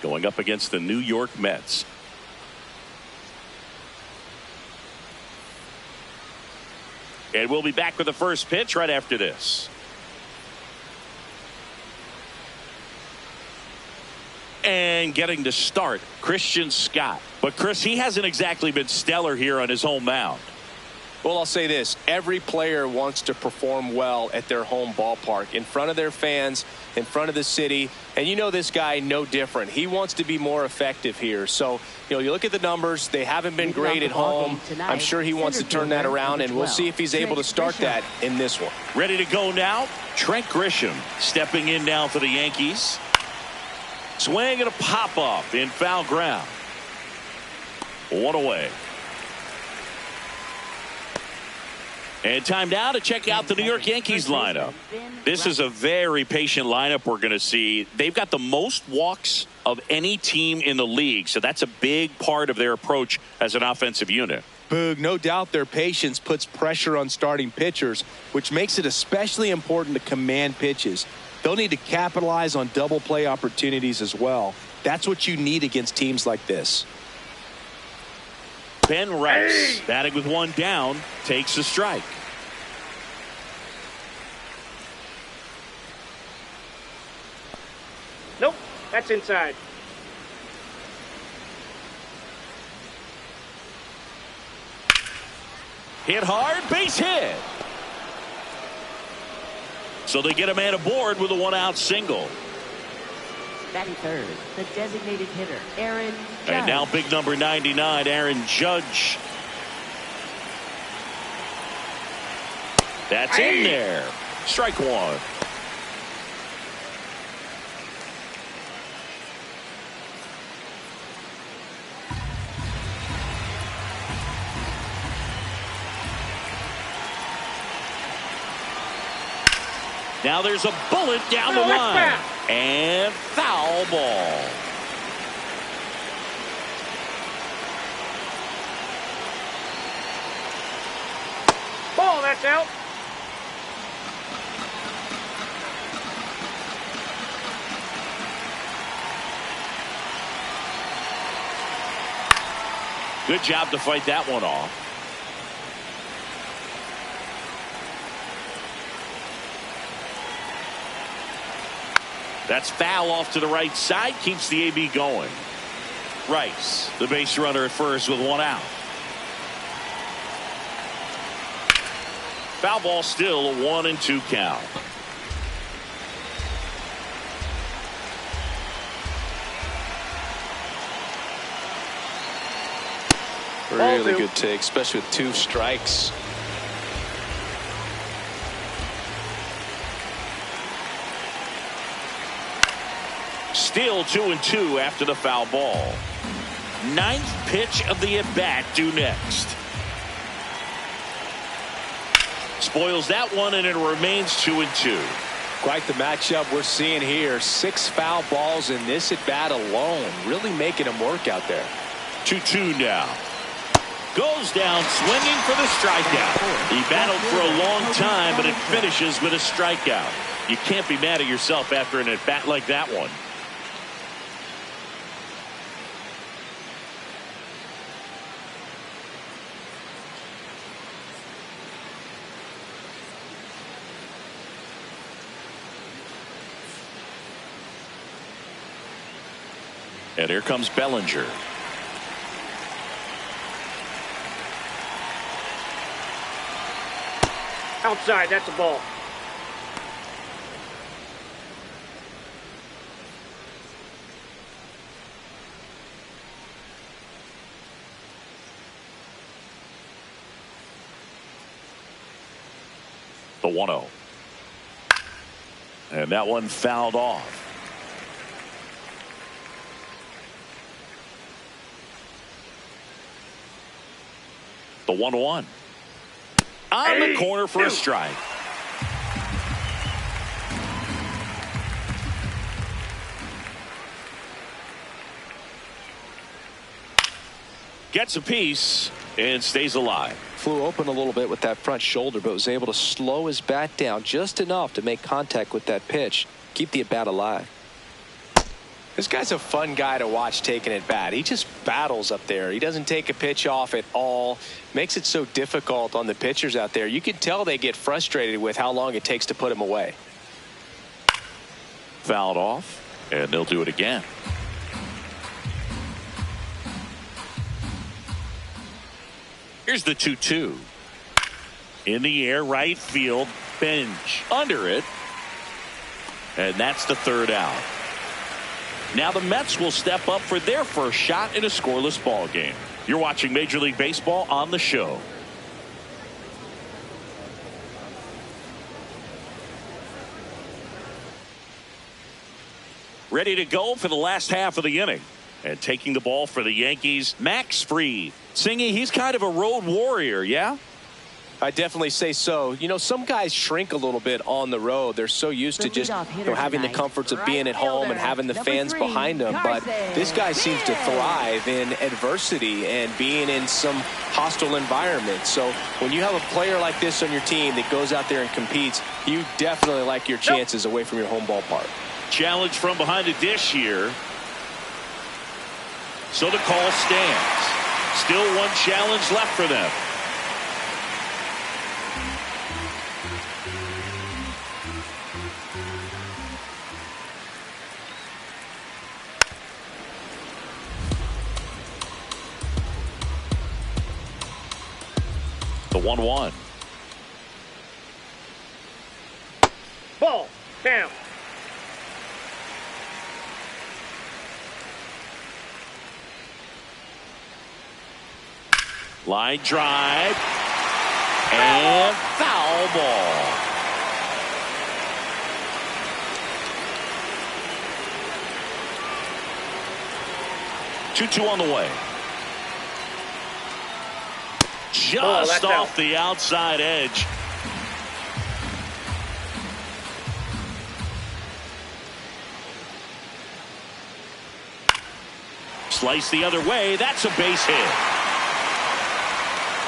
going up against the New York Mets. And we'll be back with the first pitch right after this. And getting to start, Christian Scott. But Chris, he hasn't exactly been stellar here on his home mound. Well, I'll say this. Every player wants to perform well at their home ballpark, in front of their fans, in front of the city. And you know this guy no different. He wants to be more effective here. So, you look at the numbers. They haven't been great at home. I'm sure he wants to turn that around, and we'll see if he's able to start that in this one. Ready to go now. Trent Grisham stepping in now for the Yankees. Swing and a pop-up in foul ground. One away. And time now to check out the New York Yankees lineup. This is a very patient lineup we're going to see. They've got the most walks of any team in the league, so that's a big part of their approach as an offensive unit. Boog, no doubt their patience puts pressure on starting pitchers, which makes it especially important to command pitches. They'll need to capitalize on double play opportunities as well. That's what you need against teams like this. Ben Rice, batting with one down, takes a strike. Nope, that's inside. Hit hard, base hit. So they get a man aboard with a one-out single. Batting third, the designated hitter, Aaron Judge. And now big number 99, Aaron Judge. That's in there. Strike one. Now there's a bullet down the line. And foul ball. Ball, that's out. Good job to fight that one off. That's foul off to the right side. Keeps the AB going. Rice, the base runner at first with one out. Foul ball, still a 1-2 count. Really good take, especially with two strikes. Still 2-2 after the foul ball. Ninth pitch of the at-bat due next. Spoils that one, and it remains 2-2. Quite the matchup we're seeing here. 6 foul balls in this at-bat alone. Really making him work out there. 2-2 now. Goes down swinging for the strikeout. He battled for a long time, but it finishes with a strikeout. You can't be mad at yourself after an at-bat like that one. And here comes Bellinger. Outside, that's a ball. The 1-0. And that one fouled off. The 1-1. On the corner for a strike. Gets a piece and stays alive. Flew open a little bit with that front shoulder, but was able to slow his bat down just enough to make contact with that pitch. Keep the at bat alive. This guy's a fun guy to watch taking at bat. He just battles up there. He doesn't take a pitch off at all. Makes it so difficult on the pitchers out there. You can tell they get frustrated with how long it takes to put him away. Fouled off, and they'll do it again. Here's the 2-2. In the air, right field, Bench under it. And that's the third out. Now the Mets will step up for their first shot in a scoreless ball game. You're watching Major League Baseball on the show. Ready to go for the last half of the inning. And taking the ball for the Yankees, Max Fried. Singy, he's kind of a road warrior, yeah? I definitely say so. You know, some guys shrink a little bit on the road. They're so used to just having the comforts of being at home and having the fans behind them. But this guy seems to thrive in adversity and being in some hostile environment. So when you have a player like this on your team that goes out there and competes, you definitely like your chances away from your home ballpark. Challenge from behind the dish here. So the call stands. Still one challenge left for them. The 1-1. Ball. Down. Line drive. And foul ball. Two on the way. Just off the outside edge. Slice the other way. That's a base hit.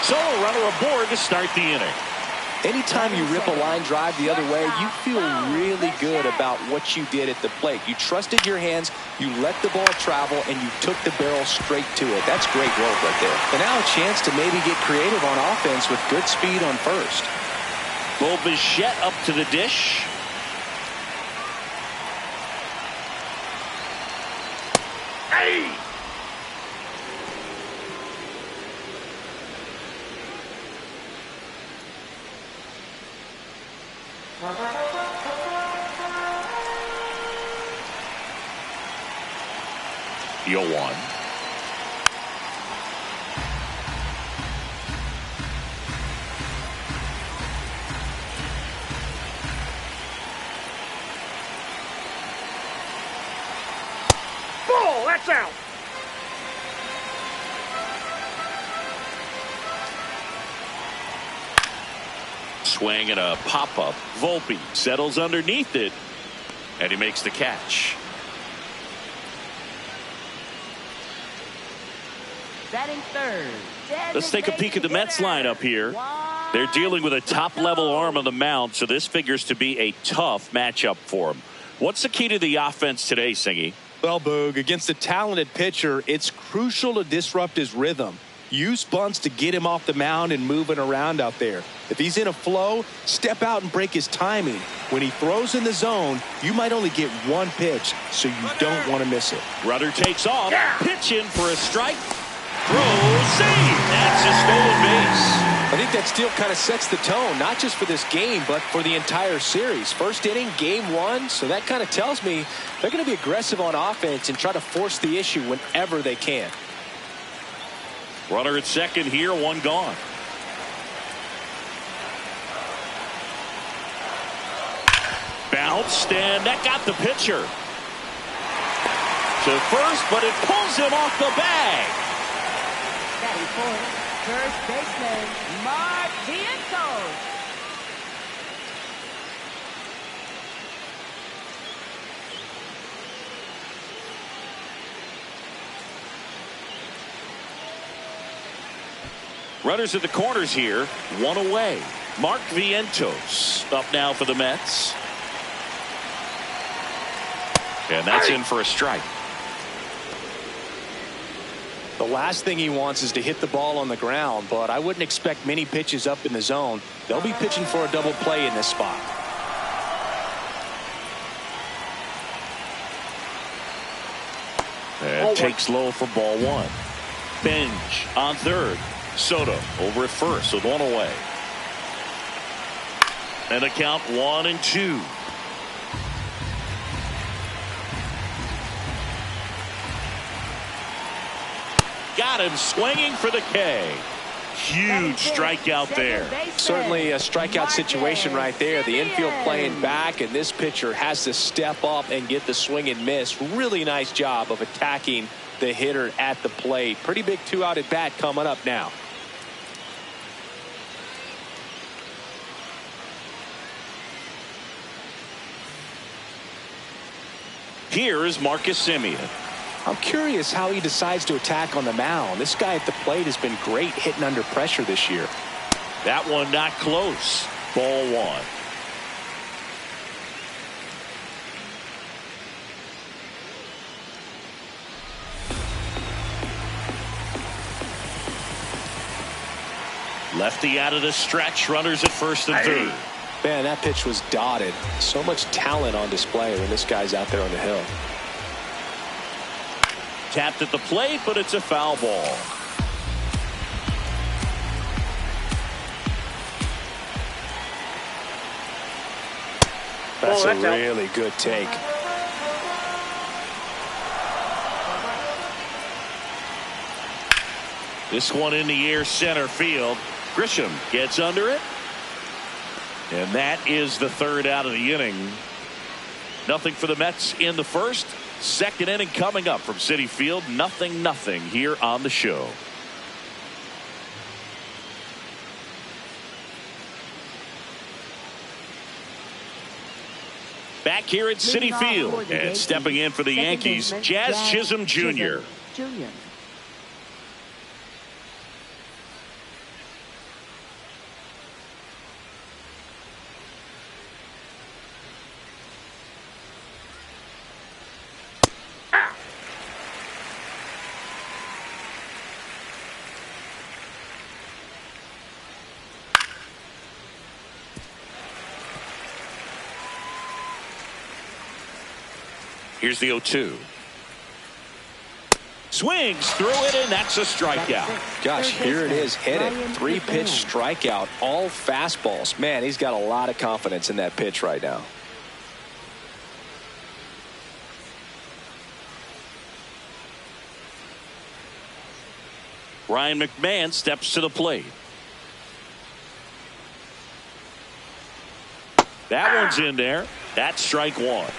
So a runner aboard to start the inning. Anytime you rip a line drive the other way, you feel really good about what you did at the plate. You trusted your hands, you let the ball travel, and you took the barrel straight to it. That's great work right there. And now a chance to maybe get creative on offense with good speed on first. Bo Bichette up to the dish. Hey! The 0-1. Ball. That's out. Swing and a pop-up. Volpe settles underneath it, and he makes the catch. Batting third. Let's take a peek at the Mets lineup here. They're dealing with a top-level arm on the mound, so this figures to be a tough matchup for them. What's the key to the offense today, Singy? Well, Boog, against a talented pitcher, it's crucial to disrupt his rhythm. Use bunts to get him off the mound and moving around out there. If he's in a flow, step out and break his timing. When he throws in the zone, you might only get one pitch, so you don't want to miss it. Rudder takes off. Pitch in for a strike. Throw, save. That's a stolen base. I think that still kind of sets the tone, not just for this game, but for the entire series. First inning, game one, so that kind of tells me they're going to be aggressive on offense and try to force the issue whenever they can. Runner at second here, one gone. Bounced, and that got the pitcher to first, but it pulls him off the bag. Batting fourth, first baseman, Mark Vientos. Runners at the corners here, one away. Mark Vientos up now for the Mets. And that's in for a strike. The last thing he wants is to hit the ball on the ground, but I wouldn't expect many pitches up in the zone. They'll be pitching for a double play in this spot. And takes low for ball one. Bench on third. Soto over at first with one away. And a count 1-2. Got him swinging for the K. Huge strikeout there. Certainly a strikeout situation right there. The infield playing back, and this pitcher has to step up and get the swing and miss. Really nice job of attacking the hitter at the plate. Pretty big 2-out at bat coming up now. Here is Marcus Semien. I'm curious how he decides to attack on the mound. This guy at the plate has been great hitting under pressure this year. That one not close. Ball one. Lefty out of the stretch. Runners at first and third. Man, that pitch was dotted. So much talent on display when this guy's out there on the hill. Tapped at the plate, but it's a foul ball. That's a really good take. This one in the air center field. Grisham gets under it. And that is the third out of the inning. Nothing for the Mets in the first. Second inning coming up from Citi Field. 0-0 here on the show. Back here at Citi Field and stepping in for the Yankees, Jazz Chisholm Jr. Here's the 0-2. Swings through it, and that's a strikeout. Gosh, here it is, hit it. 3-pitch strikeout, all fastballs. Man, he's got a lot of confidence in that pitch right now. Ryan McMahon steps to the plate. That one's in there. That's strike one.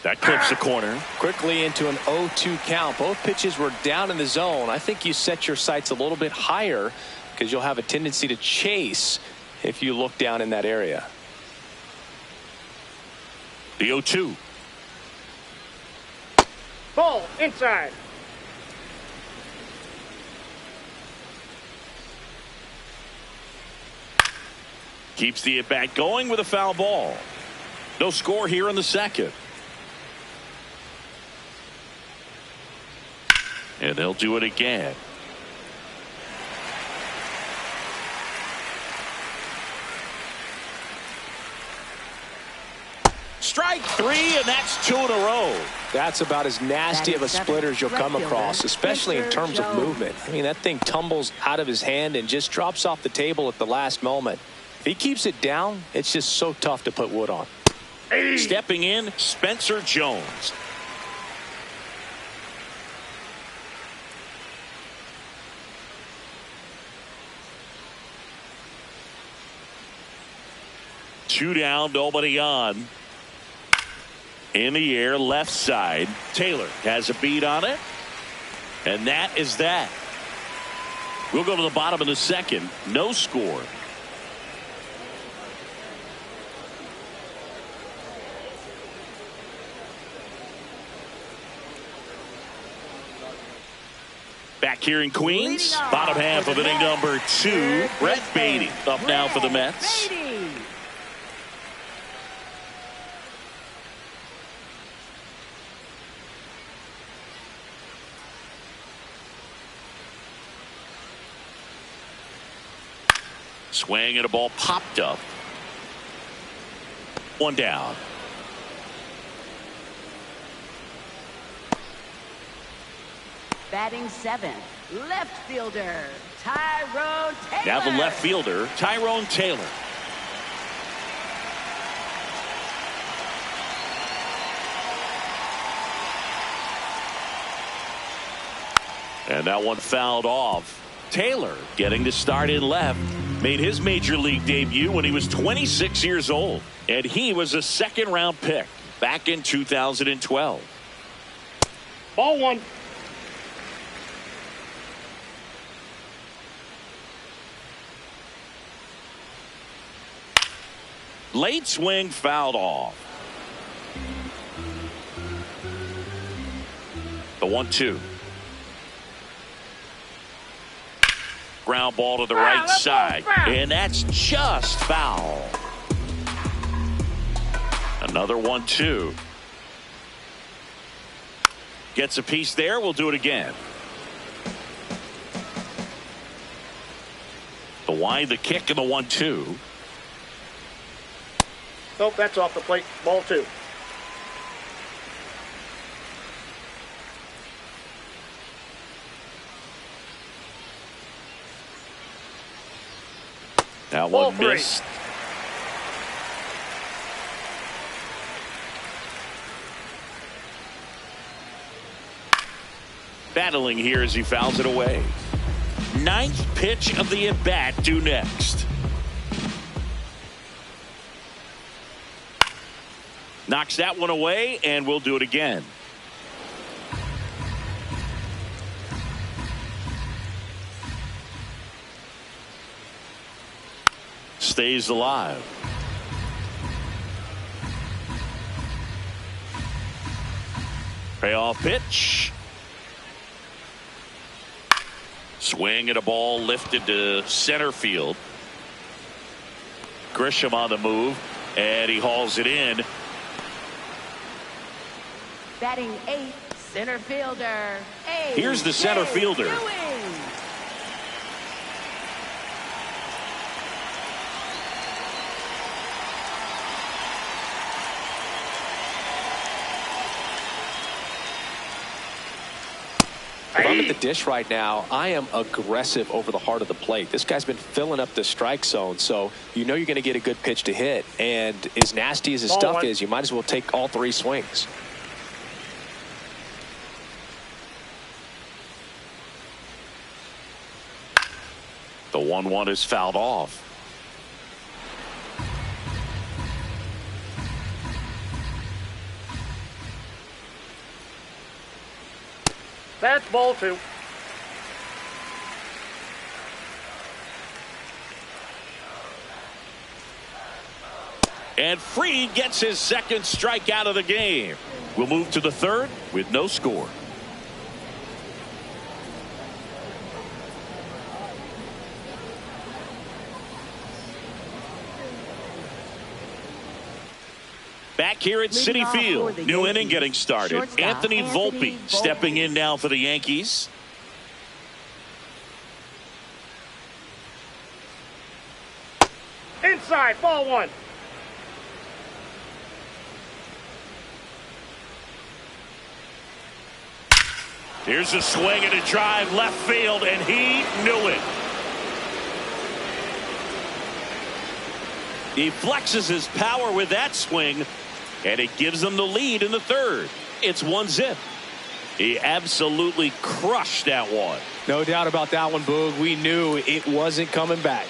That clips the corner. Quickly into an 0-2 count. Both pitches were down in the zone. I think you set your sights a little bit higher because you'll have a tendency to chase if you look down in that area. The 0-2. Ball inside. Keeps the at-bat going with a foul ball. No score here in the second. And they'll do it again. Strike three, and that's 2 in a row. That's about as nasty of a splitter as you'll come across, especially in terms of movement. I mean, that thing tumbles out of his hand and just drops off the table at the last moment. If he keeps it down, it's just so tough to put wood on. Stepping in, Spencer Jones. Two down, nobody on. In the air, left side. Taylor has a beat on it. And that is that. We'll go to the bottom of the second. No score. here in Queens. Bottom half of inning number 2. Brett Beatty up now for the Mets. Swing and a ball popped up. 1 down. Batting 7th, left fielder, Tyrone Taylor. Now the left fielder, Tyrone Taylor. And that one fouled off. Taylor getting the start in left. Made his major league debut when he was 26 years old. And he was a second-round pick back in 2012. Ball 1. Late swing fouled off. The 1-2. Ground ball to the right side. And that's just foul. Another 1-2. Gets a piece there. We'll do it again. The wide, the kick, and the 1-2. Nope, that's off the plate. Ball 2. That Ball one 3. missed. Battling here as he fouls it away. 9th pitch of the at-bat due next. Knocks that one away, and we'll do it again. Stays alive. Payoff pitch. Swing and a ball lifted to center field. Grisham on the move, and he hauls it in. Batting 8th, center fielder. Here's the center fielder. If I'm at the dish right now, I am aggressive over the heart of the plate. This guy's been filling up the strike zone, so you know you're going to get a good pitch to hit. And as nasty as his stuff is, you might as well take all 3 swings. The 1-1 is fouled off. That's ball 2. And Fried gets his 2nd strikeout of the game. We'll move to the 3rd with no score. Back here at Citi Field, new inning getting started. Anthony Volpe stepping in now for the Yankees. Inside, ball 1. Here's a swing and a drive left field, and he knew it. He flexes his power with that swing, and it gives them the lead in the 3rd. It's 1-0. He absolutely crushed that one. No doubt about that one, Boog. We knew it wasn't coming back.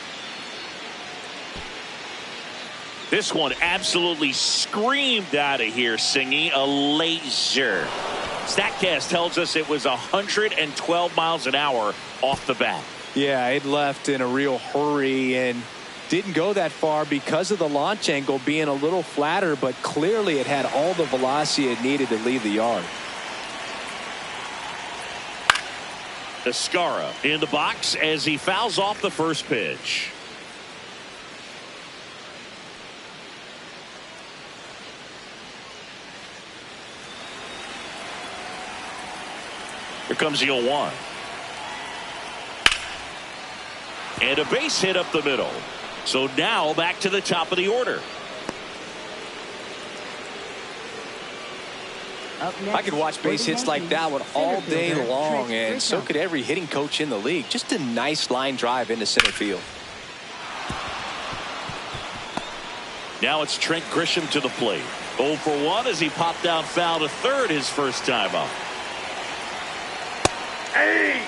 This one absolutely screamed out of here, Singy. A laser. StatCast tells us it was 112 miles an hour off the bat. Yeah, it left in a real hurry and didn't go that far because of the launch angle being a little flatter, but clearly it had all the velocity it needed to leave the yard. Escara in the box as he fouls off the first pitch. Here comes the 0-1. And a base hit up the middle. So now back to the top of the order. I could watch base hits like that one all day long, and so could every hitting coach in the league. Just a nice line drive into center field. Now it's Trent Grisham to the plate. 0 for 1 as he popped out foul to third his first time up. Hey!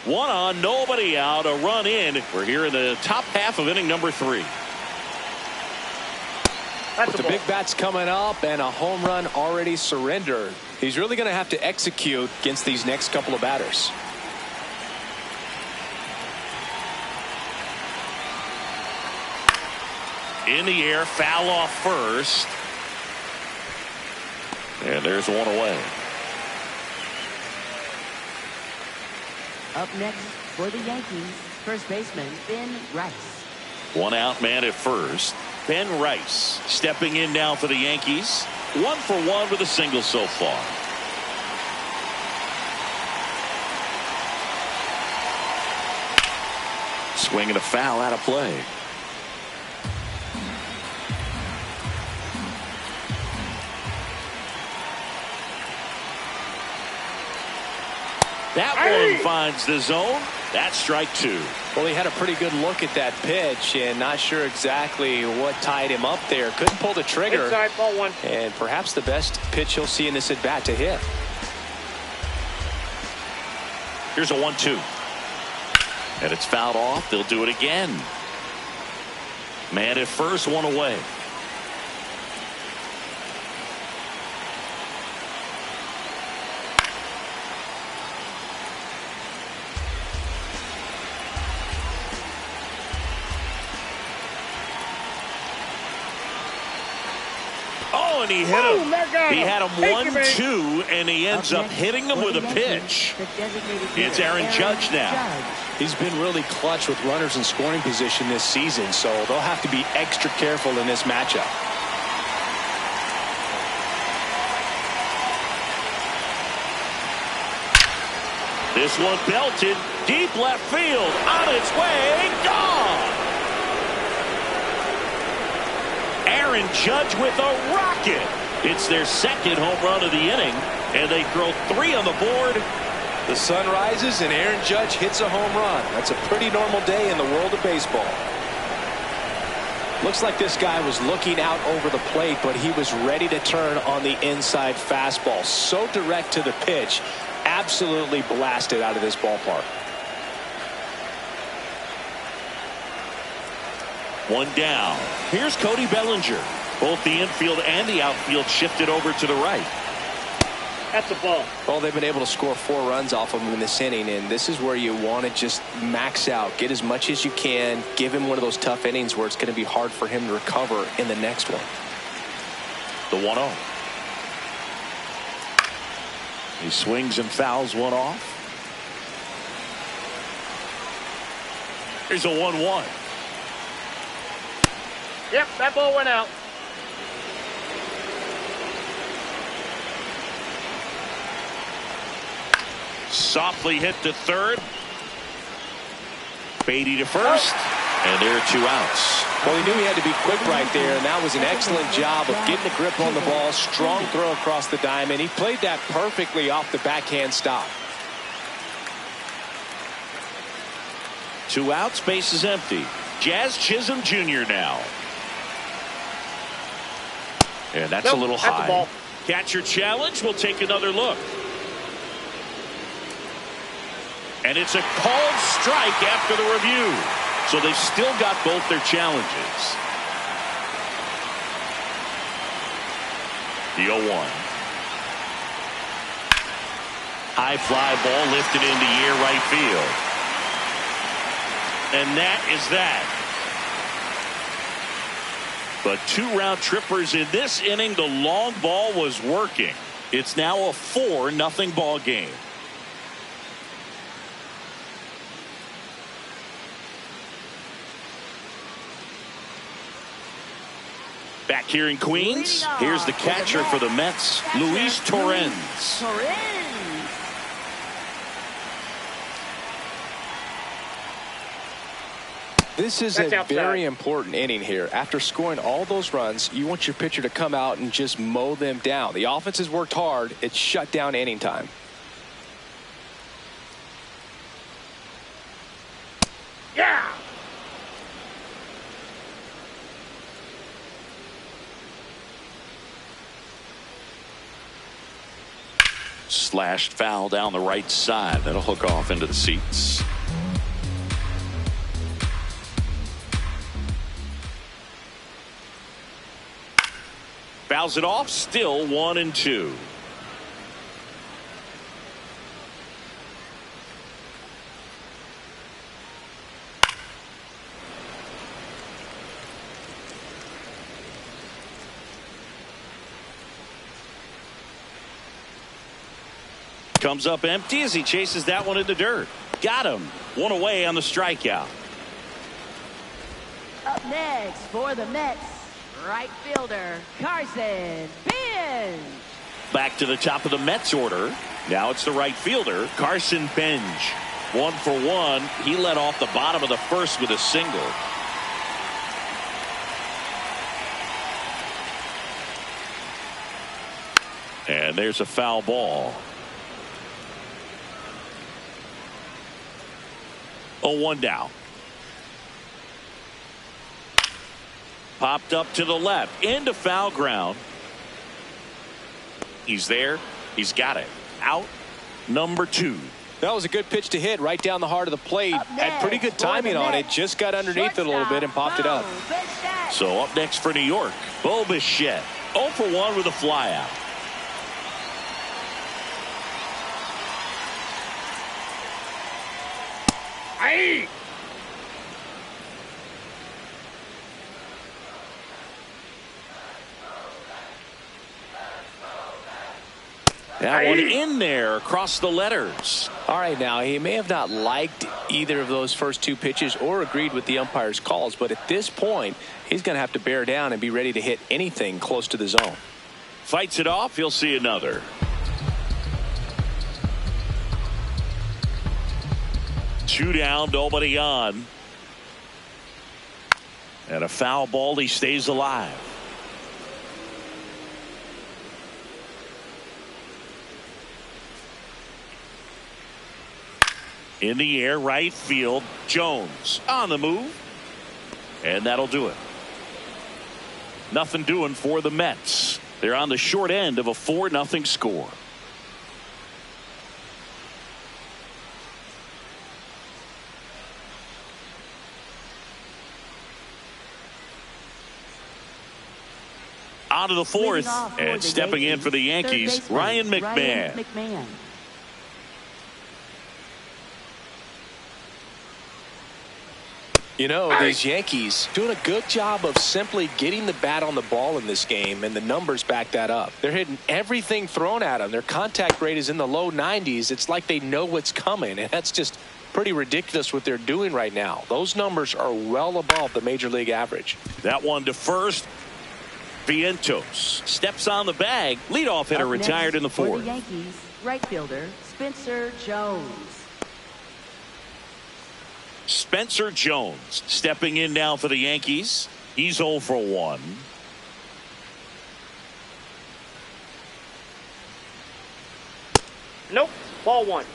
One on, nobody out, a run in. We're here in the top half of inning number 3. With the big bats coming up and a home run already surrendered, he's really going to have to execute against these next couple of batters. In the air, foul off first. And there's one away. Up next for the Yankees, first baseman Ben Rice. One out man at first. Ben Rice stepping in now for the Yankees. 1 for 1 with a single so far. Swinging a foul out of play. That one finds the zone. That's strike 2. Well, he had a pretty good look at that pitch and not sure exactly what tied him up there. Couldn't pull the trigger. Inside, ball 1. And perhaps the best pitch he'll see in this at bat to hit. Here's a 1-2. And it's fouled off. They'll do it again. Man at first, one away. And he hit him. He had him 1-2, and he ends up hitting him with a pitch. It's Aaron Judge now. He's been really clutch with runners in scoring position this season, so they'll have to be extra careful in this matchup. This one belted deep left field, on its way, gone. Aaron Judge with a rocket. It's their second home run of the inning, and they throw 3 on the board. The sun rises and Aaron Judge hits a home run. That's a pretty normal day in the world of baseball. Looks like this guy was looking out over the plate, but he was ready to turn on the inside fastball. So direct to the pitch, absolutely blasted out of this ballpark. One down. Here's Cody Bellinger. Both the infield and the outfield shifted over to the right. That's a ball. Well, they've been able to score 4 runs off of him in this inning, and this is where you want to just max out, get as much as you can, give him one of those tough innings where it's going to be hard for him to recover in the next one. The 1-0. He swings and fouls one off. Here's a 1-1. Yep, that ball went out. Softly hit to third. Beatty to first. And there are 2 outs. Well, he knew he had to be quick right there, and that was an excellent job of getting a grip on the ball. Strong throw across the diamond. He played that perfectly off the backhand stop. 2 outs, base is empty. Jazz Chisholm Jr. now. And that's a little high. That's a ball. Catcher challenge. We'll take another look. And it's a called strike after the review. So they've still got both their challenges. The 0-1. High fly ball lifted into air right field. And that is that. But 2 round trippers in this inning. The long ball was working. It's now a 4-0 ball game. Back here in Queens, here's the catcher for the Mets, Luis Torrens. This is a very important inning here. After scoring all those runs, you want your pitcher to come out and just mow them down. The offense has worked hard. It's shut down inning time. Yeah. Slashed foul down the right side. That'll hook off into the seats. Fouls it off. Still 1-2. Comes up empty as he chases that one in the dirt. Got him. 1 away on the strikeout. Up next for the Mets, right fielder Carson Bench. Back to the top of the Mets order. Now it's the right fielder Carson Bench. 1 for 1. He led off the bottom of the first with a single. And there's a foul ball. 0-1 down. Popped up to the left into foul ground. He's there. He's got it. Out number 2. That was a good pitch to hit right down the heart of the plate. Had pretty good timing on it. Just got underneath it a little bit and popped it up. So up next for New York, Bo Bichette. 0 for 1 with a flyout. Aye. That one in there across the letters. All right, now he may have not liked either of those first 2 pitches or agreed with the umpire's calls, but at this point he's going to have to bear down and be ready to hit anything close to the zone. Fights it off. He'll see another. Two down, nobody on. And a foul ball. He stays alive. In the air, right field. Jones on the move. And that'll do it. Nothing doing for the Mets. They're on the short end of a 4-0 score. On to the 4th, and stepping in for the Yankees, Ryan McMahon. You know, these Yankees doing a good job of simply getting the bat on the ball in this game, and the numbers back that up. They're hitting everything thrown at them. Their contact rate is in the low 90s. It's like they know what's coming, and that's just pretty ridiculous what they're doing right now. Those numbers are well above the major league average. That one to first. Vientos steps on the bag. Leadoff hitter retired in the 4th. For the Yankees, right fielder Spencer Jones. Spencer Jones stepping in now for the Yankees. He's 0 for 1. Nope. Ball 1.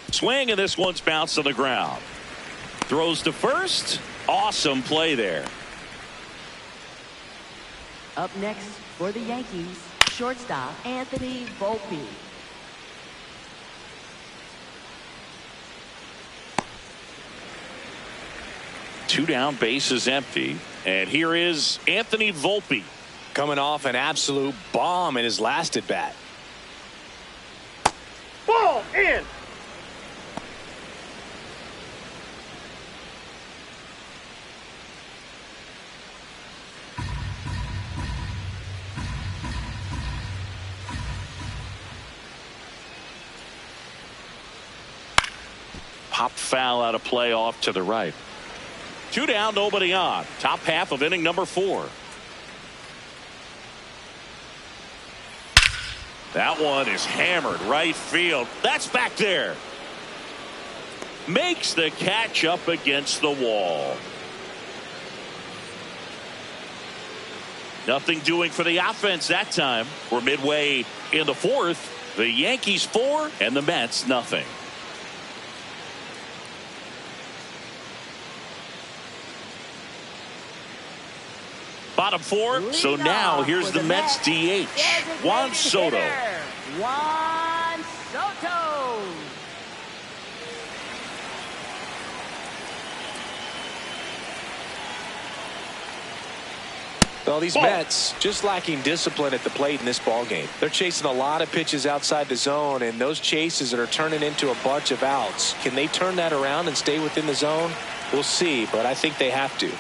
Swing, and this one's bounced on the ground. Throws to first. Awesome play there. Up next for the Yankees, shortstop Anthony Volpe. Two down, bases empty, And here is Anthony Volpe. Coming off an absolute bomb in his last at bat. Ball in. Pop foul out of play off to the right. 2 down, nobody on. Top half of inning number 4. That one is hammered right field. That's back there. Makes the catch up against the wall. Nothing doing for the offense that time. We're midway in the 4th. The Yankees 4 and the Mets nothing. Bottom 4. So now here's the Mets DH, Juan Soto. Juan Soto. Well, these Mets just lacking discipline at the plate in this ball game. They're chasing a lot of pitches outside the zone, and those chases that are turning into a bunch of outs. Can they turn that around and stay within the zone? We'll see, but I think they have to.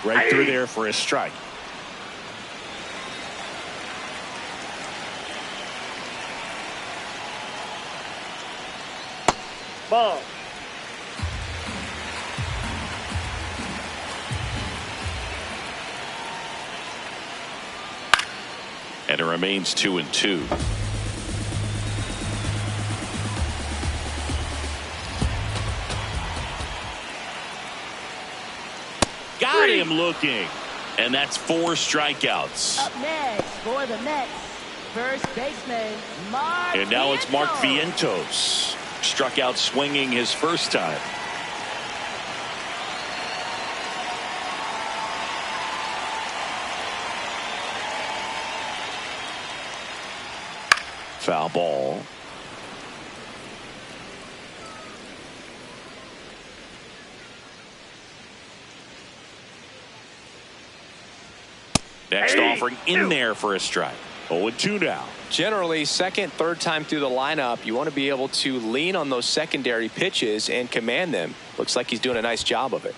Right through there for a strike. Ball. And it remains 2-2. Got him looking. And that's 4 strikeouts. Up next for the Mets, first baseman, Mark And now it's Mark Vientos. Vientos. Struck out swinging his first time. Foul ball. Next offering in there for a strike. 0-2 now. Generally, second, third time through the lineup, you want to be able to lean on those secondary pitches and command them. Looks like he's doing a nice job of it.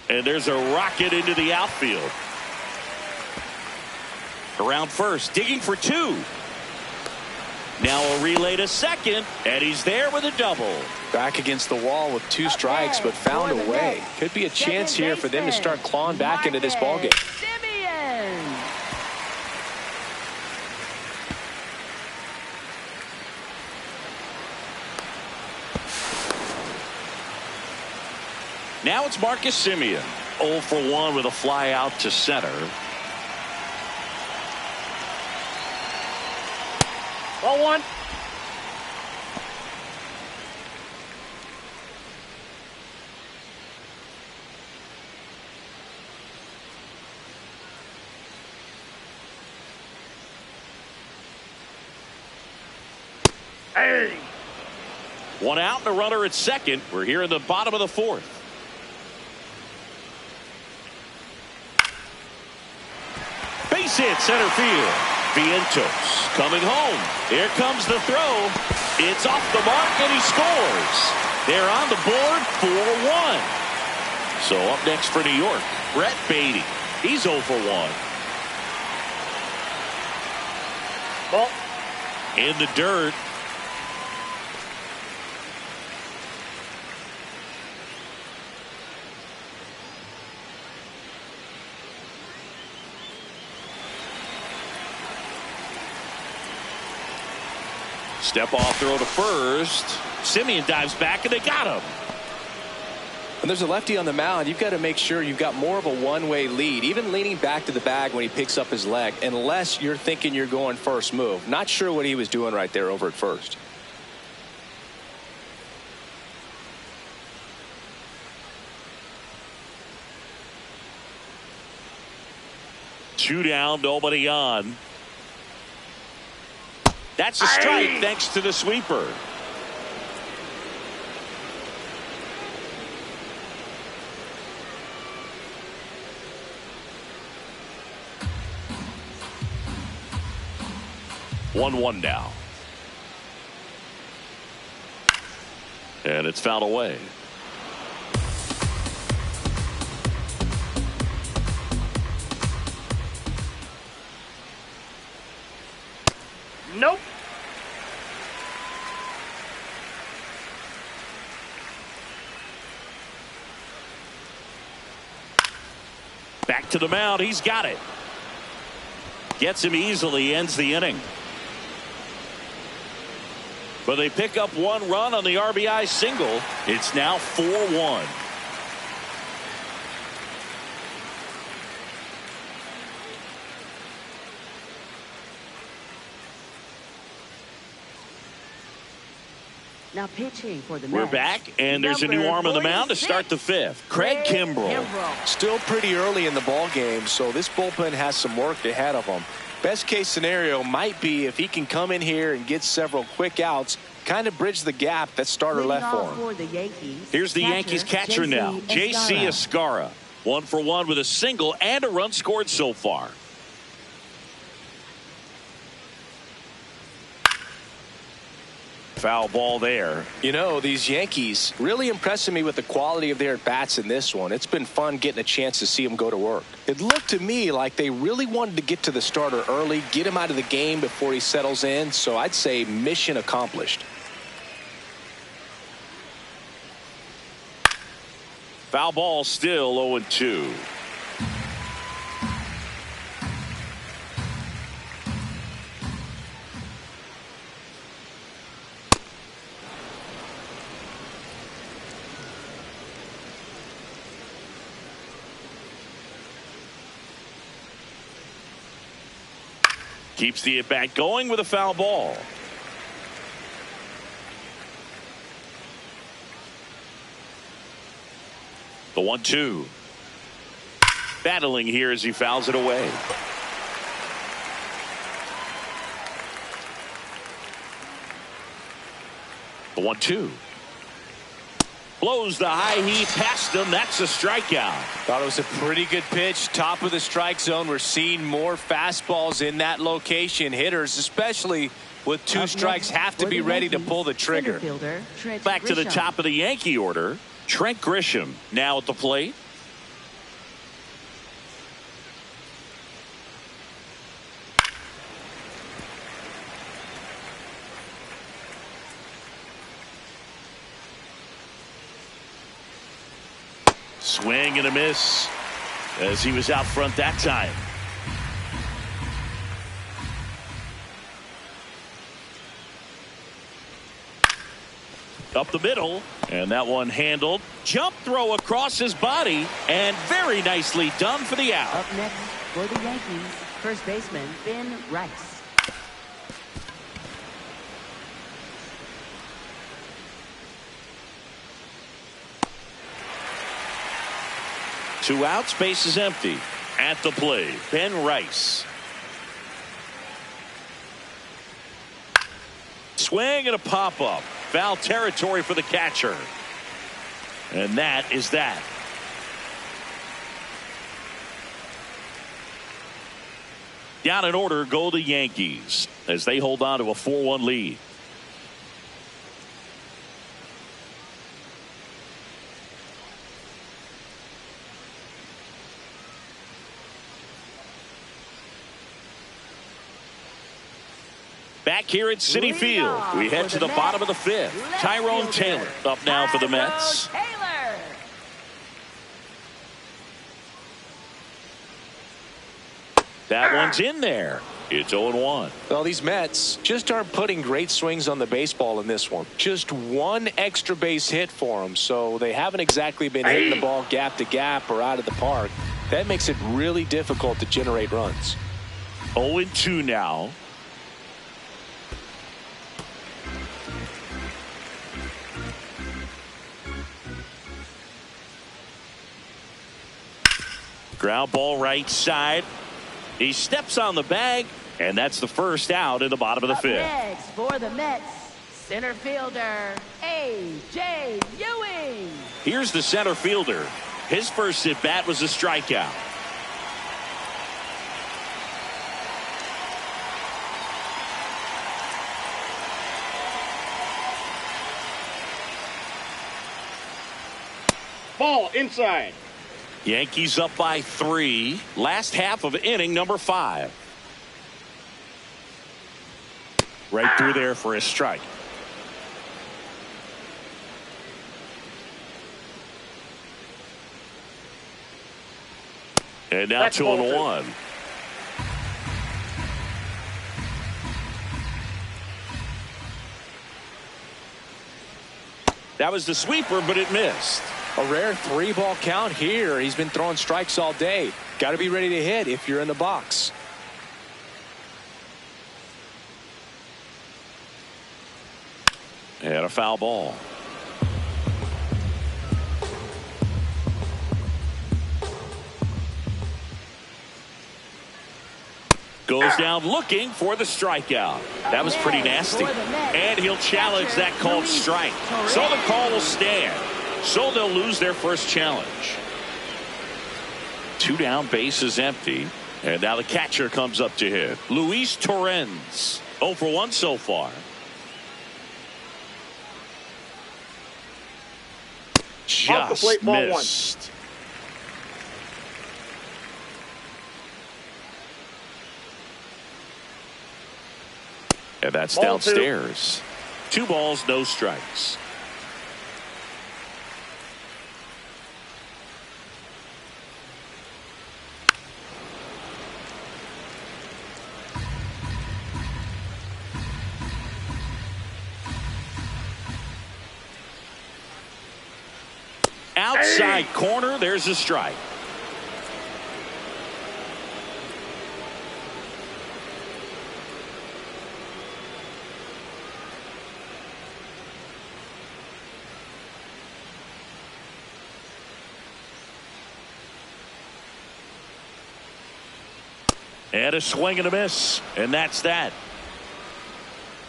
And there's a rocket into the outfield. Around first, digging for 2. Now a relay to second, and he's there with a double. Back against the wall with 2 strikes, but found a way. Could be a chance here for them to start clawing back into this ballgame. Simeon. Now it's Marcus Simeon. 0 for 1 with a fly out to center. Ball 1. Hey. 1 out and a runner at second. We're here in the bottom of the 4th. Base hit center field. Vientos coming home. Here comes the throw. It's off the mark and he scores. They're on the board 4-1. So up next for New York, Brett Beatty. He's 0 for 1. Ball. In the dirt. Step off throw to first. Simeon dives back and they got him. When there's a lefty on the mound, you've got to make sure you've got more of a one-way lead, even leaning back to the bag when he picks up his leg, unless you're thinking you're going first move. Not sure what he was doing right there over at first. 2 down, nobody on. That's a strike thanks to the sweeper. One now. And it's fouled away. Nope. Back to the mound. He's got it. Gets him easily. Ends the inning. But they pick up 1 run on the RBI single. It's now 4-1. Now pitching for the We're Mets, back, and there's a new number arm in the mound to 46, start the 5th. Craig Kimbrell. Still pretty early in the ball game, so this bullpen has some work ahead of them. Best case scenario might be if he can come in here and get several quick outs, kind of bridge the gap that starter left for him. For the Yankees, Here's the Yankees catcher now, J.C. Escarra. 1 for 1 with a single and a run scored so far. Foul ball there. You know, these Yankees really impressing me with the quality of their at-bats in this one. It's been fun getting a chance to see them go to work. It looked to me like they really wanted to get to the starter early, get him out of the game before he settles in, so I'd say mission accomplished. Foul ball, still 0-2. Keeps the at-bat going with a foul ball. The 1-2. Battling here as he fouls it away. The 1-2. Blows the high heat past him. That's a strikeout. Thought it was a pretty good pitch. Top of the strike zone. We're seeing more fastballs in that location. Hitters, especially with 2 strikes, have to be ready to pull the trigger. Back to the top of the Yankee order. Trent Grisham now at the plate. Swing and a miss as he was out front that time. Up the middle, and that one handled. Jump throw across his body, and very nicely done for the out. Up next for the Yankees, first baseman Ben Rice. Two outs, base is empty. At the plate, Ben Rice. Swing and a pop-up. Foul territory for the catcher. And that is that. Down in order go the Yankees as they hold on to a 4-1 lead. Back here at Citi Field, we head to the bottom of the 5th. Tyrone Taylor up now for the Mets. That one's in there. It's 0-1. Well, these Mets just aren't putting great swings on the baseball in this one. Just one extra base hit for them, so they haven't exactly been hitting the ball gap to gap or out of the park. That makes it really difficult to generate runs. 0-2 now. Ground ball right side. He steps on the bag, and that's the first out in the bottom of the fifth. Next for the Mets, center fielder A.J. Ewing. Here's the center fielder. His first at bat was a strikeout. Ball inside. Yankees up by 3. Last half of inning number 5. Right through there for a strike. And now 2-1. That was the sweeper, but it missed. A rare 3-ball count here. He's been throwing strikes all day. Got to be ready to hit if you're in the box. And a foul ball. Goes down looking for the strikeout. That was pretty nasty. And he'll challenge that called strike. So the call will stand. So they'll lose their first challenge. 2 down, base is empty. And now the catcher comes up to hit. Luis Torrens. 0 for 1 so far. Just missed. And that's Ball downstairs. 2 balls, no strikes. Outside corner, there's a strike. And a swing and a miss. And that's that.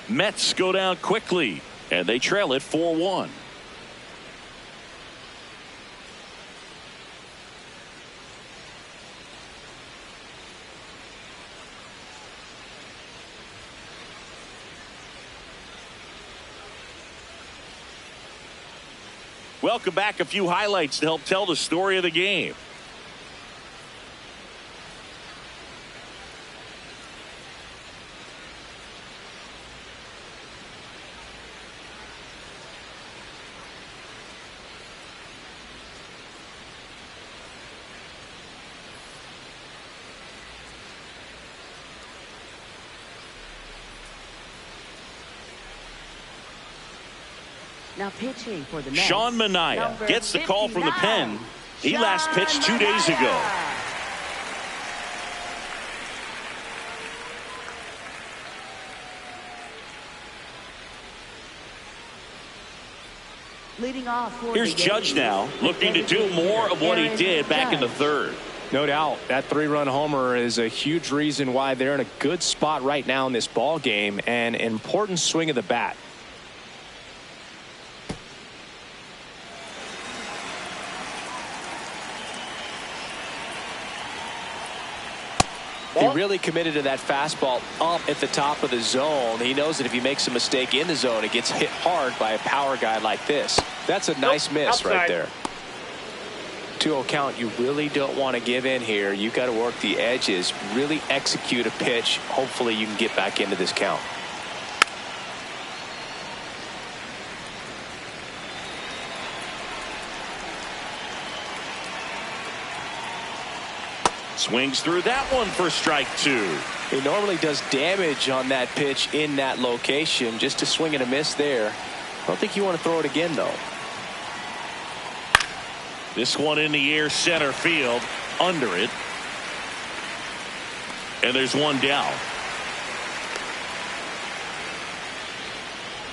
Mets go down quickly. And they trail it 4-1. Welcome back. A few highlights to help tell the story of the game. Now pitching for the Mets, Sean Manaea gets the call from the pen. He last pitched 2 days ago. Leading off for Here's Judge now, looking to do more of what he did back in the third. No doubt that 3-run homer is a huge reason why they're in a good spot right now in this ball game, and an important swing of the bat. He really committed to that fastball up at the top of the zone. He knows that if he makes a mistake in the zone, it gets hit hard by a power guy like this. That's a nice miss right there. 2-0 count. You really don't want to give in here. You've got to work the edges, really execute a pitch. Hopefully you can get back into this count. Swings through that one for strike 2. He normally does damage on that pitch in that location. Just a swing and a miss there. I don't think you want to throw it again, though. This one in the air, center field, under it. And there's one down.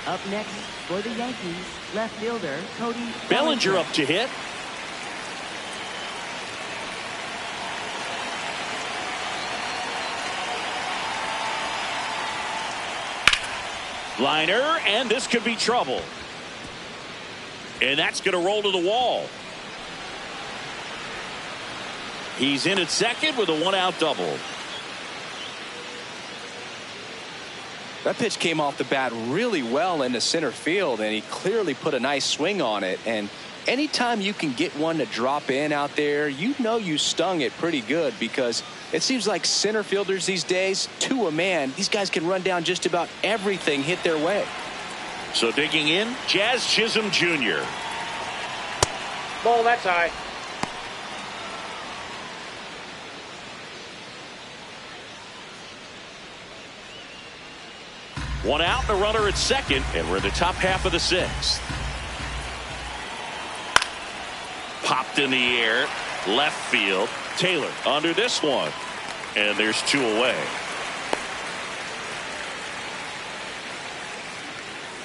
Up next for the Yankees, left fielder Cody Bellinger up to hit. Liner, and this could be trouble. And that's going to roll to the wall. He's in at second with a 1-out double. That pitch came off the bat really well into center field, and he clearly put a nice swing on it. And anytime you can get one to drop in out there, you know you stung it pretty good, because it seems like center fielders these days, to a man, these guys can run down just about everything hit their way. So digging in, Jazz Chisholm Jr. Ball, that's high. One out and a runner at second, and we're in the top half of the sixth. Popped in the air, left field. Taylor under this one, and there's 2 away.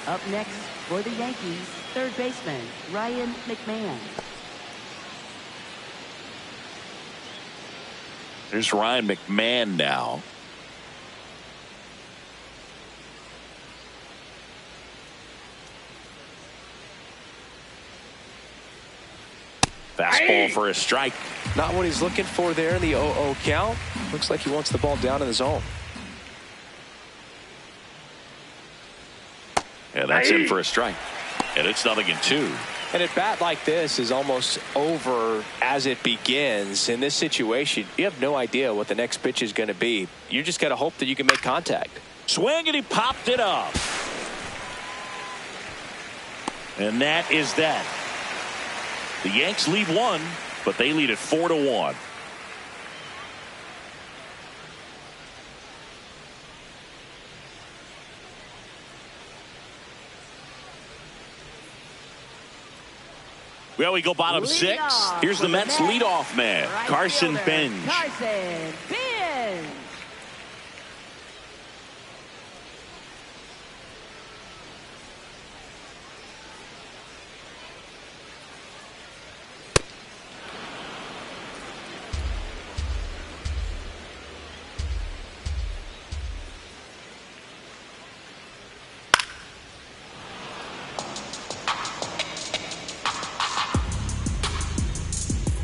Up next for the Yankees, third baseman Ryan McMahon. There's Ryan McMahon now. Fastball for a strike. Not what he's looking for there in the 0-0 count. Looks like he wants the ball down in the zone. And that's in for a strike. And it's 0-2. And a bat like this is almost over as it begins. In this situation, you have no idea what the next pitch is going to be. You just got to hope that you can make contact. Swing, and he popped it up. And that is that. The Yanks lead 1, but they lead it 4-1. Well, we go bottom 6. Here's the Mets leadoff man, Carson Bench. Carson Bench.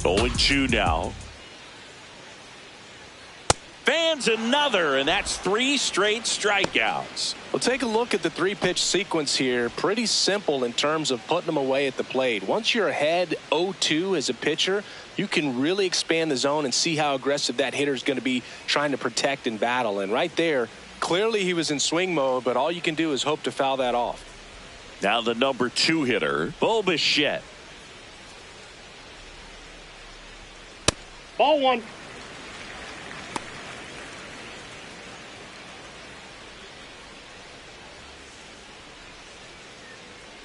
Going 2 now. Fans another, and that's 3 straight strikeouts. Well, take a look at the 3-pitch sequence here. Pretty simple in terms of putting them away at the plate. Once you're ahead 0-2 as a pitcher, you can really expand the zone and see how aggressive that hitter is going to be trying to protect and battle. And right there, clearly he was in swing mode, but all you can do is hope to foul that off. Now the number 2 hitter, Bo Bichette. Ball 1.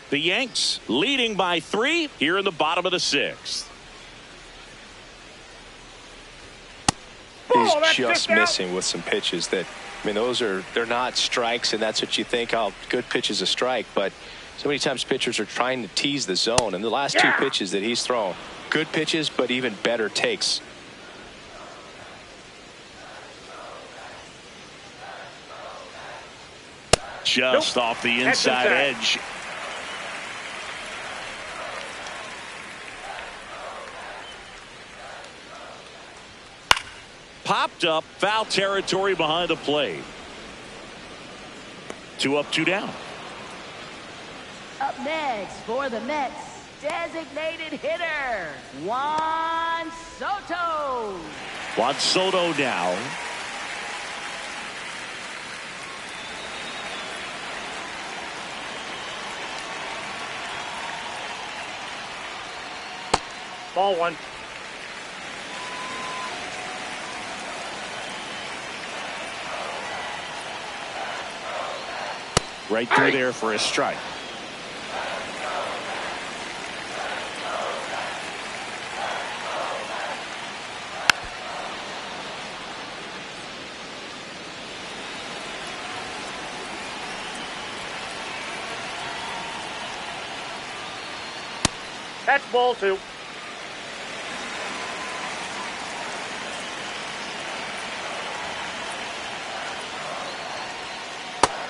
The Yanks leading by 3 here in the bottom of the 6th. He's just missing with some pitches that, I mean, they're not strikes, and that's what you think, oh, good pitch is a strike. But so many times pitchers are trying to tease the zone, and the last 2 pitches that he's thrown, good pitches, but even better takes. Just off the inside edge. Popped up, foul territory behind the plate. 2 up, 2 down. Up next for the Mets, designated hitter Juan Soto. Juan Soto now. Ball 1. Right through there for a strike. That's ball 2.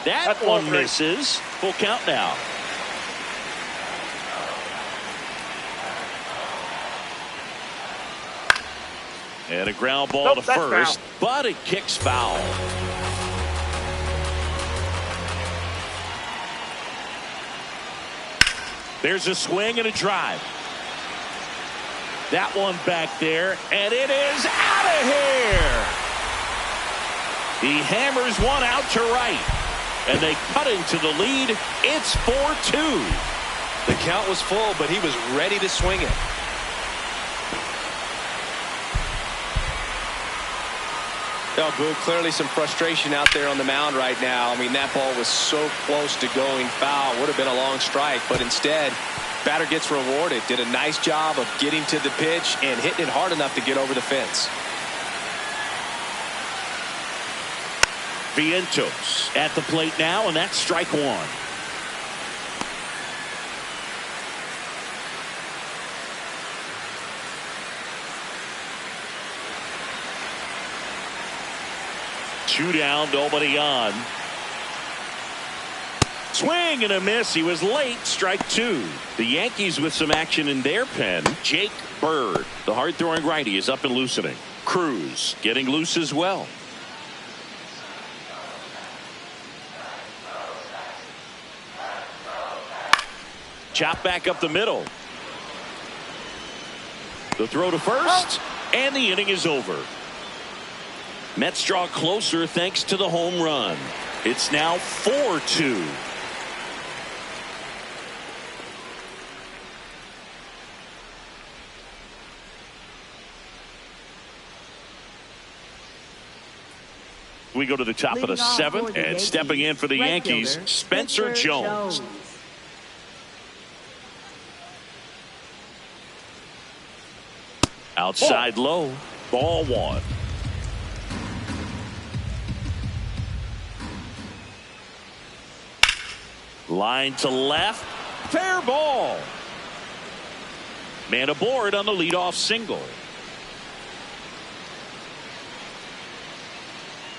That That's ball one 3. misses. Full count now. And a ground ball Nope, to that's first, foul. but it kicks foul. There's a swing and a drive. That one back there, and it is out of here. He hammers one out to right, and they cut into the lead. It's 4-2. The count was full, but he was ready to swing it. Oh, Boo, clearly some frustration out there on the mound right now. I mean, that ball was so close to going foul. Would have been a long strike, but instead, batter gets rewarded. Did a nice job of getting to the pitch and hitting it hard enough to get over the fence. Vientos at the plate now, and that's strike one. Two down, nobody on. Swing and a miss. He was late. Strike two. The Yankees with some action in their pen. Jake Bird, the hard-throwing righty, is up and loosening. Cruz getting loose as well. Chop back up the middle. The throw to first, and the inning is over. Mets draw closer thanks to the home run. It's now 4-2. We go to the top of the seventh, and stepping in for the Yankees, Spencer Jones. Outside low, ball one. Line to left, fair ball. Man aboard on the leadoff single.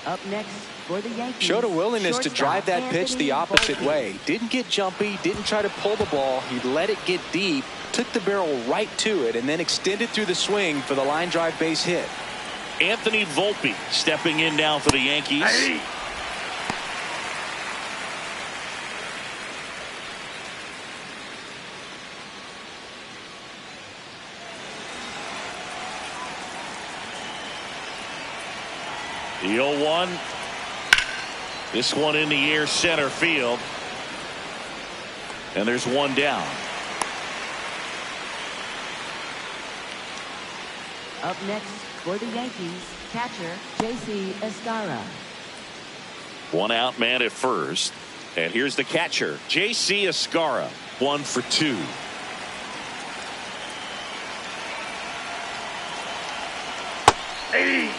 Up next for the Yankees. Showed a willingness to drive that pitch the opposite Volpe. way. Didn't get jumpy, didn't try to pull the ball. He let it get deep, took the barrel right to it, and then extended through the swing for the line drive base hit. Anthony Volpe stepping in now for the Yankees. Hey. The 0-1. This one in the air center field. And there's one down. Up next for the Yankees, catcher J.C. Escara. One out man at first. And here's the catcher, J.C. Escara. 1 for 2. Hey.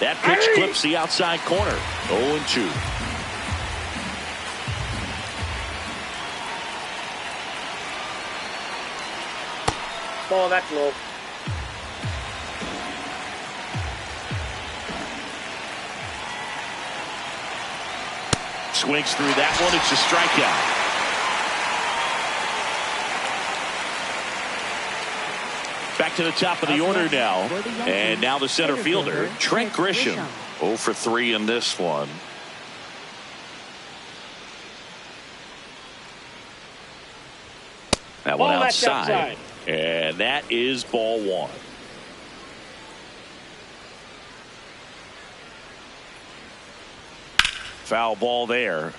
That pitch clips the outside corner. 0-2. Ball, that's low. Swings through that one. It's a strikeout. Back to the top of the order now. And now the center fielder, Trent Grisham. 0 for 3 in this one. That one Ball, that's outside. outside. And that is ball one. Foul ball there.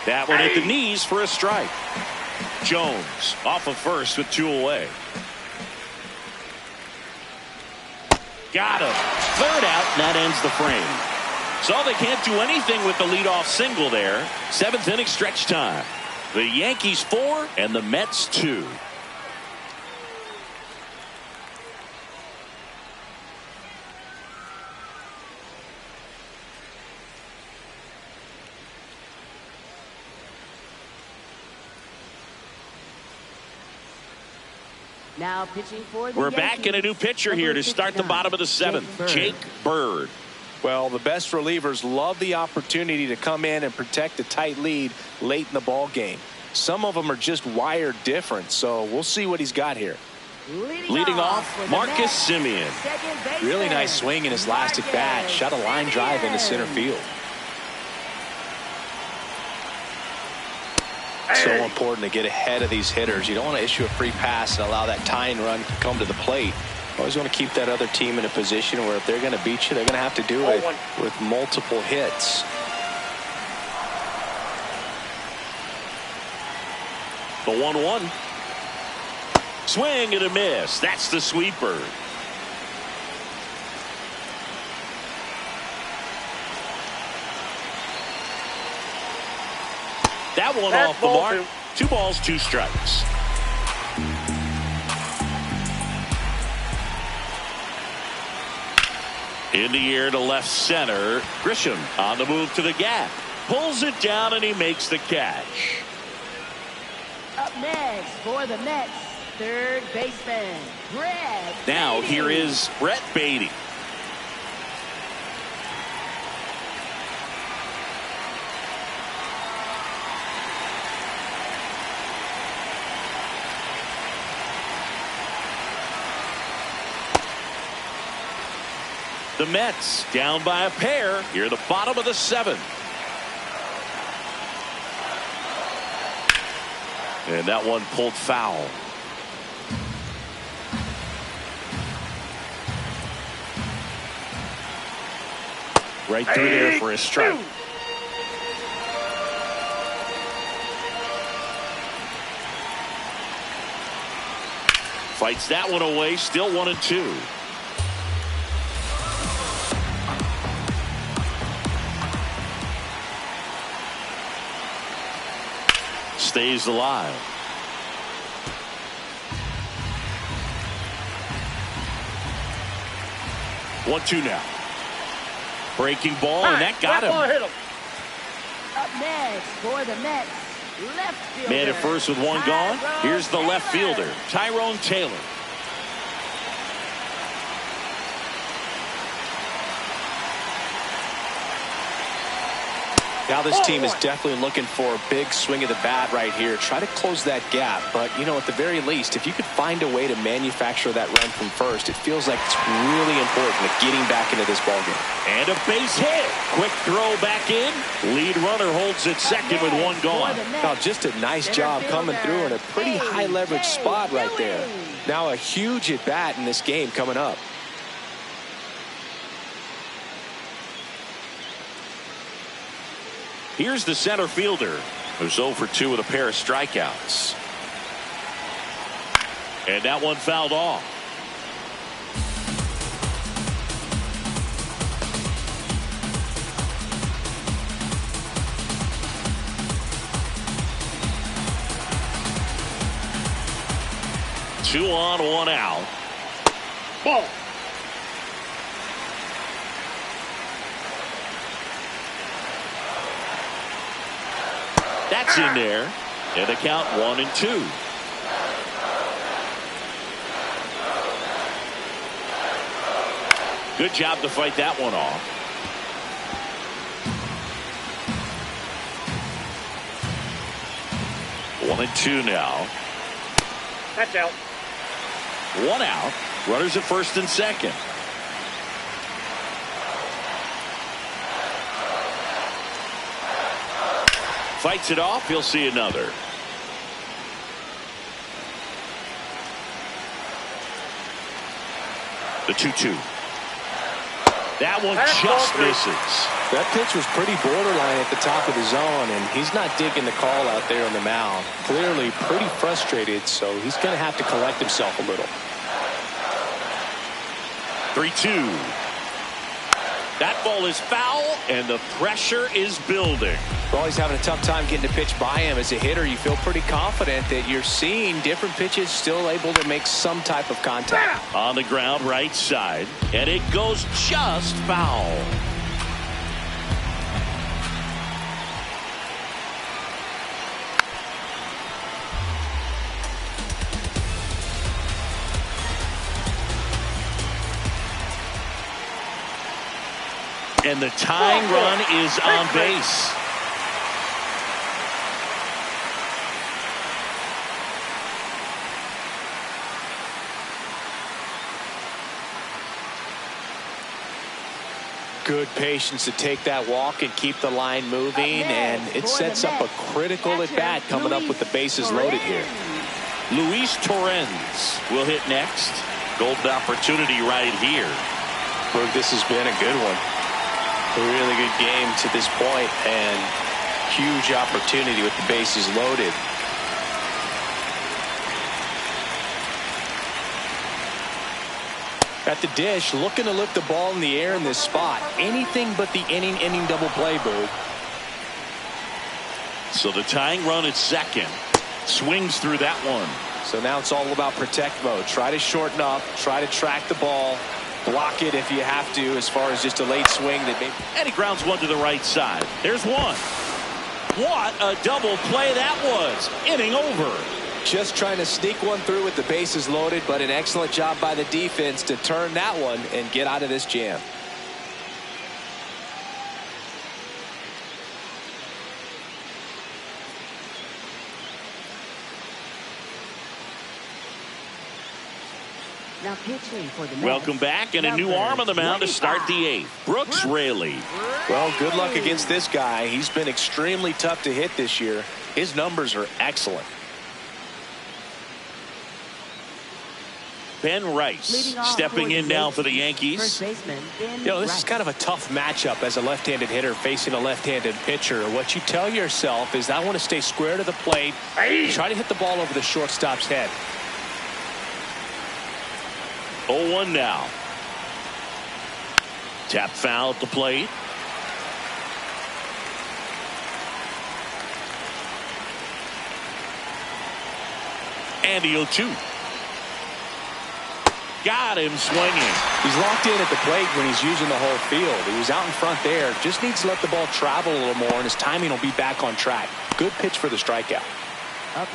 That one at the knees for a strike. Jones off of first with 2 away. Got him. Third out, and that ends the frame. So they can't do anything with the leadoff single there. 7th inning stretch time. The Yankees 4 and the Mets 2. Now pitching for the We're back in a new pitcher here to start the bottom of the seventh. Jake Bird. Well, the best relievers love the opportunity to come in and protect a tight lead late in the ball game. Some of them are just wired different, so we'll see what he's got here. Leading off, Marcus Semien. Really nice swing in his last at bat. Shot a line drive into center field. So important to get ahead of these hitters. You don't want to issue a free pass and allow that tying run to come to the plate. Always want to keep that other team in a position where if they're going to beat you, they're going to have to do it with multiple hits. The 1-1. Swing and a miss. That's the sweeper. That one off the mark. 2 balls, 2 strikes. In the air to left center. Grisham on the move to the gap. Pulls it down and he makes the catch. Up next for the Mets, third baseman, Brett Now Beatty. here is Brett Beatty. The Mets down by a pair here, the bottom of the 7th. And that one pulled foul. Right through there for a strike. Fights that one away, still 1-2. Stays alive. One, 2 now. Breaking ball, and that got him. Up next for the Mets, left fielder. Man at first with one gone. Here's the left fielder, Tyrone Taylor. Now this team is definitely looking for a big swing of the bat right here. Try to close that gap. But, you know, at the very least, if you could find a way to manufacture that run from first, it feels like it's really important to getting back into this ballgame. And a base hit. Quick throw back in. Lead runner holds at second with one gone. Now, just a nice job coming through in a pretty high leverage spot right there. Now a huge at bat in this game coming up. Here's the center fielder, who's 0 for 2 with a pair of strikeouts. And that one fouled off. Two on, 1 out. Ball. That's in there. And the count 1-2. Good job to fight that one off. One and 2 now. That's out. 1 out. Runners at first and second. Fights it off. He'll see another. The 2-2. That one just misses. That pitch was pretty borderline at the top of the zone, and he's not digging the call out there on the mound. Clearly pretty frustrated, so he's going to have to collect himself a little. 3-2. That ball is foul, and the pressure is building. Well, he's having a tough time getting a pitch by him. As a hitter, you feel pretty confident that you're seeing different pitches still able to make some type of contact. On the ground, right side, and it goes just foul. And the tying run is on base. Good patience to take that walk and keep the line moving, and it sets up a critical at-bat coming up with the bases loaded here. Luis Torrens will hit next. Golden opportunity right here. Brooke, this has been a good one. A really good game to this point, and huge opportunity with the bases loaded. At the dish, looking to lift the ball in the air in this spot. Anything but the inning double play, Boo. So the tying run at second. Swings through that one. So now it's all about protect mode. Try to shorten up. Try to track the ball. Block it if you have to, as far as just a late swing. And he grounds one to the right side. There's one. What a double play that was. Inning over. Just trying to sneak one through with the bases loaded, but an excellent job by the defense to turn that one and get out of this jam. Now pitching for the Mets. Welcome back, and a new arm on the mound to start the eighth. Brooks Raley. Well, good luck against this guy. He's been extremely tough to hit this year. His numbers are excellent. Ben Rice stepping in now for the Yankees. You know, this is kind of a tough matchup as a left-handed hitter facing a left-handed pitcher. What you tell yourself is, I want to stay square to the plate, try to hit the ball over the shortstop's head. 0-1 now. Tap foul at the plate. And the 0-2. Got him swinging. He's locked in at the plate when he's using the whole field. He was out in front there. Just needs to let the ball travel a little more, and his timing will be back on track. Good pitch for the strikeout.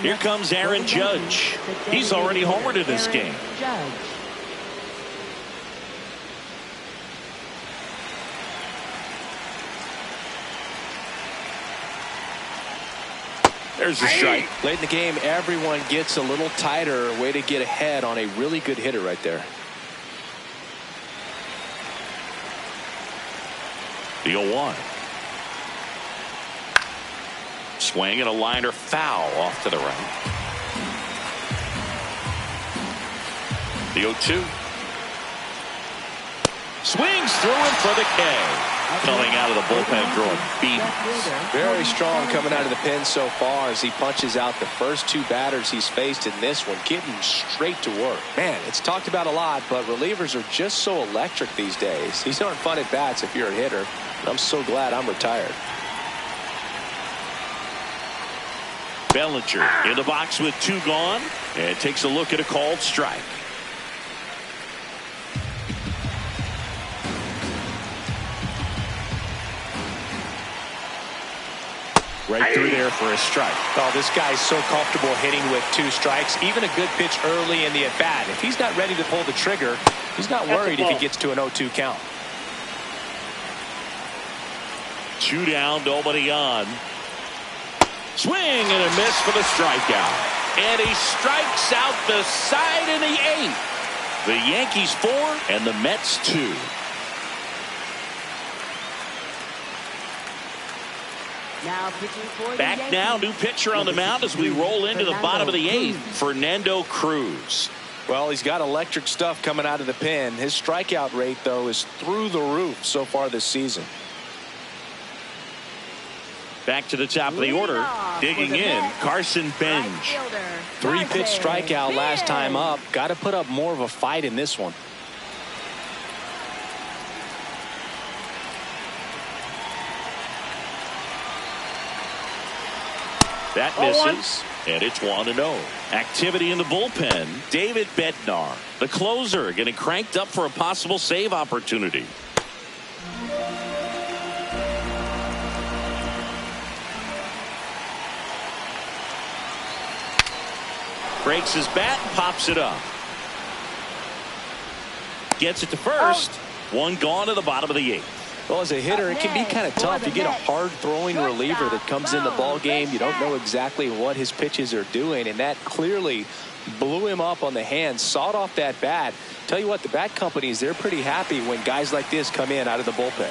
Here comes Aaron Judge. He's already homered in this game. There's a strike. Late in the game, everyone gets a little tighter. Way to get ahead on a really good hitter right there. The 0-1. Swing and a liner foul off to the right. The 0-2. Swings through him for the K. Coming out of the bullpen, throwing beat. Very strong coming out of the pen so far as he punches out the first two batters he's faced in this one, getting straight to work. Man, it's talked about a lot, but relievers are just so electric these days. These aren't fun at bats if you're a hitter. I'm so glad I'm retired. Bellinger in the box with two gone, and takes a look at a called strike. Right through there for a strike. Oh, this guy's so comfortable hitting with two strikes. Even a good pitch early in the at-bat. If he's not ready to pull the trigger, he's not worried if he gets to an 0-2 count. 2 down, nobody on. Swing and a miss for the strikeout. And he strikes out the side in the 8th. The Yankees 4 and the Mets 2. Now pitching for Back the now, Yankees. new pitcher on the mound as we roll into the bottom of the 8th. Fernando Cruz. Well, he's got electric stuff coming out of the pen. His strikeout rate, though, is through the roof so far this season. Back to the top of the order. Digging in, Carson Bench. 3-pitch strikeout last time up. Got to put up more of a fight in this one. That misses, and it's 1-0. Activity in the bullpen. David Bednar, the closer, getting cranked up for a possible save opportunity. Breaks his bat, pops it up. Gets it to first. One gone to the bottom of the 8th. Well, as a hitter, it can be kind of tough. You get a hard-throwing reliever that comes in the ball game. You don't know exactly what his pitches are doing, and that clearly blew him up on the hand, sawed off that bat. Tell you what, the bat companies, they're pretty happy when guys like this come in out of the bullpen.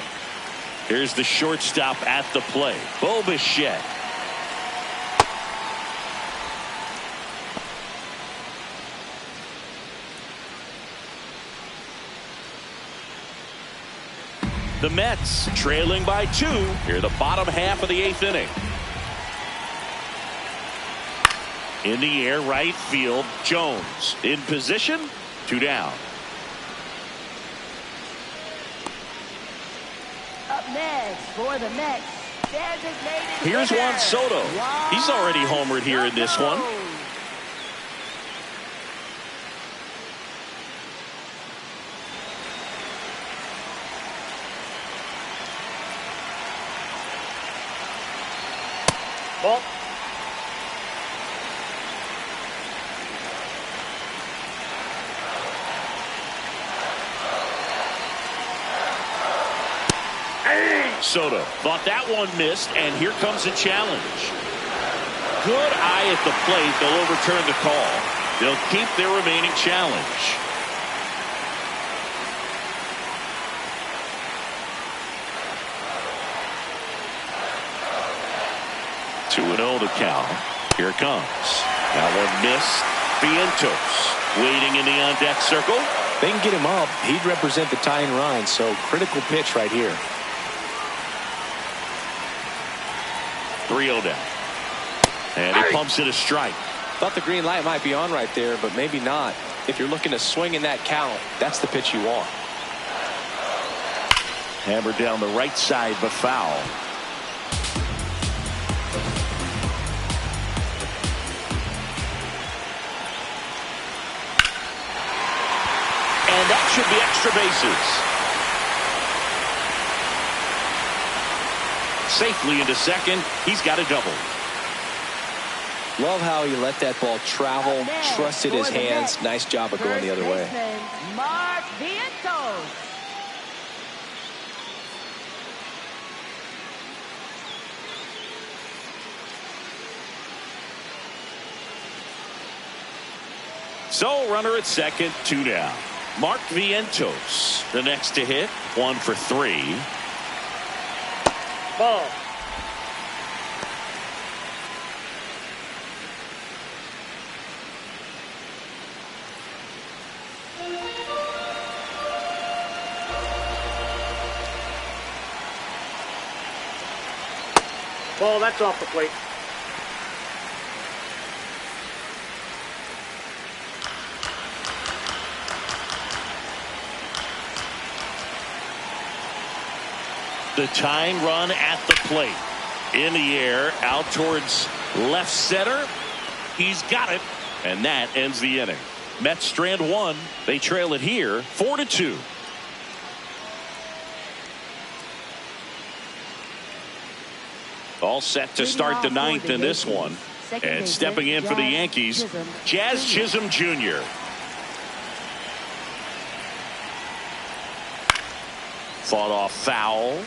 Here's the shortstop at the plate, Bo Bichette. The Mets trailing by 2 here the bottom half of the 8th inning. In the air, right field, Jones in position, 2 down. Up next for the Mets, designated Here's hitter, Juan Soto. He's already homered here in this one. Ball. Soto thought that one missed, and here comes a challenge. Good eye at the plate. They'll overturn the call. They'll keep their remaining challenge. Two and 0 the count. Here it comes. Now one missed. Vientos waiting in the on-deck circle. They can get him up. He'd represent the tying run, so critical pitch right here. 3-0 down. And he pumps it a strike. Thought the green light might be on right there, but maybe not. If you're looking to swing in that count, that's the pitch you want. Hammered down the right side, but foul. And that should be extra bases. Safely into second. He's got a double. Love how he let that ball travel, trusted his hands. Nice job of going the other way. Mark Vientos. So runner at second, 2 down. Mark Vientos, the next to hit, 1 for 3. Ball. Ball, that's off the plate. The tying run at the plate. In the air, out towards left center. He's got it, and that ends the inning. Mets strand 1. They trail it here, 4-2. All set to start the 9th in this one. And stepping in for the Yankees, Jazz Chisholm Jr. Fought off foul.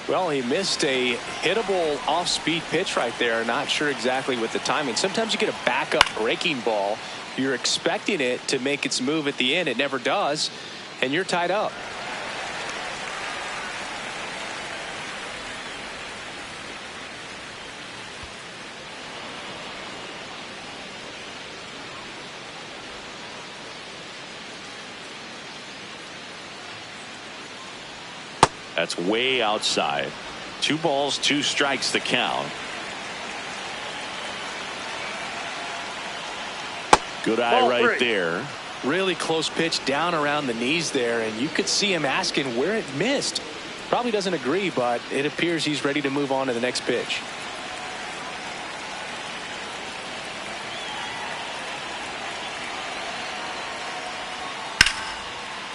Well, he missed a hittable off-speed pitch right there. Not sure exactly with the timing. Sometimes you get a backup breaking ball. You're expecting it to make its move at the end. It never does, and you're tied up. That's way outside. 2 balls, 2 strikes the count. Good eye right there. Really close pitch down around the knees there, and you could see him asking where it missed. Probably doesn't agree, but it appears he's ready to move on to the next pitch.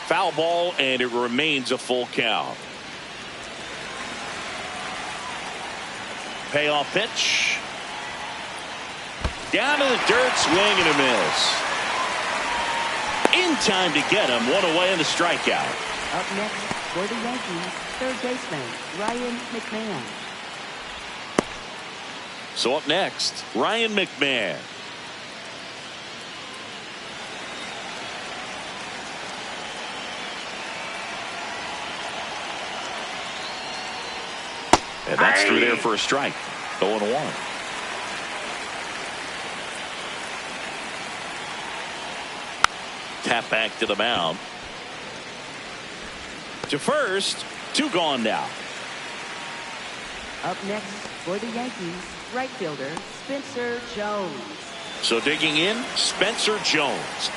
Foul ball, and it remains a full count. Payoff pitch. Down to the dirt, swing and a miss. In time to get him. One away in the strikeout. Up next for the Yankees, third baseman Ryan McMahon. So up next, Ryan McMahon. And that's through there for a strike. 0-1. Tap back to the mound. To first, 2 gone now. Up next for the Yankees, right fielder Spencer Jones. So digging in, Spencer Jones.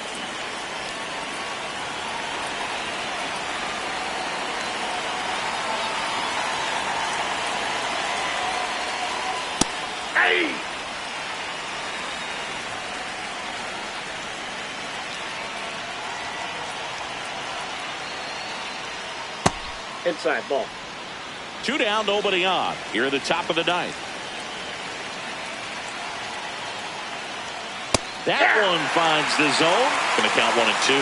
Inside ball. 2 down, nobody on. Here at the top of the ninth. That one finds the zone. Going to count 1-2.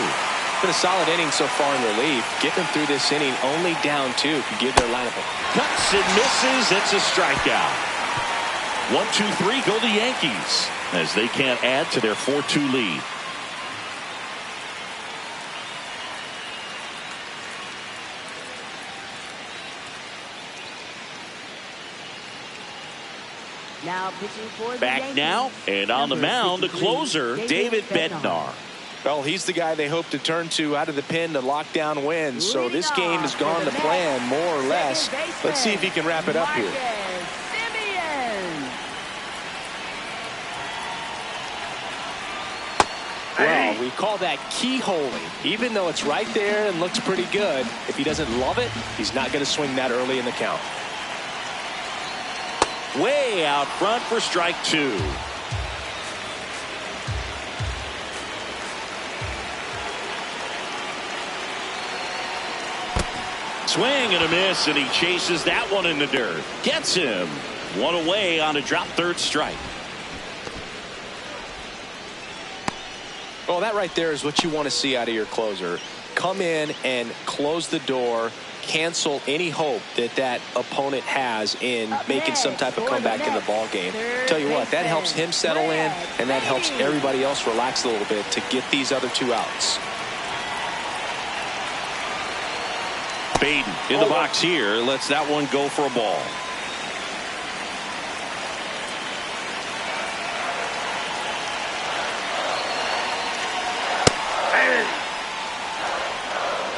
Been a solid inning so far in relief. Getting them through this inning only down 2 could give their lineup. Cuts and misses. It's a strikeout. 1-2-3 go the Yankees as they can't add to their 4-2 lead. Now pitching for the Back Yankees, now, and on the mound, the 53, closer, David Bednar. Well, he's the guy they hope to turn to out of the pen to lock down wins. So this game has gone to plan more or less. Let's see if he can wrap it up here. Well, we call that keyholing. Even though it's right there and looks pretty good, if he doesn't love it, he's not going to swing that early in the count. Way out front for strike 2. Swing and a miss, and he chases that one in the dirt. Gets him. 1 away on a drop third strike. Well, that right there is what you want to see out of your closer. Come in and close the door. Cancel any hope that opponent has in making some type of comeback in the ball game. Tell you what, that helps him settle in, and that helps everybody else relax a little bit to get these other 2 outs. Baden in the box here lets that one go for a ball.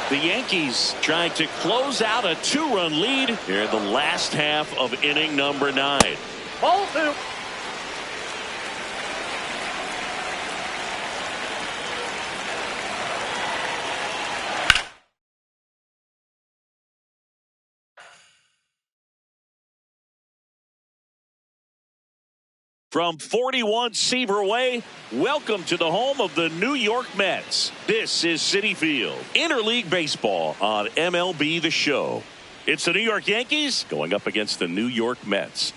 The Yankees trying to close out a 2-run lead here in the last half of inning number 9. Ball 2. From 41 Seaver Way, welcome to the home of the New York Mets. This is Citi Field, interleague baseball on MLB The Show. It's the New York Yankees going up against the New York Mets.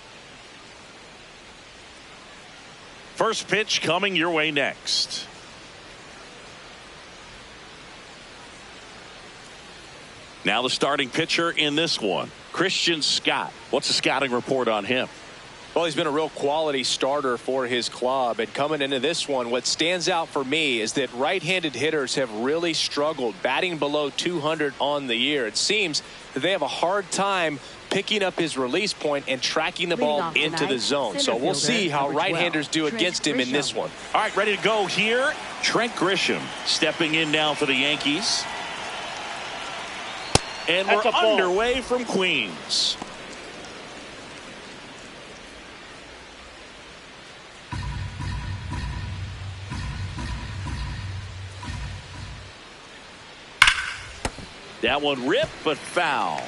First pitch coming your way next. Now the starting pitcher in this one, Christian Scott. What's the scouting report on him? Well, he's been a real quality starter for his club. And coming into this one, what stands out for me is that right-handed hitters have really struggled, batting below 200 on the year. It seems that they have a hard time picking up his release point and tracking the ball into the zone. So we'll see how right-handers do against him in this one. All right, ready to go here. Trent Grisham stepping in now for the Yankees. And we're underway from Queens. That one ripped, but foul.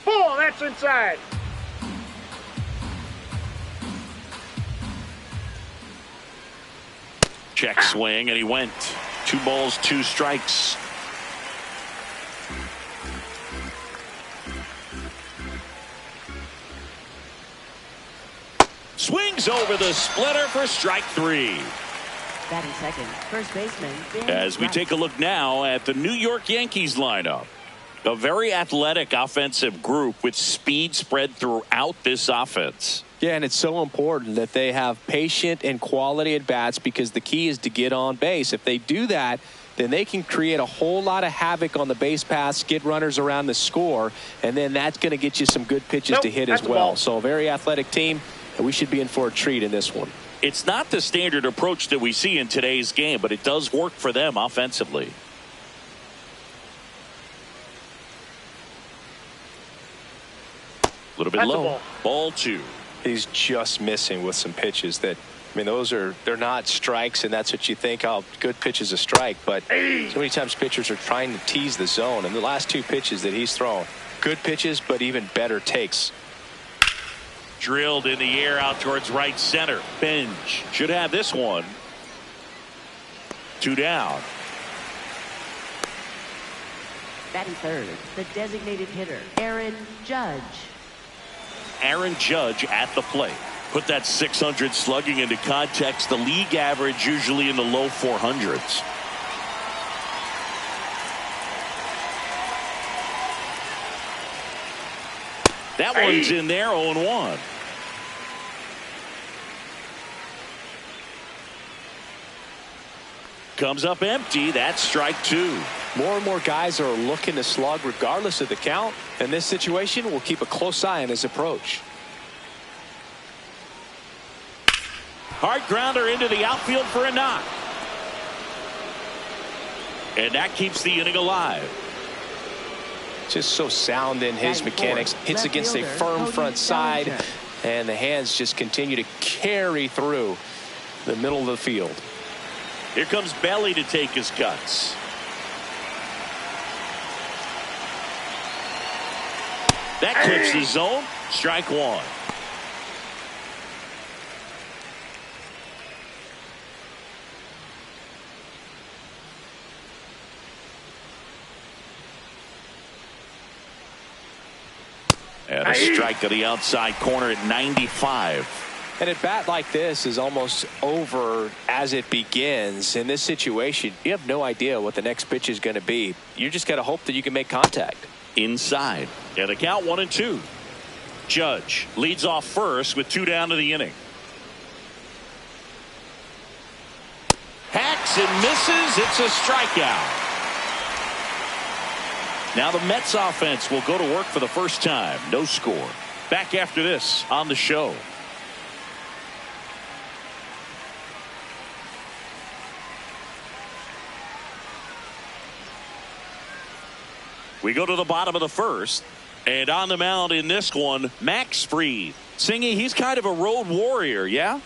Ball, that's inside. Check swing, and he went. 2 balls, 2 strikes. Swings over the splitter for strike 3. Batting second, first baseman. Ben As we Wright. take a look now at the New York Yankees lineup. A very athletic offensive group with speed spread throughout this offense. Yeah, and it's so important that they have patient and quality at bats because the key is to get on base. If they do that, then they can create a whole lot of havoc on the base paths, get runners around the score, and then that's going to get you some good pitches to hit as well. So a very athletic team, and we should be in for a treat in this one. It's not the standard approach that we see in today's game, but it does work for them offensively. A little bit low. Ball 2. He's just missing with some pitches that, I mean, they're not strikes, and that's what you think, oh, good pitch is a strike. But so many times pitchers are trying to tease the zone, and the last 2 pitches that he's thrown, good pitches, but even better takes. Drilled in the air out towards right center. Bench should have this one. 2 down. Batting third, the designated hitter, Aaron Judge. Aaron Judge at the plate. Put that 600 slugging into context. The league average usually in the low 400s. That one's in there, 0-1. Comes up empty. That's strike 2. More and more guys are looking to slug regardless of the count. In this situation, we'll keep a close eye on his approach. Hard grounder into the outfield for a knock. And that keeps the inning alive. Just so sound in his mechanics. Hits against a firm front side, and the hands just continue to carry through the middle of the field. Here comes Belly to take his cuts. That clips the zone. Strike 1. And a strike to the outside corner at 95. And a bat like this is almost over as it begins. In this situation, you have no idea what the next pitch is going to be. You just got to hope that you can make contact. Inside. And a count 1-2. Judge leads off first with 2 down to the inning. Hacks and misses. It's a strikeout. Now the Mets offense will go to work for the first time. No score. Back after this on the show. We go to the bottom of the first. And on the mound in this one, Max Fried. Singy, he's kind of a road warrior, yeah?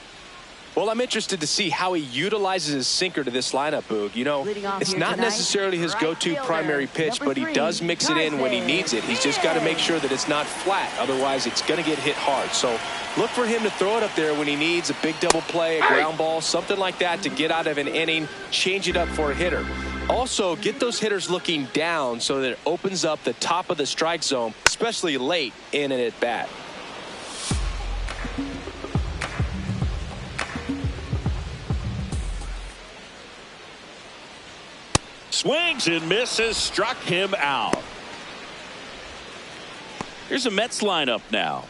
Well, I'm interested to see how he utilizes his sinker to this lineup, Boog. You know, it's not necessarily his go-to primary pitch, but he does mix it in when he needs it. He's just got to make sure that it's not flat. Otherwise, it's going to get hit hard. So look for him to throw it up there when he needs a big double play, a ground ball, something like that to get out of an inning, change it up for a hitter. Also, get those hitters looking down so that it opens up the top of the strike zone, especially late in an at-bat. Swings and misses, struck him out. Here's a Mets lineup now.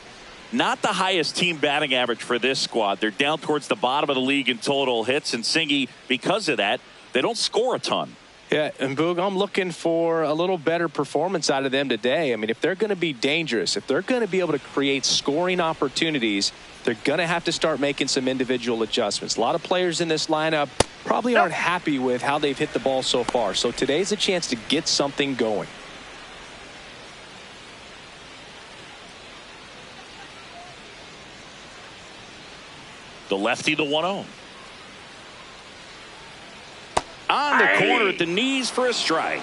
Not the highest team batting average for this squad. They're down towards the bottom of the league in total hits, and Singy, because of that, they don't score a ton. Yeah, and Boog, I'm looking for a little better performance out of them today. I mean, if they're going to be dangerous, if they're going to be able to create scoring opportunities, they're going to have to start making some individual adjustments. A lot of players in this lineup probably aren't happy with how they've hit the ball so far. So today's a chance to get something going. The lefty, the 1-0. On the corner at the knees for a strike.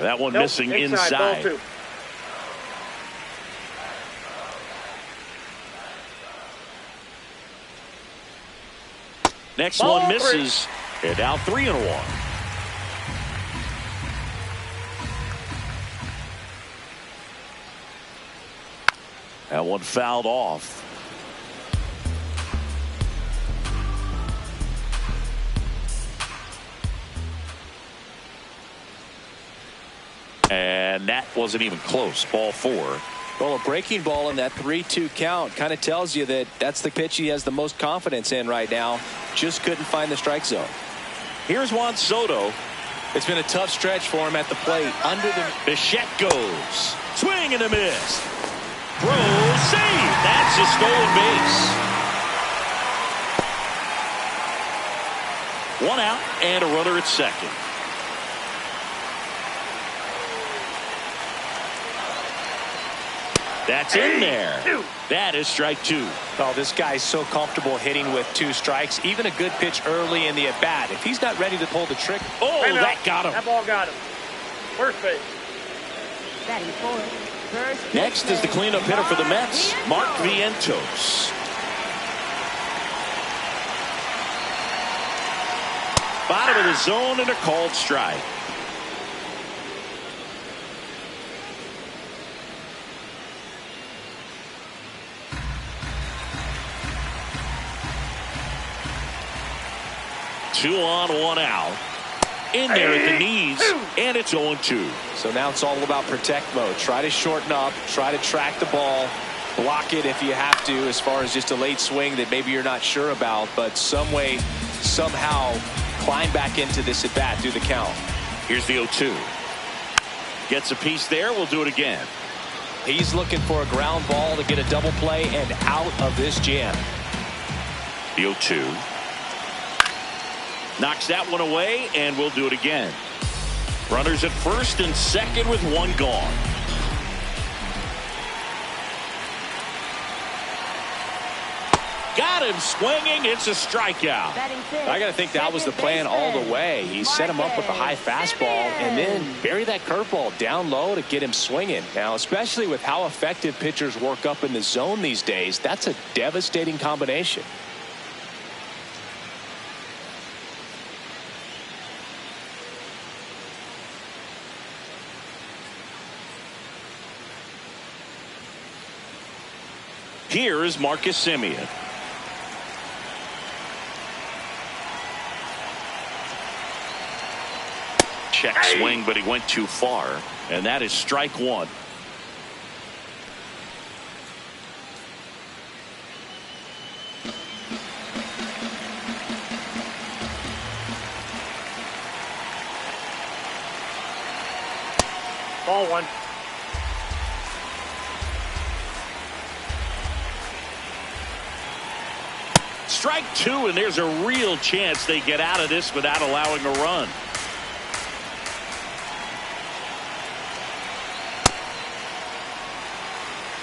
That one missing inside. Next one misses. And now 3-1. That one fouled off. And that wasn't even close. Ball 4. Well, a breaking ball in that 3-2 count kind of tells you that that's the pitch he has the most confidence in right now. Just couldn't find the strike zone. Here's Juan Soto. It's been a tough stretch for him at the plate. Under the Bichette goes. Swing and a miss. Throw, save. That's a stolen base. One out and a runner at second. That's in there. That is strike 2. Oh, this guy's so comfortable hitting with 2 strikes. Even a good pitch early in the at-bat. If he's not ready to pull the trick. Oh, that got him. That ball got him. First base. Batting fourth, first Next is the cleanup hitter for the Mets, Mark Vientos. Bottom of the zone and a called strike. Two on, one out. In there at the knees, and it's 0-2. So now it's all about protect mode. Try to shorten up, try to track the ball, block it if you have to, as far as just a late swing that maybe you're not sure about, but some way, somehow climb back into this at bat through the count. Here's the 0-2. Gets a piece there. We'll do it again. He's looking for a ground ball to get a double play and out of this jam. The 0-2. Knocks that one away, and we'll do it again. Runners at first and second with one gone. Got him swinging. It's a strikeout. I got to think that was the plan all the way. He set him up with a high fastball and then bury that curveball down low to get him swinging. Now, especially with how effective pitchers work up in the zone these days, that's a devastating combination. Here is Marcus Semien. Check swing, but he went too far, and that is strike 1. Ball 1. Strike 2, and there's a real chance they get out of this without allowing a run.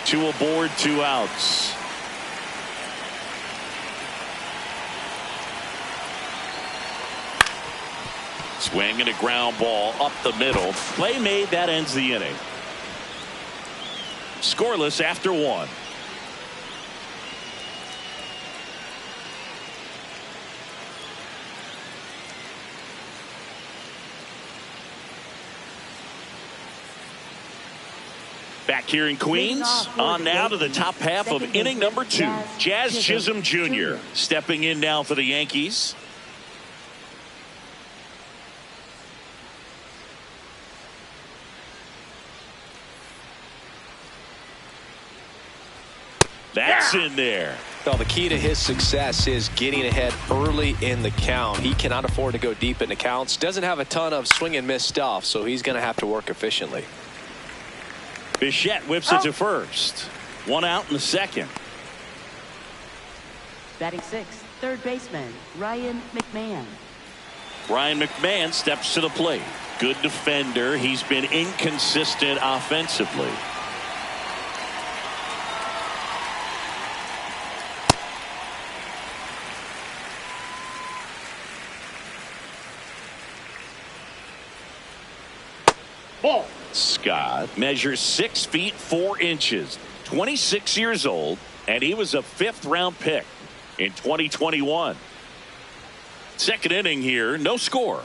Two aboard, 2 outs. Swing and a ground ball up the middle. Play made, that ends the inning. Scoreless after 1. Back here in Queens, on now to the top half of inning number 2. Jazz Chisholm Jr. stepping in now for the Yankees. That's in there. Well, the key to his success is getting ahead early in the count. He cannot afford to go deep in the counts. Doesn't have a ton of swing and miss stuff, so he's going to have to work efficiently. Bichette whips it to first. 1 out in the second. Batting 6th, third baseman, Ryan McMahon. Ryan McMahon steps to the plate. Good defender. He's been inconsistent offensively. Ball. Scott measures 6 feet 4 inches, 26 years old, and he was a 5th round pick in 2021. Second inning here, no score.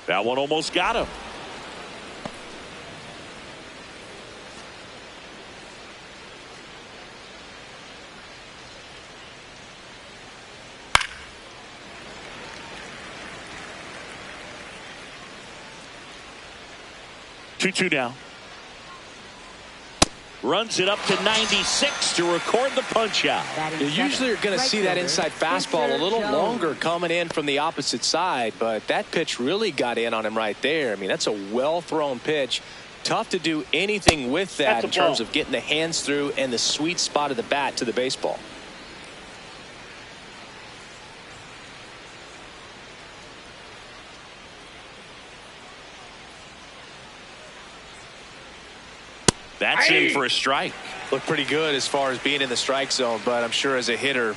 That one almost got him. 2-2 now. Runs it up to 96 to record the punch out. You usually are going to see that inside fastball a little longer coming in from the opposite side, but that pitch really got in on him right there. I mean, that's a well-thrown pitch. Tough to do anything with that in terms of getting the hands through and the sweet spot of the bat to the baseball. That's in for a strike. Looked pretty good as far as being in the strike zone, but I'm sure as a hitter,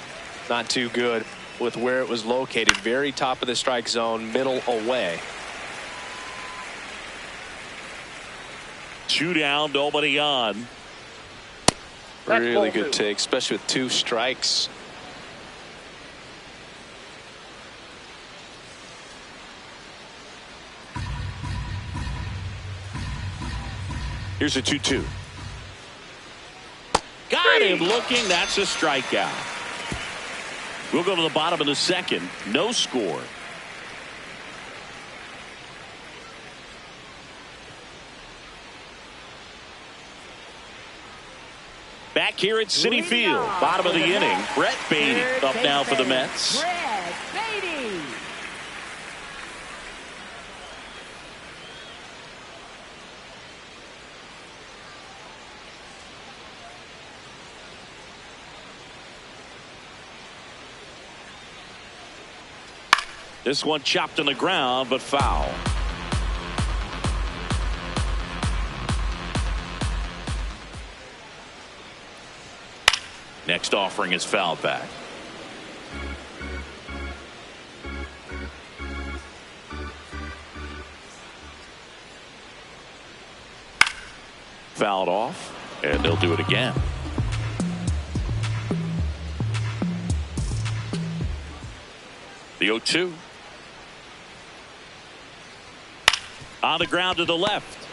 not too good with where it was located. Very top of the strike zone, middle away. 2 down, nobody on. Really good take, especially with 2 strikes. Here's a 2-2. Got him looking. That's a strikeout. We'll go to the bottom of the second. No score. Back here at Citi Field, bottom of the inning. Brett Beatty up now for the Mets. Brett Beatty. This one chopped on the ground, but foul. Next offering is fouled back. Fouled off, and they'll do it again. The 0-2. On the ground to the left.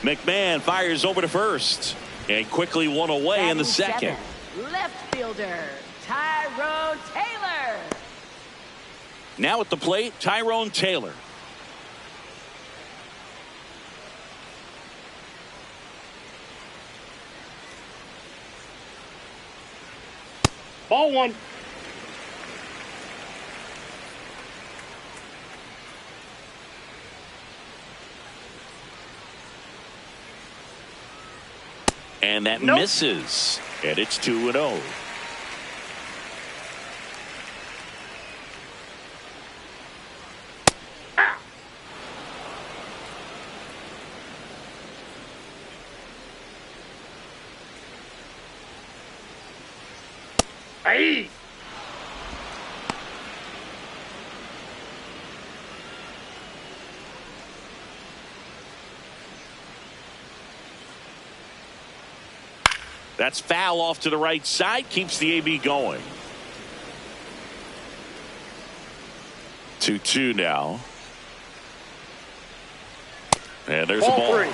McMahon fires over to first. And quickly one away in the second. Left fielder, Tyrone Taylor. Now at the plate, Tyrone Taylor. Ball 1. And that misses. And it's 2-0. Hey. That's foul off to the right side. Keeps the AB going. 2-2 now. And there's Ball a ball. 3.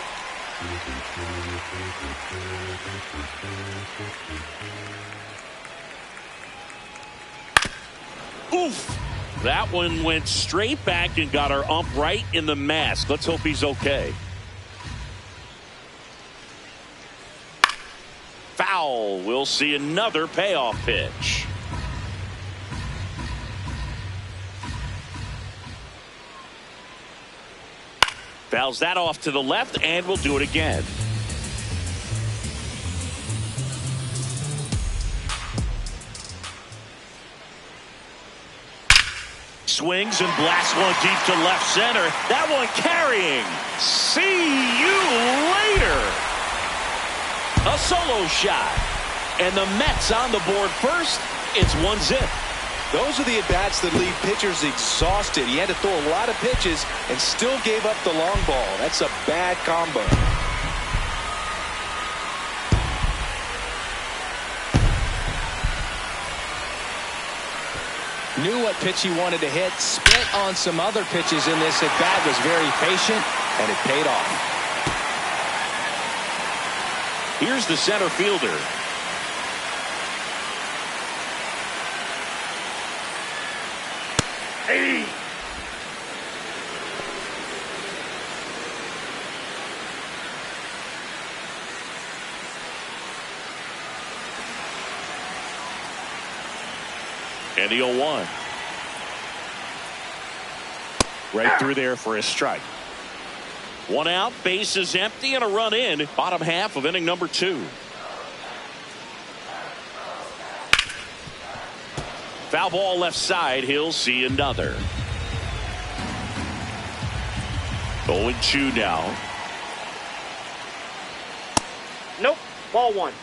Oof. That one went straight back and got our ump right in the mask. Let's hope he's okay. Foul. We'll see another payoff pitch. Fouls that off to the left, and we'll do it again. Swings and blasts one deep to left center. That one carrying. See you later. A solo shot. And the Mets on the board first. It's 1-0. Those are the at-bats that leave pitchers exhausted. He had to throw a lot of pitches and still gave up the long ball. That's a bad combo. Knew what pitch he wanted to hit. Spent on some other pitches in this at-bat. Was very patient, and it paid off. Here's the center fielder. Hey. And the 0-1. Right through there for a strike. One out, bases empty, and a run in. Bottom half of inning number 2. Foul ball left side. He'll see another. 0-2 now. Nope. Ball 1.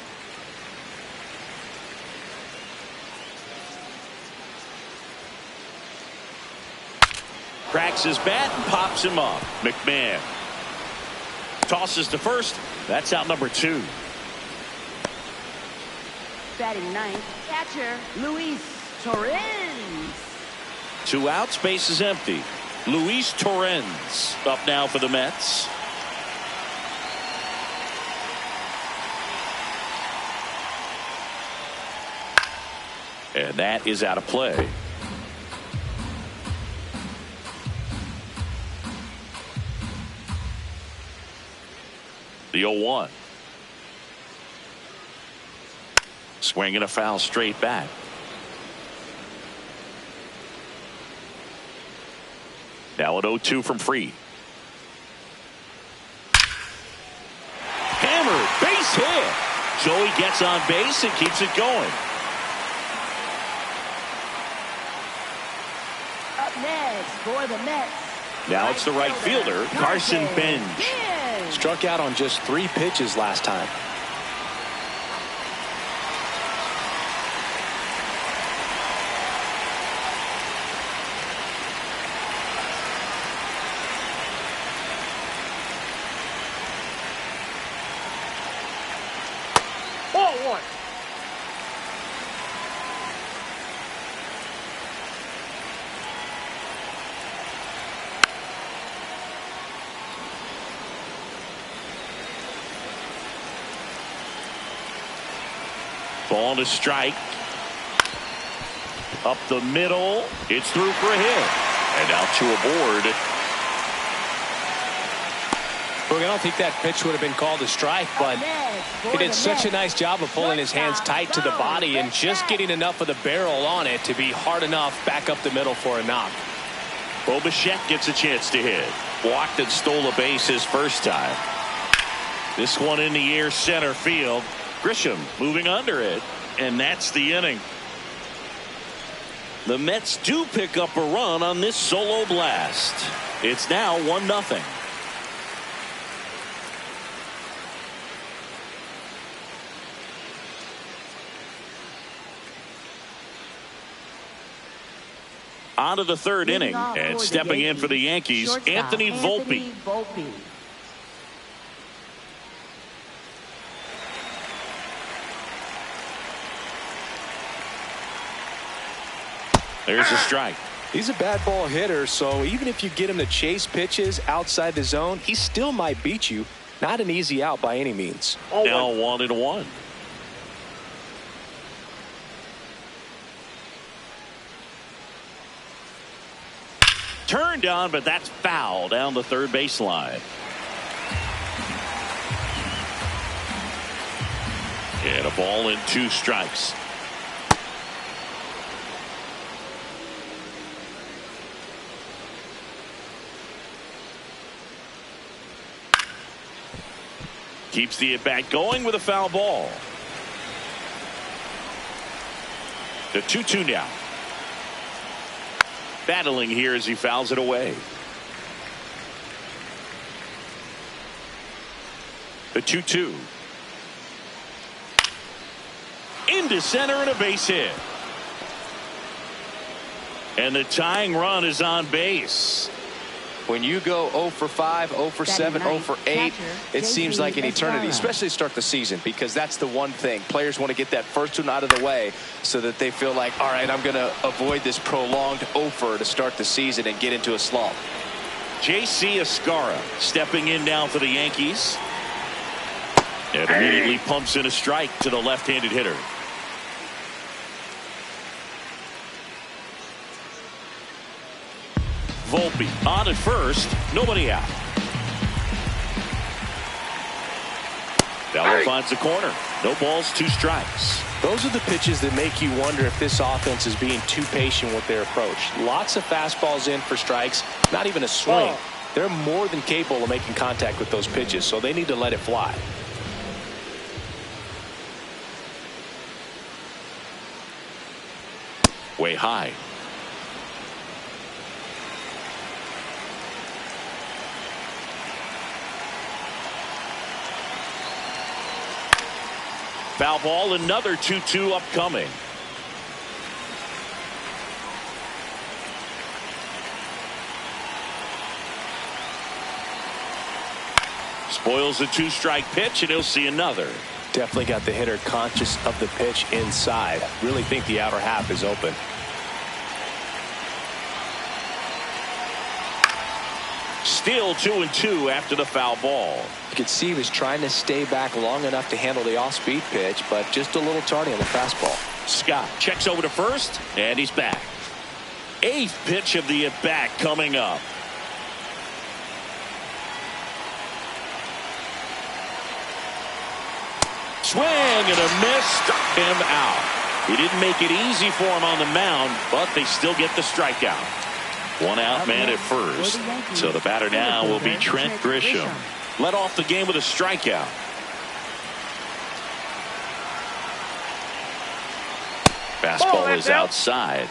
Cracks his bat and pops him up. McMahon tosses to first. That's out number 2. Batting ninth, catcher Luis Torrens. 2 outs, base is empty. Luis Torrens up now for the Mets. And that is out of play. The 0-1. Swinging a foul straight back. Now an 0-2 from Fried. Hammered, base hit. Joey gets on base and keeps it going. Up next for the Mets. Now it's the right fielder, Carson Bench. Struck out on just 3 pitches last time. Ball 1. Ball to strike. Up the middle. It's through for a hit. And now 2 aboard. Look, I don't think that pitch would have been called a strike, but he did such a nice job of pulling his hands tight to the body and just getting enough of the barrel on it to be hard enough back up the middle for a knock. Bo Bichette gets a chance to hit. Walked and stole a base his first time. This one in the air center field. Grisham moving under it, and that's the inning. The Mets do pick up a run on this solo blast. It's now 1-0. On to the third inning, and stepping in for the Yankees, Anthony Volpe. There's a strike. He's a bad ball hitter, so even if you get him to chase pitches outside the zone, he still might beat you. Not an easy out by any means. Now 1-1. Turned on, but that's foul down the third baseline. And a ball and 2 strikes. Keeps the at-bat going with a foul ball. The 2-2 now. Battling here as he fouls it away. The 2-2. Into center and a base hit. And the tying run is on base. When you go 0 for 5, 0 for 7, 0 for 8, it seems like an eternity, especially to start the season, because that's the one thing. Players want to get that first one out of the way so that they feel like, all right, I'm going to avoid this prolonged 0-fer to start the season and get into a slump. J.C. Escara stepping in now for the Yankees. And immediately pumps in a strike to the left-handed hitter. Volpe on at first, nobody out. Bell finds the corner. No balls, 2 strikes. Those are the pitches that make you wonder if this offense is being too patient with their approach. Lots of fastballs in for strikes, not even a swing. They're more than capable of making contact with those pitches, so they need to let it fly. Way high. Foul ball, another 2-2 upcoming. Spoils the 2-strike pitch, and he'll see another. Definitely got the hitter conscious of the pitch inside. Really think the outer half is open. Still 2-2 after the foul ball. You could see he was trying to stay back long enough to handle the off-speed pitch, but just a little tardy on the fastball. Scott checks over to first, and he's back. 8th pitch of the at-bat coming up. Swing and a miss, struck him out. He didn't make it easy for him on the mound, but they still get the strikeout. One out man at first. So the batter now will be Trent Grisham. Led off the game with a strikeout. Fastball is outside.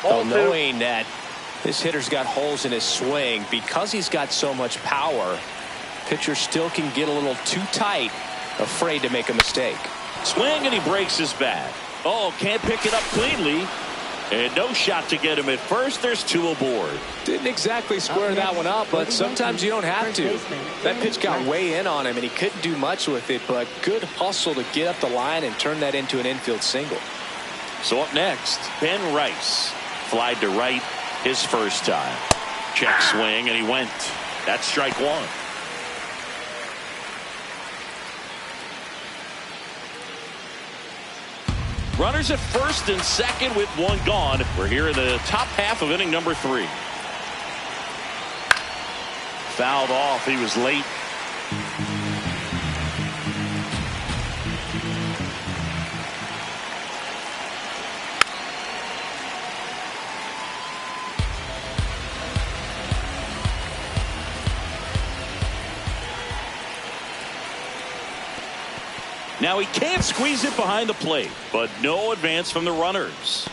Well, knowing that this hitter's got holes in his swing, because he's got so much power, pitcher still can get a little too tight, afraid to make a mistake. Swing, and he breaks his bat. Oh, can't pick it up cleanly. And no shot to get him at first. There's 2 aboard. Didn't exactly square that one up, but sometimes you don't have to. That pitch got way in on him, and he couldn't do much with it, but good hustle to get up the line and turn that into an infield single. So up next, Ben Rice. Flied to right his first time. Check swing, and he went. That's strike 1. Runners at first and second with 1 gone. We're here in the top half of inning number 3. Fouled off. He was late. Now he can't squeeze it behind the plate, but no advance from the runners.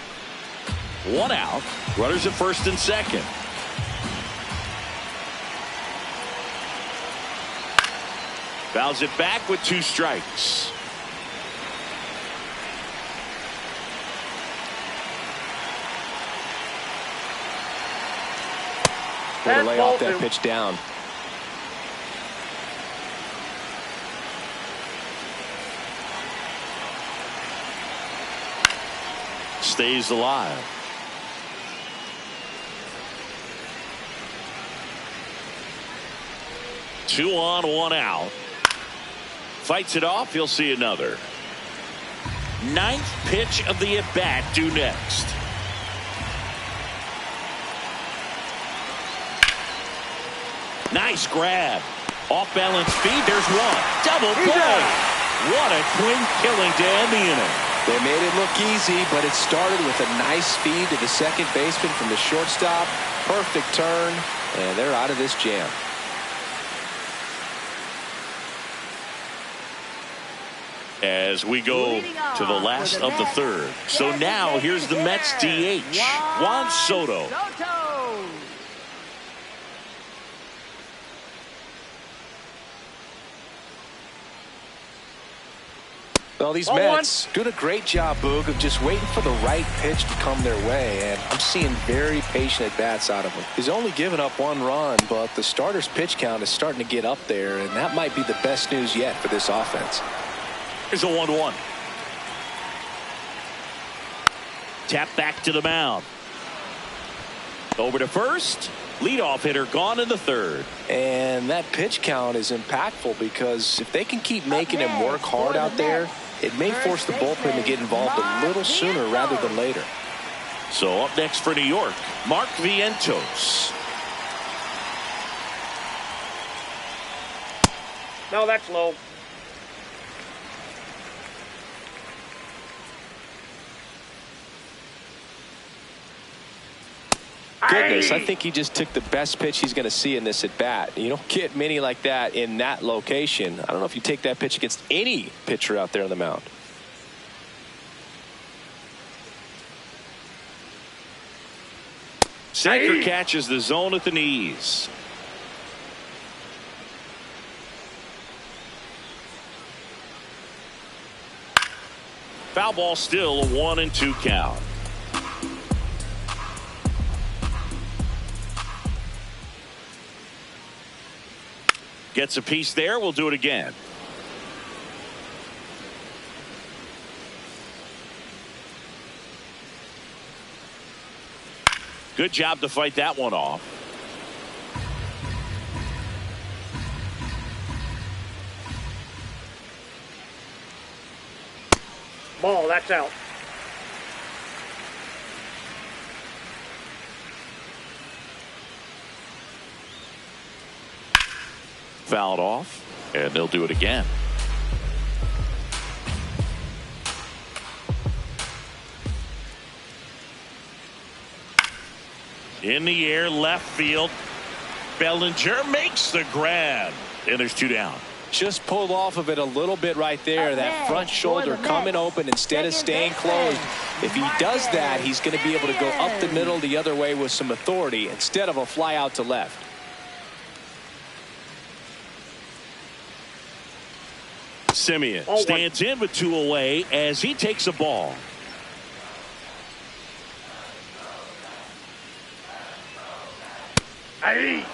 1 out. Runners at first and second. Fouls it back with 2 strikes. Way to lay off that pitch down. Stays alive. Two on, 1 out. Fights it off. He'll see another. 9th pitch of the at-bat due next. Nice grab. Off balance speed. There's 1. Double play. What a twin killing to end the inning. They made it look easy, but it started with a nice feed to the second baseman from the shortstop. Perfect turn, and they're out of this jam. As we go to the last of the 3rd. So now here's the Mets DH, Juan Soto. Well, these Mets doing a great job, Boog, of just waiting for the right pitch to come their way, and I'm seeing very patient at-bats out of him. He's only given up 1 run, but the starter's pitch count is starting to get up there, and that might be the best news yet for this offense. Here's a 1-1. Tap back to the mound. Over to first. Leadoff hitter gone in the 3rd. And that pitch count is impactful because if they can keep making him work hard out there, it may force the bullpen to get involved a little sooner rather than later. So up next for New York, Mark Vientos. No, that's low. Goodness, I think he just took the best pitch he's going to see in this at bat. You don't get many like that in that location. I don't know if you take that pitch against any pitcher out there on the mound. Sinker catches the zone at the knees. Foul ball, still a 1-2 count. Gets a piece there. We'll do it again. Good job to fight that one off. Ball, that's out. Fouled off, and they'll do it again. In the air, left field. Bellinger makes the grab, and there's 2 down. Just pulled off of it a little bit right there. That front shoulder coming open instead of staying closed. If he does that, he's going to be able to go up the middle the other way with some authority instead of a fly out to left. Simeon stands in with 2 away as he takes a ball. Hey.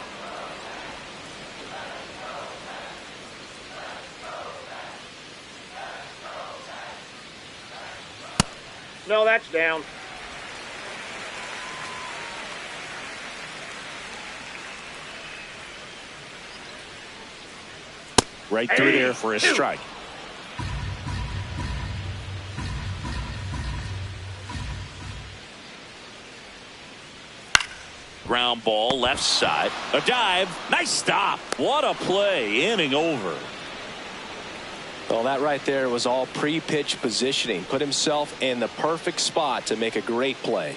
No, that's down. Right through there for a strike. Ground ball, left side. A dive. Nice stop. What a play. Inning over. Well, that right there was all pre-pitch positioning. Put himself in the perfect spot to make a great play.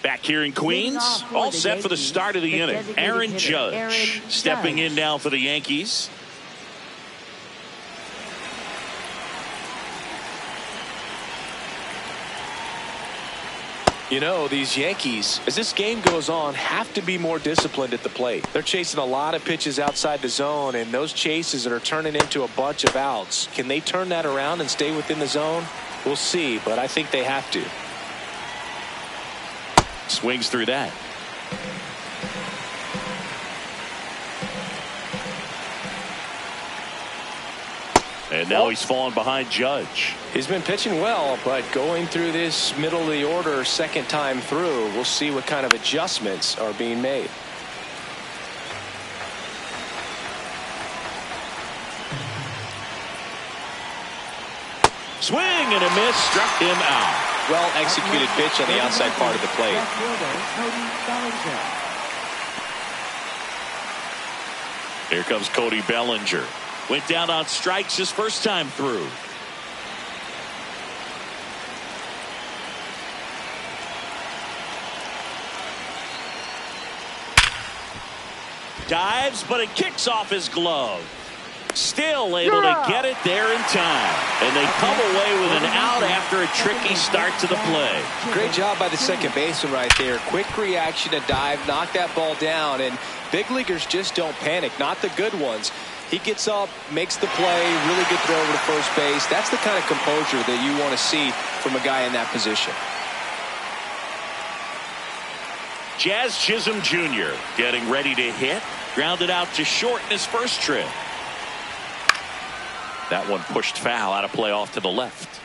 Back here in Queens, all set for the start of the inning. Aaron Judge stepping in now for the Yankees. You know, these Yankees, as this game goes on, have to be more disciplined at the plate. They're chasing a lot of pitches outside the zone, and those chases that are turning into a bunch of outs. Can they turn that around and stay within the zone? We'll see, but I think they have to. Swings through that. And now he's fallen behind Judge. He's been pitching well, but going through this middle of the order second time through, we'll see what kind of adjustments are being made. Swing and a miss, struck him out. Well executed pitch on the outside part of the plate. Here comes Cody Bellinger. Went down on strikes his first time through. Dives, but it kicks off his glove. Still able to get it there in time. And they come away with an out after a tricky start to the play. Great job by the second baseman right there. Quick reaction to dive, knock that ball down. And big leaguers just don't panic, not the good ones. He gets up, makes the play, really good throw over to first base. That's the kind of composure that you want to see from a guy in that position. Jazz Chisholm Jr. getting ready to hit. Grounded out to short in his first trip. That one pushed foul, out of play off to the left.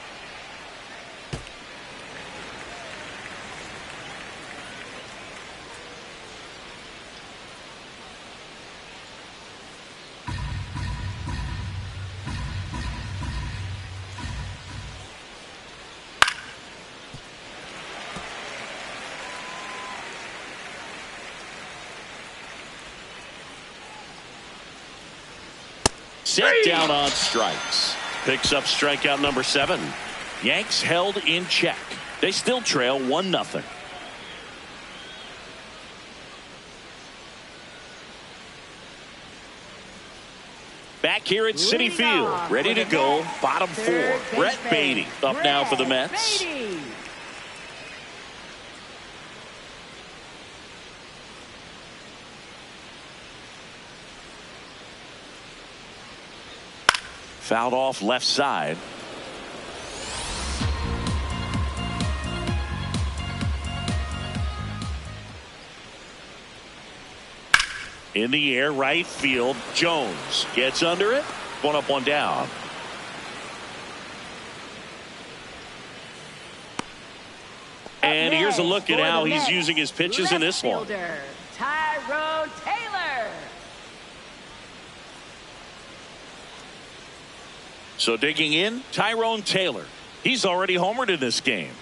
Set down on strikes. Picks up strikeout number 7. Yanks held in check. They still trail 1-0. Back here at Citi Field, ready to go, bottom 4. Brett Beatty up now for the Mets. Fouled off left side. In the air, right field. Jones gets under it. 1 up, 1 down. And here's a look at how he's using his pitches in this one. Tyrone Taylor. So digging in, Tyrone Taylor. He's already homered in this game.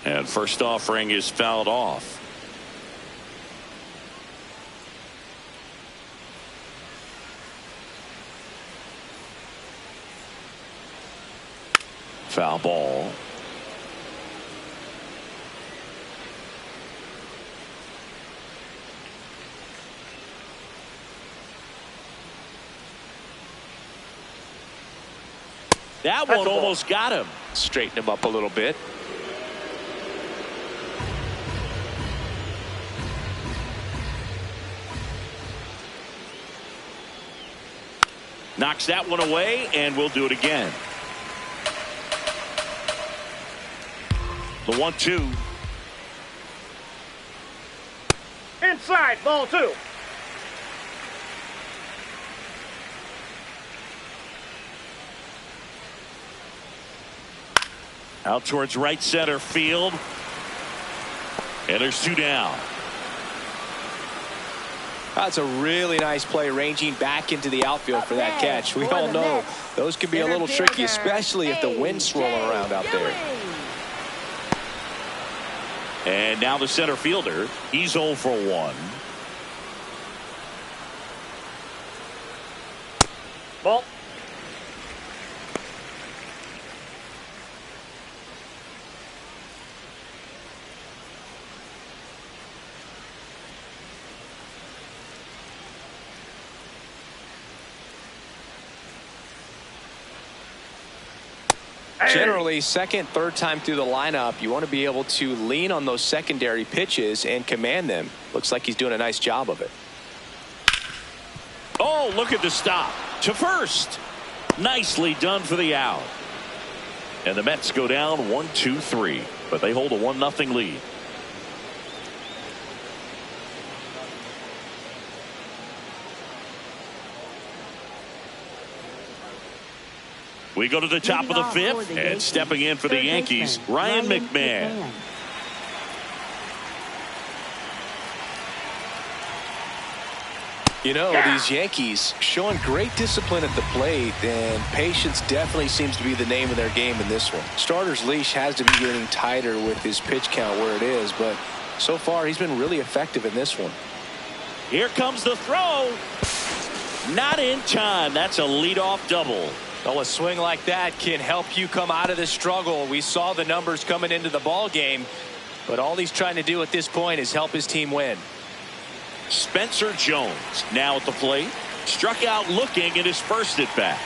And first offering is fouled off. Foul ball. That one almost got him. Straighten him up a little bit. Knocks that one away, and we'll do it again. The 1-2. Inside, ball 2. Out towards right center field. And there's 2 down. That's a really nice play, ranging back into the outfield for that catch. We all know those can be a little tricky, especially if the wind's swirling around out there. And now the center fielder, he's 0 for 1. Ball. Generally, second, third time through the lineup, you want to be able to lean on those secondary pitches and command them. Looks like he's doing a nice job of it. Oh, look at the stop to first. Nicely done for the out. And the Mets go down 1-2-3, but they hold a 1-0 lead. We go to the top of the 5th, and stepping in for the Yankees, Ryan McMahon. You know, these Yankees showing great discipline at the plate, and patience definitely seems to be the name of their game in this one. Starter's leash has to be getting tighter with his pitch count where it is, but so far he's been really effective in this one. Here comes the throw. Not in time. That's a leadoff double. Oh, a swing like that can help you come out of this struggle. We saw the numbers coming into the ball game, but all he's trying to do at this point is help his team win. Spencer Jones now at the plate. Struck out looking at his first at bat.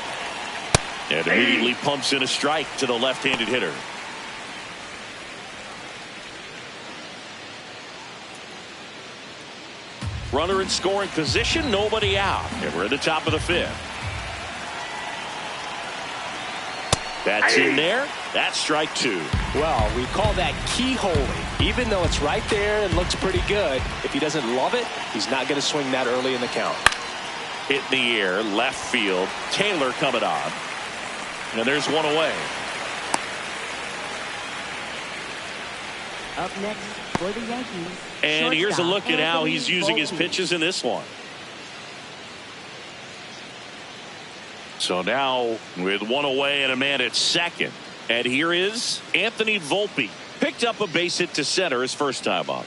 And immediately pumps in a strike to the left-handed hitter. Runner in scoring position, nobody out. And we're at the top of the 5th. That's in there. That's strike 2. Well, we call that keyholing. Even though it's right there and looks pretty good, if he doesn't love it, he's not going to swing that early in the count. Hit in the air, left field. Taylor coming on. And there's one away. Up next for the Yankees. And here's a look at how he's using his pitches in this one. So now with one away and a man at second. And here is Anthony Volpe. Picked up a base hit to center his first time up.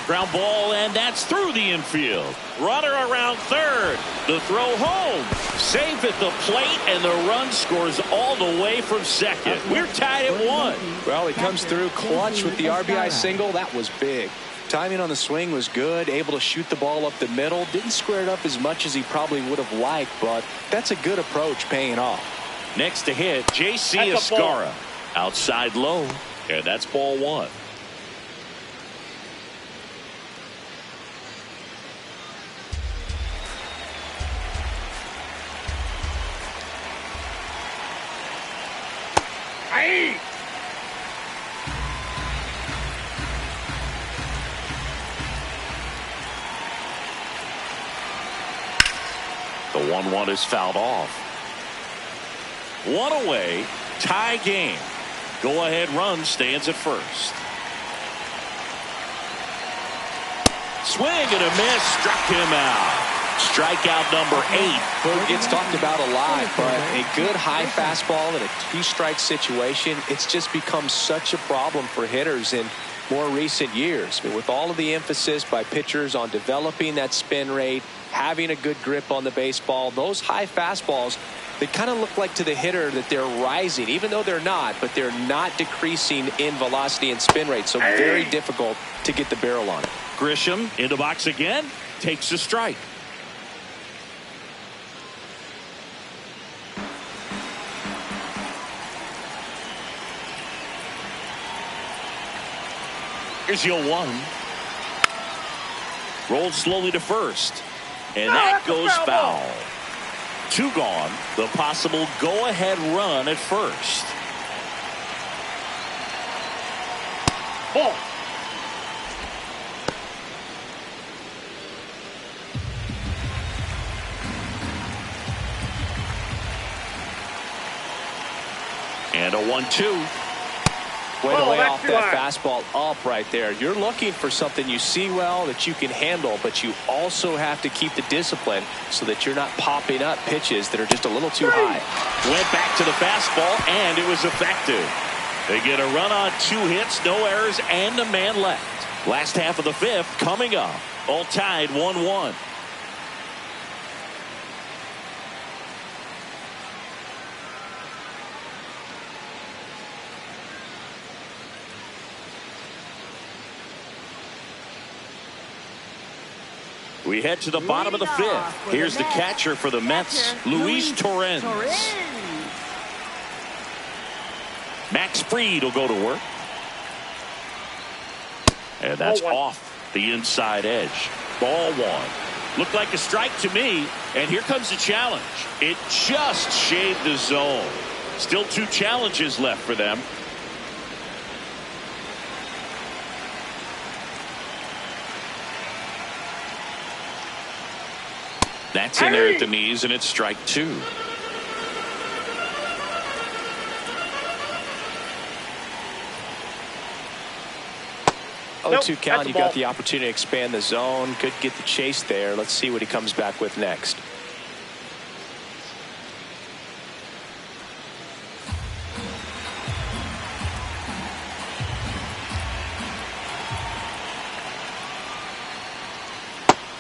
Ground ball, and that's through the infield. Runner around third. The throw home. Safe at the plate, and the run scores all the way from second. We're tied at 1. Well, he comes through clutch with the RBI single. That was big. Timing on the swing was good. Able to shoot the ball up the middle. Didn't square it up as much as he probably would have liked, but that's a good approach paying off. Next to hit, J.C. Escara. Outside low, and that's ball 1. The 1-1 is fouled off. 1 away, tie game. Go ahead run stands at first. Swing and a miss, struck him out. Strikeout number 8. Well, it gets talked about a lot, but a good high fastball in a 2-strike situation, it's just become such a problem for hitters in more recent years. But with all of the emphasis by pitchers on developing that spin rate, having a good grip on the baseball, those high fastballs, they kind of look like to the hitter that they're rising, even though they're not, but they're not decreasing in velocity and spin rate, so very difficult to get the barrel on it. Grisham in the box again, takes a strike. Here's your 1. Rolled slowly to first. And that goes foul. 2 gone. The possible go-ahead run at first. Ball. And a 1-2. Way to lay off that fastball up right there. You're looking for something you see well that you can handle, but you also have to keep the discipline so that you're not popping up pitches that are just a little too high. Went back to the fastball, and it was effective. They get a run on 2 hits, no errors, and a man left. Last half of the 5th coming up. All tied 1-1. We head to the bottom of the 5th. Here's the catcher for the Mets, Luis Torrens. Max Fried will go to work. And that's off the inside edge. Ball 1. Looked like a strike to me. And here comes the challenge. It just shaved the zone. Still 2 challenges left for them. That's in there at the knees, and it's strike 2. 0-2 count. You got the opportunity to expand the zone. Could get the chase there. Let's see what he comes back with next.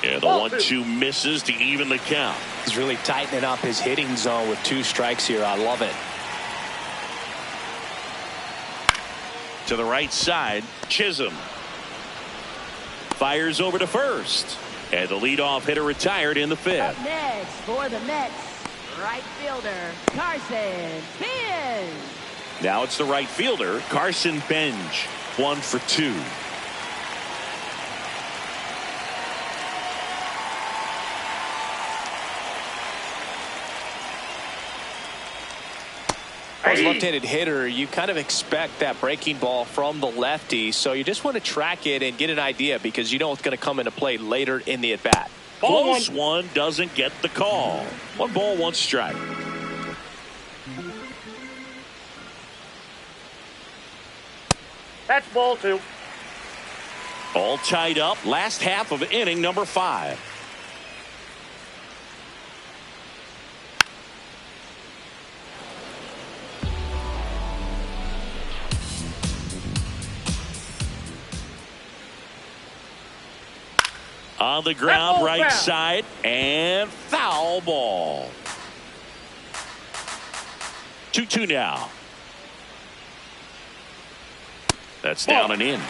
Yeah, the 1-2 misses to even the count. He's really tightening up his hitting zone with 2 strikes here. I love it. To the right side, Chisholm fires over to first. And the leadoff hitter retired in the 5th. Up next for the Mets, right fielder, Carson Bench. Now it's the right fielder, Carson Bench. 1 for 2. As a left-handed hitter, you kind of expect that breaking ball from the lefty, so you just want to track it and get an idea because you know it's going to come into play later in the at-bat. Close one doesn't get the call. 1 ball, 1 strike. That's ball 2. All tied up. Last half of inning number 5. On the ground, right side, and foul ball. 2-2 now. That's down and in.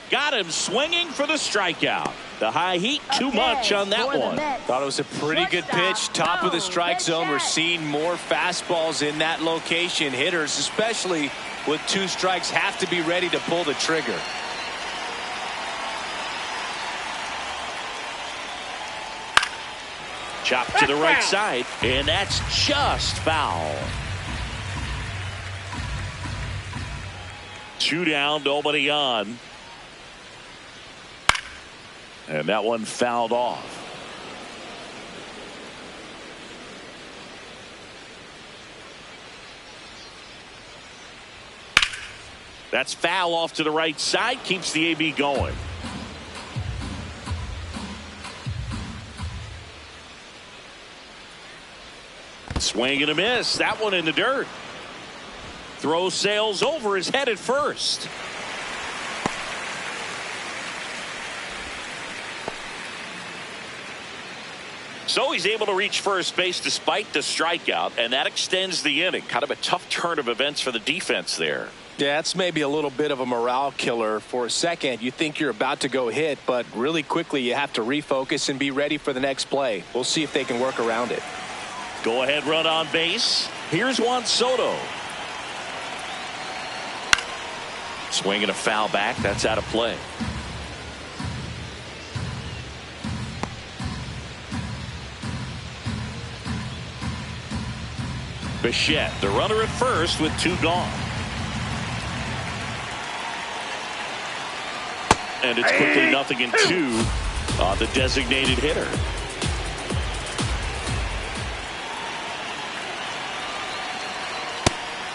Got him swinging for the strikeout. The high heat, too much on that one. Thought it was a pretty good pitch. Top of the strike zone. We're seeing more fastballs in that location. Hitters, especially with 2 strikes, have to be ready to pull the trigger. Chop to the right side, and that's just foul. 2 down, nobody on. And that one fouled off. That's foul off to the right side, keeps the AB going. Swing and a miss. That one in the dirt. Throw sails over his head at first. So he's able to reach first base despite the strikeout, and that extends the inning. Kind of a tough turn of events for the defense there. Yeah, it's maybe a little bit of a morale killer. For a second, you think you're about to go hit, but really quickly you have to refocus and be ready for the next play. We'll see if they can work around it. Go ahead run on base. Here's Juan Soto. Swinging a foul back. That's out of play. Bichette, the runner at first with 2 gone. And it's quickly 0-2 on the designated hitter.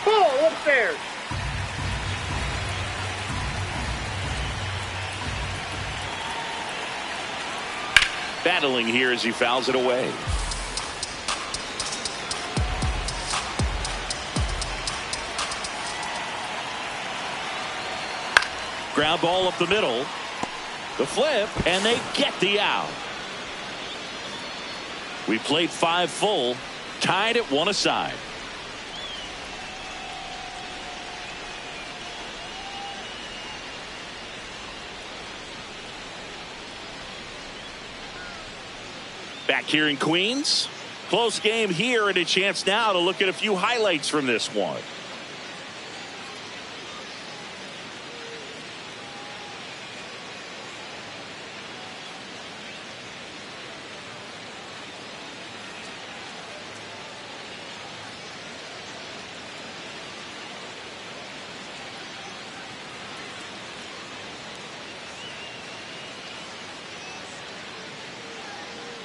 Ball upstairs. Battling here as he fouls it away. Ground ball up the middle. The flip, and they get the out. We played 5 full, tied at 1 aside. Back here in Queens. Close game here, and a chance now to look at a few highlights from this one.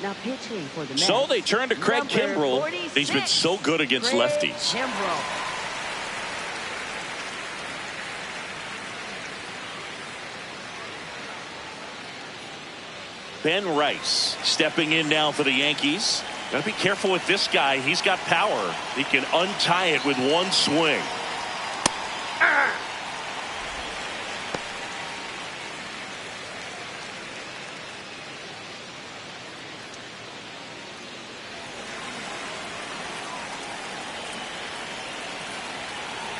Now pitching for the Mets. So they turn to Craig Kimbrell. 46. He's been so good against Craig lefties. Kimbrell. Ben Rice stepping in now for the Yankees. Got to be careful with this guy. He's got power. He can untie it with 1 swing.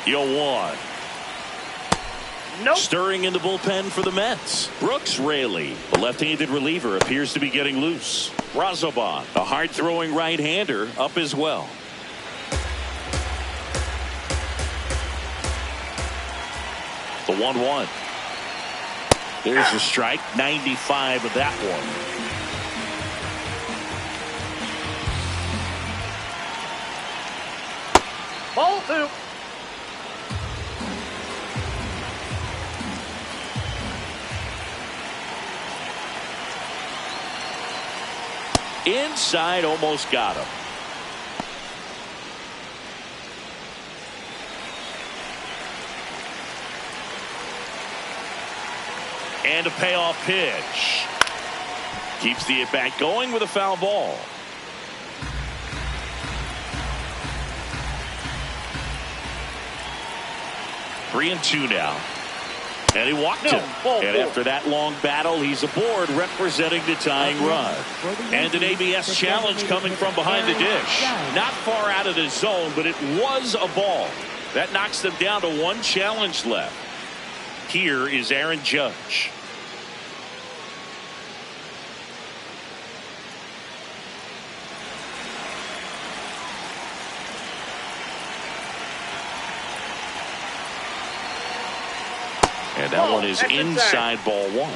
Yo, 1. Nope. Stirring in the bullpen for the Mets. Brooks Raley, the left-handed reliever, appears to be getting loose. Razoban, a hard-throwing right-hander, up as well. The 1-1. There's a strike. 95 of that one. Ball 2. Inside, almost got him. And a payoff pitch. Keeps the at-bat going with a foul ball. 3-2 now. And he walked him. And after that long battle, he's aboard representing the tying run. And an ABS challenge coming from behind the dish. Not far out of the zone, but it was a ball. That knocks them down to one challenge left. Here is Aaron Judge. And that one is inside ball one.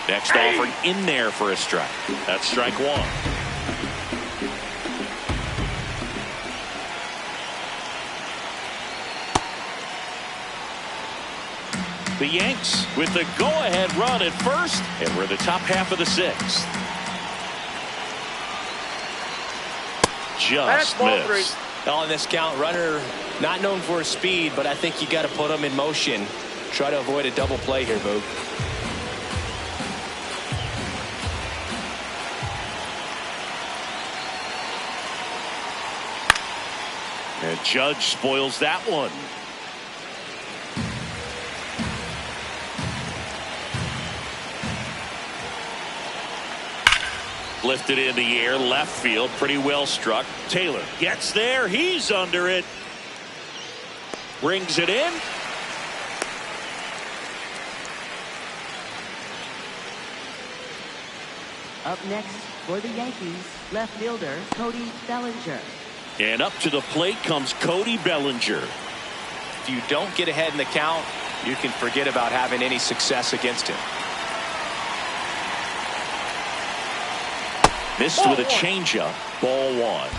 Next offering in there for a strike. That's strike one. The Yanks with the go-ahead run at first, and we're the top half of the sixth. Just missed. On this count, runner not known for his speed, but I think you got to put him in motion. Try to avoid a double play here, Boog. And Judge spoils that one. Lifted in the air, left field, pretty well struck. Taylor gets there, he's under it. Brings it in. Up next for the Yankees, left fielder Cody Bellinger. And up to the plate comes Cody Bellinger. If you don't get ahead in the count, you can forget about having any success against him. Missed with a changeup. Ball one.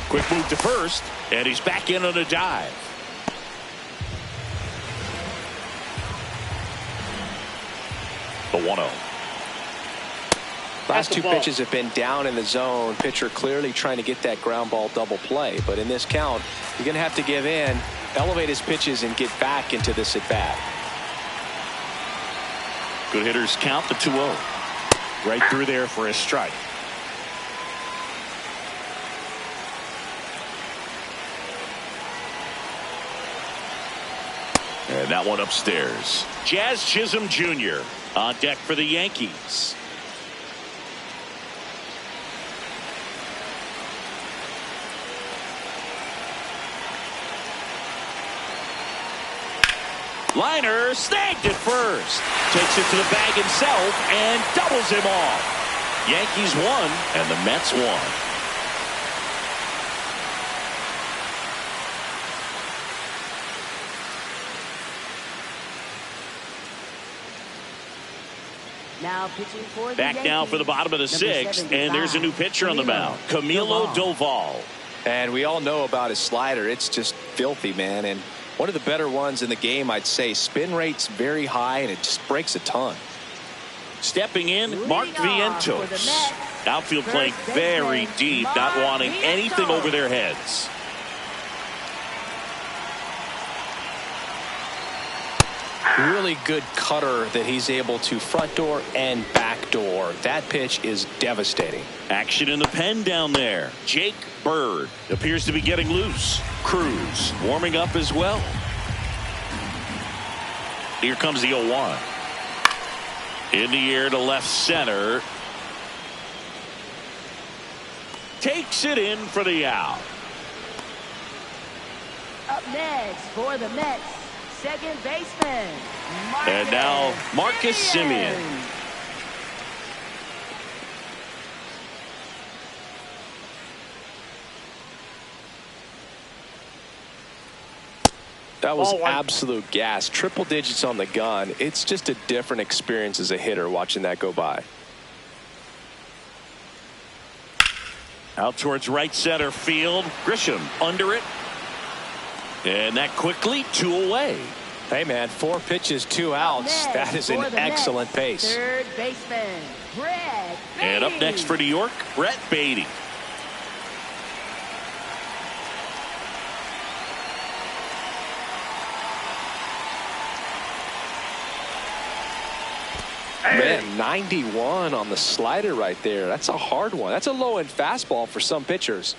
Quick move to first, and he's back in on a dive. The 1-0. Last two pitches have been down in the zone. Pitcher clearly trying to get that ground ball double play. But in this count, you're going to have to give in, elevate his pitches, and get back into this at bat. Good hitters count the 2-0. Right through there for a strike. And that one upstairs. Jazz Chisholm Jr. on deck for the Yankees. Liner snagged it first. Takes it to the bag himself and doubles him off. Yankees won and the Mets won. Now pitching for the Back Yankees, now for the bottom of the sixth, and there's a new pitcher on the mound, Camilo Doval. And we all know about his slider. It's just filthy, man. And one of the better ones in the game, I'd say. Spin rate's very high, and it just breaks a ton. Stepping in, Mark Vientos. Outfield playing very deep, not wanting anything over their heads. Really good cutter that he's able to front door and back door. That pitch is devastating. Action in the pen down there. Jake Bird appears to be getting loose. Cruz warming up as well. Here comes the 0-1. In the air to left center. Takes it in for the out. Up next for the Mets, second baseman, And now Marcus Semien. That was absolute gas. Triple digits on the gun. It's just a different experience as a hitter watching that go by. Out towards right center field. Grisham under it. And that quickly 2 away. Hey, man, 4 pitches, 2 outs. That is an excellent pace. Third baseman, Brett Beatty. And up next for New York, Brett Beatty. Man, 91 on the slider right there. That's a hard one. That's a low-end fastball for some pitchers.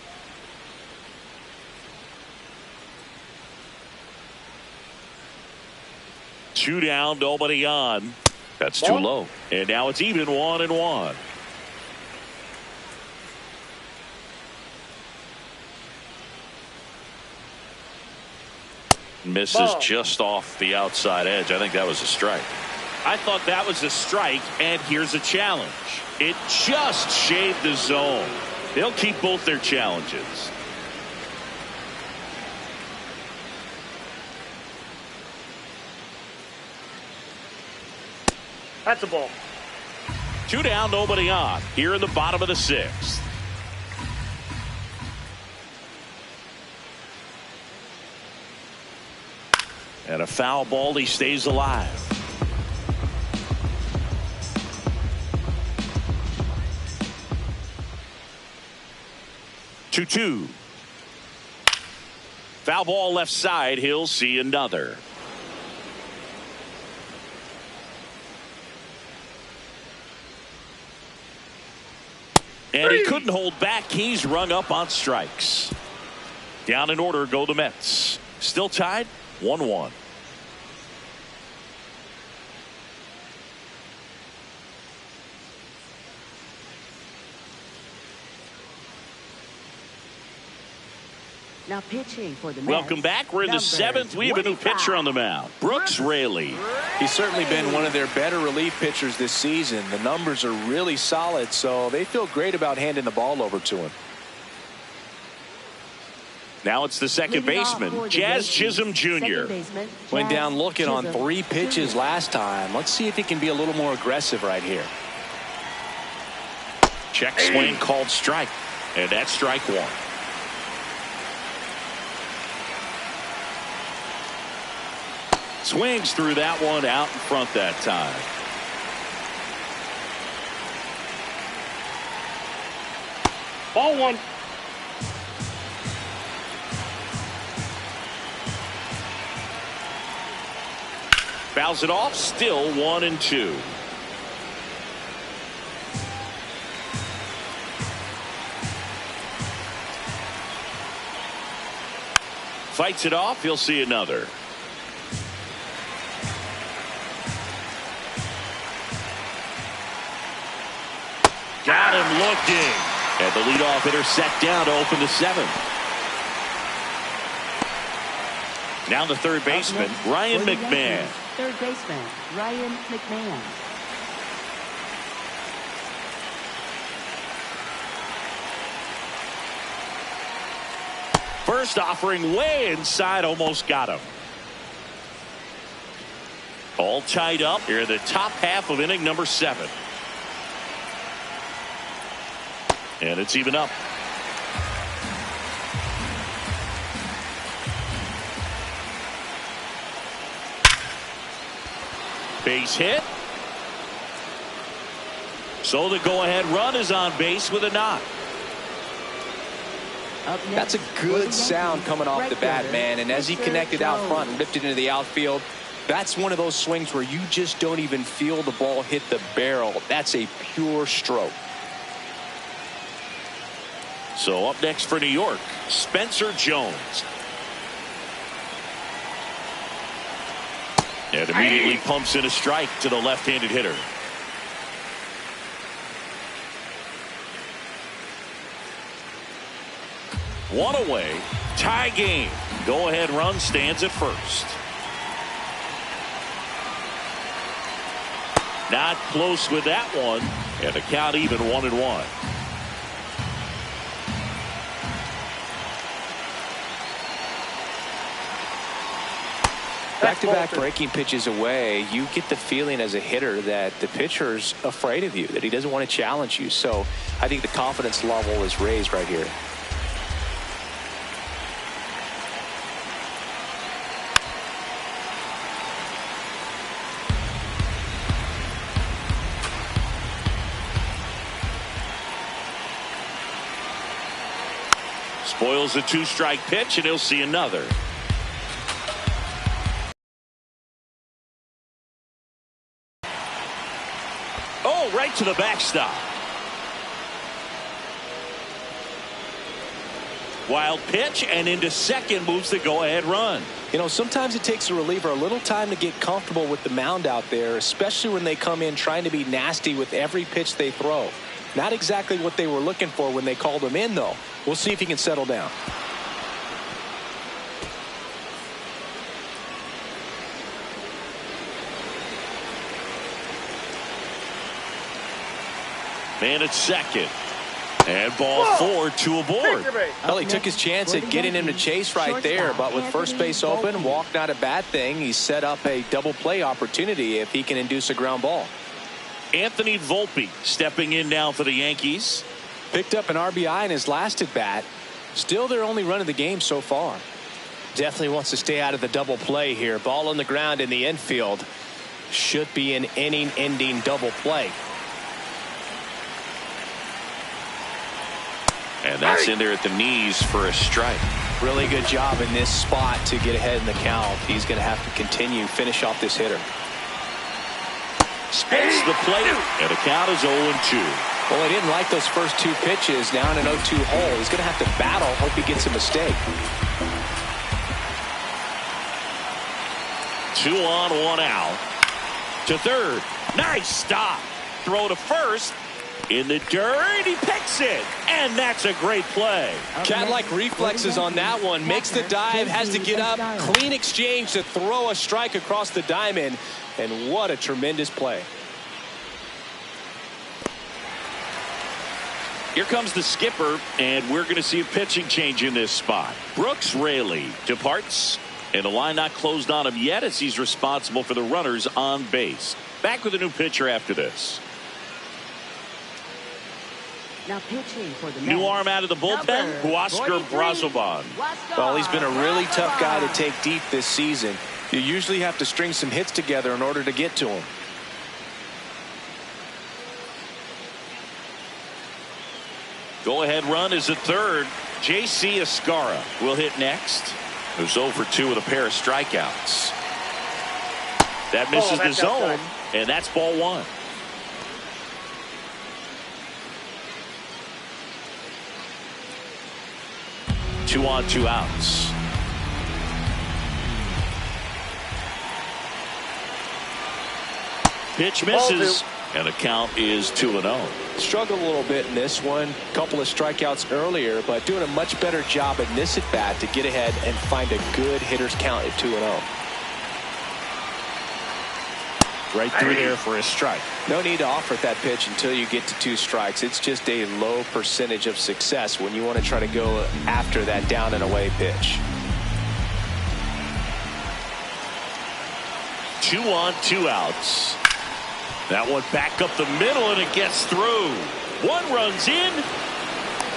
Two down, nobody on. That's too low. And now it's even 1-1. Misses just off the outside edge. I think that was a strike. I thought that was a strike, and here's a challenge. It just shaved the zone. They'll keep both their challenges. That's a ball. Two down, nobody on. Here in the bottom of the sixth. And a foul ball. He stays alive. 2-2. Foul ball left side. He'll see another. And he couldn't hold back. He's rung up on strikes. Down in order go the Mets. Still tied 1-1. Now pitching for the Mets. Welcome back. We're in the seventh. We have a new pitcher on the mound. Brooks Raley. He's certainly been one of their better relief pitchers this season. The numbers are really solid, so they feel great about handing the ball over to him. Now it's the second baseman, Jazz Chisholm Jr. Went down looking on 3 pitches last time. Let's see if he can be a little more aggressive right here. Check swing called strike. And that's strike one. Swings through that one out in front that time. Ball one. Fouls it off. Still 1-2. Fights it off. He'll see another. Got him looking. And the leadoff hitter set down to open the 7th. Now the third baseman, Ryan McMahon. Third baseman, Ryan McMahon. First offering way inside, almost got him. All tied up here in the top half of inning number 7. And it's even up. Base hit. So the go-ahead run is on base with a knock. That's a good sound coming off the bat, man. And as he connected out front and ripped it into the outfield, that's one of those swings where you just don't even feel the ball hit the barrel. That's a pure stroke. So up next for New York, Spencer Jones. And immediately pumps in a strike to the left-handed hitter. One away, tie game. Go-ahead run stands at first. Not close with that one, and the count even 1-1. Back-to-back breaking pitches away, you get the feeling as a hitter that the pitcher's afraid of you, that he doesn't want to challenge you. So I think the confidence level is raised right here. Spoils the 2-strike pitch, and he'll see another. right to the backstop. Wild pitch, and into second moves the go-ahead run. You know, sometimes it takes a reliever a little time to get comfortable with the mound out there, especially when they come in trying to be nasty with every pitch they throw. Not exactly what they were looking for when they called him in, though. We'll see if he can settle down. Man at second. And ball 4, 2 aboard. Well, he took his chance at getting him to chase right there, but with first base open, walk not a bad thing. He set up a double play opportunity if he can induce a ground ball. Anthony Volpe stepping in now for the Yankees. Picked up an RBI in his last at bat. Still their only run of the game so far. Definitely wants to stay out of the double play here. Ball on the ground in the infield. Should be an inning-ending double play. And that's in there at the knees for a strike. Really good job in this spot to get ahead in the count. He's going to have to continue, finish off this hitter. Spins the plate, and the count is 0-2. Well, he didn't like those first 2 pitches. Now in an 0-2 hole. He's going to have to battle. Hope he gets a mistake. 2 on, 1 out. To third. Nice stop. Throw to first. In the dirt, he picks it, and that's a great play. Cat-like reflexes on that one. Makes the dive, has to get up, clean exchange to throw a strike across the diamond, and what a tremendous play. Here comes the skipper, and we're going to see a pitching change in this spot. Brooks Raley departs, and the line not closed on him yet as he's responsible for the runners on base. Back with a new pitcher after this. Now pitching for the new arm out of the bullpen, Huascar Brazoban. Well, he's been a really tough guy to take deep this season. You usually have to string some hits together in order to get to him. Go-ahead run is at third. J.C. Escara will hit next. Who's 0 for 2 with a pair of strikeouts. That misses the zone, and that's ball 1. Two on, 2 outs. Pitch misses, and the count is 2-0. Struggled a little bit in this one. Couple of strikeouts earlier, but doing a much better job in this at bat to get ahead and find a good hitter's count at 2-0. Right through there for a strike. No need to offer that pitch until you get to 2 strikes. It's just a low percentage of success when you want to try to go after that down and away pitch. 2 on, 2 outs. That one back up the middle, and it gets through. 1 runs in.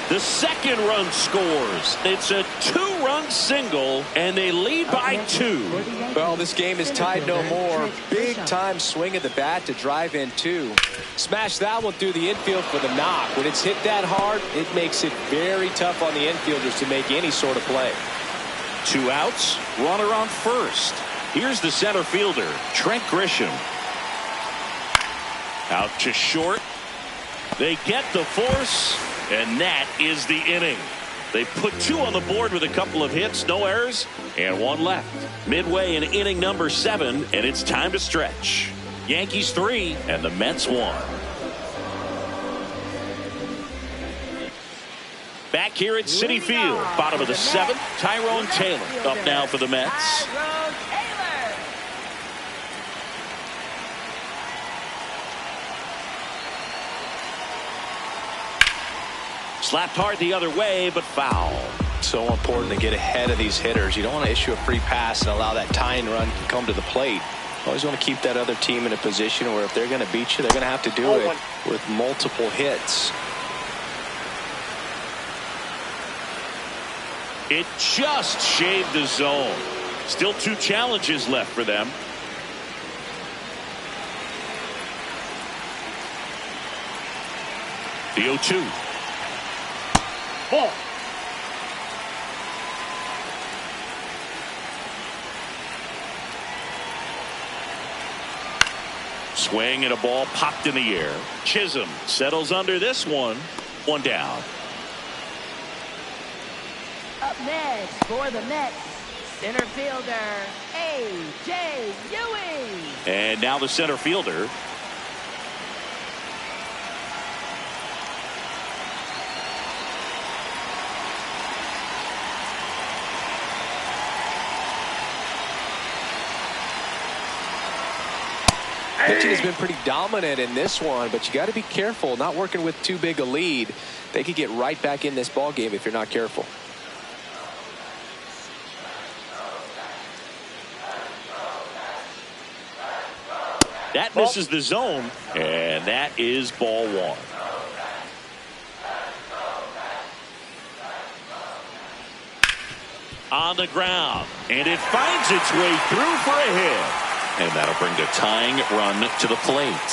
The second run scores. It's a 2-run single, and they lead by 2. Well, this game is tied no more. Big time swing of the bat to drive in 2. Smash that one through the infield for the knock. When it's hit that hard, it makes it very tough on the infielders to make any sort of play. 2 outs, runner on first. Here's the center fielder, Trent Grisham. Out to short. They get the force, and that is the inning. They put 2 on the board with a couple of hits, no errors, and 1 left. Midway in inning number 7, and it's time to stretch. Yankees 3 and the Mets 1. Back here at Citi Field, bottom of the 7th, Tyrone Taylor up now for the Mets. Slapped hard the other way, but foul. So important to get ahead of these hitters. You don't want to issue a free pass and allow that tying run to come to the plate. Always want to keep that other team in a position where if they're going to beat you, they're going to have to do it with multiple hits. It just shaved the zone. Still 2 challenges left for them. The 0-2. Ball. Swing and a ball popped in the air. Chisholm settles under this one. One down. Up next for the Mets, center fielder, A.J. Ewing. And now the center fielder. Pitching has been pretty dominant in this one, but you got to be careful. Not working with too big a lead. They could get right back in this ball game if you're not careful. That misses the zone, and that is ball one. On the ground, and it finds its way through for a hit. And that'll bring the tying run to the plate.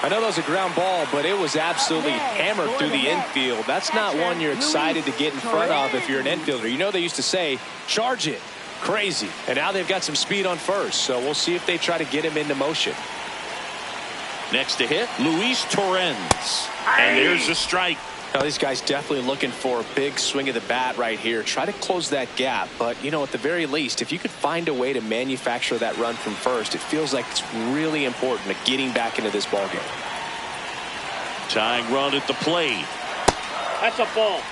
I know that was a ground ball, but it was absolutely hammered through the infield. That's not one you're excited to get in front of if you're an infielder. You know they used to say, charge it. Crazy. And now they've got some speed on first, so we'll see if they try to get him into motion. Next to hit, Luis Torrens. And there's a strike. Now, these guys definitely looking for a big swing of the bat right here. Try to close that gap. But, you know, at the very least, if you could find a way to manufacture that run from first, it feels like it's really important to getting back into this ballgame. Tying run at the plate. That's a ball.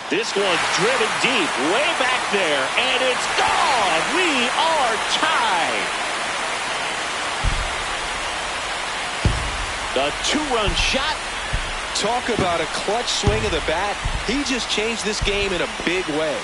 This one's driven deep, way back there, and it's gone. We are tied. The two-run shot. Talk about a clutch swing of the bat. He just changed this game in a big way.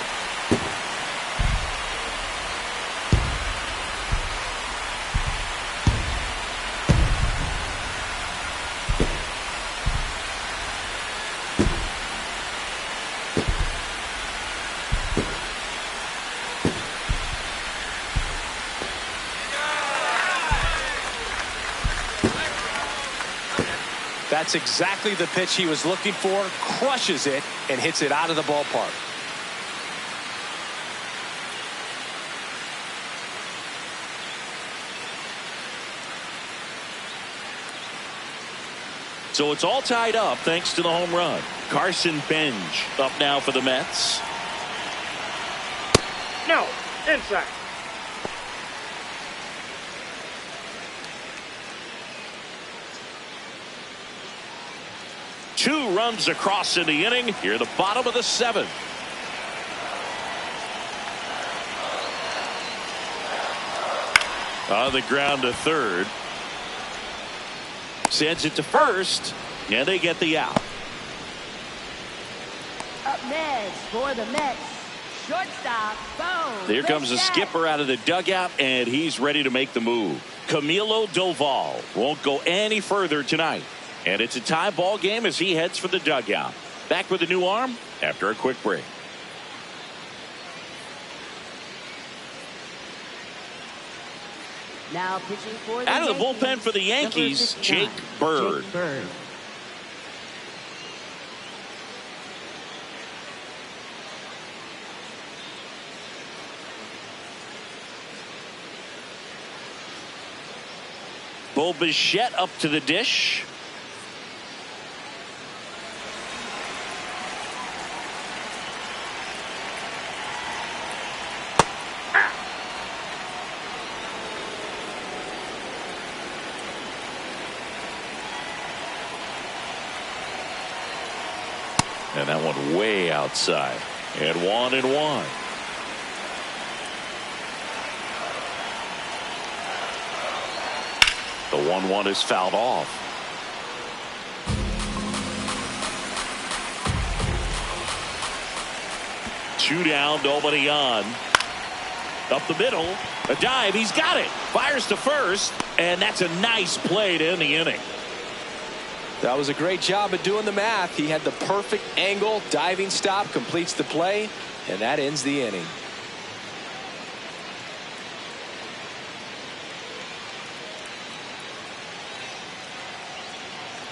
That's exactly the pitch he was looking for. Crushes it and hits it out of the ballpark. So it's all tied up thanks to the home run. Carson Bench up now for the Mets. No, inside. Two runs across in the inning. Here at the bottom of the seventh. On the ground to third. Sends it to first. And they get the out. Up next for the Mets, shortstop, Bo. There comes the skipper out of the dugout, and he's ready to make the move. Camilo Doval won't go any further tonight. And it's a tie ball game as he heads for the dugout. Back with a new arm after a quick break. Now pitching for the Out of the Yankees, bullpen for the Yankees, number Jake 69, Bird. Jake Bird. Bo Bichette up to the dish. And that one way outside. And 1-1. The 1-1 is fouled off. Two down, nobody on. Up the middle, a dive, he's got it. Fires to first, and that's a nice play to end the inning. That was a great job of doing the math. He had the perfect angle, diving stop, completes the play, and that ends the inning.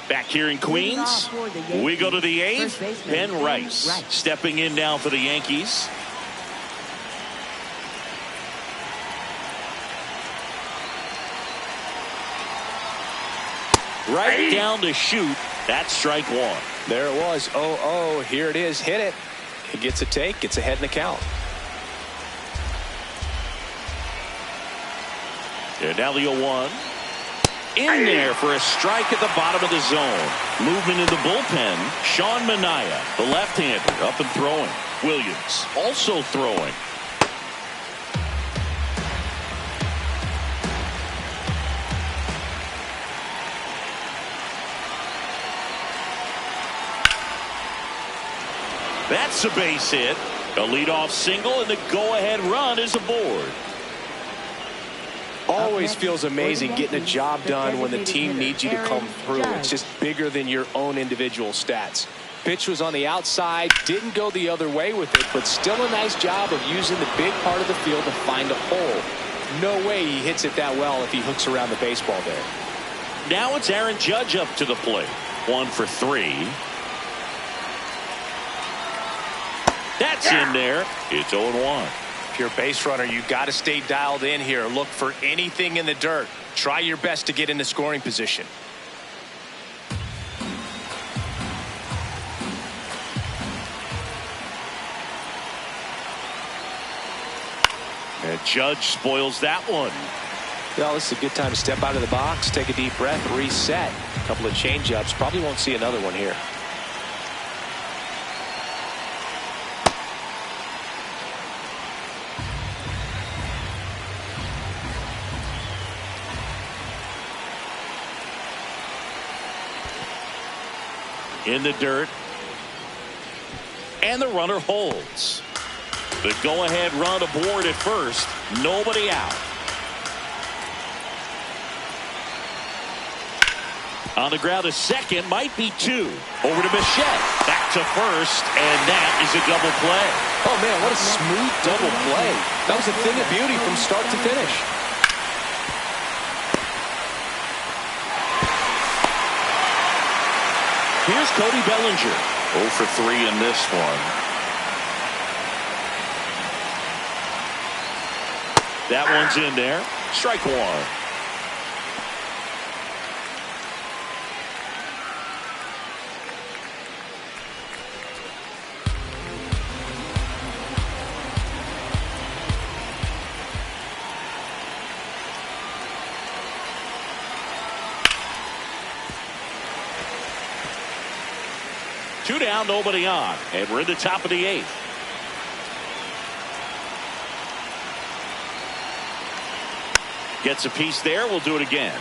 Back here in Queens, we go to the eighth. Ben Rice stepping in now for the Yankees. Right down to shoot. That's strike one. There it was. 0-0. Here it is. Hit it. He gets a take. Gets ahead in the count. And now the 0-1. In there for a strike at the bottom of the zone. Movement in the bullpen. Sean Manaea, the left-hander, up and throwing. Williams also throwing. That's a base hit. A leadoff single, and the go-ahead run is aboard. Always feels amazing getting a job done when the team needs you to come through. It's just bigger than your own individual stats. Pitch was on the outside, didn't go the other way with it, but still a nice job of using the big part of the field to find a hole. No way he hits it that well if he hooks around the baseball there. Now it's Aaron Judge up to the plate. 1 for 3. That's in there. It's 0-1. If you're a base runner, you got to stay dialed in here. Look for anything in the dirt. Try your best to get into scoring position. And Judge spoils that one. Well, this is a good time to step out of the box, take a deep breath, reset. A couple of change-ups. Probably won't see another one here. In the dirt. And the runner holds. The go-ahead run aboard at first. Nobody out. On the ground, a second, might be 2. Over to Bichette. Back to first, and that is a double play. Oh, man, what a smooth double play. That was a thing of beauty from start to finish. Here's Cody Bellinger. 0 for 3 in this one. That one's in there. Strike one. Two down, nobody on, and we're in the top of the 8th. Gets a piece there. We'll do it again.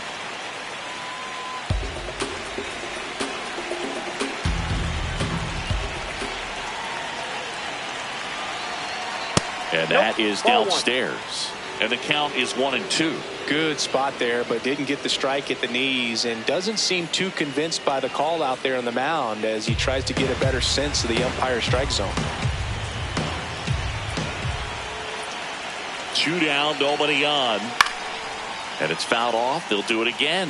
And that is downstairs. And the count is 1-2. Good spot there, but didn't get the strike at the knees and doesn't seem too convinced by the call out there on the mound as he tries to get a better sense of the umpire strike zone. 2 down, nobody on. And it's fouled off. They'll do it again.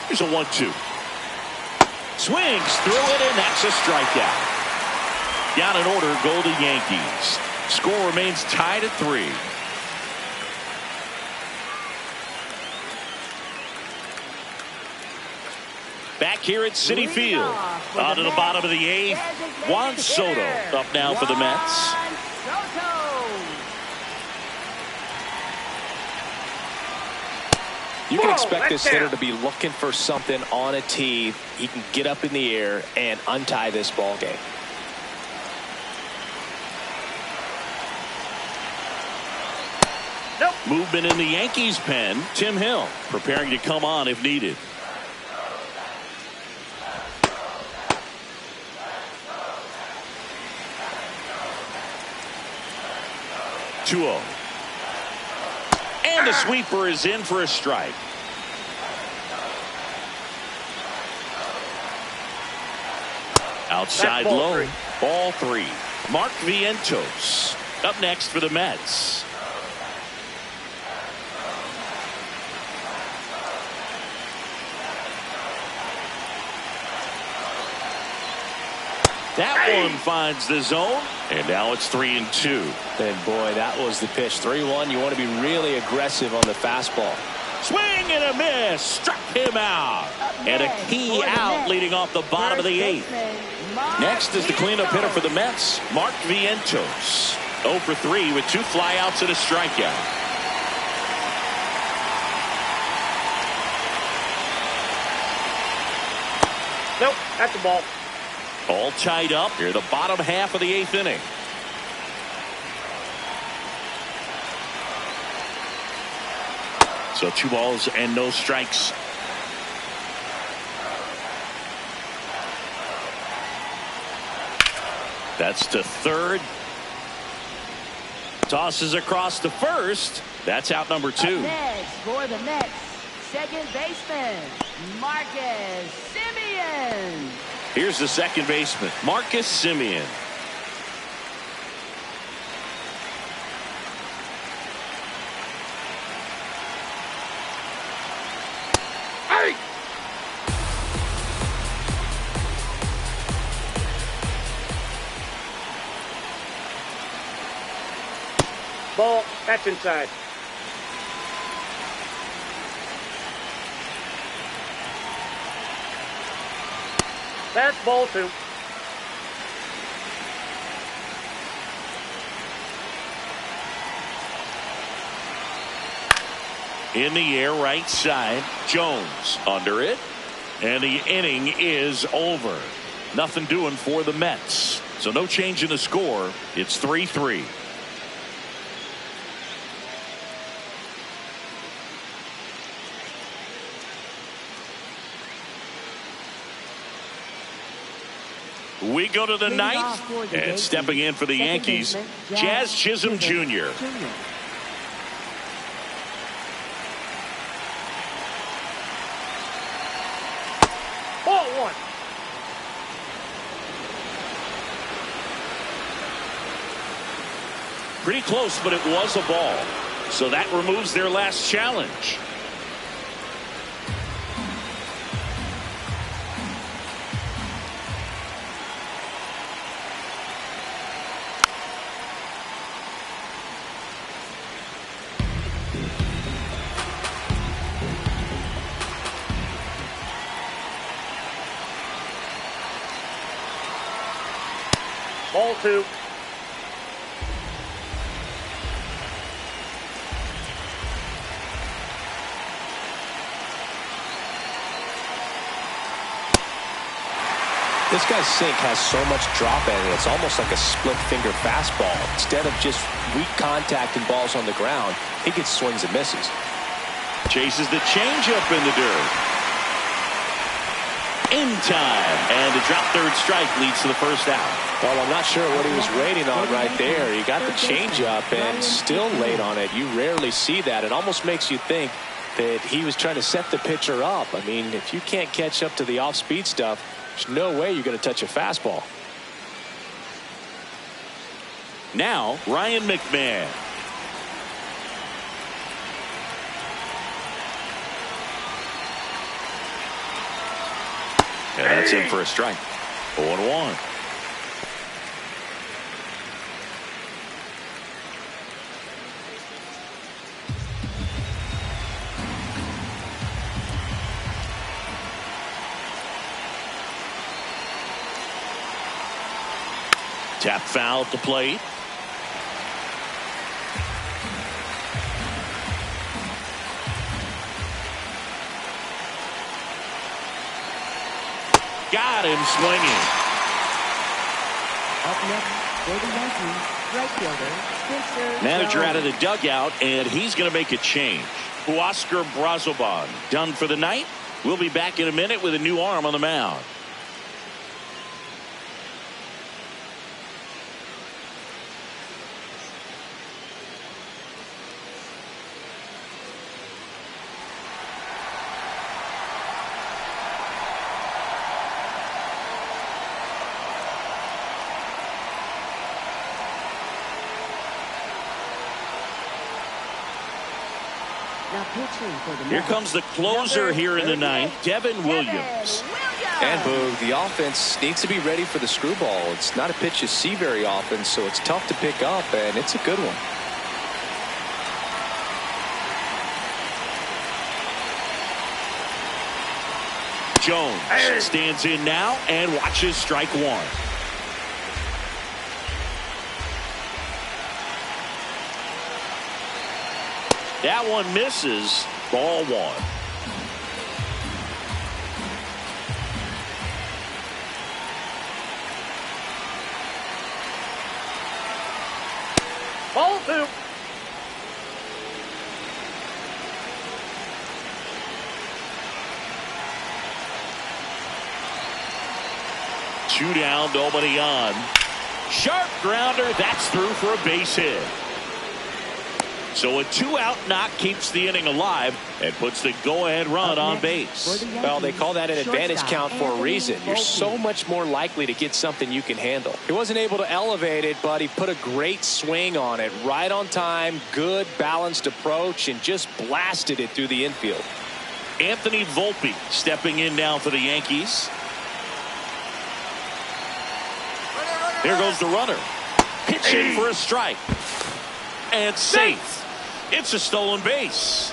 Here's a 1-2. Swings through it, and that's a strikeout. Down in order go the Yankees. Score remains tied at 3. Back here at Citi Field. On to the bottom of the 8th. Juan Soto up now for the Mets. You can expect this hitter to be looking for something on a tee. He can get up in the air and untie this ball game. Nope. Movement in the Yankees pen. Tim Hill preparing to come on if needed. (2-0). And the sweeper is in for a strike. Outside low. Ball 3. Mark Vientos up next for the Mets. That one finds the zone, and now it's 3-2. And boy, that was the pitch. 3-1. You want to be really aggressive on the fastball. Swing and a miss. Struck him out. And a key out leading off the bottom of the 8th. Next is the cleanup hitter for the Mets, Mark Vientos. 0 for 3 with 2 flyouts and a strikeout. Nope, that's a ball. All tied up here, the bottom half of the 8th inning. So 2 balls and no strikes. That's to third. Tosses across to first. That's out number 2. Up next for the Mets, second baseman, Marcus Semien. Here's the second baseman, Marcus Semien. Hey! Ball, that's inside. That's ball 2. In the air, right side. Jones under it. And the inning is over. Nothing doing for the Mets. So no change in the score. It's 3-3. We go to the ninth, and stepping in for the Yankees, Jazz Chisholm Jr. Ball 1. Pretty close, but it was a ball. So that removes their last challenge. Ball 2. This guy's sink has so much drop in it. It's almost like a split finger fastball. Instead of just weak contact and balls on the ground, he gets swings and misses. Chases the changeup in the dirt. In time. And the drop third strike leads to the first out. Well, I'm not sure what he was waiting on right there. He got the changeup and still late on it. You rarely see that. It almost makes you think that he was trying to set the pitcher up. I mean, if you can't catch up to the off-speed stuff, there's no way you're going to touch a fastball. Now, Ryan McMahon. And that's in for a strike. 0-1. Tap foul at the plate. Got him swinging. Up next for the Yankees, right fielder, Spencer Manager Jones. out of the dugout, and he's going to make a change. Huascar Brazoban done for the night. We'll be back in a minute with a new arm on the mound. Here comes the closer here in the ninth, Devin Williams. And Boog, the offense needs to be ready for the screwball. It's not a pitch you see very often, so it's tough to pick up, and it's a good one. Jones stands in now and watches strike one. That one misses. Ball one. Ball two. Two down, nobody on. Sharp grounder. That's through for a base hit. So a 2-out knock keeps the inning alive and puts the go-ahead run on base. Well, they call that an advantage count for a reason. You're so much more likely to get something you can handle. He wasn't able to elevate it, but he put a great swing on it. Right on time, good balanced approach, and just blasted it through the infield. Anthony Volpe stepping in now for the Yankees. Here goes the runner. Pitching for a strike. And safe. It's a stolen base.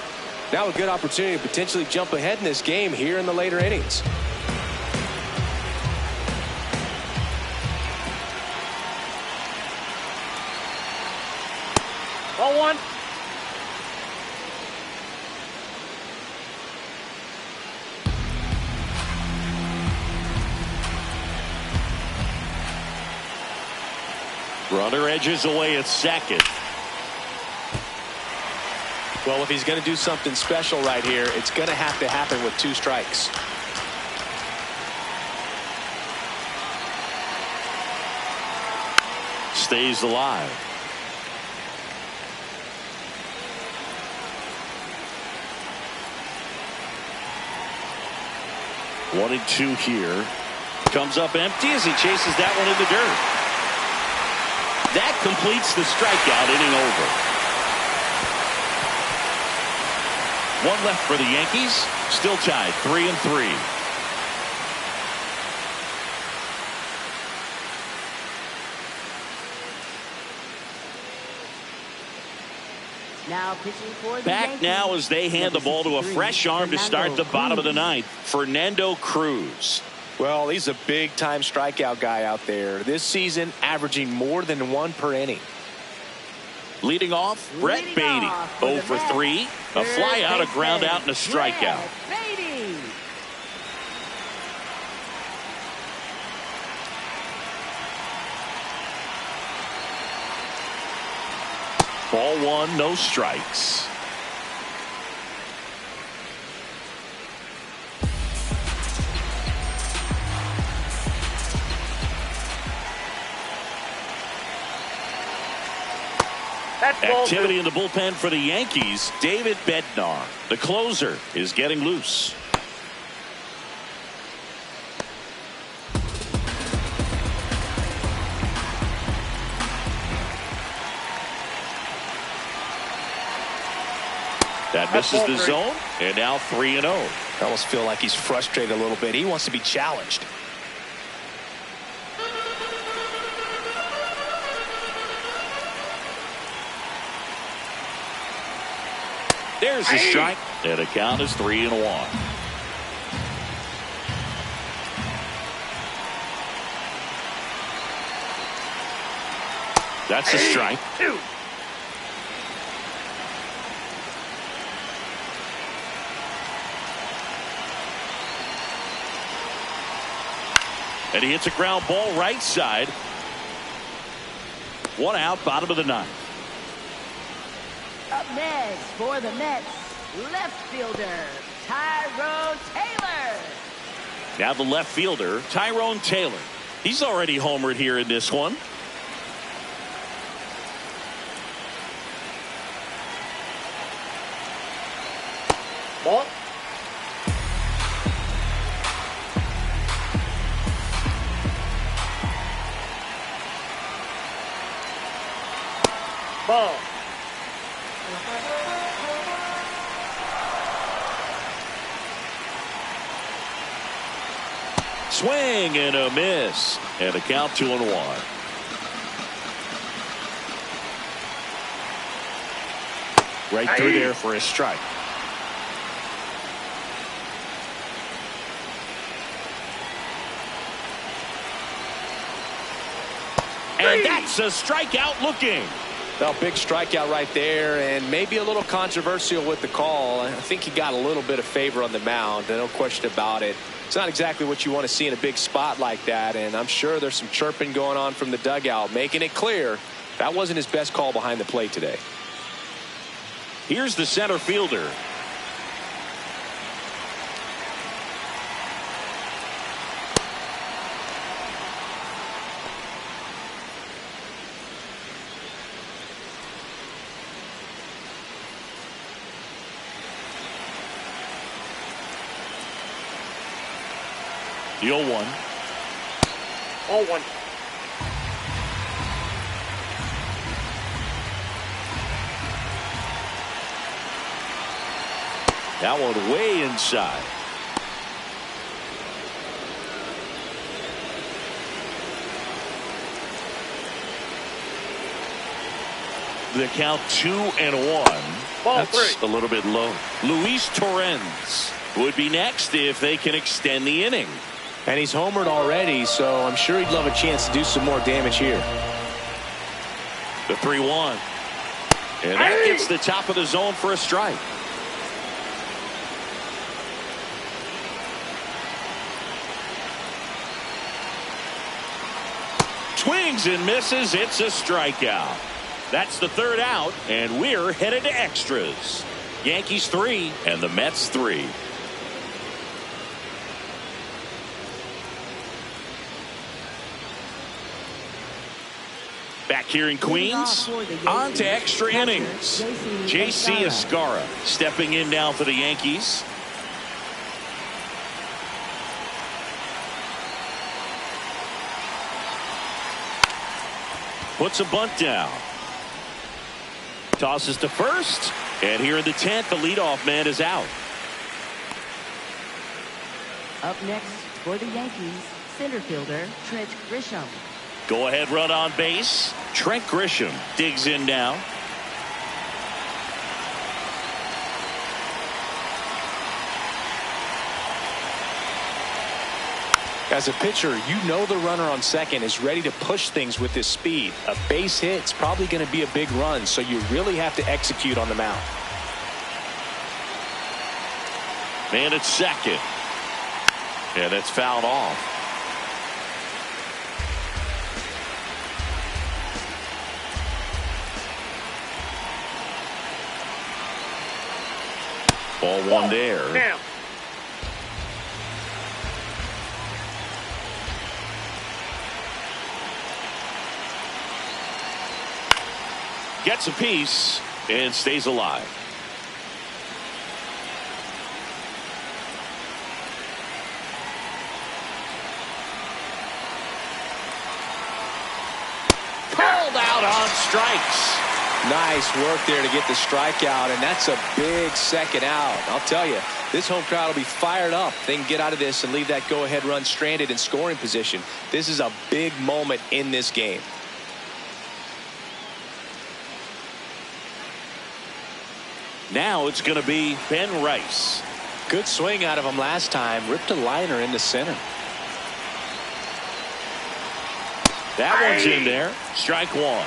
Now a good opportunity to potentially jump ahead in this game here in the later innings. Ball one. Runner edges away at second. Well, if he's going to do something special right here, it's going to have to happen with 2 strikes. Stays alive. One and two here. Comes up empty as he chases that one in the dirt. That completes the strikeout, inning over. One left for the Yankees. Still tied 3-3. Now pitching for the Back Yankees. now as they hand the ball to a fresh arm to start the bottom of the ninth. Fernando Cruz. Well, he's a big-time strikeout guy out there. This season, averaging more than 1 per inning. Leading off, Brett Beatty. 0 for 3. A fly out, a ground out, and a strikeout. Beatty. Ball one, no strikes. Activity in the bullpen for the Yankees. David Bednar, the closer, is getting loose. That misses the zone, and now 3-0. I almost feel like he's frustrated a little bit. He wants to be challenged. There's the strike, and the count is 3-1. That's a strike. 2. And he hits a ground ball right side. 1 out, bottom of the ninth. Up next for the Mets, left fielder Tyrone Taylor. Now the left fielder, Tyrone Taylor. He's already homered here in this one. Ball. Ball. Swing and a miss. And the count 2-1. Right through there for a strike. And that's a strikeout looking. Well, big strikeout right there, and maybe a little controversial with the call. I think he got a little bit of favor on the mound, no question about it. It's not exactly what you want to see in a big spot like that, and I'm sure there's some chirping going on from the dugout, making it clear that wasn't his best call behind the plate today. Here's the center fielder. The 0-1. 0-1. That one way inside. The count 2-1. Ball That's 3. a little bit low. Luis Torrens would be next if they can extend the inning. And he's homered already, so I'm sure he'd love a chance to do some more damage here. The 3-1. And that gets the top of the zone for a strike. Swings and misses. It's a strikeout. That's the third out, and we're headed to extras. Yankees 3 and the Mets 3. Back here in Queens, on to extra innings. J.C. Escarra stepping in now for the Yankees. Puts a bunt down. Tosses to first. And here in the 10th, the leadoff man is out. Up next for the Yankees, center fielder Trent Grisham. Go ahead run on base. Trent Grisham digs in now. As a pitcher, you know the runner on second is ready to push things with his speed. A base hit's probably going to be a big run, so you really have to execute on the mound. Man at second. And that's fouled off. Ball one there. Damn. Gets a piece and stays alive. Called out on strikes. Nice work there to get the strikeout, and that's a big second out. I'll tell you, this home crowd will be fired up. They can get out of this and leave that go-ahead run stranded in scoring position. This is a big moment in this game. Now it's going to be Ben Rice. Good swing out of him last time. Ripped a liner in the center. That one's in there. Strike one.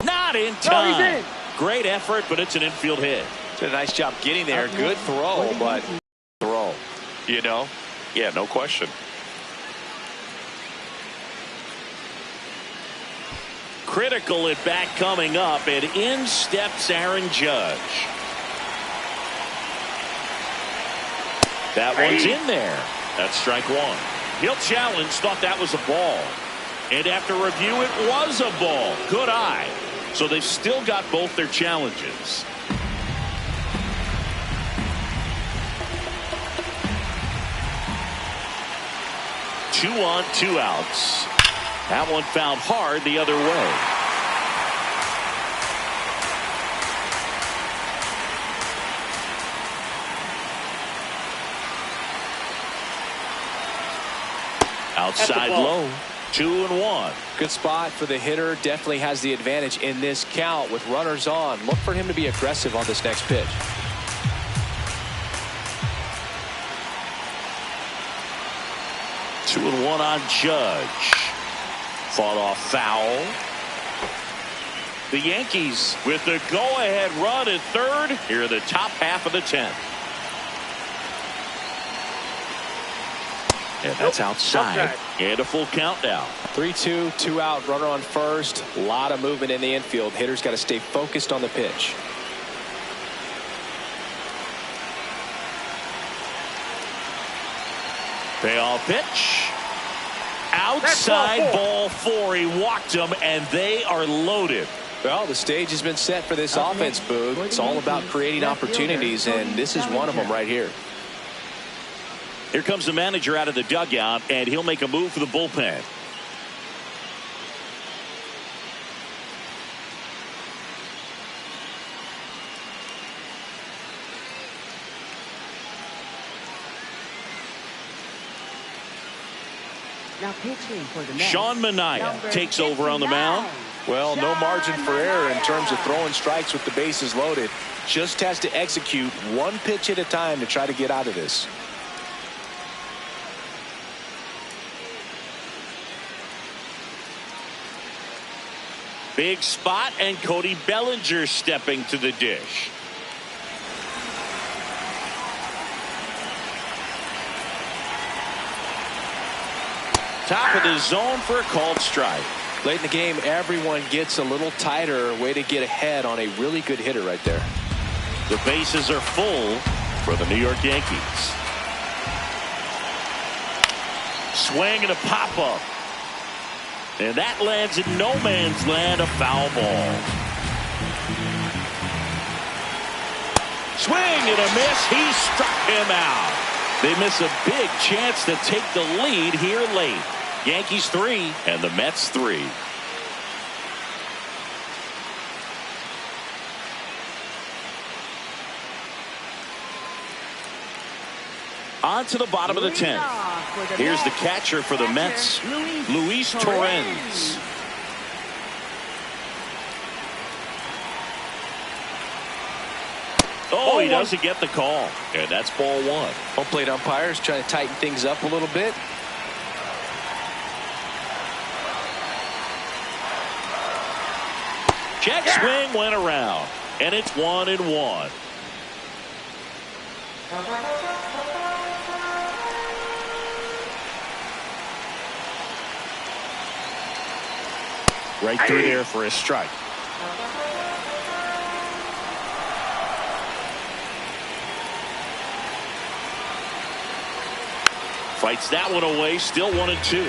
Not in time. No, he's in. Great effort, but it's an infield hit. Did a nice job getting there. Good throw, but throw. You know? Yeah, no question. Critical at bat coming up, and in steps Aaron Judge. That one's in there. That's strike one. He'll challenge, thought that was a ball. And after review, it was a ball. Good eye. So they've still got both their challenges. 2 on, 2 outs. That one found hard the other way. Outside low. 2-1. Good spot for the hitter. Definitely has the advantage in this count with runners on. Look for him to be aggressive on this next pitch. Two and one on Judge. Fought off foul. The Yankees with the go-ahead run at third here in the top half of the 10th. And that's outside. And a full count now. 3-2, 2 out, runner on first. A lot of movement in the infield. Hitter's got to stay focused on the pitch. Payoff pitch. Outside ball 4. He walked them, and they are loaded. Well, the stage has been set for this offense, Boog. It's all about creating opportunities, and this is one of them right here. Here comes the manager out of the dugout, and he'll make a move for the bullpen. Now pitching for the Mets, Sean Manaea takes over on the mound. Well, no margin for error in terms of throwing strikes with the bases loaded. Just has to execute one pitch at a time to try to get out of this. Big spot, and Cody Bellinger stepping to the dish. Top of the zone for a called strike. Late in the game, everyone gets a little tighter. Way to get ahead on a really good hitter right there. The bases are full for the New York Yankees. Swing and a pop-up. And that lands in no man's land, a foul ball. Swing and a miss. He struck him out. They miss a big chance to take the lead here late. Yankees 3 and the Mets 3. On to the bottom of the 10th. Here's the catcher for the Mets, Luis Torrens. Oh, he doesn't get the call. And that's ball 1. Home plate umpires trying to tighten things up a little bit. Check swing went around. And it's 1-1. Right through there for a strike. Fights that one away. Still 1-2.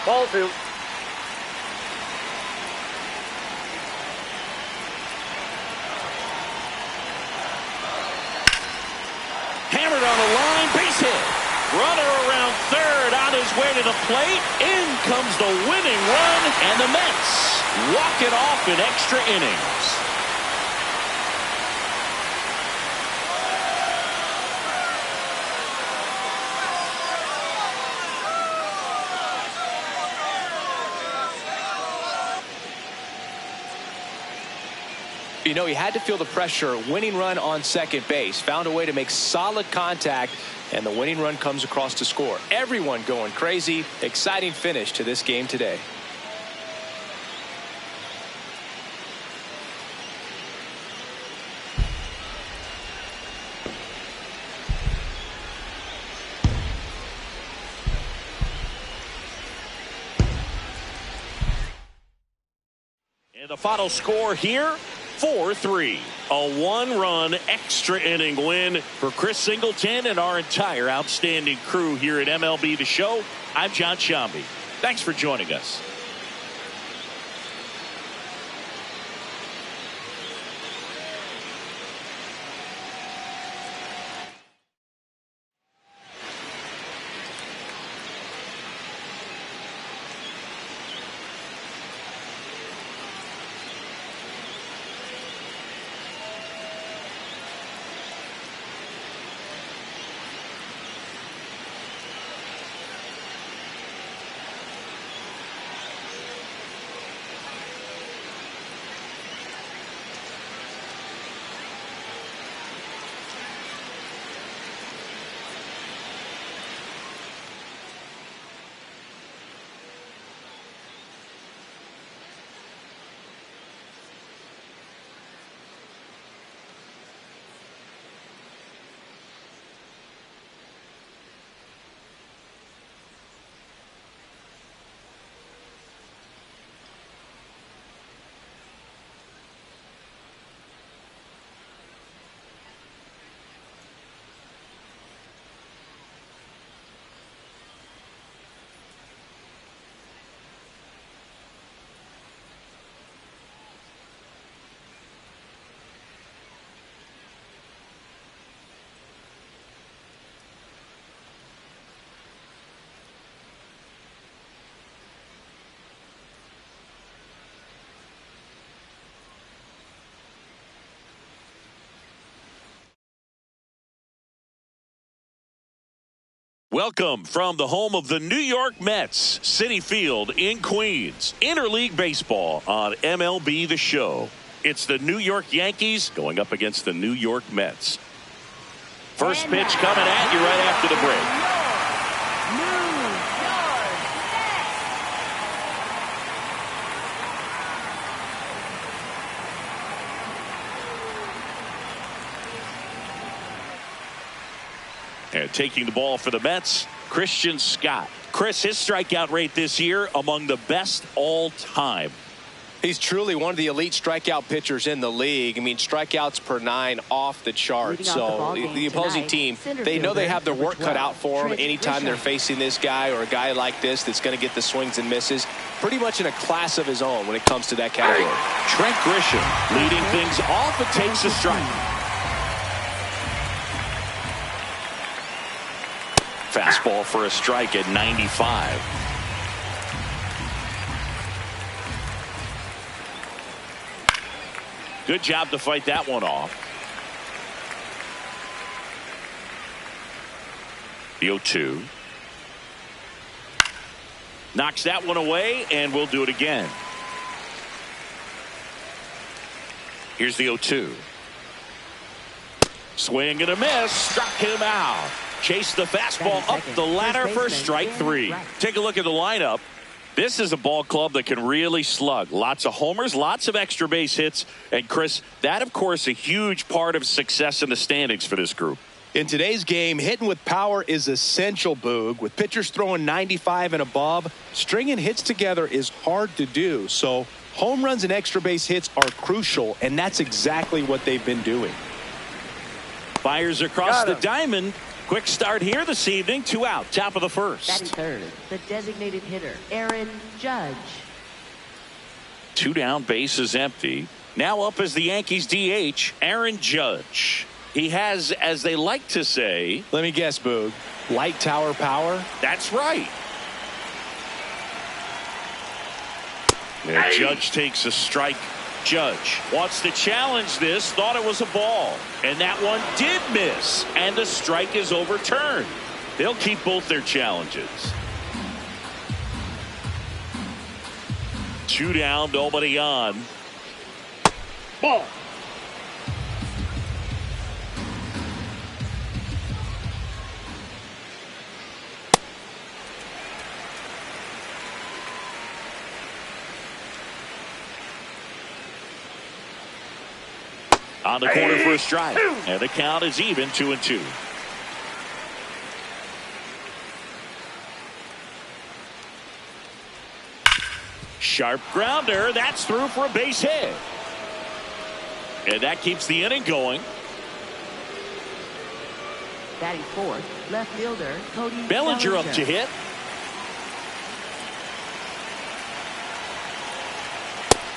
Ball 2. Hammered on the line, base hit. Runner around third, on his way to the plate. In comes the winning run, and the Mets walk it off in extra innings. You know, he had to feel the pressure. Winning run on second base. Found a way to make solid contact, and the winning run comes across to score. Everyone going crazy. Exciting finish to this game today. And the final score here, 4-3. A one-run extra inning win for Chris Singleton and our entire outstanding crew here at MLB The Show. I'm John Shambi. Thanks for joining us. Welcome from the home of the New York Mets, Citi Field in Queens. Interleague baseball on MLB The Show. It's the New York Yankees going up against the New York Mets. First pitch coming at you right after the break. And taking the ball for the Mets, Christian Scott. Chris, his strikeout rate this year among the best all time. He's truly one of the elite strikeout pitchers in the league. I mean, strikeouts per 9 off the chart. So the opposing team, they know they have their work cut out for them anytime they're facing this guy or a guy like this that's going to get the swings and misses. Pretty much in a class of his own when it comes to that category. Trent Grisham leading things off and takes a strike. Fastball for a strike at 95. Good job to fight that one off. The 0-2. Knocks that one away, and we'll do it again. Here's the 0-2. Swing and a miss. Struck him out. Chased the fastball up the ladder for strike 3. Take a look at the lineup. This is a ball club that can really slug. Lots of homers, lots of extra base hits. And Chris, that of course a huge part of success in the standings for this group. In today's game, hitting with power is essential, Boog. With pitchers throwing 95 and above, stringing hits together is hard to do. So home runs and extra base hits are crucial, and that's exactly what they've been doing. Fires across the diamond. Quick start here this evening. 2 out. Top of the first. Batting third, the designated hitter, Aaron Judge. 2 down, bases empty. Now up as the Yankees DH, Aaron Judge. He has, as they like to say, let me guess, Boog, light tower power? That's right. And Judge takes a strike. Judge wants to challenge this, thought it was a ball, and that one did miss, and the strike is overturned. They'll keep both their challenges. 2 down, nobody on. Ball. On the corner for a strike. And the count is even, 2-2. Sharp grounder. That's through for a base hit. And that keeps the inning going. Batting fourth, left fielder, Cody Bellinger up to hit.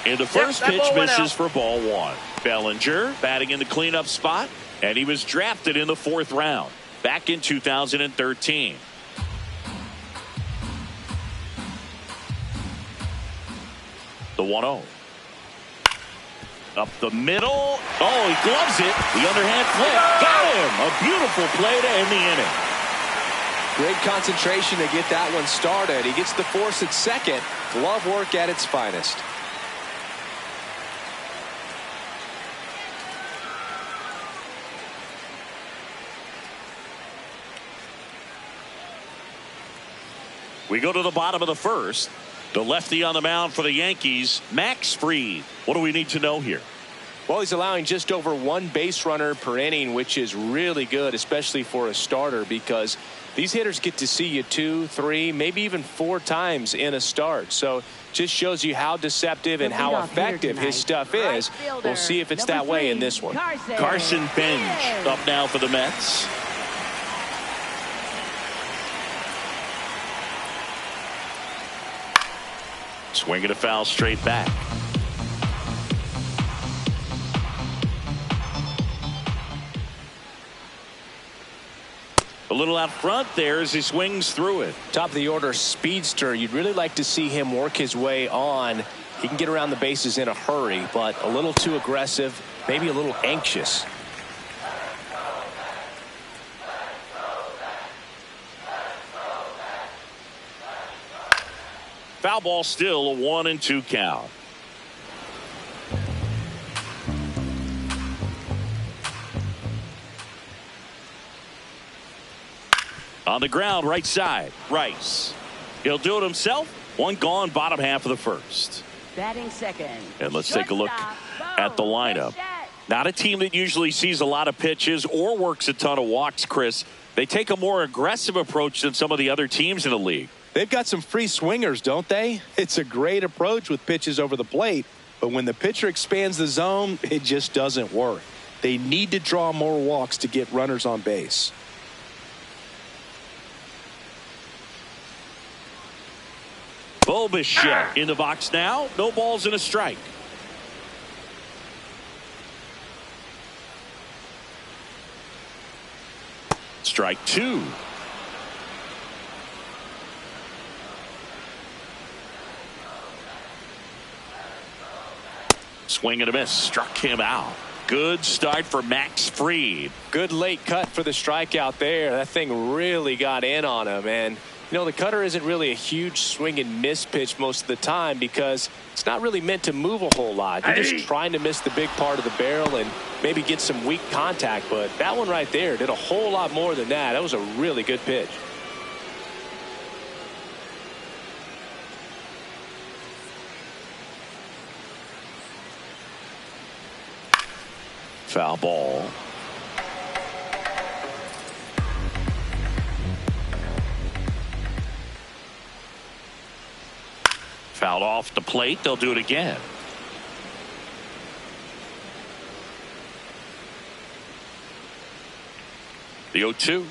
And the first pitch misses for ball 1. Bellinger batting in the cleanup spot, and he was drafted in the 4th round back in 2013. The 1-0. Up the middle. Oh, he gloves it. The underhand flip. Got him. A beautiful play to end the inning. Great concentration to get that one started. He gets the force at second. Glove work at its finest. We go to the bottom of the first. The lefty on the mound for the Yankees, Max Fried. What do we need to know here? Well, he's allowing just over 1 base runner per inning, which is really good, especially for a starter, because these hitters get to see you 2, 3, maybe even 4 times in a start. So just shows you how deceptive and how effective his stuff is. We'll see if it's that way in this one. Carson Bench up now for the Mets. Swinging a foul straight back. A little out front there as he swings through it. Top of the order speedster. You'd really like to see him work his way on. He can get around the bases in a hurry, but a little too aggressive, maybe a little anxious. Foul ball, still a 1-2 count. On the ground, right side, Rice. He'll do it himself. One gone, bottom half of the first. Batting second. And let's take a look at the lineup. Not a team that usually sees a lot of pitches or works a ton of walks, Chris. They take a more aggressive approach than some of the other teams in the league. They've got some free swingers, don't they? It's a great approach with pitches over the plate, but when the pitcher expands the zone, it just doesn't work. They need to draw more walks to get runners on base. Bichette in the box now. No balls and a strike. Strike two. Swing and a miss. Struck him out. Good start for Max Fried. Good late cut for the strikeout there. That thing really got in on him. And, you know, the cutter isn't really a huge swing and miss pitch most of the time because it's not really meant to move a whole lot. You're just trying to miss the big part of the barrel and maybe get some weak contact. But that one right there did a whole lot more than that. That was a really good pitch. Foul ball. Fouled off the plate. They'll do it again. The 0-2.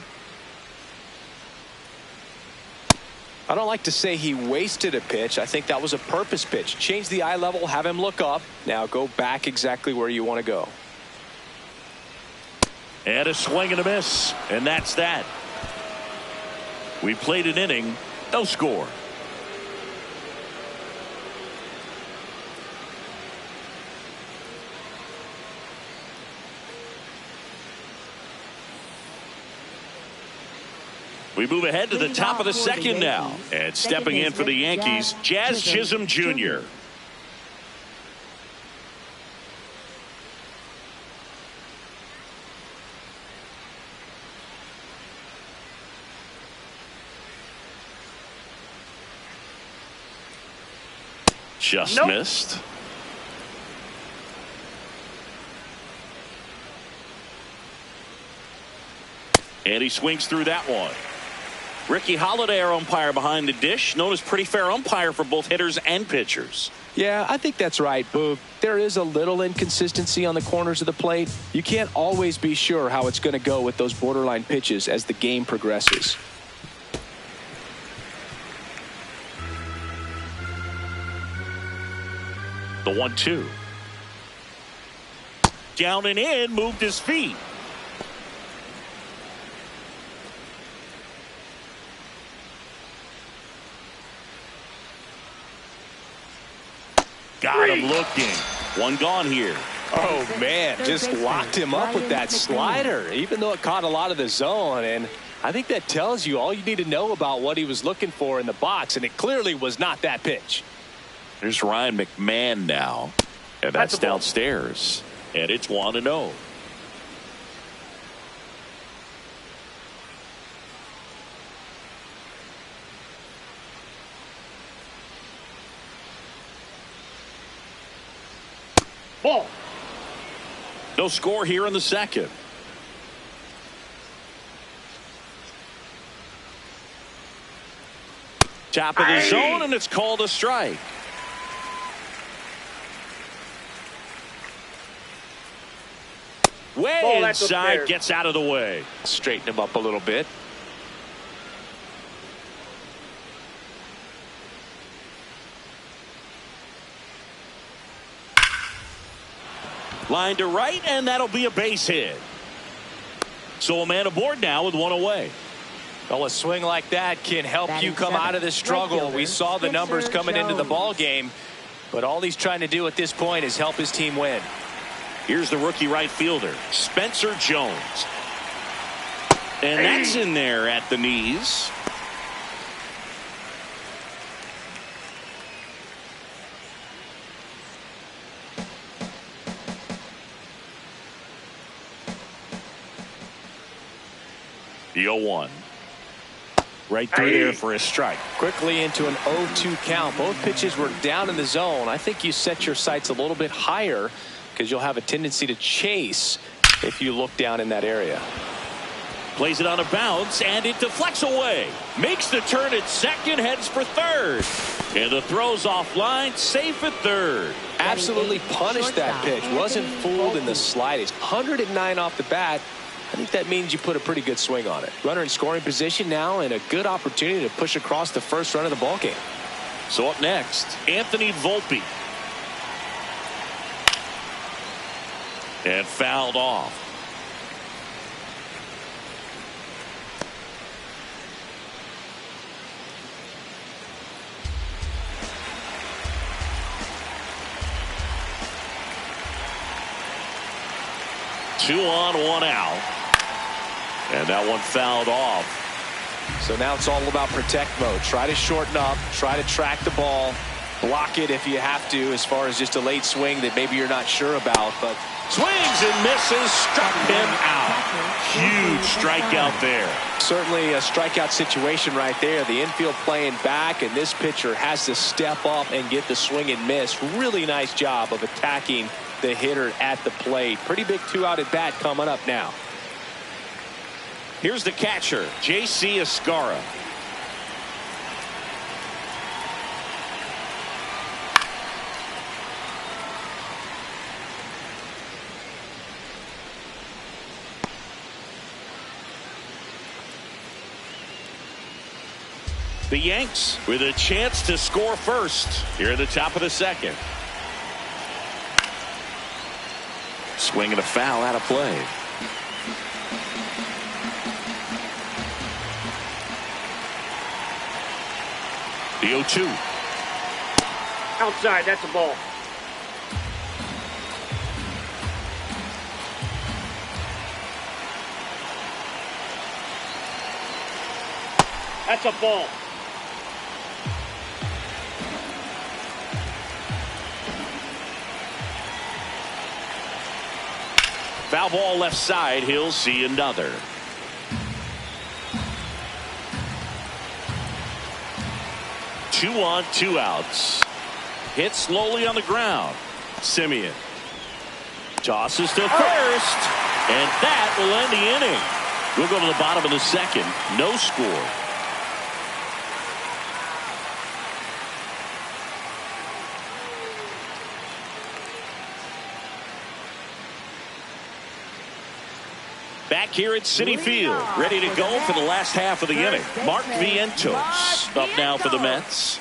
I don't like to say he wasted a pitch. I think that was a purpose pitch. Change the eye level, have him look up. Now go back exactly where you want to go. And a swing and a miss. And that's that. We played an inning. No score. We move ahead to the top of the second now. And stepping in for the Yankees, Jazz Chisholm Jr. Just missed. And he swings through that one. Ricky Holiday, our umpire behind the dish, known as pretty fair umpire for both hitters and pitchers. Yeah, I think that's right, Boog. There is a little inconsistency on the corners of the plate. You can't always be sure how it's going to go with those borderline pitches as the game progresses. The 1-2. Down and in, moved his feet. Got him looking. One gone here. Oh, man, just locked him up with that slider, even though it caught a lot of the zone. And I think that tells you all you need to know about what he was looking for in the box, and it clearly was not that pitch. There's Ryan McMahon now, and that's downstairs, and it's 1-0. Ball. No score here in the second. Top of the zone, and it's called a strike. Way inside, gets out of the way. Straighten him up a little bit. Line to right, and that'll be a base hit. So a man aboard now with one away. Well, a swing like that can help you come out of this struggle. We saw the numbers coming into the ball game, but all he's trying to do at this point is help his team win. Here's the rookie right fielder, Spencer Jones. And that's in there at the knees. The 0-1. Right through there for a strike. Quickly into an 0-2 count. Both pitches were down in the zone. I think you set your sights a little bit higher because you'll have a tendency to chase if you look down in that area. Plays it on a bounce, and it deflects away. Makes the turn at second, heads for third. And the throw's offline, safe at third. Absolutely punished that pitch. Wasn't fooled in the slightest. 109 off the bat. I think that means you put a pretty good swing on it. Runner in scoring position now, and a good opportunity to push across the first run of the ballgame. So up next, Anthony Volpe. And fouled off. Two on, one out. And that one fouled off. So now it's all about protect mode. Try to shorten up, try to track the ball, block it if you have to, as far as just a late swing that maybe you're not sure about. But swings and misses, struck him out. Huge strikeout there. Certainly a strikeout situation right there. The infield playing back, and this pitcher has to step up and get the swing and miss. Really nice job of attacking the hitter at the plate. Pretty big 2-out at bat coming up now. Here's the catcher, J.C. Escarra. The Yanks with a chance to score first here at the top of the second. Swing and a foul out of play. The 0-2. Outside, that's a ball. That's a ball. Foul ball left side. He'll see another. Two on, 2 outs. Hit slowly on the ground. Simeon tosses to first, and that will end the inning. We'll go to the bottom of the second. No score. Back here at Citi Field, ready to go for the last half of the inning. Mark Vientos up now for the Mets.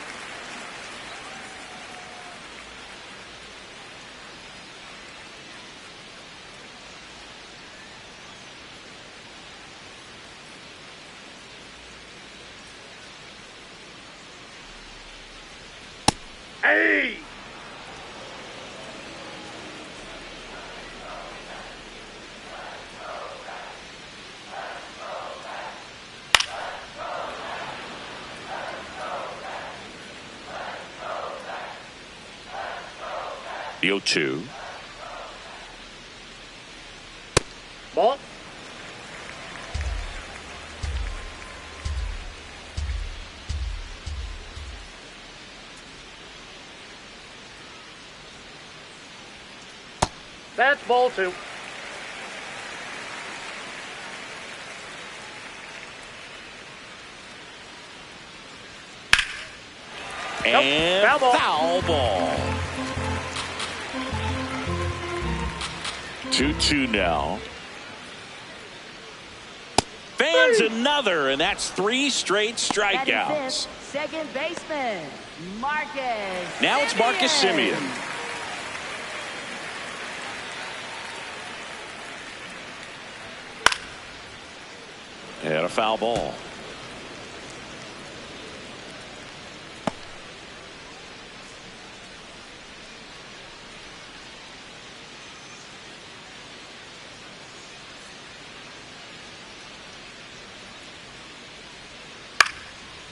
Hey! The 0-2. Ball. That's ball 2. And nope, foul ball. Foul ball. 2-2 now. Fans another, and that's 3 straight strikeouts. Second baseman, Marcus. Now it's Marcus Simeon. And a foul ball.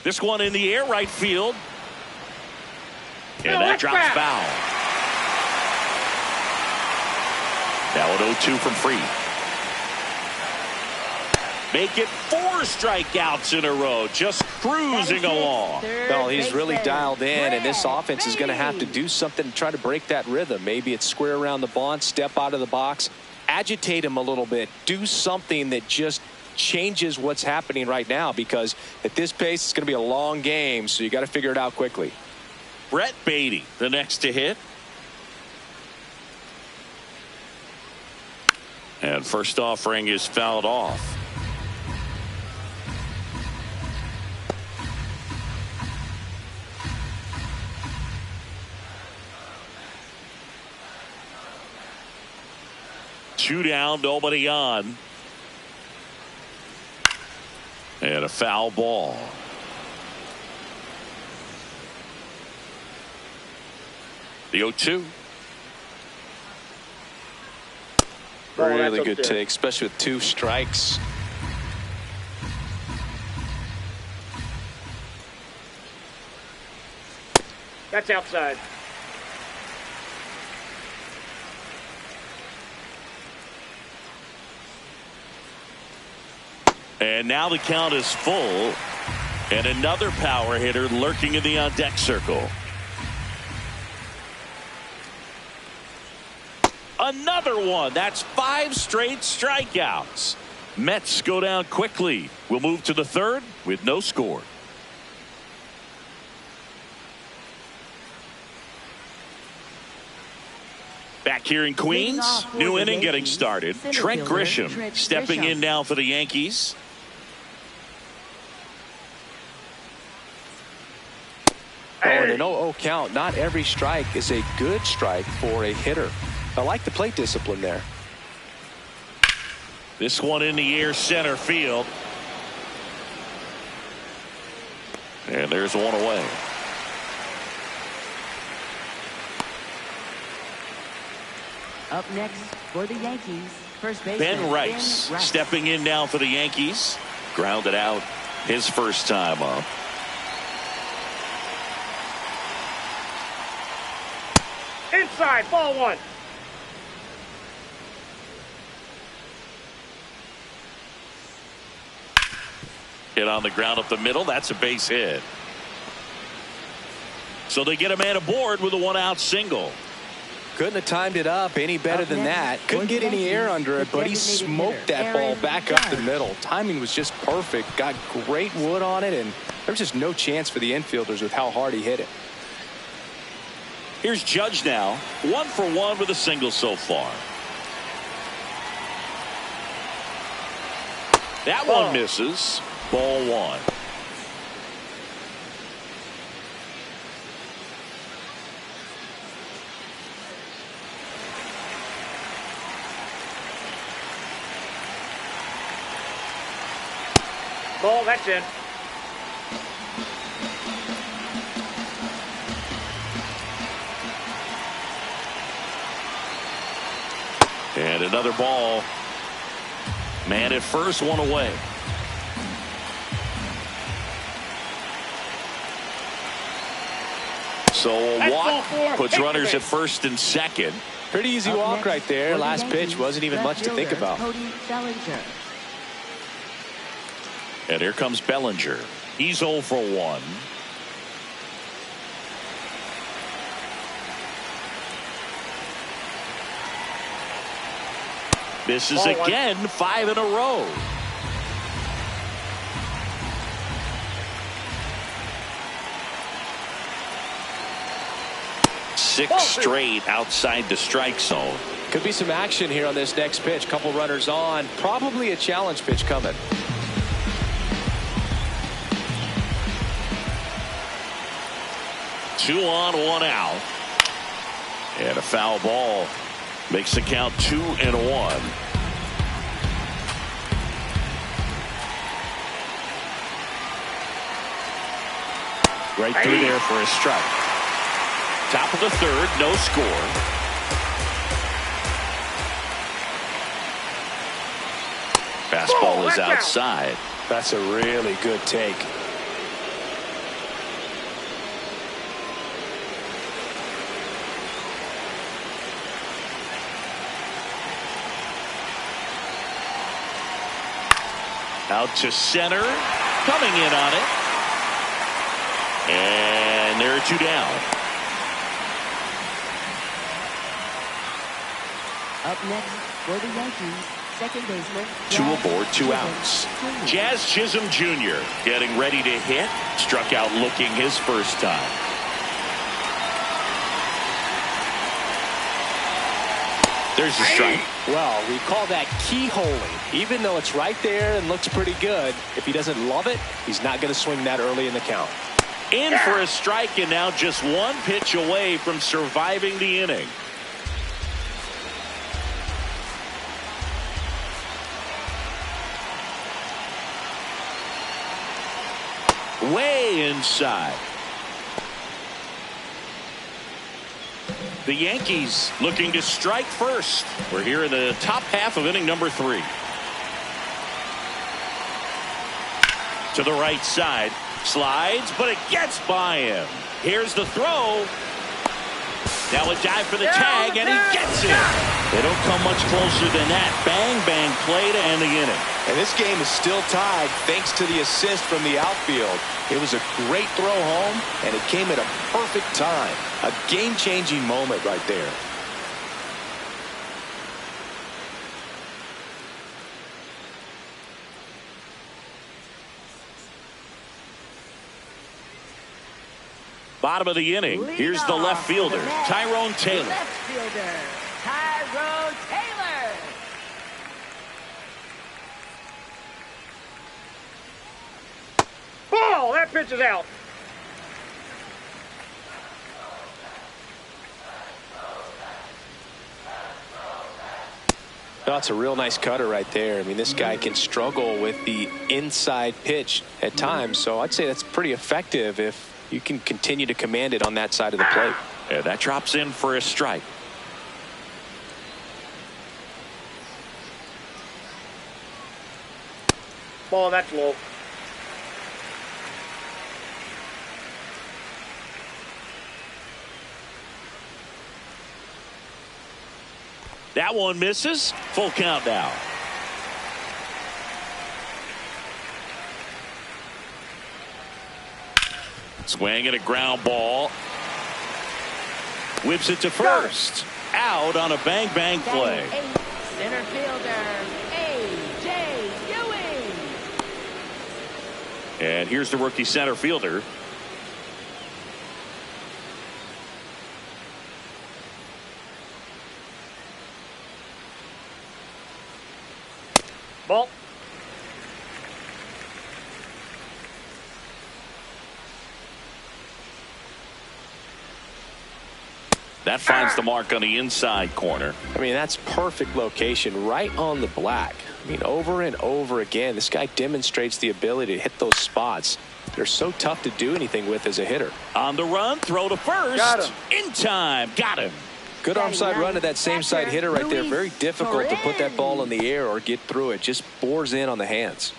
This one in the air, right field. And that drops foul. Now at 0-2 from Free. make it 4 strikeouts in a row, just cruising along. Well, he's really dialed in, and this offense is going to have to do something to try to break that rhythm. Maybe it's square around the bunt, step out of the box, agitate him a little bit, do something that just changes what's happening right now, because at this pace it's going to be a long game, so you got to figure it out quickly. Brett Beatty, the next to hit. And first offering is fouled off. Two down, nobody on. And a foul ball. The 0-2. Really good take, especially with 2 strikes. That's outside. And now the count is full. And another power hitter lurking in the on-deck circle. Another one. That's 5 straight strikeouts. Mets go down quickly. We'll move to the 3rd with no score. Back here in Queens, new inning getting started. Trent Grisham stepping in now for the Yankees. Oh, and an 0-0 count. Not every strike is a good strike for a hitter. I like the plate discipline there. This one in the air, center field. And there's one away. Up next for the Yankees, first baseman Ben Rice stepping in now for the Yankees. Grounded out his first time up. Inside, ball 1. Hit on the ground up the middle. That's a base hit. So they get a man aboard with a 1-out single. Couldn't have timed it up any better than that. Couldn't get any air under it, but he smoked that ball back up the middle. Timing was just perfect. Got great wood on it, and there's just no chance for the infielders with how hard he hit it. Here's Judge now. 1 for 1 with a single so far. That one misses. Ball 1. Ball, that's in. And another ball. Man at first, one away. So a walk puts runners at first and second. Pretty easy walk right there. Last pitch wasn't even much to think about. And here comes Bellinger. He's 0 for 1. This is again 5 in a row. Six straight outside the strike zone. Could be some action here on this next pitch. Couple runners on. Probably a challenge pitch coming. Two on, 1 out. And a foul ball makes the count 2-1. Right through there for a strike. Top of the 3rd, no score. Fastball is outside. That's a really good take. Out to center. Coming in on it. And there are 2 down. Up next for the Yankees, second baseman. 2 aboard, 2 outs. Jazz Chisholm Jr. getting ready to hit. Struck out looking his first time. There's the strike. Well, we call that keyholing. Even though it's right there and looks pretty good, if he doesn't love it, he's not going to swing that early in the count. In for a strike, and now just 1 pitch away from surviving the inning. Way inside. The Yankees looking to strike first. We're here in the top half of inning number 3. To the right side. Slides, but it gets by him. Here's the throw. Now a dive for the tag, and he gets it. They don't come much closer than that. Bang, bang play to end the inning. And this game is still tied thanks to the assist from the outfield. It was a great throw home, and it came at a perfect time. A game-changing moment right there. Bottom of the inning. Here's the left fielder, Tyrone Taylor. Left fielder, Tyrone Taylor. Ball! That pitch is out. That's a real nice cutter right there. I mean, this guy can struggle with the inside pitch at times, so I'd say that's pretty effective if you can continue to command it on that side of the plate. And that drops in for a strike. Ball, that's low. That one misses. Full count now. Swing and a ground ball. Whips it to first. Out on a bang bang play. Center fielder A.J. Ewing. And here's the rookie center fielder. Ball. That finds the mark on the inside corner. I mean, that's perfect location right on the black. I mean, over and over again, this guy demonstrates the ability to hit those spots. They're so tough to do anything with as a hitter. On the run, throw to first. Got him. In time. Got him. Good onside run to that same side hitter right there. Very difficult to put that ball in the air or get through it. Just bores in on the hands.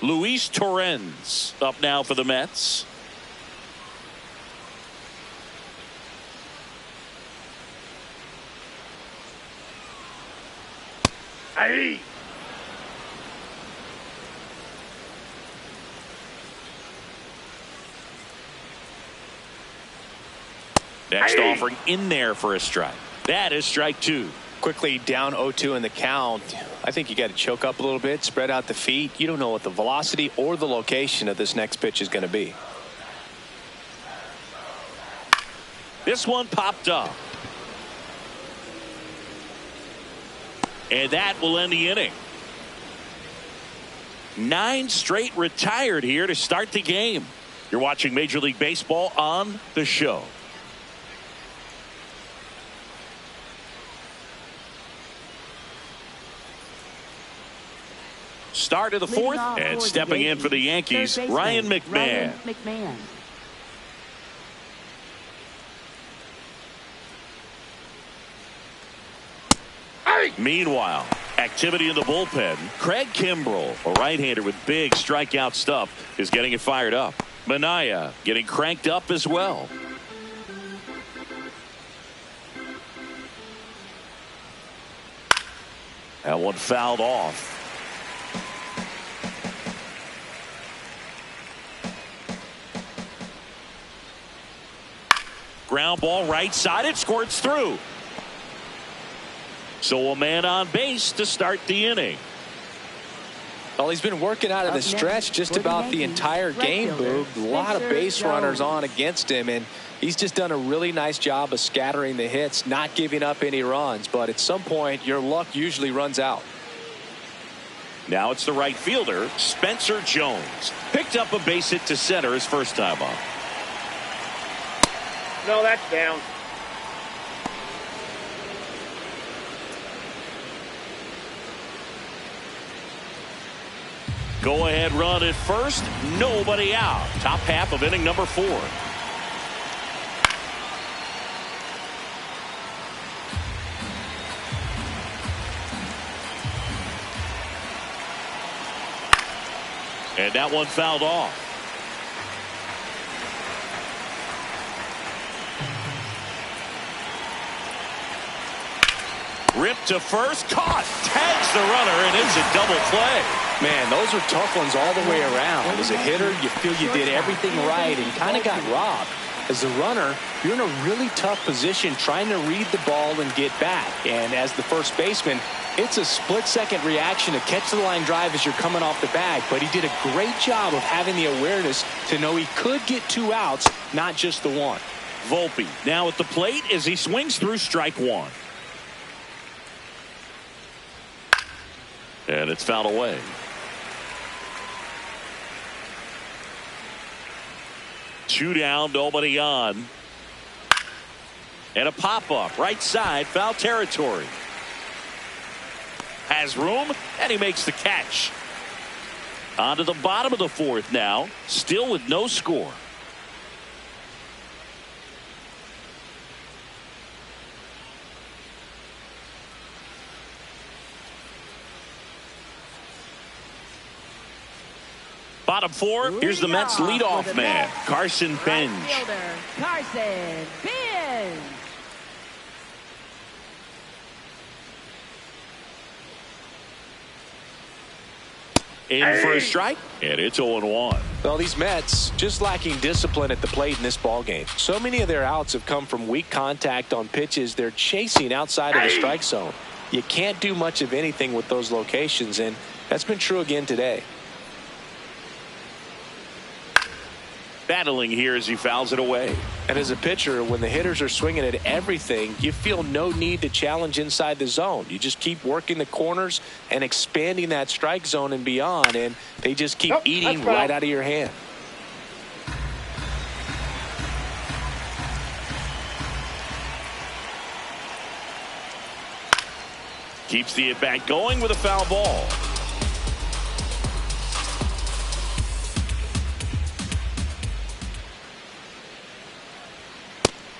Luis Torrens up now for the Mets. Hey. Next offering in there for a strike. That is strike 2. Quickly down 0-2 in the count. I think you got to choke up a little bit, spread out the feet. You don't know what the velocity or the location of this next pitch is going to be. This one popped up. And that will end the inning. 9 straight retired here to start the game. You're watching Major League Baseball on the show. Start of the 4th, and stepping in for the Yankees, Ryan McMahon. Meanwhile, activity in the bullpen. Craig Kimbrell, a right-hander with big strikeout stuff, is getting it fired up. Minaya getting cranked up as well. That one fouled off. ground ball right side. It squirts through. So a man on base to start the inning. Well, he's been working out of the stretch just about the entire game, Boog. A lot of base runners on against him, and he's just done a really nice job of scattering the hits, not giving up any runs. But at some point, your luck usually runs out. Now it's the right fielder, Spencer Jones. Picked up a base hit to center his first time up. No, that's down. Go ahead run at first. Nobody out. Top half of inning number 4. And that one fouled off. Ripped to first, caught, tags the runner, and it's a double play. Man, those are tough ones all the way around. As a hitter, you feel you did everything right and kind of got robbed. As a runner, you're in a really tough position trying to read the ball and get back. And as the first baseman, it's a split-second reaction to catch the line drive as you're coming off the bag. But he did a great job of having the awareness to know he could get 2 outs, not just the 1. Volpe now at the plate as he swings through strike 1. And it's fouled away. Two down, nobody on. And a pop-up, right side, foul territory. Has room, and he makes the catch. On to the bottom of the 4th now, still with no score. Bottom 4, here's the Mets leadoff man, Carson Bench. Right fielder, Carson Bench. In for a strike, and it's 0-1. Well, these Mets just lacking discipline at the plate in this ballgame. So many of their outs have come from weak contact on pitches they're chasing outside of the strike zone. You can't do much of anything with those locations, and that's been true again today. Battling here as he fouls it away. And as a pitcher, when the hitters are swinging at everything, you feel no need to challenge inside the zone. You just keep working the corners and expanding that strike zone and beyond, and they just keep eating right out of your hand. Keeps the at-bat going with a foul ball.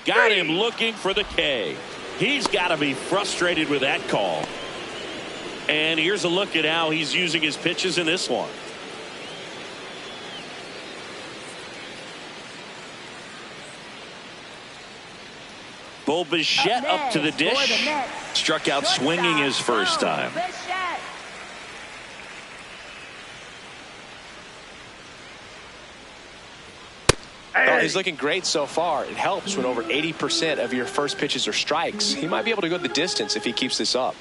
Got him looking for the K. He's got to be frustrated with that call. And here's a look at how he's using his pitches in this one. Bo Bichette up to the dish. Struck out swinging his first time. Well, he's looking great so far. It helps when over 80% of your first pitches are strikes. He might be able to go the distance if he keeps this up.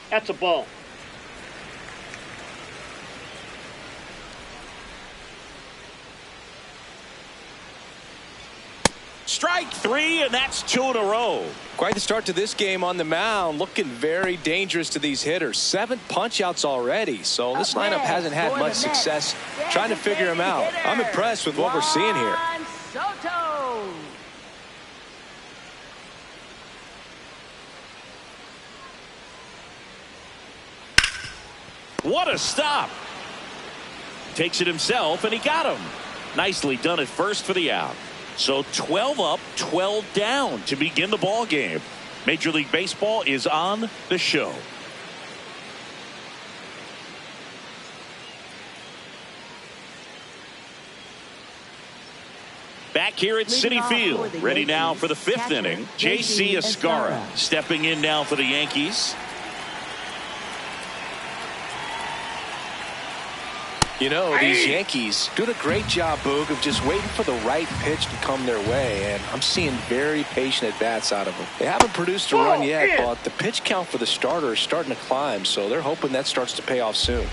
That's a ball. Strike 3, and that's 2 in a row. Quite the start to this game on the mound. Looking very dangerous to these hitters. 7 punch-outs already. So this lineup hasn't had much success trying to figure him out. I'm impressed with what we're seeing here. Soto. What a stop. Takes it himself, and he got him. Nicely done at first for the out. So 12 up, 12 down to begin the ball game. Major League Baseball is on the show. Back here at Citi Field, ready now for the fifth inning. J.C. Escarra stepping in now for the Yankees. You know, these Yankees doing a great job, Boog, of just waiting for the right pitch to come their way, and I'm seeing very patient at-bats out of them. They haven't produced a run yet, but the pitch count for the starter is starting to climb, so they're hoping that starts to pay off soon.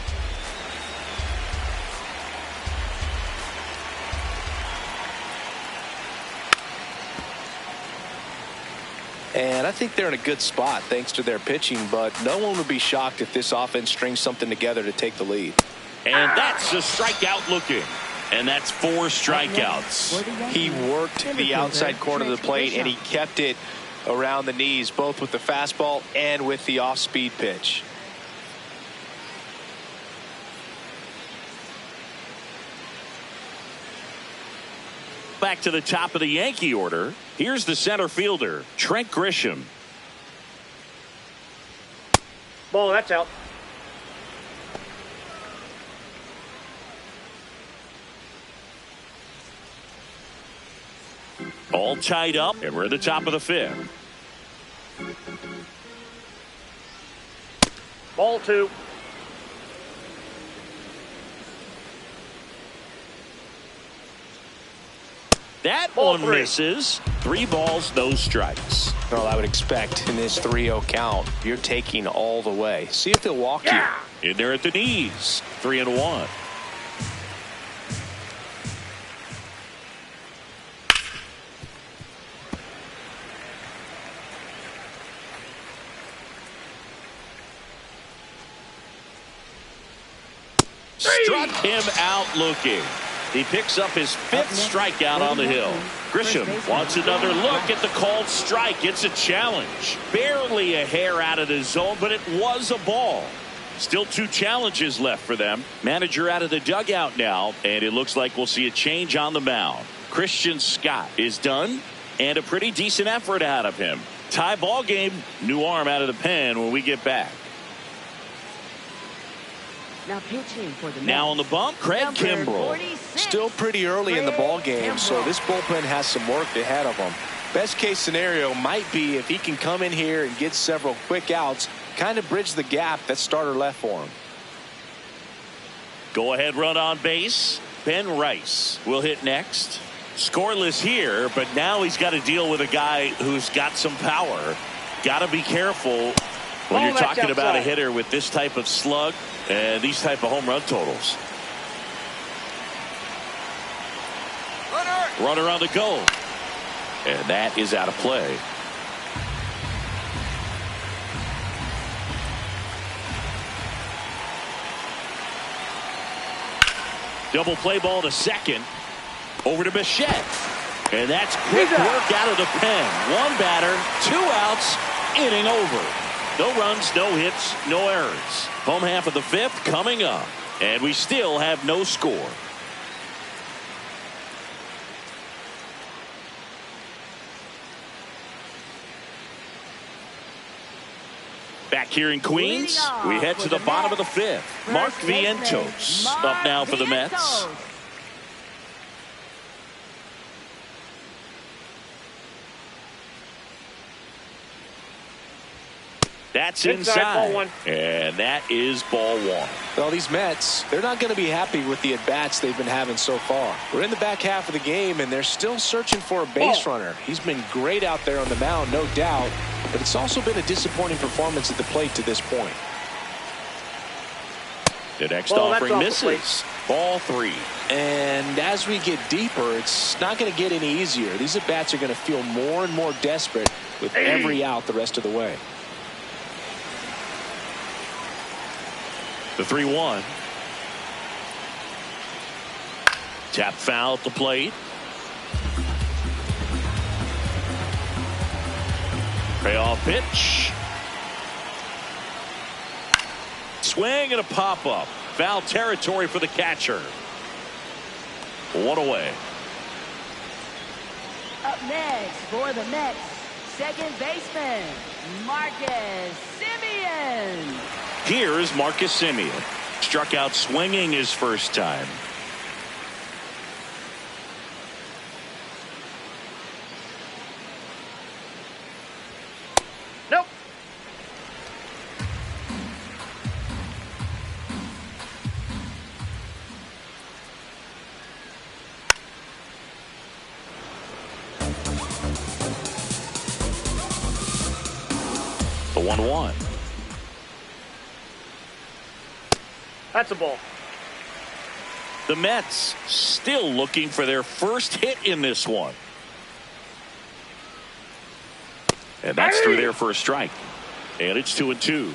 And I think they're in a good spot thanks to their pitching, but no one would be shocked if this offense strings something together to take the lead. And that's a strikeout looking. And that's 4 strikeouts. He worked the outside corner of the plate, and he kept it around the knees, both with the fastball and with the off-speed pitch. Back to the top of the Yankee order. Here's the center fielder, Trent Grisham. Ball, that's out. All tied up, and we're at the top of the fifth. Ball 2. That Ball one 3. misses. 3 balls, no strikes. Well, I would expect in this 3-0 count, you're taking all the way. See if he'll walk you. In there at the knees. 3-1. Struck him out looking. He picks up his 5th strikeout on the hill. Grisham wants another look at the called strike. It's a challenge. Barely a hair out of the zone, but it was a ball. Still 2 challenges left for them. Manager out of the dugout now, and it looks like we'll see a change on the mound. Christian Scott is done, and a pretty decent effort out of him. Tie ball game, new arm out of the pen when we get back. Now pitching for the Now on the bump, Craig Kimbrell. Still pretty early in the ball game, so this bullpen has some work ahead of them. Best case scenario might be if he can come in here and get several quick outs, kind of bridge the gap that starter left for him. Go ahead run on base. Ben Rice will hit next. Scoreless here, but now he's got to deal with a guy who's got some power. Got to be careful when you're talking about a hitter with this type of slug and these type of home run totals. Runner on the go. And that is out of play. Double play ball to second. Over to Bichette. And that's quick work out of the pen. 1 batter, 2 outs, inning over. No runs, no hits, no errors. Home half of the 5th coming up. And we still have no score. Back here in Queens, we head to the bottom of the 5th. Mark Vientos up now for the Mets. That's inside. Ball 1. And that is ball 1. Well, these Mets, they're not going to be happy with the at-bats they've been having so far. We're in the back half of the game, and they're still searching for a base runner. He's been great out there on the mound, no doubt, but it's also been a disappointing performance at the plate to this point. The next offering misses. Ball 3. And as we get deeper, it's not going to get any easier. These at-bats are going to feel more and more desperate with every out the rest of the way. The 3-1. Tap foul at the plate. Payoff pitch. Swing and a pop-up. Foul territory for the catcher. 1 away. Up next for the Mets, second baseman, Marcus Semien. Here is Marcus Semien. Struck out swinging his first time. 1-1. That's a ball. The Mets still looking for their first hit in this one. And that's through there for a strike. And it's 2-2.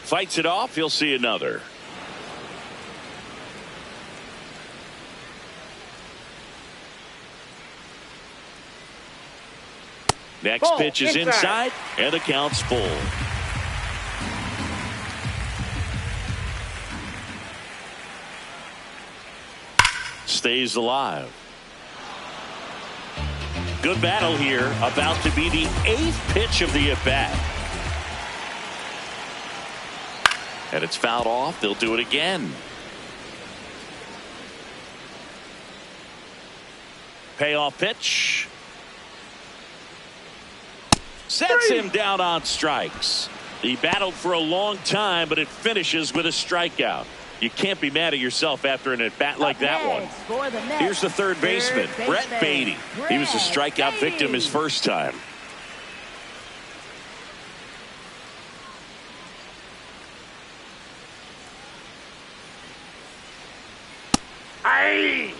Fights it off. He'll see another. Next Ball, pitch is inside, and the count's full. Stays alive. Good battle here. About to be the 8th pitch of the at-bat. And it's fouled off. They'll do it again. Payoff pitch. Sets him down on strikes. He battled for a long time, but it finishes with a strikeout. You can't be mad at yourself after an at-bat like that one. Here's the third baseman, Brett Beatty. He was a strikeout victim his first time. Aye.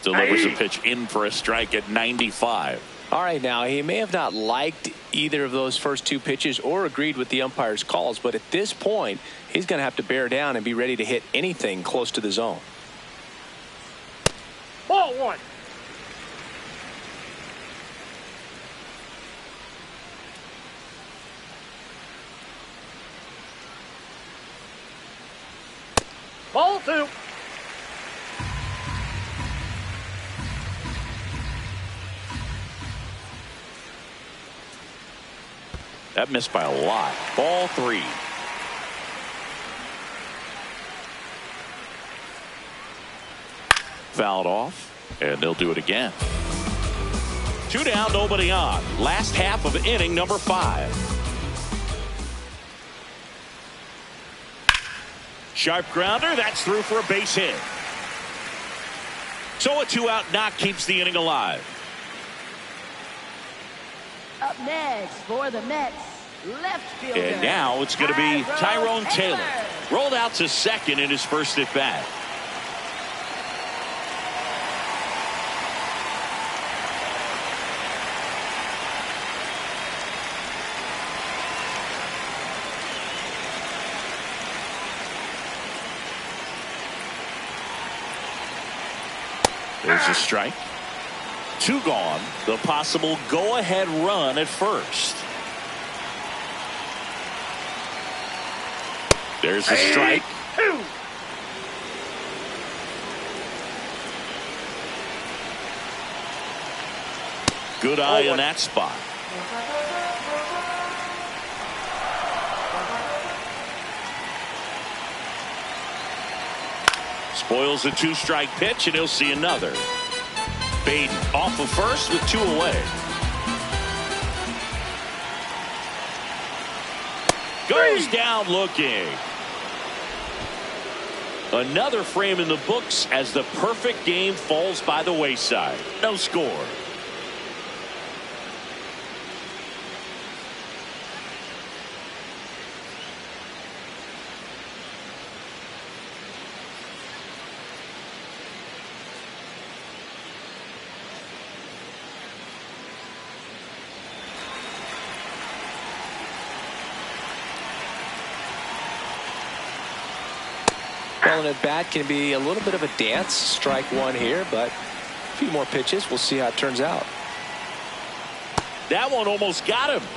Delivers a pitch in for a strike at 95. All right, now he may have not liked either of those first 2 pitches or agreed with the umpire's calls, but at this point he's going to have to bear down and be ready to hit anything close to the zone. Ball 1. Ball 2. That missed by a lot. Ball 3. Fouled off, and they'll do it again. 2 down, nobody on. Last half of inning number 5. Sharp grounder, that's through for a base hit. So a 2-out knock keeps the inning alive. Up next for the Mets, left fielder. And now it's going to be Tyrone Taylor. Rolled out to second in his first at bat. There's a strike. 2 gone. The possible go-ahead run at first. There's a strike. 2. Good eye in that spot. Spoils a 2-strike pitch, and he'll see another. Baden off of first with 2 away. Goes down looking. Another frame in the books as the perfect game falls by the wayside. No score. Well, an at-bat can be a little bit of a dance. Strike 1 here, but a few more pitches. We'll see how it turns out. That one almost got him.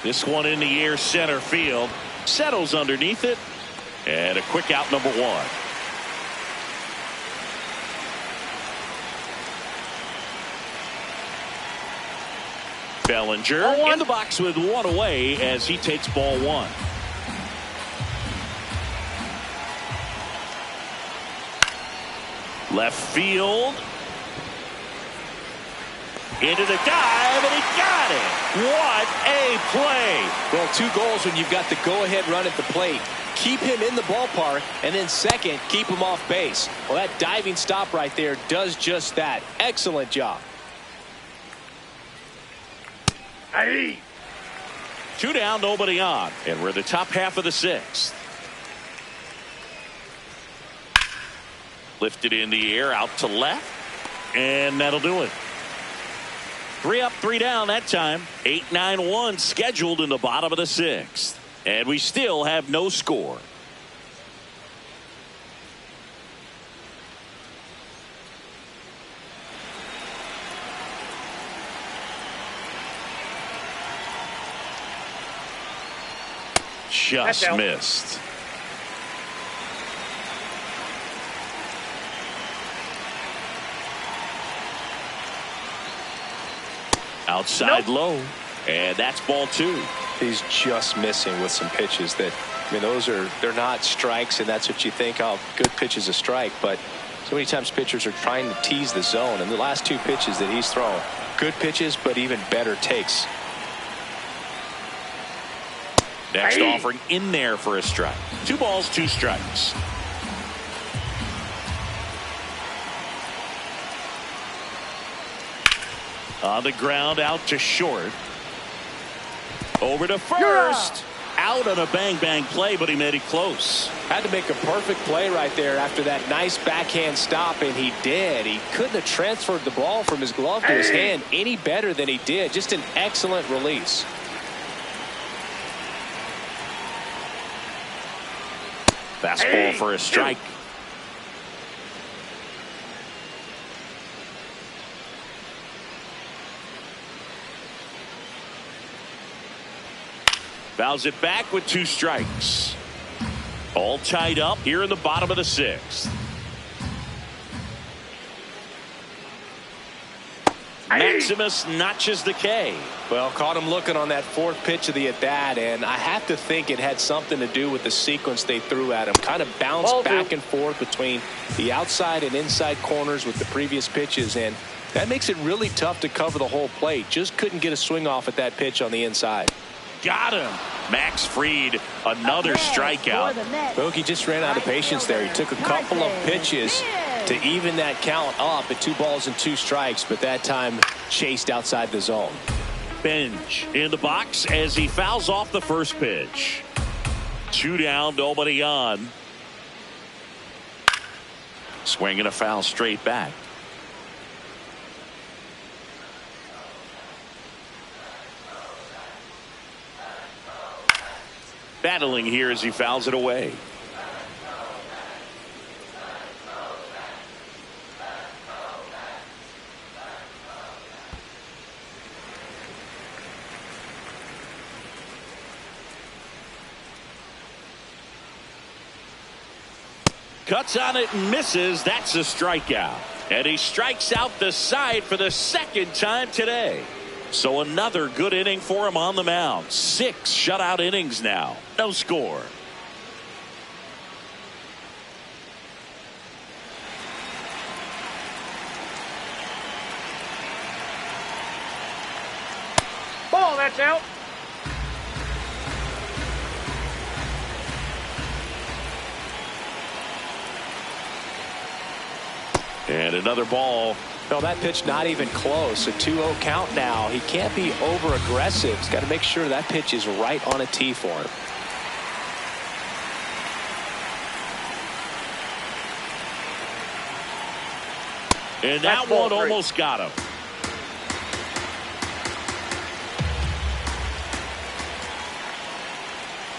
This one in the air, center field. Settles underneath it. And a quick out, number 1. Bellinger in the box with 1 away as he takes ball 1. Left field. into the dive, and he got it. What a play. Well, 2 goals when you've got the go-ahead run at the plate. Keep him in the ballpark, and then second, keep him off base. Well, that diving stop right there does just that. Excellent job. Hey. 2 down, nobody on, and we're the top half of the 6th. Lifted in the air, out to left, and that'll do it. 3 up, 3 down that time. 8-9-1 scheduled in the bottom of the 6th. And we still have no score. Just missed. Outside low, and that's ball 2. He's just missing with some pitches that, I mean, they're not strikes, and that's what you think, oh, good pitch is a strike. But so many times pitchers are trying to tease the zone, and the last 2 pitches that he's thrown, good pitches, but even better takes. Next offering in there for a strike. 2 balls, 2 strikes. On the ground, out to short. Over to first. Out on a bang-bang play, but he made it close. Had to make a perfect play right there after that nice backhand stop, and he did. He couldn't have transferred the ball from his glove to his hand any better than he did. Just an excellent release. Fastball for a strike. Fouls it back with 2 strikes. All tied up here in the bottom of the 6th. Maximus notches the K. Well, caught him looking on that 4th pitch of the at-bat, and I have to think it had something to do with the sequence they threw at him. Kind of bounced back and forth between the outside and inside corners with the previous pitches, and that makes it really tough to cover the whole plate. Just couldn't get a swing off at that pitch on the inside. Got him. Max Fried, another strikeout. Bogey just ran out of patience there. He took a couple of pitches to even that count up at 2 balls and 2 strikes, but that time chased outside the zone. Bench in the box as he fouls off the first pitch. 2 down, nobody on. Swinging a foul straight back. Battling here as he fouls it away. Cuts on it and misses. That's a strikeout. And he strikes out the side for the 2nd time today. So another good inning for him on the mound. 6 shutout innings now. No score. Ball, that's out. And another ball. No, that pitch not even close. A 2-0 count now. He can't be over aggressive. He's got to make sure that pitch is right on a tee for him. And that one almost got him.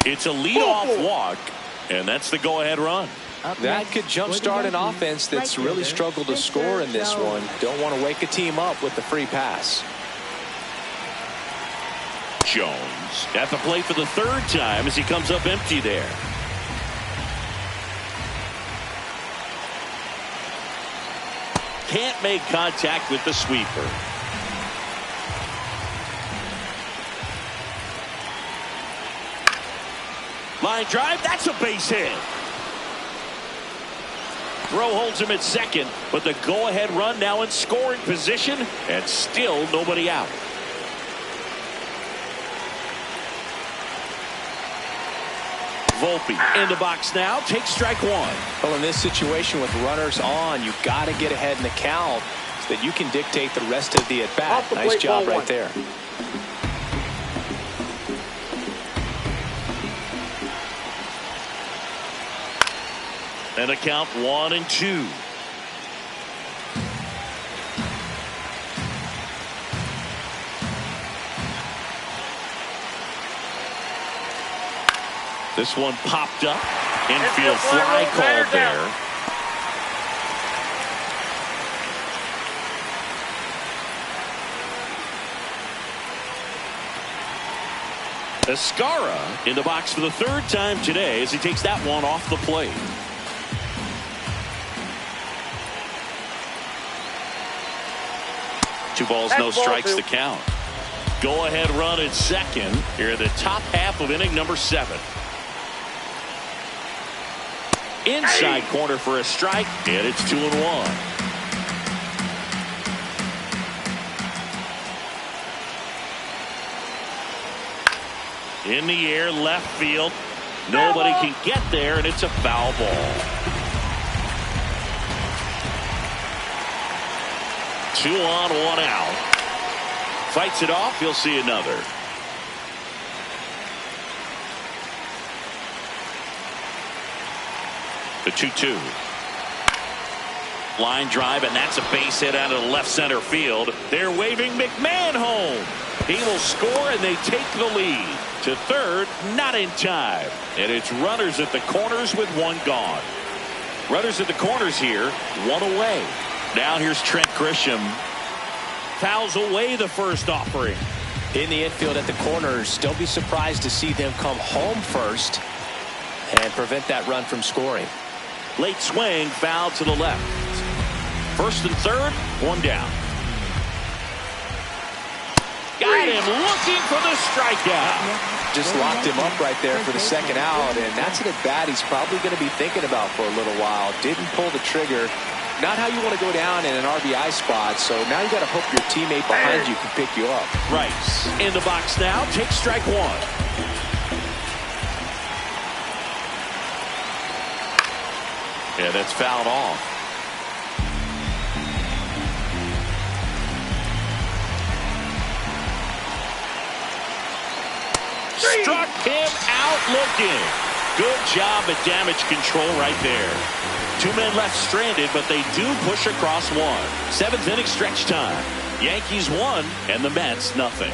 It's a leadoff walk, and that's the go-ahead run. That could jumpstart an offense that's really struggled to score in this one. Don't want to wake a team up with the free pass. Jones at the plate for the 3rd time as he comes up empty there. Can't make contact with the sweeper. Line drive, that's a base hit. Throw holds him at second, but the go-ahead run now in scoring position, and still nobody out. Volpe in the box now, takes strike one. Well, in this situation with runners on, you've got to get ahead in the count so that you can dictate the rest of the at-bat. Nice job right there. And a count 1-2. This one popped up. Infield fly called there. Escara in the box for the third time today as he takes that one off the plate. Two balls, no strikes to count. Go ahead run at second here in the top half of inning number 7. Inside corner for a strike, and it's 2-1. In the air, left field. Nobody can get there, and it's a foul ball. 2 on, 1 out. Fights it off. You'll see another. The 2-2. Line drive, and that's a base hit out of the left center field. They're waving McMahon home. He will score, and they take the lead. To third, not in time. And it's runners at the corners with 1 gone. Runners at the corners here, 1 away. Now here's Trent Grisham. Fouls away the first offering. In the infield at the corners, don't be surprised to see them come home first and prevent that run from scoring. Late swing, foul to the left. First and third, 1 down. Got him looking for the strikeout. Just locked him up right there for the second out, and that's an at-bat he's probably going to be thinking about for a little while. Didn't pull the trigger. Not how you want to go down in an RBI spot, so now you got to hope your teammate behind you can pick you up. Right. In the box now, takes strike 1. Yeah, that's fouled off. Struck him out looking. Good job at damage control right there. 2 men left stranded, but they do push across 1. 7th inning stretch time. Yankees 1 and the Mets nothing.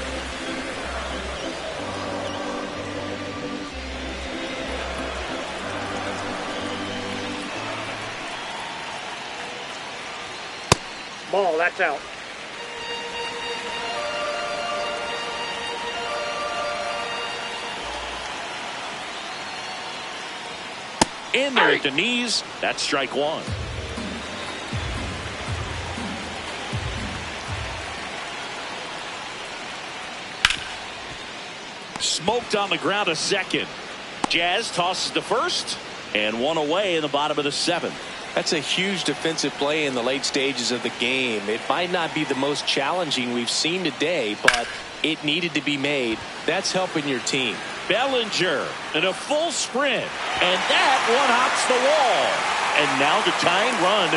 Ball, that's out. In there at the knees. That's strike 1. Smoked on the ground, a second. Jazz tosses to first, and 1 away in the bottom of the 7th. That's a huge defensive play in the late stages of the game. It might not be the most challenging we've seen today, but it needed to be made. That's helping your team. Bellinger in a full sprint, and that one hops the wall. And now the tying run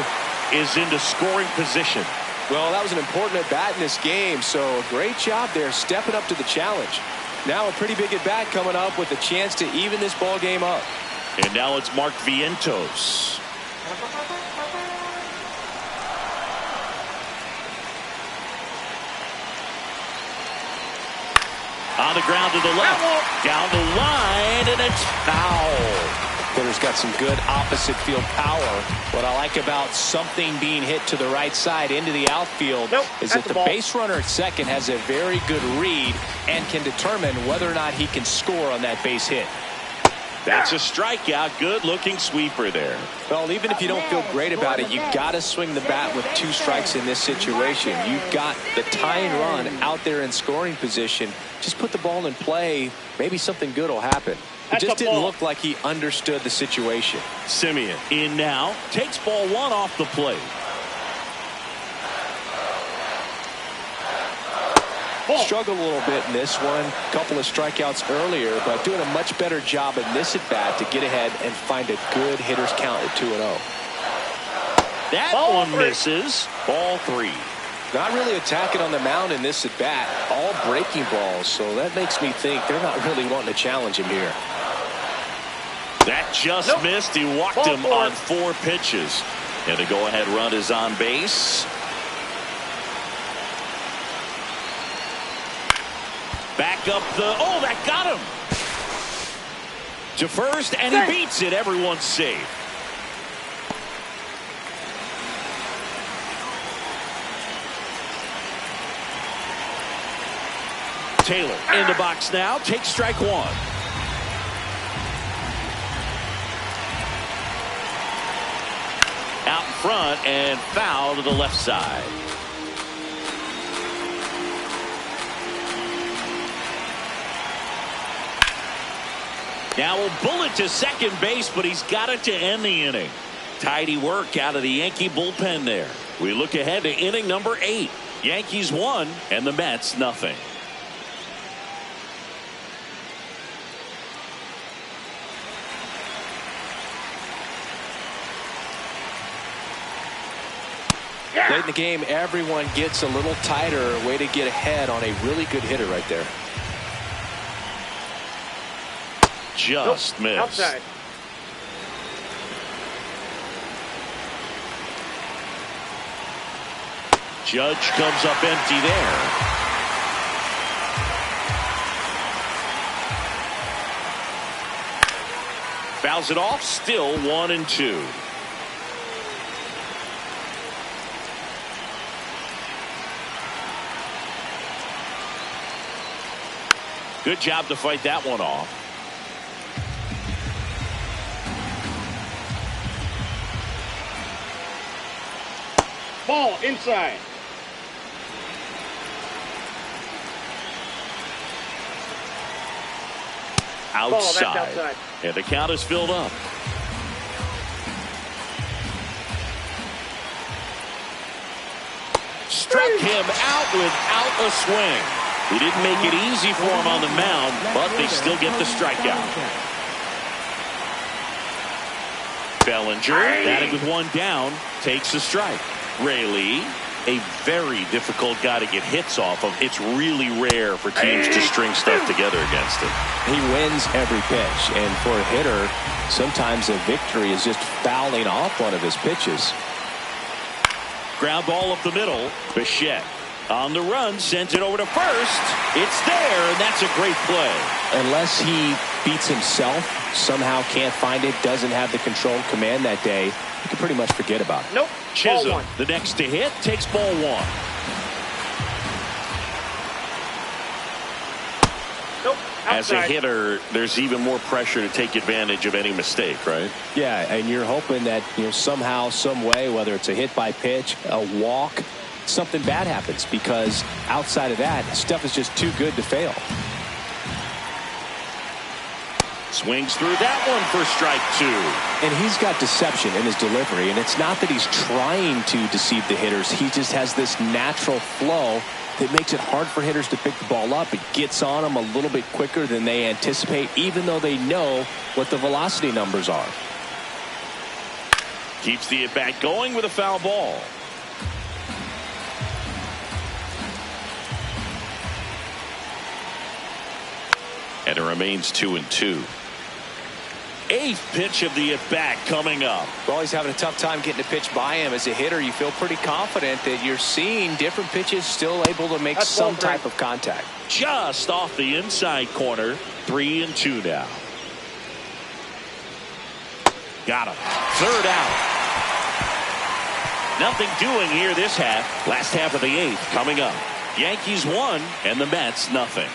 is into scoring position. Well, that was an important at-bat in this game, so a great job there stepping up to the challenge. Now a pretty big at-bat coming up with a chance to even this ball game up. And now it's Mark Vientos. On the ground to the left, down the line, and it's foul. Hitter's got some good opposite field power. What I like about something being hit to the right side into the outfield is that the base runner at second has a very good read and can determine whether or not he can score on that base hit. That's a strikeout. Good looking sweeper there. Well, even if you don't feel great about it, you got to swing the bat with 2 strikes in this situation. You've got the tying run out there in scoring position. Just put the ball in play. Maybe something good will happen. It just a didn't ball. look like he understood the situation. Simeon in now, takes ball one off the plate. Ball. Struggled a little bit in this one. Couple of strikeouts earlier, but doing a much better job in this at bat to get ahead and find a good hitter's count at 2-0. That Ball one three. misses. Ball 3. Not really attacking on the mound in this at bat. All breaking balls, so that makes me think they're not really wanting to challenge him here. That just Nope. missed. He walked Ball him 4. on 4 pitches. And the go-ahead run is on base. Back up the... Oh, that got him! To first, and he beats it. Everyone's safe. Taylor in the box now. Takes strike 1. Out in front and foul to the left side. Now a bullet to second base, but he's got it to end the inning. Tidy work out of the Yankee bullpen there. We look ahead to inning number 8. Yankees 1 and the Mets nothing. Late in the game, everyone gets a little tighter. Way to get ahead on a really good hitter right there. Just missed. Outside. Judge comes up empty there. Fouls it off. Still 1-2. Good job to fight that one off. Ball inside. Ball, that's Outside. outside. And the count is filled up. Struck him out without a swing. He didn't make it easy for him on the mound, but they still get the strikeout. Bellinger, batting with 1 down, takes a strike. Rayleigh, a very difficult guy to get hits off of. It's really rare for teams to string stuff together against him. He wins every pitch, and for a hitter, sometimes a victory is just fouling off one of his pitches. Ground ball up the middle. Bichette on the run, sends it over to first. It's there, and that's a great play. Unless he beats himself, somehow can't find it, doesn't have the control and command that day, you can pretty much forget about it. Nope. Ball Chisholm, 1. the next to hit, takes ball 1. Nope. As a Outside. hitter, there's even more pressure to take advantage of any mistake, right? Yeah, and you're hoping that, somehow, some way, whether it's a hit by pitch, a walk, something bad happens, because outside of that, stuff is just too good to fail. Swings through that one for strike 2. And he's got deception in his delivery, and it's not that he's trying to deceive the hitters. He just has this natural flow that makes it hard for hitters to pick the ball up. It gets on them a little bit quicker than they anticipate, even though they know what the velocity numbers are. Keeps the at-bat going with a foul ball. And it remains 2-2. 8th pitch of the at-bat coming up. Well, he's having a tough time getting a pitch by him. As a hitter, you feel pretty confident that you're seeing different pitches still able to make That's some ball type of contact. Just off the inside corner. 3-2 now. Got him. 3rd out. Nothing doing here this half. Last half of the 8th coming up. Yankees 1 and the Mets nothing.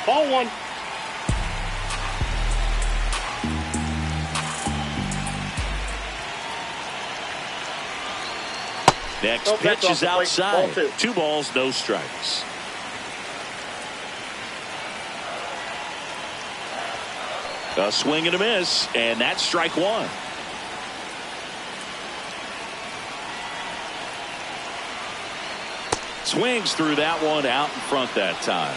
Ball 1. Next Nope, that's pitch off is the plate. outside. Ball 2. 2 balls, no strikes. A swing and a miss, and that's strike 1. Swings through that one, out in front that time.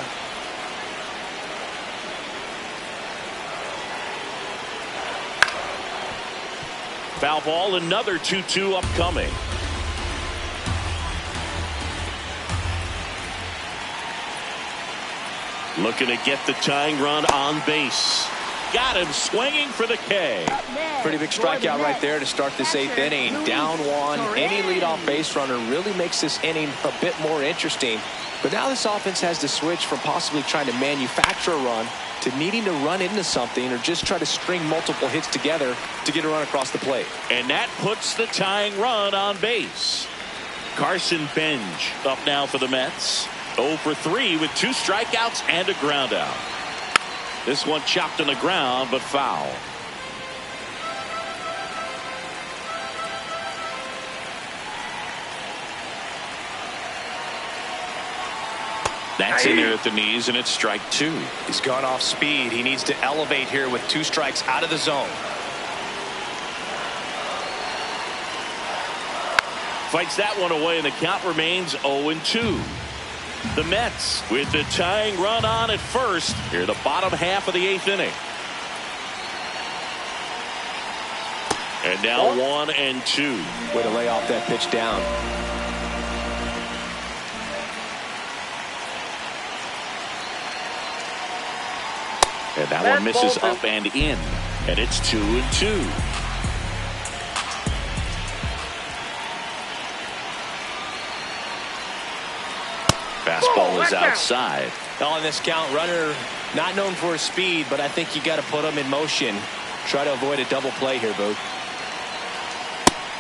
Foul ball, another 2-2 upcoming. Looking to get the tying run on base. Got him swinging for the K. Pretty big strikeout right there to start this 8th inning. Down 1. Any leadoff base runner really makes this inning a bit more interesting. But now this offense has to switch from possibly trying to manufacture a run to needing to run into something or just try to string multiple hits together to get a run across the plate. And that puts the tying run on base. Carson Benj up now for the Mets. 0 for 3 with 2 strikeouts and a ground out. This one chopped on the ground, but foul. That's in there at the knees, and it's strike 2. He's gone off speed. He needs to elevate here with 2 strikes out of the zone. Fights that one away, and the count remains 0-2. The Mets with the tying run on at first here, the bottom half of the 8th inning. And now 1-2. Way to lay off that pitch down. And that one misses up and in. And it's 2-2. Fastball is outside. On this count, runner not known for his speed, but I think you got to put him in motion. Try to avoid a double play here, Boog.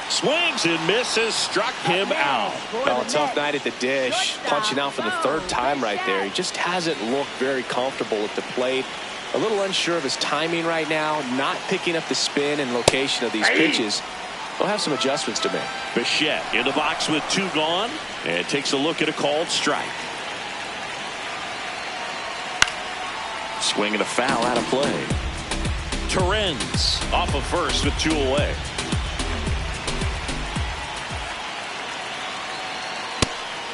Swings and misses, struck him out. Oh, tough night at the dish. Punching out for the 3rd time right there. He just hasn't looked very comfortable at the plate. A little unsure of his timing right now. Not picking up the spin and location of these pitches. He'll have some adjustments to make. Bichette in the box with 2 gone. And takes a look at a called strike. Swing and a foul out of play. Torrens off of first with 2 away.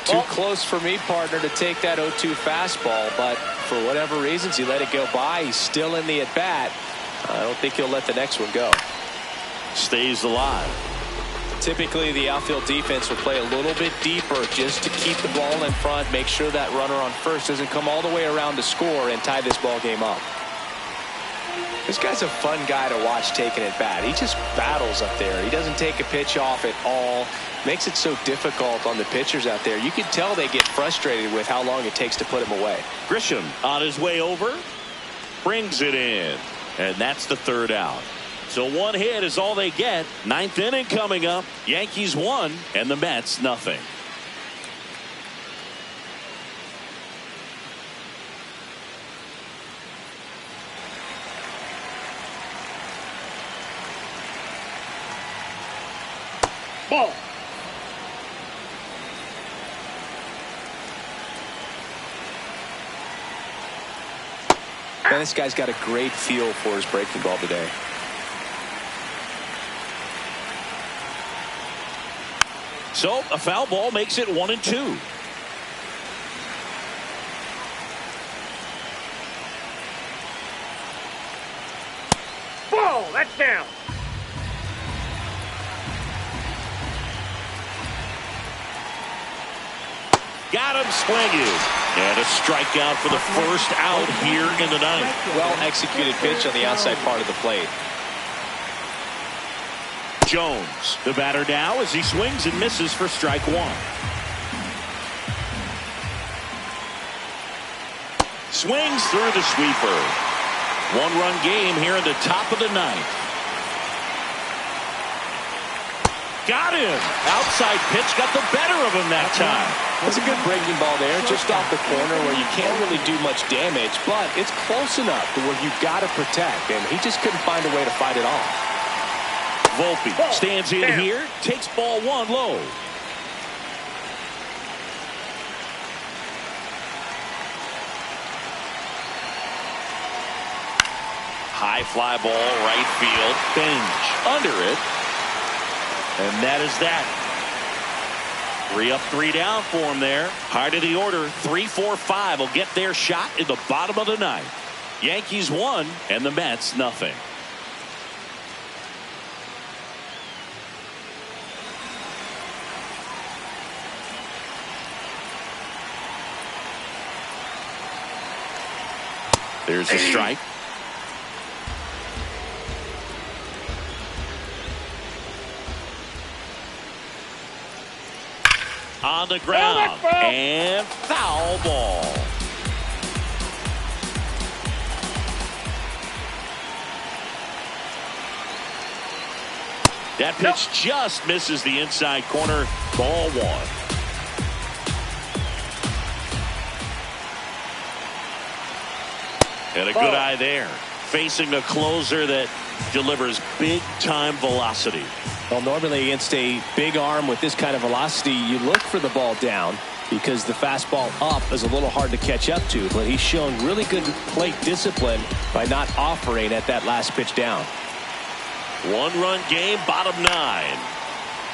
Too close for me, partner, to take that 0-2 fastball, but for whatever reasons, he let it go by. He's still in the at-bat. I don't think he'll let the next one go. Stays alive. Typically, the outfield defense will play a little bit deeper just to keep the ball in front, make sure that runner on first doesn't come all the way around to score and tie this ball game up. This guy's a fun guy to watch taking at bat. He just battles up there. He doesn't take a pitch off at all. Makes it so difficult on the pitchers out there. You can tell they get frustrated with how long it takes to put him away. Grisham on his way over. Brings it in. And that's the 3rd out. So 1 hit is all they get. 9th inning coming up. Yankees 1 and the Mets nothing. Ball. Man, this guy's got a great feel for his breaking ball today. So a foul ball makes it 1-2. Ball. That's down. Got him swinging. And a strikeout for the first out here in the 9th. Well executed pitch on the outside part of the plate. Jones, the batter now as he swings and misses for strike 1. Swings through the sweeper. 1-run game here in the top of the 9th. Got him. Outside pitch got the better of him that time. That's a good breaking ball there, just off the corner where you can't really do much damage, but it's close enough to where you've got to protect, and he just couldn't find a way to fight it off. Volpe stands in here, takes ball 1 low. High fly ball, right field. Binge under it. And that is that. 3 up, 3 down for him there. High to the order. 3, 4, 5 will get their shot in the bottom of the ninth. Yankees 1 and the Mets nothing. There's a strike. On the ground and foul ball. That pitch just misses the inside corner. Ball 1. And a good eye there. Facing a closer that delivers big-time velocity. Well, normally against a big arm with this kind of velocity, you look for the ball down because the fastball up is a little hard to catch up to. But he's shown really good plate discipline by not offering at that last pitch down. 1-run game, bottom 9.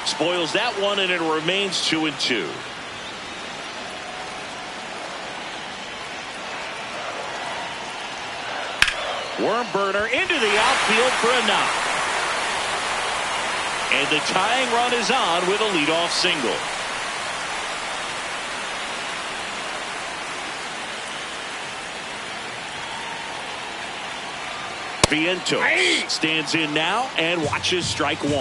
Spoils that one, and it remains 2-2. Worm burner into the outfield for a knock. And the tying run is on with a leadoff single. Vientos stands in now and watches strike 1.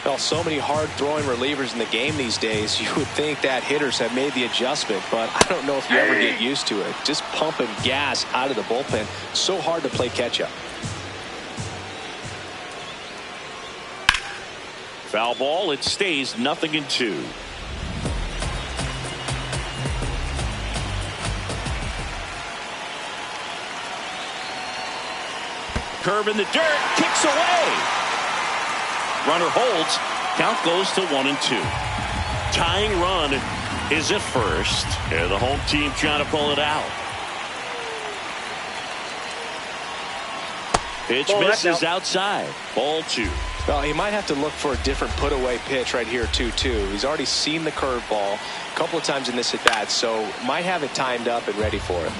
Well, so many hard throwing relievers in the game these days. You would think that hitters have made the adjustment, but I don't know if you ever get used to it. Just pumping gas out of the bullpen. So hard to play catch up. Foul ball. It stays 0-2. Curve in the dirt, kicks away. Runner holds. Count goes to 1-2. Tying run is at first. And the home team trying to pull it out. Pitch misses outside. Ball 2. Well, he might have to look for a different put-away pitch right here, 2-2. He's already seen the curveball a couple of times in this at-bat, so might have it timed up and ready for it.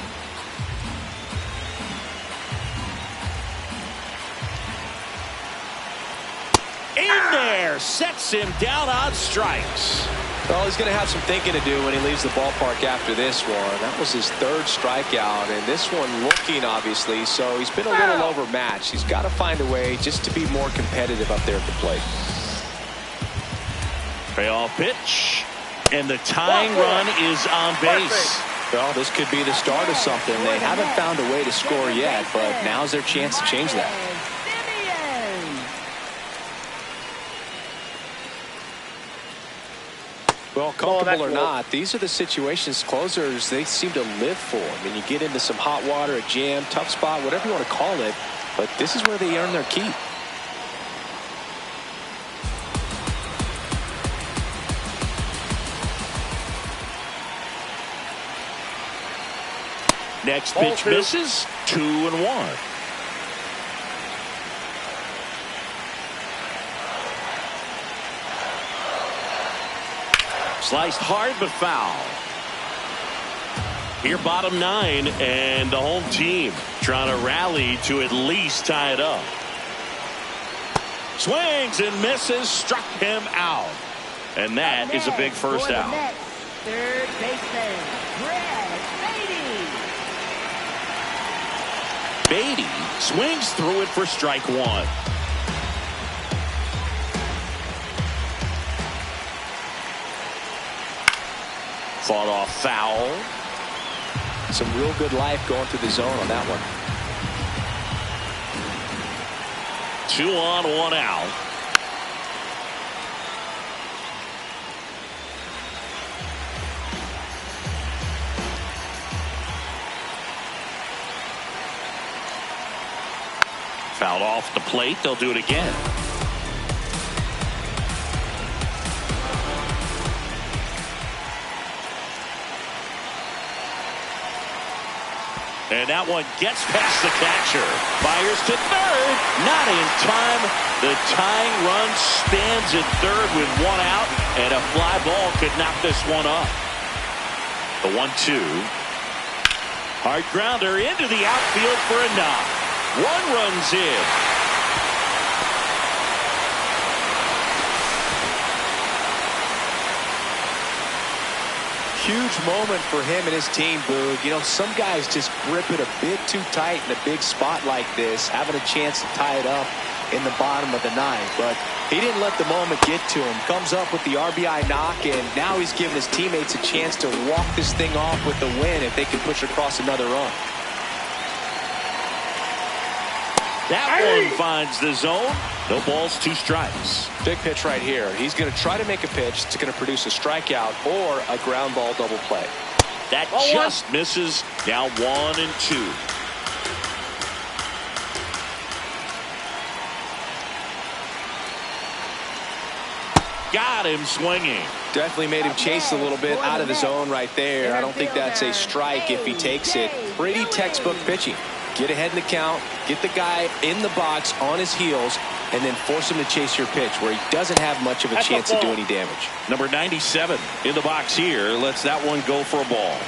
In there, sets him down on strikes. Well, he's going to have some thinking to do when he leaves the ballpark after this one. That was his 3rd strikeout, and this one looking, obviously, so he's been a little overmatched. He's got to find a way just to be more competitive up there at the plate. Payoff pitch, and the tying run is on base. Well, this could be the start of something. They haven't found a way to score yet, but now's their chance to change that. Well, comfortable or not, these are the situations closers they seem to live for. I mean, you get into some hot water, a jam, tough spot, whatever you want to call it, but this is where they earn their keep. Next pitch misses. 2-1. Sliced hard but foul. Here bottom 9 and the home team trying to rally to at least tie it up. Swings and misses, struck him out. And that is a big first out. Mets, third baseman, Brad Beatty. Beatty swings through it for strike 1. Fought off foul. Some real good life going through the zone on that one. 2 on, 1 out. Fouled off the plate. They'll do it again. And that one gets past the catcher. Fires to third. Not in time. The tying run stands at third with one out. And a fly ball could knock this one up. The 1-2. Hard grounder into the outfield for a knock. One runs in. Huge moment for him and his team, Boog. You know, some guys just grip it a bit too tight in a big spot like this, having a chance to tie it up in the bottom of the ninth. But he didn't let the moment get to him. Comes up with the RBI knock, and now he's giving his teammates a chance to walk this thing off with the win if they can push across another run. That one finds the zone. No balls, 2 strikes. Big pitch right here. He's going to try to make a pitch that's going to produce a strikeout or a ground ball double play. That just misses. Now 1-2. Got him swinging. Definitely made him chase a little bit out of the zone right there. I don't think that's a strike if he takes it. Pretty textbook pitching. Get ahead in the count, get the guy in the box on his heels, and then force him to chase your pitch where he doesn't have much of a chance to do any damage. Number 97 in the box here lets that one go for a ball.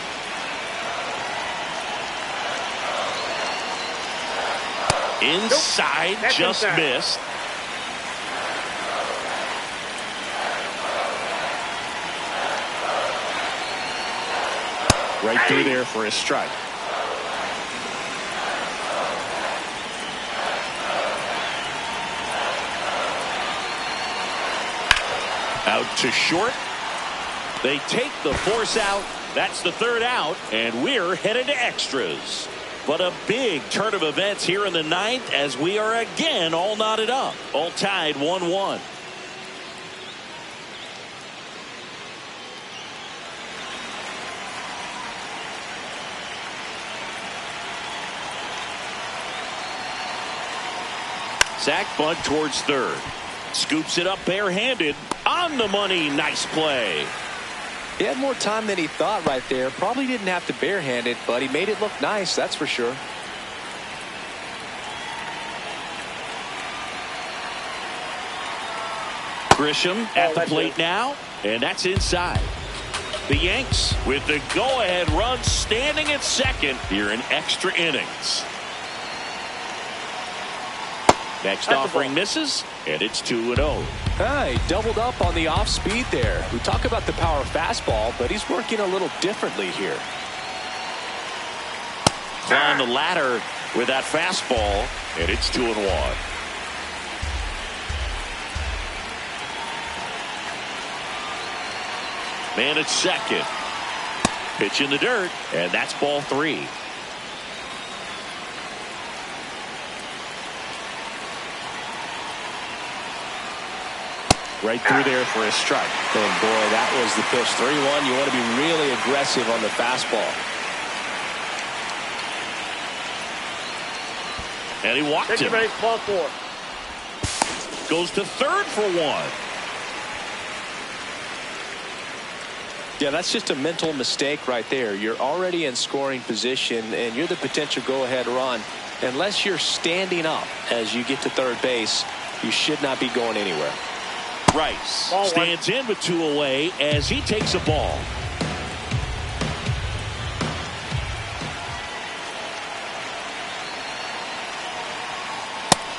Inside, Nope. just inside. missed. Right through there for a strike. Out to short. They take the force out. That's the 3rd out, and we're headed to extras. But a big turn of events here in the 9th as we are again all knotted up. All tied 1-1. Sack bunt towards third. Scoops it up barehanded. On the money. Nice play. He had more time than he thought right there. Probably didn't have to barehand it, but he made it look nice, that's for sure. Grisham at the plate now, and that's inside. The Yanks with the go-ahead run standing at second here in extra innings. Next offering misses, and it's 2-0. He doubled up on the off speed there. We talk about the power fastball, but he's working a little differently here. Climb the ladder with that fastball, and it's 2-1. Man at second. Pitch in the dirt, and that's ball 3. Right through there for a strike. And boy, that was the pitch. 3-1. You want to be really aggressive on the fastball. And he walked him. Ball 4. Goes to third for 1. Yeah, that's just a mental mistake right there. You're already in scoring position, and you're the potential go-ahead run. Unless you're standing up as you get to third base, you should not be going anywhere. Rice stands in with 2 away as he takes a ball.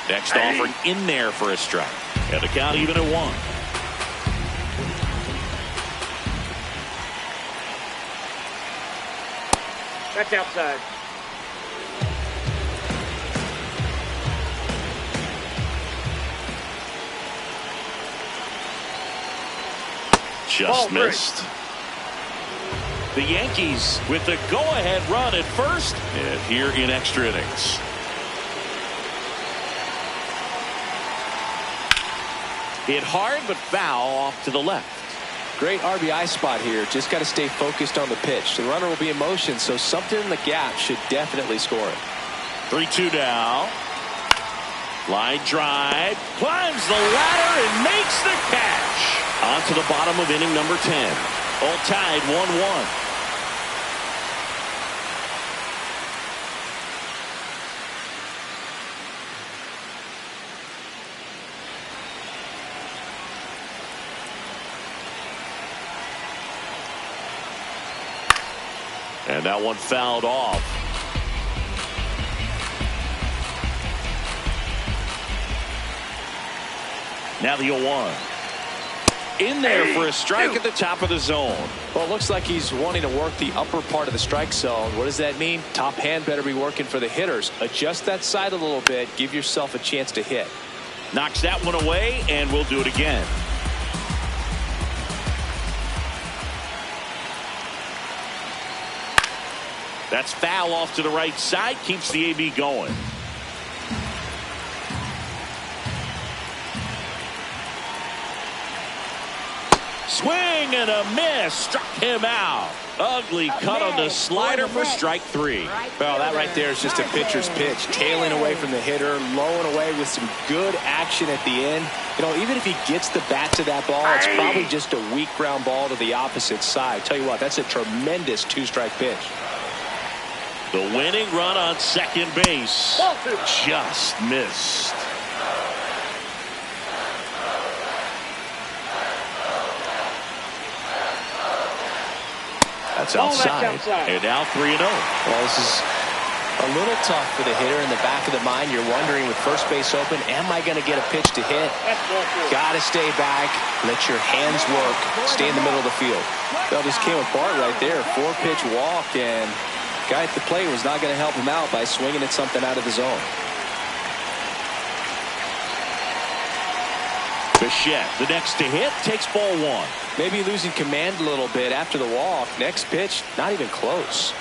Next offering in there for a strike. And the count even at 1. That's outside. Just missed. The Yankees with the go-ahead run at first and here in extra innings. Hit hard but foul off to the left. Great RBI spot here. Just got to stay focused on the pitch. The runner will be in motion, so something in the gap should definitely score it. 3-2 now. Line drive. Climbs the ladder and makes the catch. On to the bottom of inning number 10. All tied 1-1. And that one fouled off. Now the 0-1. In there for a strike at the top of the zone. Well, it looks like he's wanting to work the upper part of the strike zone. What does that mean? Top hand better be working for the hitters. Adjust that side a little bit. Give yourself a chance to hit. Knocks that one away, and we'll do it again. That's foul off to the right side. Keeps the AB going. Swing and a miss. Struck him out. Ugly cut on the slider for strike 3. Well, that right there is just a pitcher's pitch. Tailing away from the hitter, lowing away with some good action at the end. You know, even if he gets the bat to that ball, it's probably just a weak ground ball to the opposite side. Tell you what, that's a tremendous 2-strike pitch. The winning run on second base. Just missed. That's outside. And now 3-0. Well, this is a little tough for the hitter. In the back of the mind, you're wondering with first base open, am I going to get a pitch to hit? Got to stay back. Let your hands work. Stay in the middle of the field. Well, this came apart right there. 4-pitch walk, and guy at the plate was not going to help him out by swinging at something out of the zone. Bichette, the next to hit, takes ball 1. Maybe losing command a little bit after the walk. Next pitch, not even close.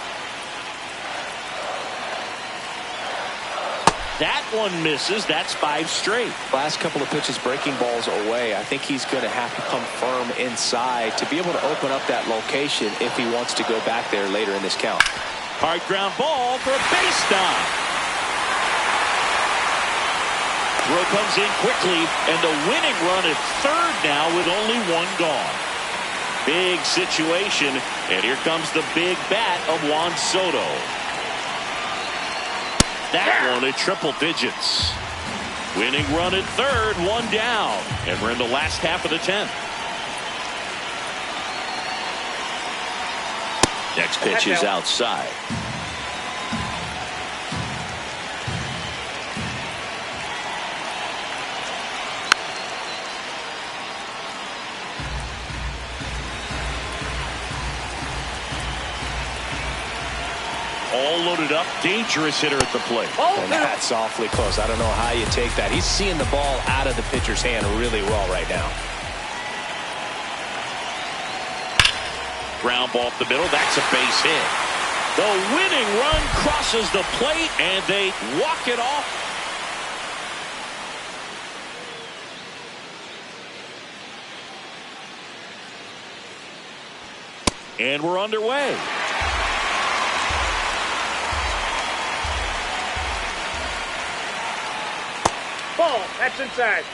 That one misses. That's 5 straight. Last couple of pitches breaking balls away. I think he's going to have to come firm inside to be able to open up that location if he wants to go back there later in this count. Hard ground ball for a base stop. Throw comes in quickly, and the winning run at third now with only 1 gone. Big situation, and here comes the big bat of Juan Soto. That one at triple digits. Winning run at third, 1 down, and we're in the last half of the 10th. Next pitch is outside. All loaded up, dangerous hitter at the plate. And that's awfully close. I don't know how you take that. He's seeing the ball out of the pitcher's hand really well right now. Ground ball up the middle. That's a base hit. The winning run crosses the plate, and they walk it off. And we're underway. Ball. That's inside.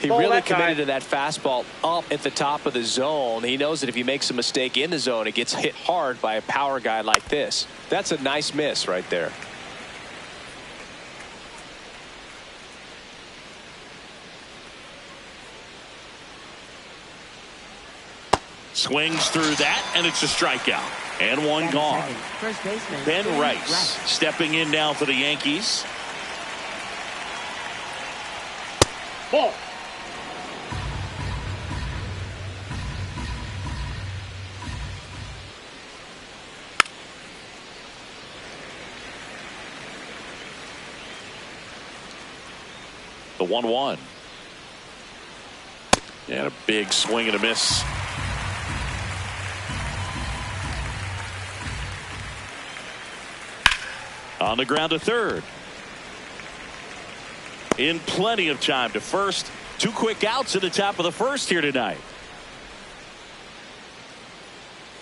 He really committed to that fastball up at the top of the zone. He knows that if he makes a mistake in the zone, it gets hit hard by a power guy like this. That's a nice miss right there. Swings through that, and it's a strikeout. And 1 gone. First baseman Ben Rice stepping in now for the Yankees. Ball. The 1-1. And a big swing and a miss. On the ground to third. In plenty of time to first. 2 quick outs at the top of the first here tonight.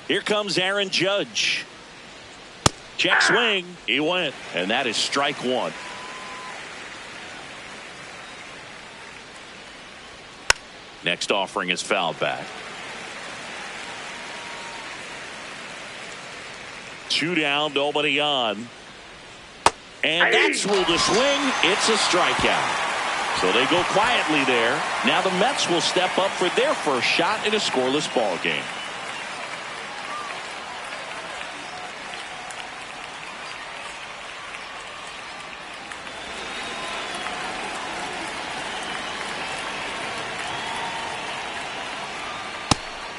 Here comes Aaron Judge. Check swing. He went. And that is strike 1. Next offering is fouled back. 2 down, nobody on. And that's ruled a swing. It's a strikeout. So they go quietly there. Now the Mets will step up for their first shot in a scoreless ball game.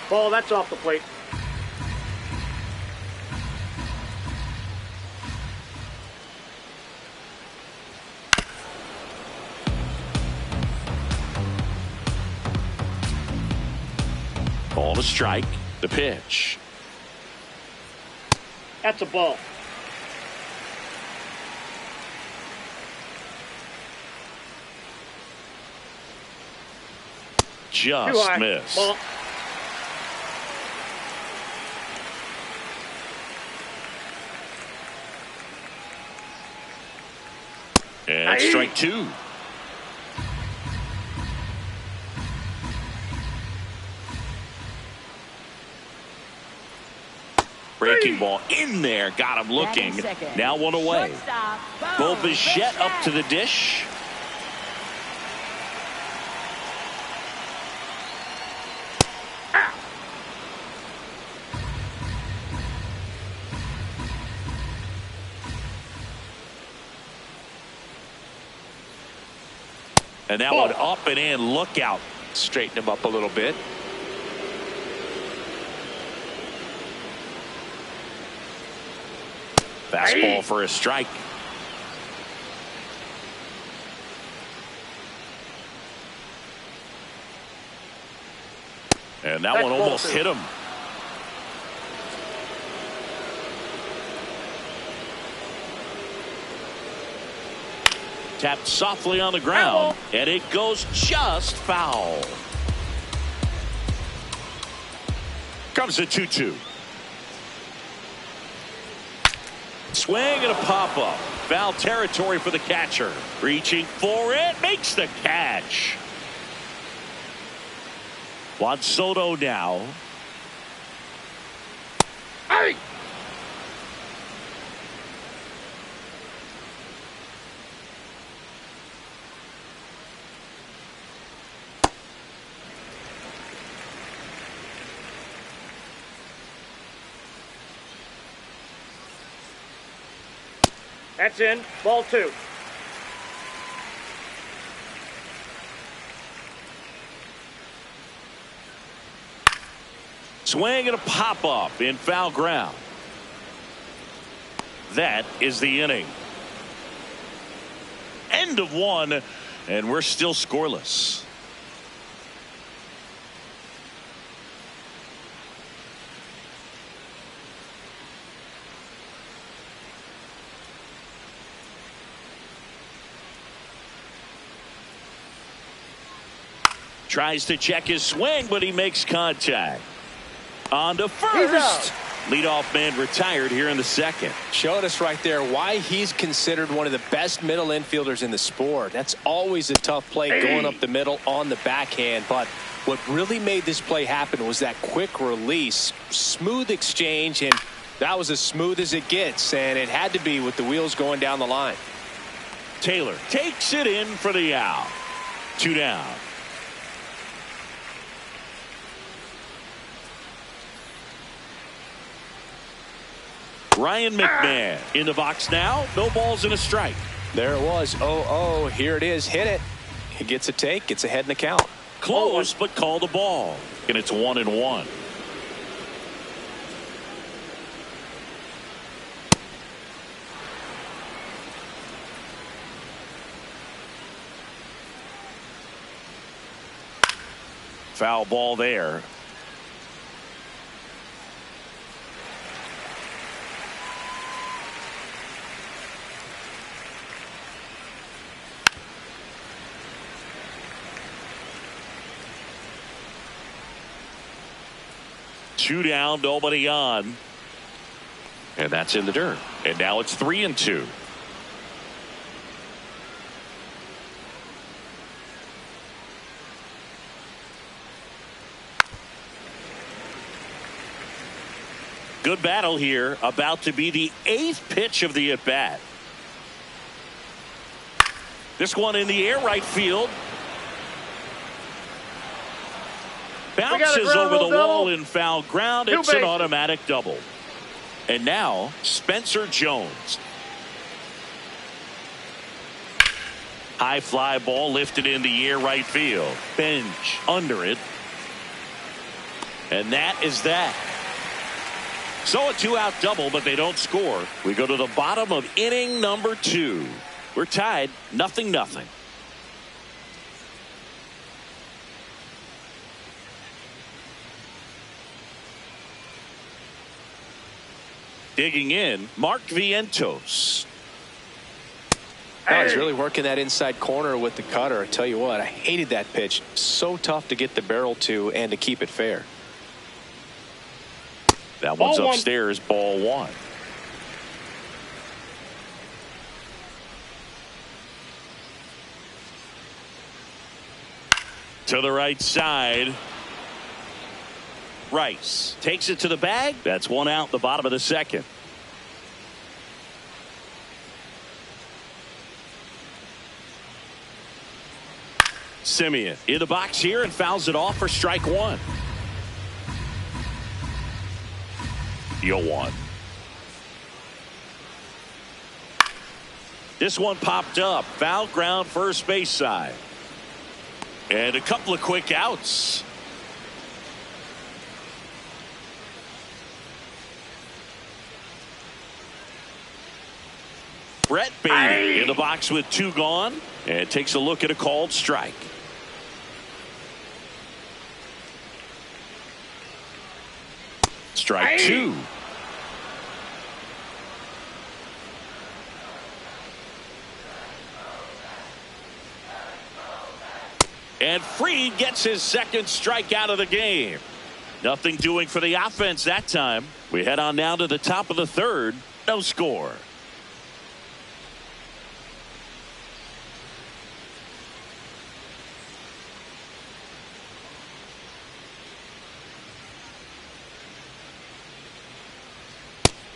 Ball, that's off the plate. Ball to strike. The pitch. That's a ball. Just missed. Ball. And strike two. Breaking ball in there. Got him looking. Now one away. Bo Bichette up to the dish. And that one up and in. Look out. Straighten him up a little bit. Fastball for a strike. And that one almost hit him. Tapped softly on the ground, and it goes just foul. Comes the 2-2. Swing and a pop-up. Foul territory for the catcher. Reaching for it. Makes the catch. Juan Soto now. Hey! That's in. Ball two. Swing and a pop-up in foul ground. That is the inning. End of one, and we're still scoreless. Tries to check his swing, but he makes contact. On to first. Leadoff man retired here in the second. Showed us right there why he's considered one of the best middle infielders in the sport. That's always a tough play going up the middle on the backhand. But what really made this play happen was that quick release, smooth exchange, and that was as smooth as it gets. And it had to be with the wheels going down the line. Taylor takes it in for the out. 2 down. Ryan McMahon in the box now. No balls and a strike. There it was. Oh, here it is. Hit it. He gets a take. Gets ahead in the count. Close, but called a ball. And it's 1-1. Foul ball there. Two down, nobody on. And that's in the dirt. And now it's 3-2. Good battle here. About to be the 8th pitch of the at-bat. This one in the air, right field. Bounces over the wall in foul ground. It's an automatic double. And now Spencer Jones. High fly ball lifted in the air, right field. Bench under it. And that is that. So a 2-out double, but they don't score. We go to the bottom of inning number 2. We're tied 0-0. Digging in, Mark Vientos. Oh, he's really working that inside corner with the cutter. I tell you what, I hated that pitch. So tough to get the barrel to and to keep it fair. That one's upstairs, ball 1. To the right side. Rice takes it to the bag. That's 1 out, the bottom of the 2nd. Simeon in the box here and fouls it off for strike 1. 0-1. This one popped up. Foul ground, first base side. And a couple of quick outs. Brett Beatty in the box with 2 gone. And takes a look at a called strike. Strike 2. And Fried gets his 2nd strikeout of the game. Nothing doing for the offense that time. We head on now to the top of the 3rd. No score.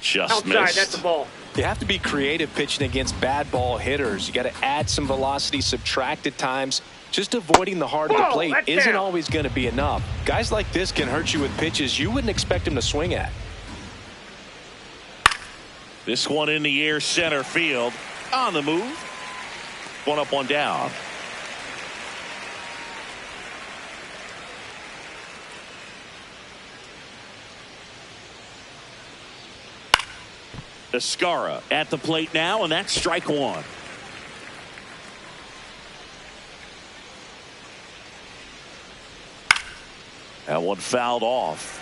Just outside, missed. that's a ball. You have to be creative pitching against bad ball hitters. You got to add some velocity, subtract at times. Just avoiding the heart of the plate isn't always going to be enough. Guys like this can hurt you with pitches you wouldn't expect them to swing at. This one in the air, center field. On the move. 1 up, 1 down. Escara at the plate now, and that's strike 1. That one fouled off.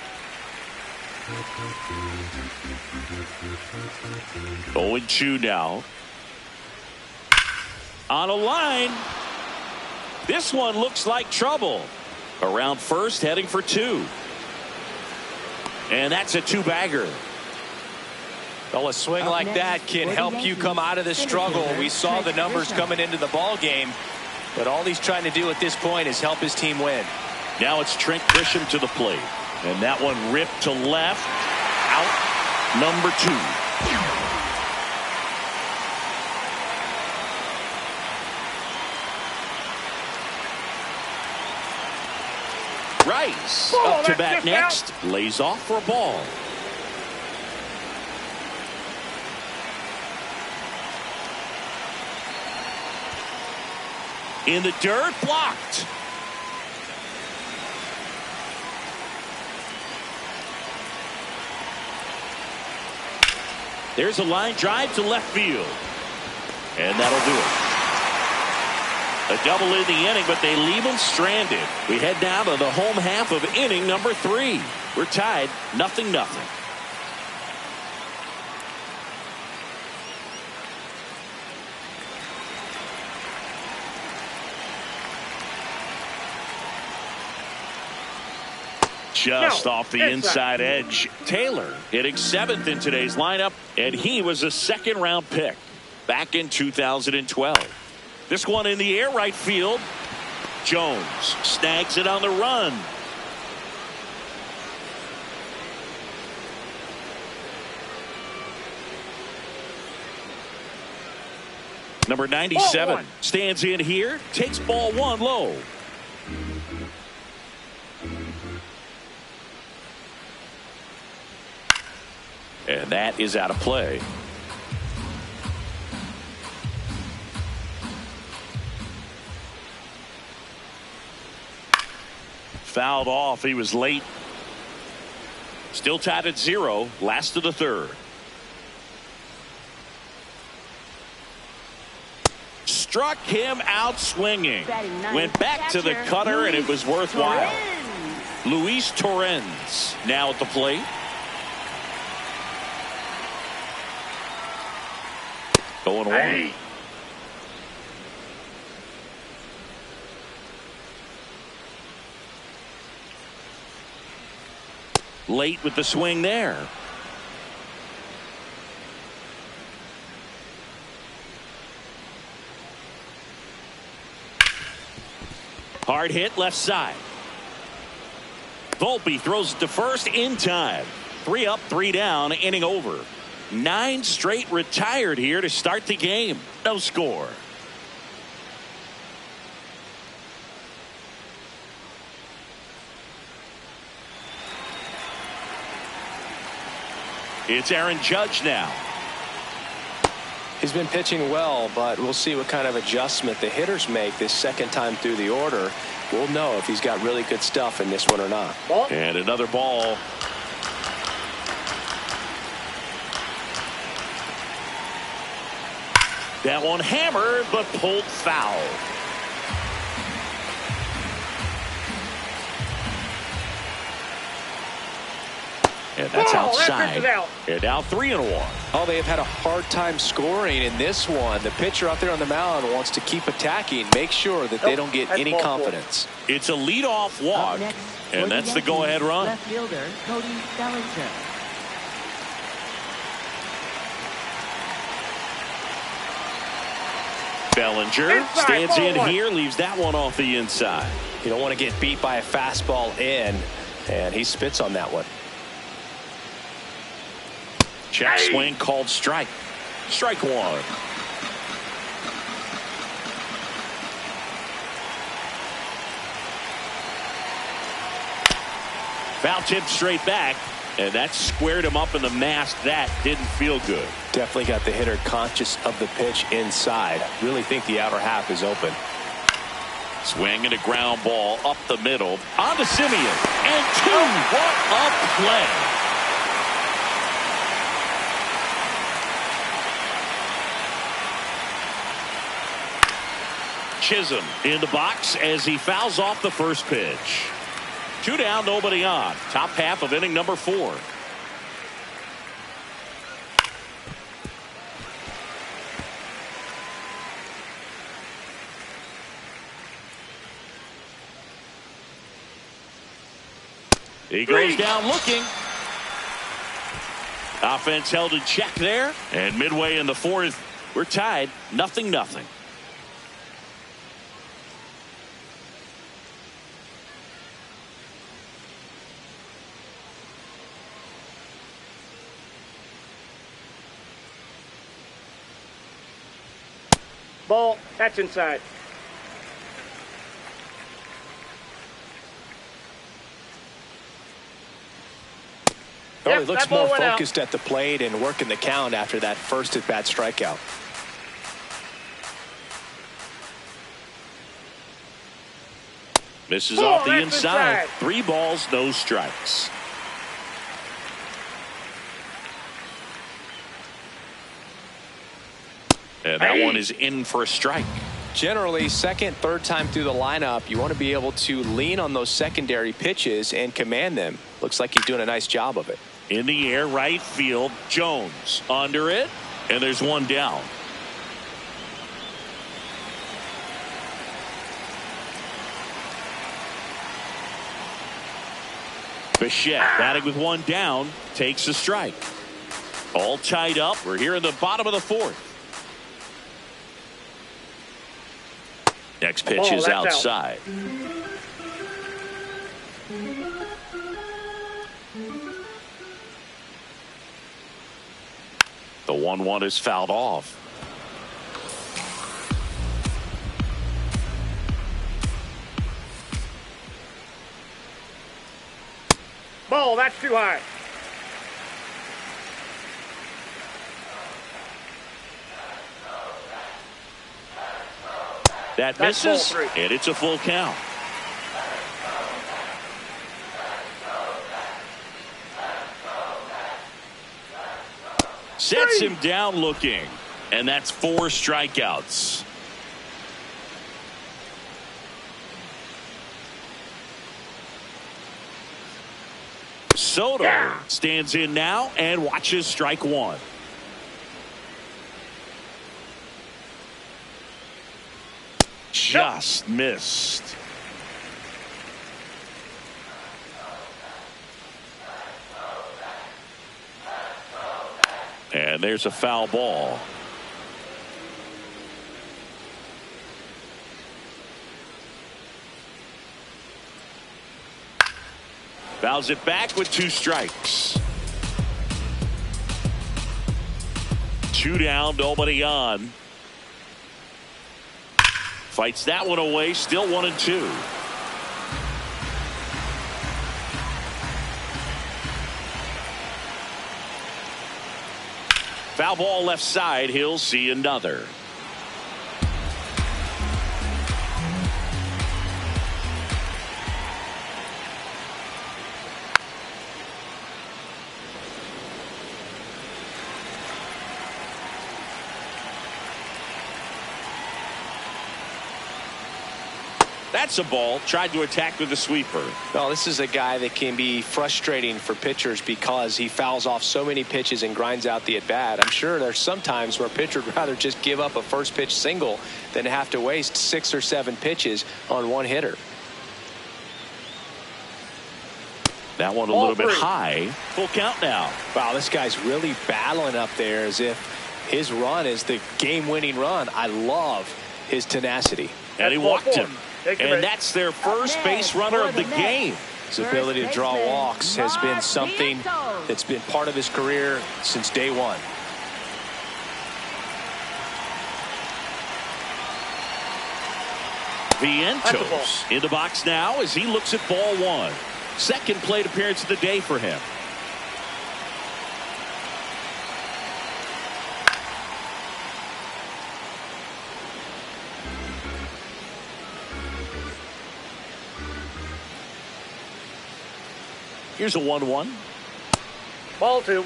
0-2 now. On a line. This one looks like trouble. Around first, heading for 2. And that's a 2-bagger. Well, a swing like that can help you come out of the struggle. We saw the numbers coming into the ball game, but all he's trying to do at this point is help his team win. Now it's Trent Grisham to the plate, and that one ripped to left. Out number 2. Rice up to bat next. Lays off for a ball. In the dirt, blocked. There's a line drive to left field. And that'll do it. A double in the inning, but they leave him stranded. We head down to the home half of inning number 3. We're tied 0-0. Just off the inside edge. Taylor hitting 7th in today's lineup, and he was a 2nd-round pick back in 2012. This one in the air, right field. Jones snags it on the run. Number 97 Ball one. stands in here, takes ball one low. And that is out of play. Fouled off. He was late. Still tied at 0. Last of the third. Struck him out swinging. Went back to the cutter, and it was worthwhile. Luis Torrens now at the plate. Going away. Late with the swing there. Hard hit left side. Volpe throws it to first in time. 3 up, 3 down, inning over. 9 straight retired here to start the game. No score. It's Aaron Judge now. He's been pitching well, but we'll see what kind of adjustment the hitters make this second time through the order. We'll know if he's got really good stuff in this one or not. Ball. And another ball. That one hammered, but pulled foul. And that's outside. And now 3-1. Oh, they have had a hard time scoring in this one. The pitcher out there on the mound wants to keep attacking, make sure that they don't get any confidence. It's a leadoff walk, and that's the go-ahead run. Left fielder Cody Bellinger. Bellinger stands in here, leaves that one off the inside. You don't want to get beat by a fastball in, and he spits on that one. Check swing called strike. Strike one. Foul tip straight back, and that squared him up in the mask. That didn't feel good. Definitely got the hitter conscious of the pitch inside. Really think the outer half is open. Swing and a ground ball up the middle. On to Simeon. And 2. What a play. Chisholm in the box as he fouls off the first pitch. 2 down, nobody on. Top half of inning number 4. He goes down looking. Offense held in check there. And midway in the 4th, we're tied 0-0. Ball. That's inside. Oh, he looks more focused at the plate and working the count after that first at-bat strikeout. Misses off the inside. 3 balls, no strikes. And that one is in for a strike. Generally, second, third time through the lineup, you want to be able to lean on those secondary pitches and command them. Looks like he's doing a nice job of it. In the air, right field, Jones under it, and there's 1 down. Bichette batting with 1 down, takes a strike. All tied up. We're here in the bottom of the 4th. Next pitch is outside. The 1-1 is fouled off. Ball, that's too high. That That's misses, ball 3. and it's a full count. Sets him down looking, and that's 4 strikeouts. Soto stands in now and watches strike 1. Just missed. And there's a foul ball. Fouls it back with 2 strikes. 2 down, nobody on. Fights that one away, still 1-2. Foul ball left side, he'll see another. That's a ball. Tried to attack with a sweeper. Well, this is a guy that can be frustrating for pitchers because he fouls off so many pitches and grinds out the at-bat. I'm sure there's some times where a pitcher would rather just give up a first pitch single than have to waste 6 or 7 pitches on one hitter. That one a little bit high. Full count now. Wow, this guy's really battling up there as if his run is the game-winning run. I love his tenacity. And he walked him. And that's their first base runner of the game. His ability to draw walks has been something that's been part of his career since day one. Vientos in the box now as he looks at ball 1. Second plate appearance of the day for him. Here's a 1-1. Ball 2.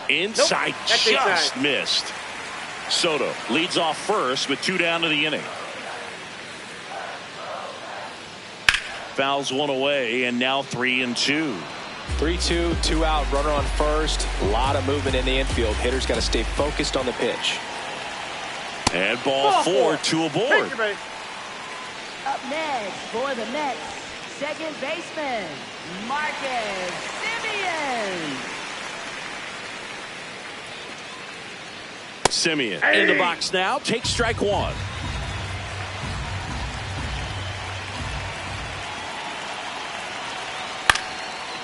Inside, Nope, that's just inside. missed. Soto leads off first with 2 down to the inning. Fouls one away, and now 3-2. 3-2, 2 out, runner on first. A lot of movement in the infield. Hitter's got to stay focused on the pitch. And ball 4, 2 aboard. Up next for the Mets, second baseman, Marcus Semien. Semien in the box now. Takes strike 1.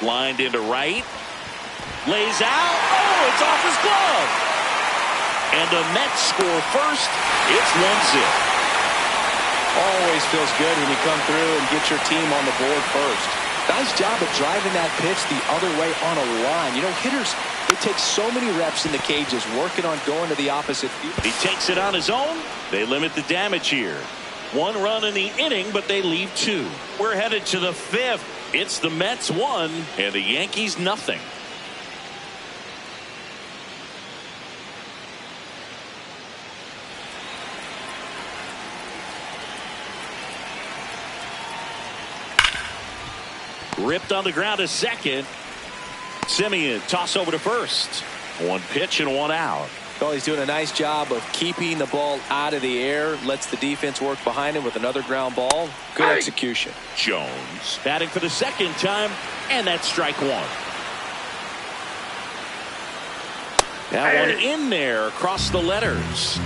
Lined into right. Lays out. Oh, it's off his glove. And the Mets score first. It's 1-0. Always feels good when you come through and get your team on the board first. Nice job of driving that pitch the other way on a line. You know, hitters, they take so many reps in the cages working on going to the opposite field. He takes it on his own. They limit the damage here. 1 run in the inning, but they leave 2. We're headed to the 5th. It's the Mets 1 and the Yankees nothing. Ripped on the ground to second. Semien toss over to first. 1 pitch and 1 out. Well, he's doing a nice job of keeping the ball out of the air. Lets the defense work behind him with another ground ball. Good execution. Jones batting for the second time, and that's strike 1. That one in there across the letters.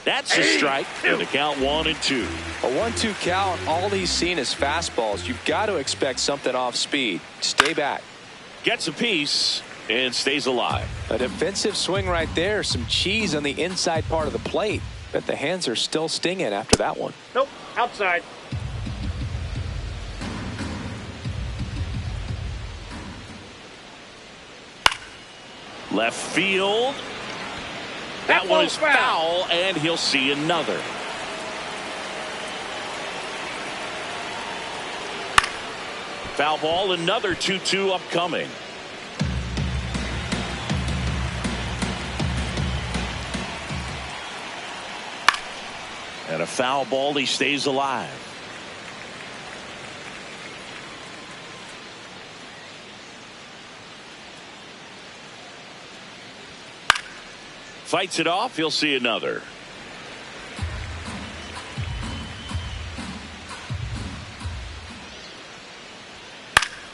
That's a strike, and the count 1-2. A 1-2 count. All he's seen is fastballs. You've got to expect something off speed. Stay back. Gets a piece. and stays alive. A defensive swing right there. Some cheese on the inside part of the plate. Bet the hands are still stinging after that one. Nope, outside. Left field. That one is foul, and he'll see another. Foul ball, another 2-2 upcoming. And a foul ball, he stays alive. Fights it off, he'll see another.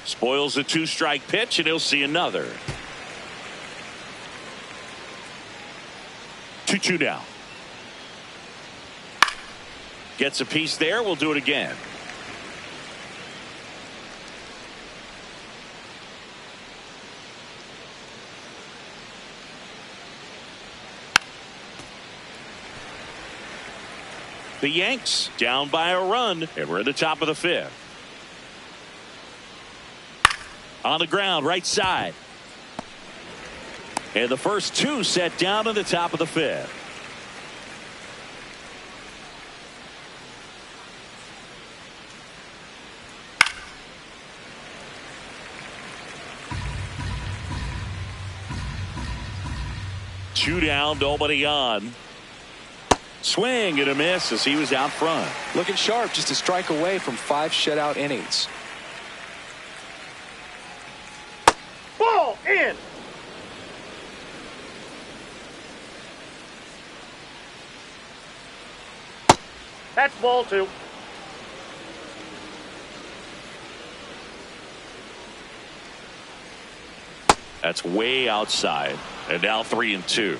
Spoils a 2-strike pitch, and he'll see another. 2-2 now. Gets a piece there. We'll do it again. The Yanks down by a run, and we're at the top of the 5th. On the ground, right side. And the first 2 set down in the top of the 5th. Two down, nobody on. Swing and a miss as he was out front. Looking sharp, just a strike away from 5 shutout innings. Ball in. That's ball 2. That's way outside. And now 3-2.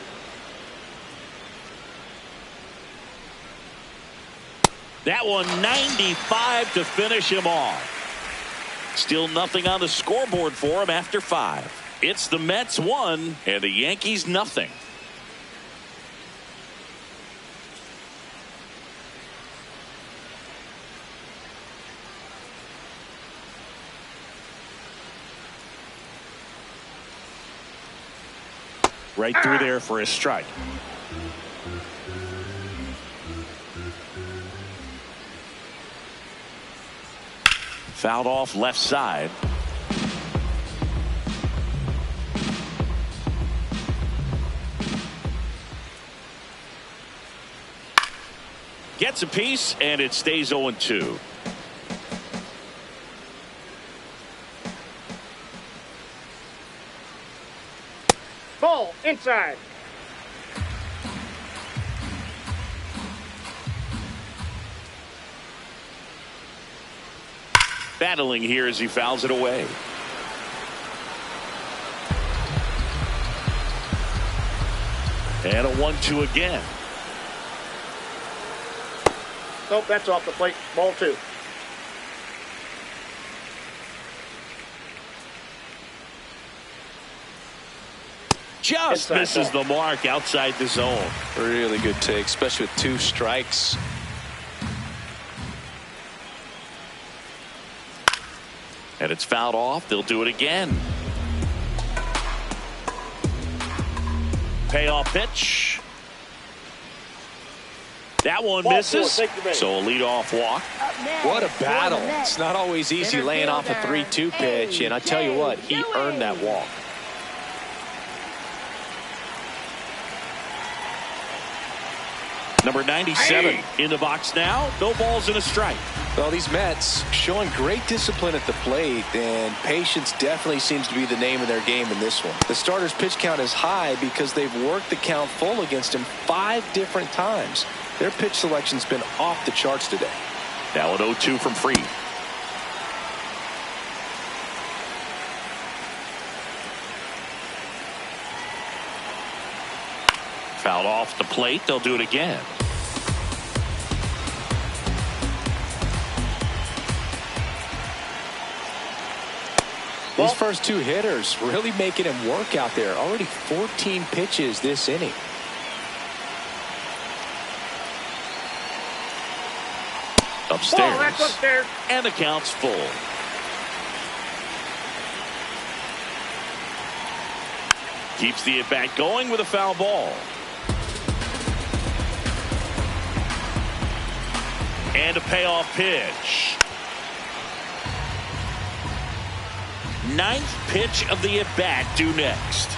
That one 95 to finish him off. Still nothing on the scoreboard for him after 5. It's the Mets 1 and the Yankees nothing. Right through there for a strike. Fouled off left side. Gets a piece, and it stays 0-2. Ball inside. Battling here as he fouls it away. And a 1-2 again. Nope, that's off the plate. Ball 2. Just Inside misses ball. the mark outside the zone. Really good take, especially with 2 strikes. And it's fouled off. They'll do it again. Payoff pitch. That one Ball misses. 4, take the base. So a leadoff walk. What a battle. It's not always easy laying off a 3-2 pitch, and I tell you what, he earned that walk. Number 97 in the box now. No balls and a strike. Well, these Mets showing great discipline at the plate, and patience definitely seems to be the name of their game in this one. The starter's pitch count is high because they've worked the count full against him 5 different times. Their pitch selection's been off the charts today. Now an 0-2 from Freed. Fouled off the plate. They'll do it again. These first two hitters really making him work out there. Already 14 pitches this inning. Upstairs. Ball, that's upstairs. And the count's full. Keeps the at-bat going with a foul ball. And a payoff pitch. Ninth pitch of the at-bat due next.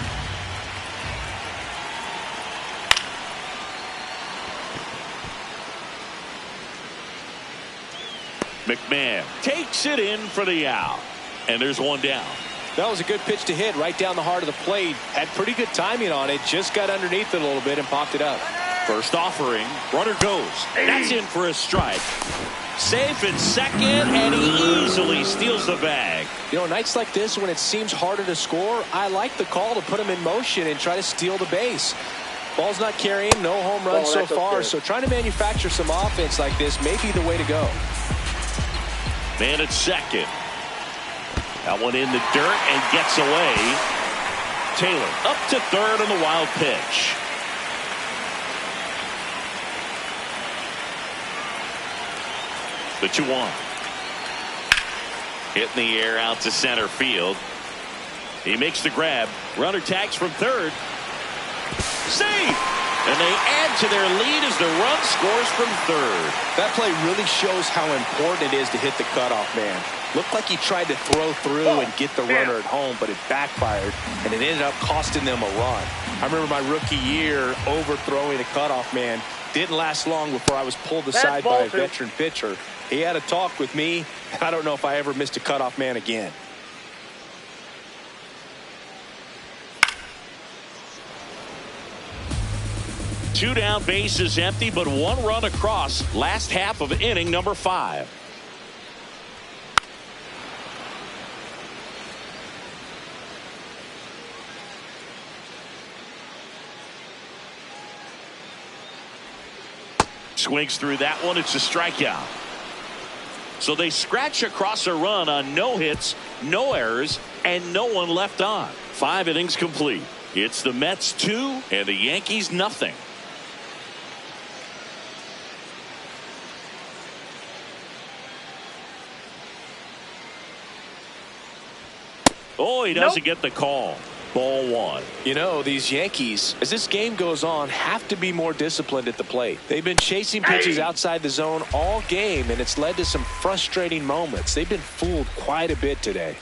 McMahon takes it in for the out. And there's one down. That was a good pitch to hit right down the heart of the plate. Had pretty good timing on it. Just got underneath it a little bit and popped it up. First offering. Runner goes. That's in for a strike. Safe at second, and he easily steals the bag. You know, nights like this when it seems harder to score, I like the call to put him in motion and try to steal the base. Ball's not carrying, no home runs so far, so trying to manufacture some offense like this may be the way to go. Man at second. That one in the dirt and gets away. Taylor up to third on the wild pitch. The 2-1. Hit in the air out to center field. He makes the grab. Runner tags from third. Safe! And they add to their lead as the run scores from third. That play really shows how important it is to hit the cutoff man. Looked like he tried to throw through and get the runner at home, but it backfired, and it ended up costing them a run. I remember my rookie year overthrowing a cutoff man. Didn't last long before I was pulled aside by a veteran pitcher. He had a talk with me, and I don't know if I ever missed a cutoff man again. Two down, bases empty, but one run across. Last half of inning number 5. Swings through that one. It's a strikeout. So they scratch across a run on no hits, no errors, and no one left on. 5 innings complete. It's the Mets 2 and the Yankees nothing. Oh, he doesn't get the call. Ball 1. You know, these Yankees, as this game goes on, have to be more disciplined at the plate. They've been chasing pitches outside the zone all game, and it's led to some frustrating moments. They've been fooled quite a bit today.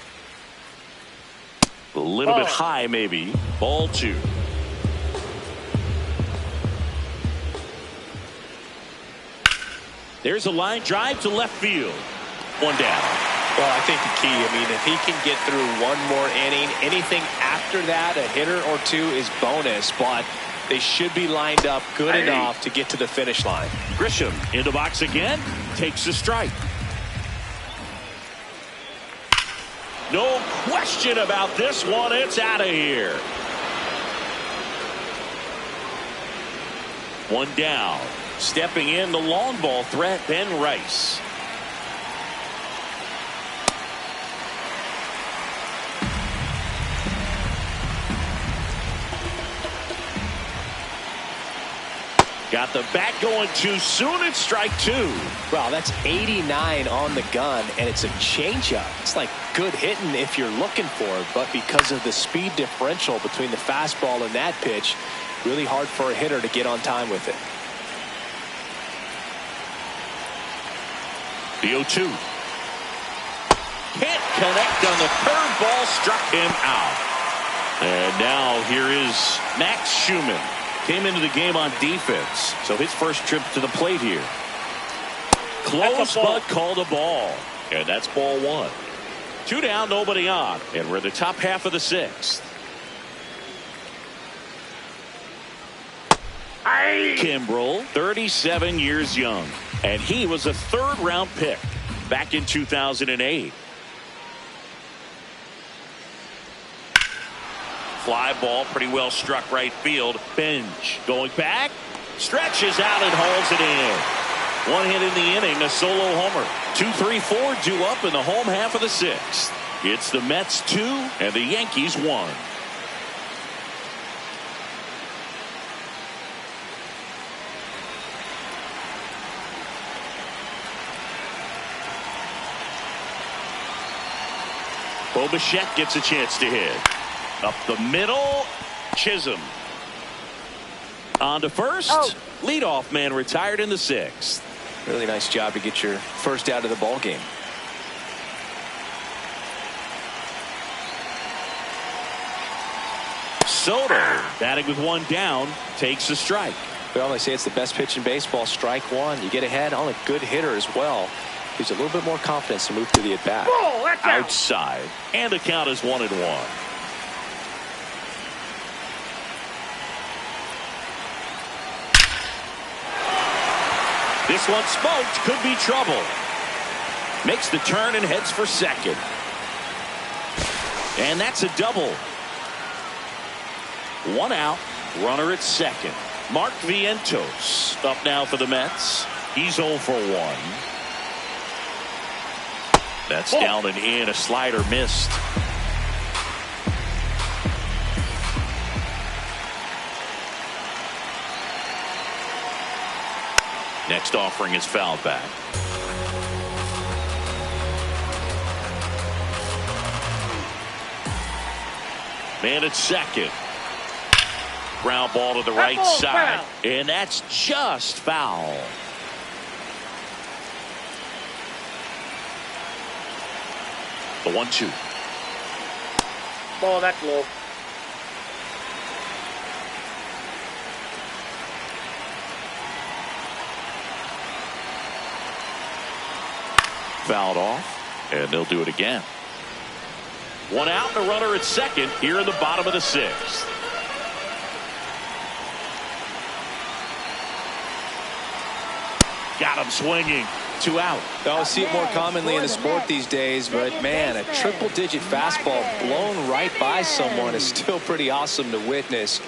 A little bit high, maybe. Ball 2. There's a line drive to left field. One down. Well, I think the key, I mean, if he can get through one more inning, anything after that, a hitter or two is bonus, but they should be lined up good enough to get to the finish line. Grisham in the box again, takes a strike. No question about this one, it's out of here. One down. Stepping in the long ball threat, Ben Rice. Got the bat going too soon. It's strike 2. Well, that's 89 on the gun, and it's a changeup. It's like good hitting if you're looking for it, but because of the speed differential between the fastball and that pitch, really hard for a hitter to get on time with it. The 0-2. Can't connect on the curveball, struck him out. And now here is Max Schumann. Came into the game on defense, so his first trip to the plate here. Close, but called a ball. And that's ball 1. 2 down, nobody on. And we're in the top half of the 6th. Kimbrel, 37 years young. And he was a 3rd-round pick back in 2008. Fly ball, pretty well struck right field. Bench going back, stretches out and hauls it in. 1 hit in the inning, a solo homer. 2, 3, 4 due up in the home half of the 6th. It's the Mets 2 and the Yankees 1. Bo Bichette gets a chance to hit. Up the middle, Chisholm. On to first. Leadoff man retired in the 6th. Really nice job to get your first out of the ball game. Soto batting with one down takes a strike. Well, they say it's the best pitch in baseball. Strike one. You get ahead on a good hitter as well. Gives you a little bit more confidence to move to the at bat. Outside, and the count is 1-1. This one smoked, could be trouble. Makes the turn and heads for second. And that's a double. One out, runner at second. Mark Vientos up now for the Mets. He's 0 for 1. That's down and in. A slider missed. Next offering is fouled back. Man at second. Ground ball to the right side. And that's just foul. The 1-2. Ball, that's low. Fouled off, and they'll do it again. One out and a runner at second here in the bottom of the 6th. Got him swinging. 2 out. I'll see it more commonly in the sport these days, but man, a triple-digit fastball blown right by someone is still pretty awesome to witness.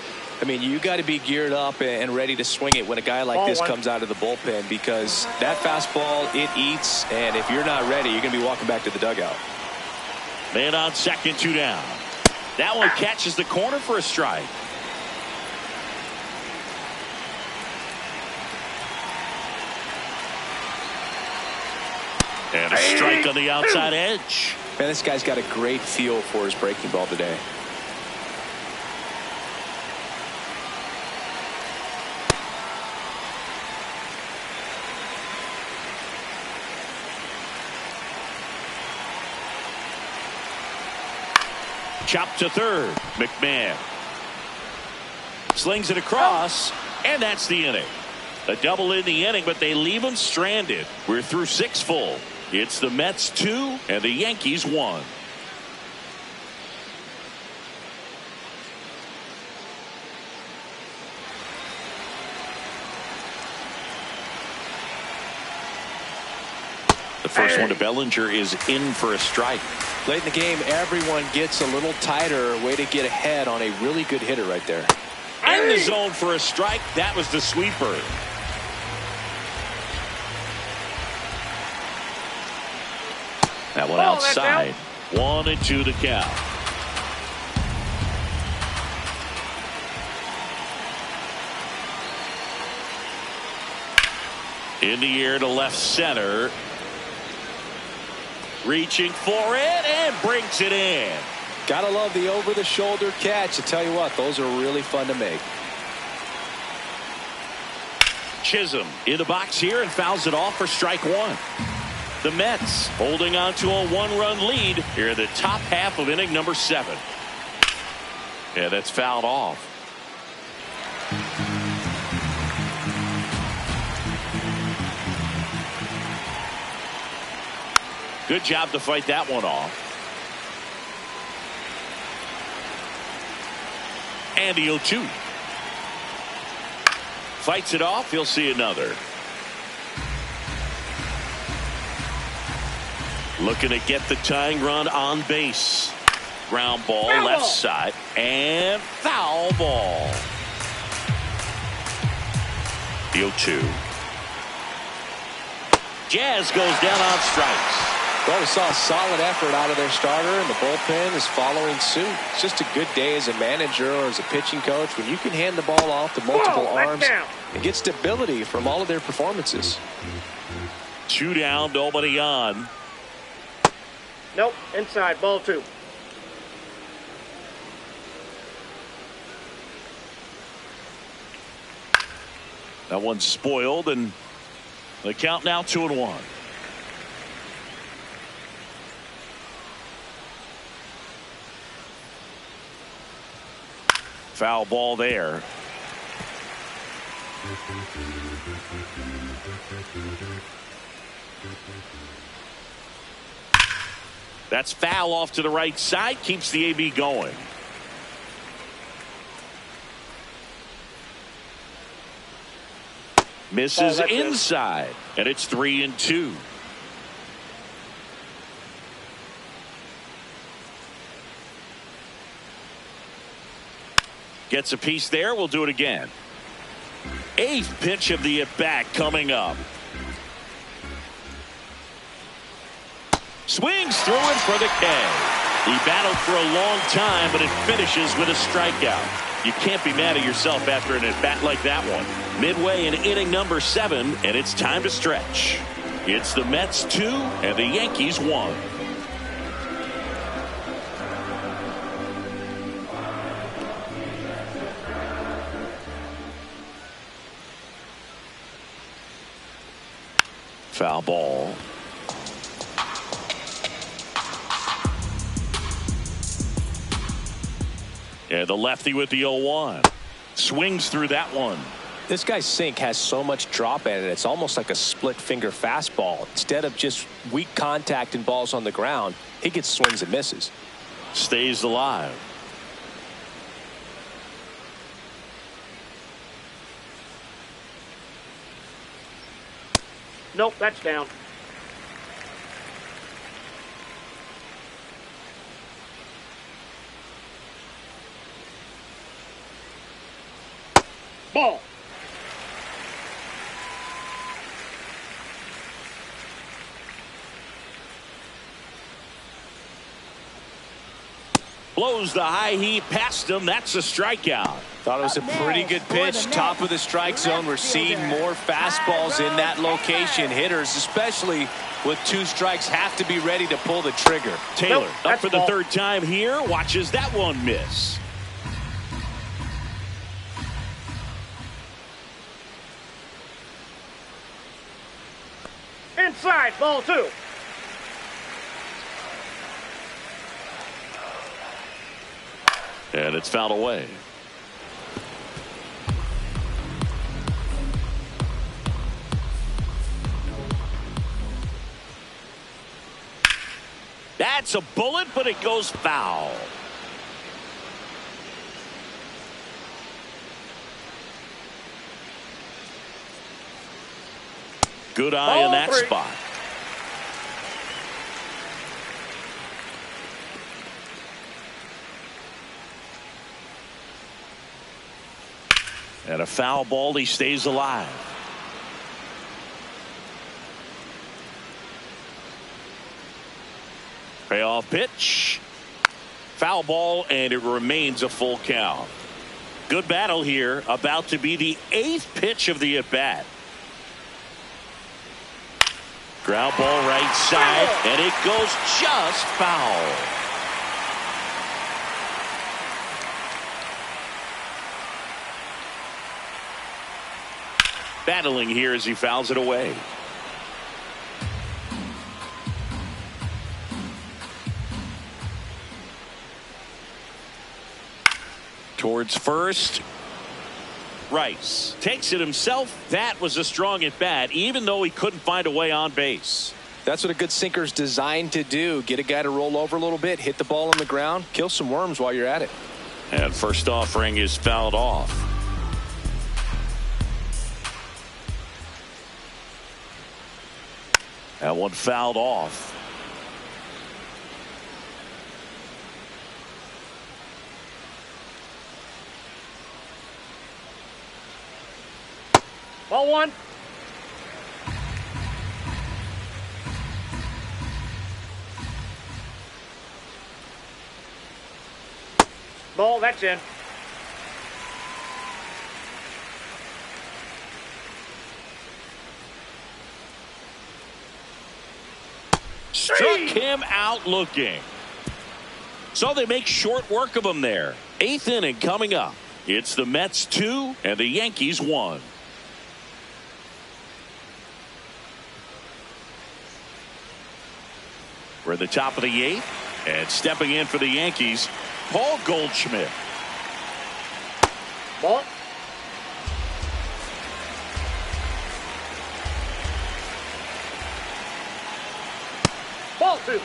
I mean, you got to be geared up and ready to swing it when a guy like this comes out of the bullpen, because that fastball, it eats, and if you're not ready, you're going to be walking back to the dugout. Man on second, 2 down. That one catches the corner for a strike. And a strike on the outside edge. Man, this guy's got a great feel for his breaking ball today. Chopped to third. McMahon slings it across, and that's the inning. A double in the inning, but they leave him stranded. We're through 6 full. It's the Mets 2 and the Yankees 1. The first one to Bellinger is in for a strike. Late in the game, everyone gets a little tighter. Way to get ahead on a really good hitter right there. In the zone for a strike. That was the sweeper. That one outside. 1-2 the count. In the air to left center. Reaching for it and brings it in. Gotta love the over-the-shoulder catch. I tell you what, those are really fun to make. Chisholm in the box here and fouls it off for strike 1. The Mets holding on to a 1-run lead here in the top half of inning number 7. Yeah, that's fouled off. Good job to fight that one off. And the 0-2. Fights it off. He'll see another. Looking to get the tying run on base. Ground ball left side and foul ball. The 0-2. Jazz goes down on strikes. Well, we saw a solid effort out of their starter, and the bullpen is following suit. It's just a good day as a manager or as a pitching coach when you can hand the ball off to multiple arms and get stability from all of their performances. 2 down, nobody on. Nope, inside, ball 2. That one's spoiled, and the count now 2-1. Foul ball there. That's foul off to the right side, keeps the AB going. Misses inside, and it's 3-2. Gets a piece there. We'll do it again. 8th pitch of the at-bat coming up. Swings through it for the K. He battled for a long time, but it finishes with a strikeout. You can't be mad at yourself after an at-bat like that one. Midway in inning number 7, and it's time to stretch. It's the Mets 2 and the Yankees 1. Foul ball. And the lefty with the 0-1. Swings through that one. This guy's sink has so much drop in it. It's almost like a split finger fastball. Instead of just weak contact and balls on the ground, he gets swings and misses. Stays alive. Nope, that's down. Ball. Blows the high heat past him. That's a strikeout. Thought it was a pretty good pitch. Top of the strike zone. We're seeing more fastballs in that location. Hitters, especially with 2 strikes, have to be ready to pull the trigger. Taylor up for the 3rd time here. Watches that one miss. Inside, ball 2. And it's fouled away. That's a bullet, but it goes foul. Good eye in that spot. And a foul ball. He stays alive. Payoff pitch. Foul ball, and it remains a full count. Good battle here. About to be the 8th pitch of the at-bat. Ground ball right side, and it goes just foul. Battling here as he fouls it away. Towards first. Rice takes it himself. That was a strong at bat, even though he couldn't find a way on base. That's what a good sinker's designed to do. Get a guy to roll over a little bit, hit the ball on the ground, kill some worms while you're at it. And first offering is fouled off. That one fouled off. Ball 1. Ball, that's in. Struck him out looking. So they make short work of him there. 8th inning coming up. It's the Mets 2 and the Yankees 1. We're at the top of the 8th, and stepping in for the Yankees, Paul Goldschmidt. Ball. Ball 2.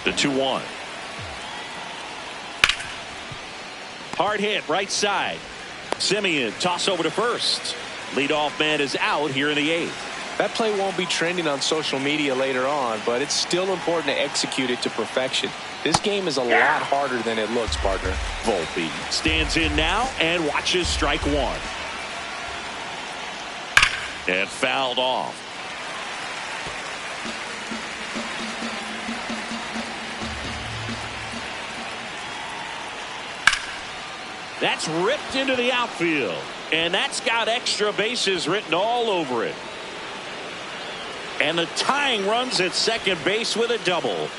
The 2-1. Hard hit right side. Simeon toss over to first. Leadoff man is out here in the 8th. That play won't be trending on social media later on, but it's still important to execute it to perfection. This game is a lot harder than it looks, partner. Volpe stands in now and watches strike 1. And fouled off. That's ripped into the outfield. And that's got extra bases written all over it. And the tying runs at second base with a double.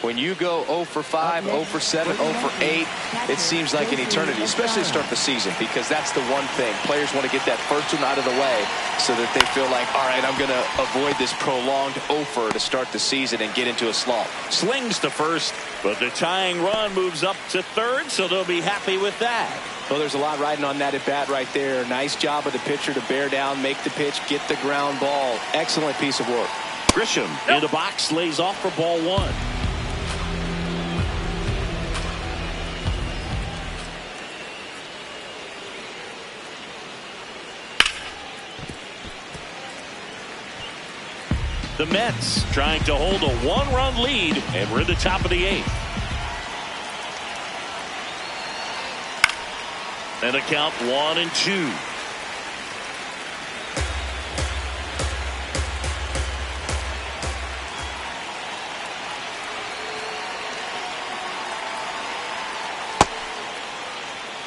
When you go 0 for 5, 0 for 7, 0 for 8, it seems like an eternity, especially to start the season, because that's the one thing. Players want to get that first one out of the way so that they feel like, all right, I'm going to avoid this prolonged 0-fer to start the season and get into a slump. Slings to first, but the tying run moves up to third, so they'll be happy with that. Well, there's a lot riding on that at bat right there. Nice job of the pitcher to bear down, make the pitch, get the ground ball. Excellent piece of work. Grisham in the box, lays off for ball 1. The Mets trying to hold a 1-run lead, and we're at the top of the 8th. And a count 1-2.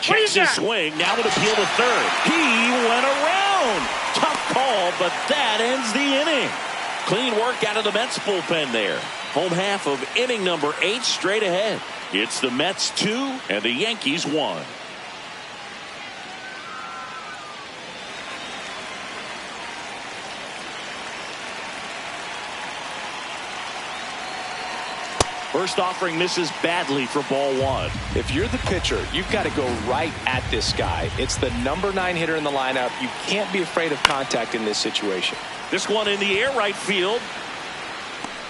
Checks his swing, now with appeal to third. He went around. Tough call, but that ends the inning. Clean work out of the Mets bullpen there. Home half of inning number 8 straight ahead. It's the Mets 2 and the Yankees 1. First offering misses badly for ball 1. If you're the pitcher, you've got to go right at this guy. It's the number 9 hitter in the lineup. You can't be afraid of contact in this situation. This one in the air, right field.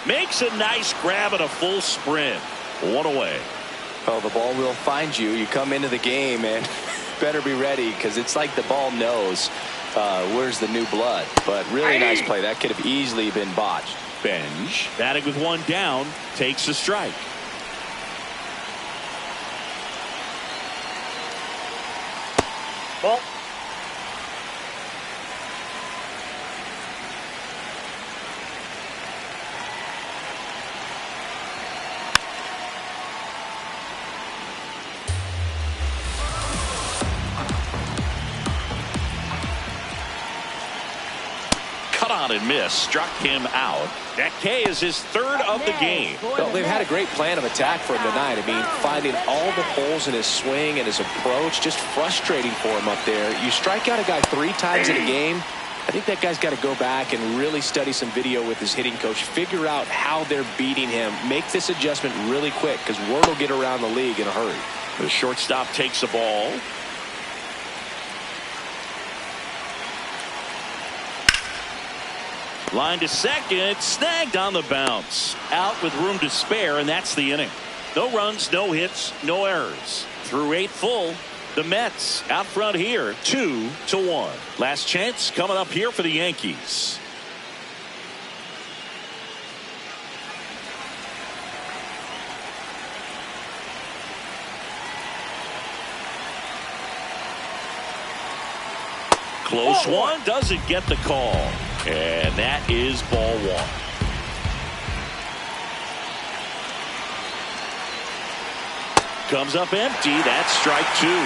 Makes a nice grab and a full sprint. 1 away. Well, the ball will find you. You come into the game and better be ready, because it's like the ball knows where's the new blood. But really nice play. That could have easily been botched. Benj, batting with 1 down, takes a strike. Ball. On and miss, struck him out. That K is his 3rd of the game. Well, they've had a great plan of attack for him tonight. I mean, finding all the holes in his swing and his approach, just frustrating for him up there. You strike out a guy 3 times in a game, I think that guy's got to go back and really study some video with his hitting coach, figure out how they're beating him, make this adjustment really quick, because word will get around the league in a hurry. The shortstop takes the ball. Line to second, snagged on the bounce. Out with room to spare, and that's the inning. No runs, no hits, no errors. Through 8 full, the Mets out front here, 2-1. Last chance coming up here for the Yankees. Close one, doesn't get the call. And that is ball one. Comes up empty. That's strike two.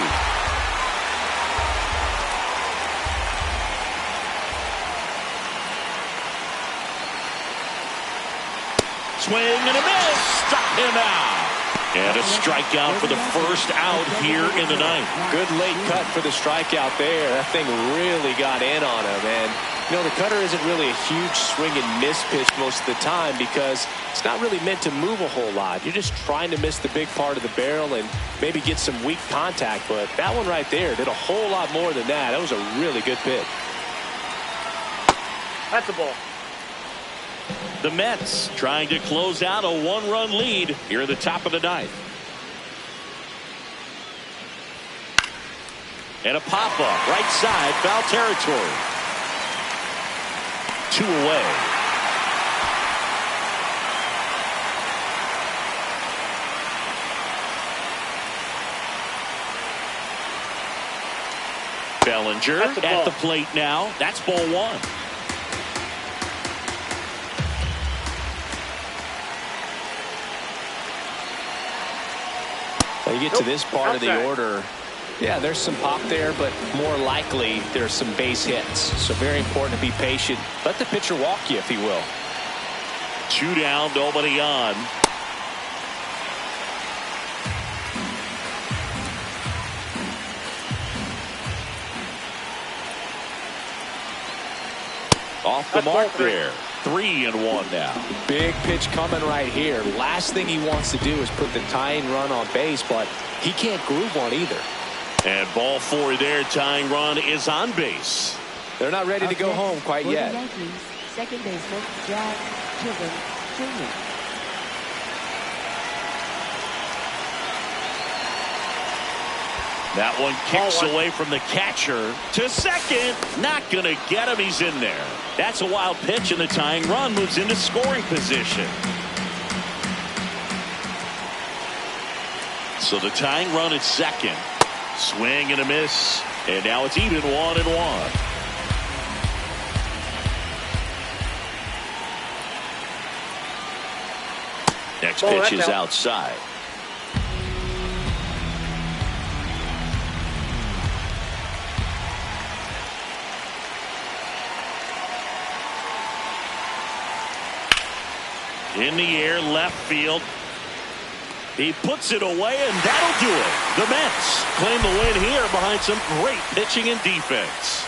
Swing and a miss. Struck him out. And a strikeout for the first out here in the ninth. Good late cut for the strikeout there. That thing really got in on him. And, you know, the cutter isn't really a huge swing and miss pitch most of the time because it's not really meant to move a whole lot. You're just trying to miss the big part of the barrel and maybe get some weak contact. But that one right there did a whole lot more than that. That was a really good pitch. That's a ball. The Mets trying to close out a one-run lead here at the top of the ninth. And a pop-up right side, foul territory. 2 away. Bellinger at the plate now. That's ball one. You get to this part of the order. Yeah, there's some pop there, but more likely there's some base hits. So very important to be patient. Let the pitcher walk you, if he will. 2 down, nobody on. Off the mark there. 3-1 now. Big pitch coming right here. Last thing he wants to do is put the tying run on base, but he can't groove one either. And ball 4 there. Tying run is on base. They're not ready to go home quite yet. Yankees, second baseman Jack Chilton Jr. That one kicks away from the catcher to second. Not going to get him. He's in there. That's a wild pitch, and the tying run moves into scoring position. So the tying run at second. Swing and a miss. And now it's even 1-1. Next pitch is outside. In the air, left field. He puts it away, and that'll do it. The Mets claim the win here behind some great pitching and defense.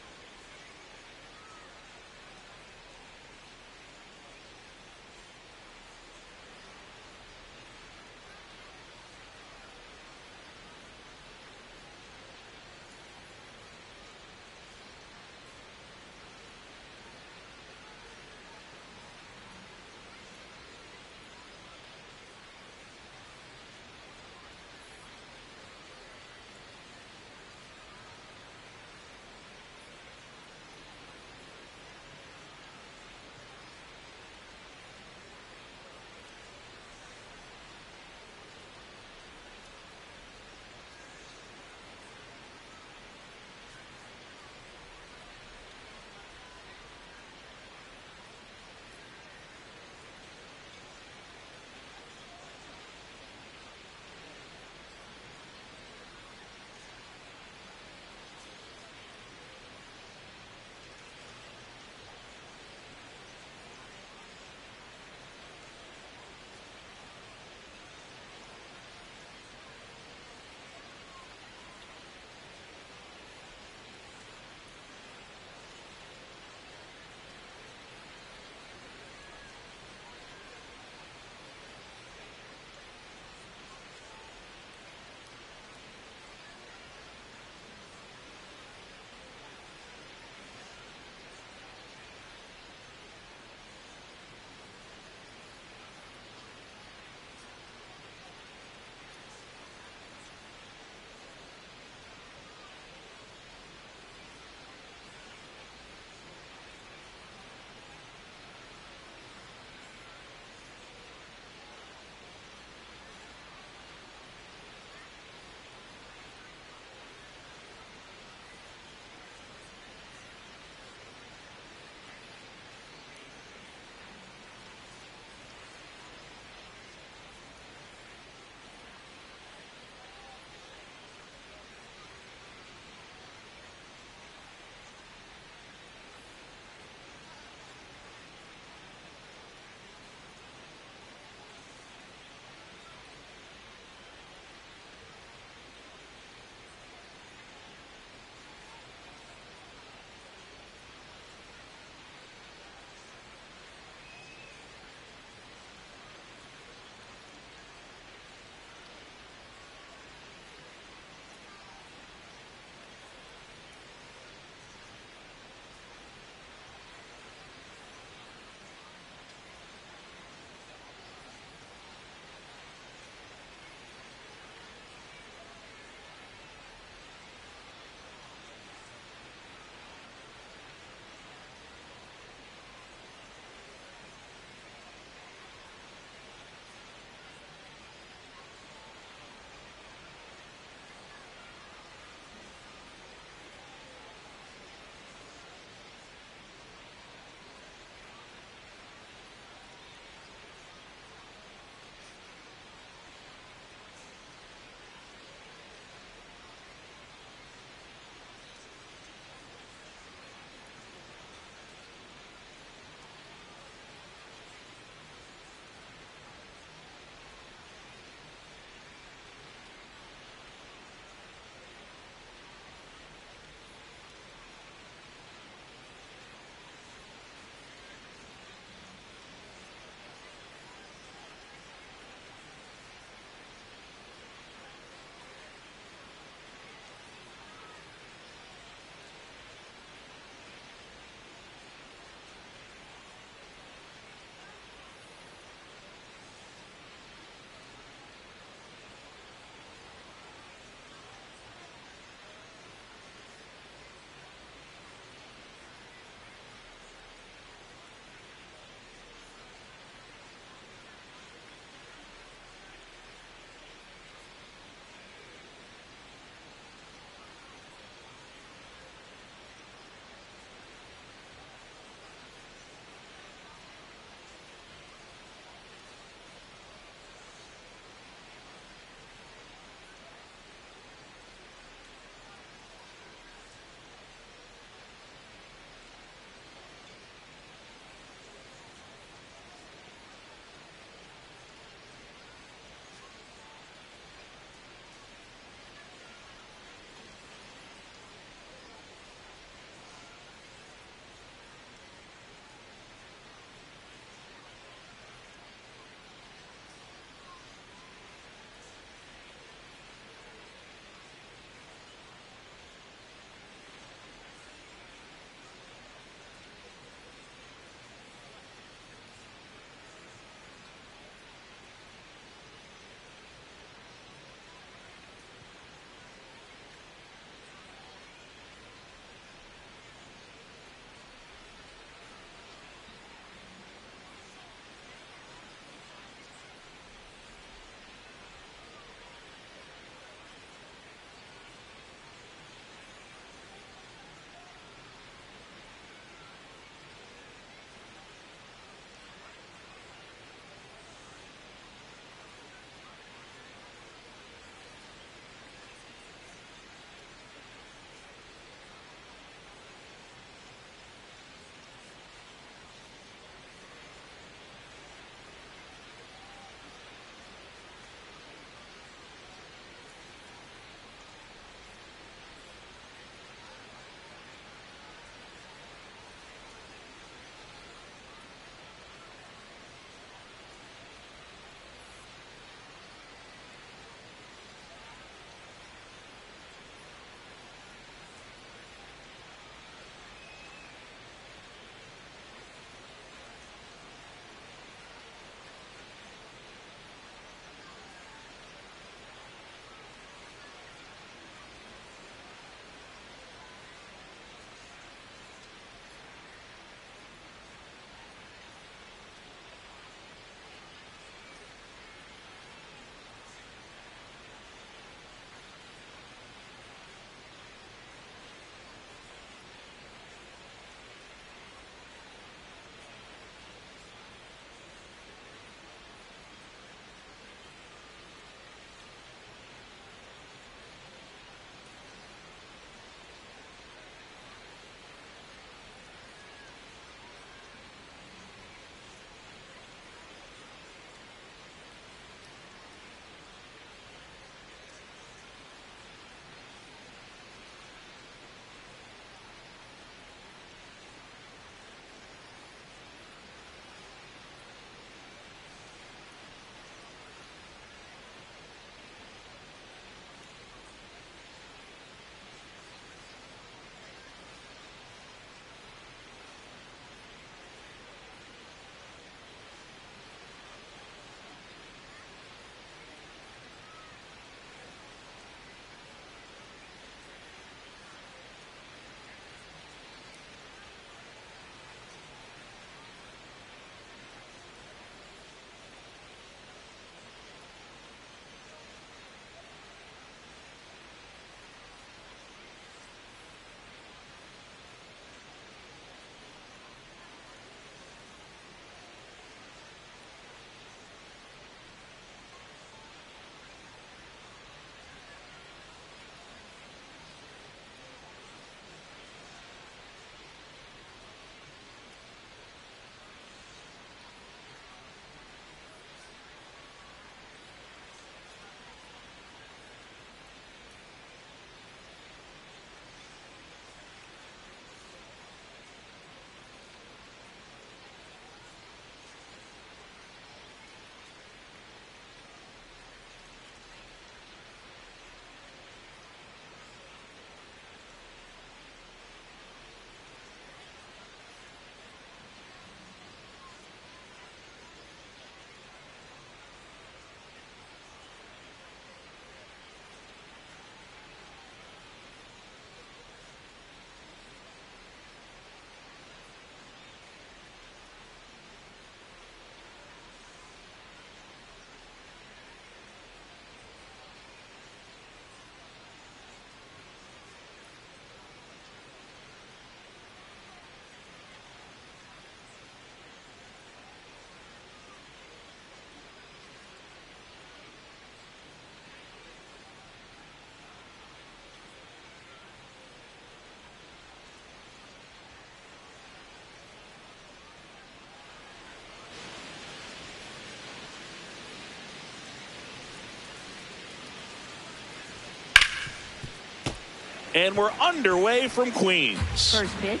And we're underway from Queens. First pitch,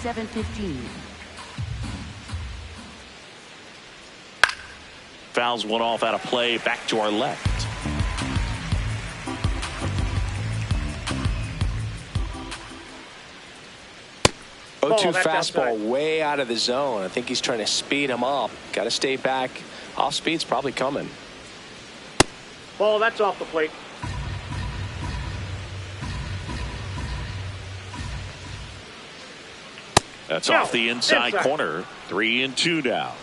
7:15. Fouls one off out of play, back to our left. 0-2 fastball way out of the zone. I think he's trying to speed him up. Got to stay back. Off speed's probably coming. Ball, that's off the plate. That's off the inside corner. 3-2 now.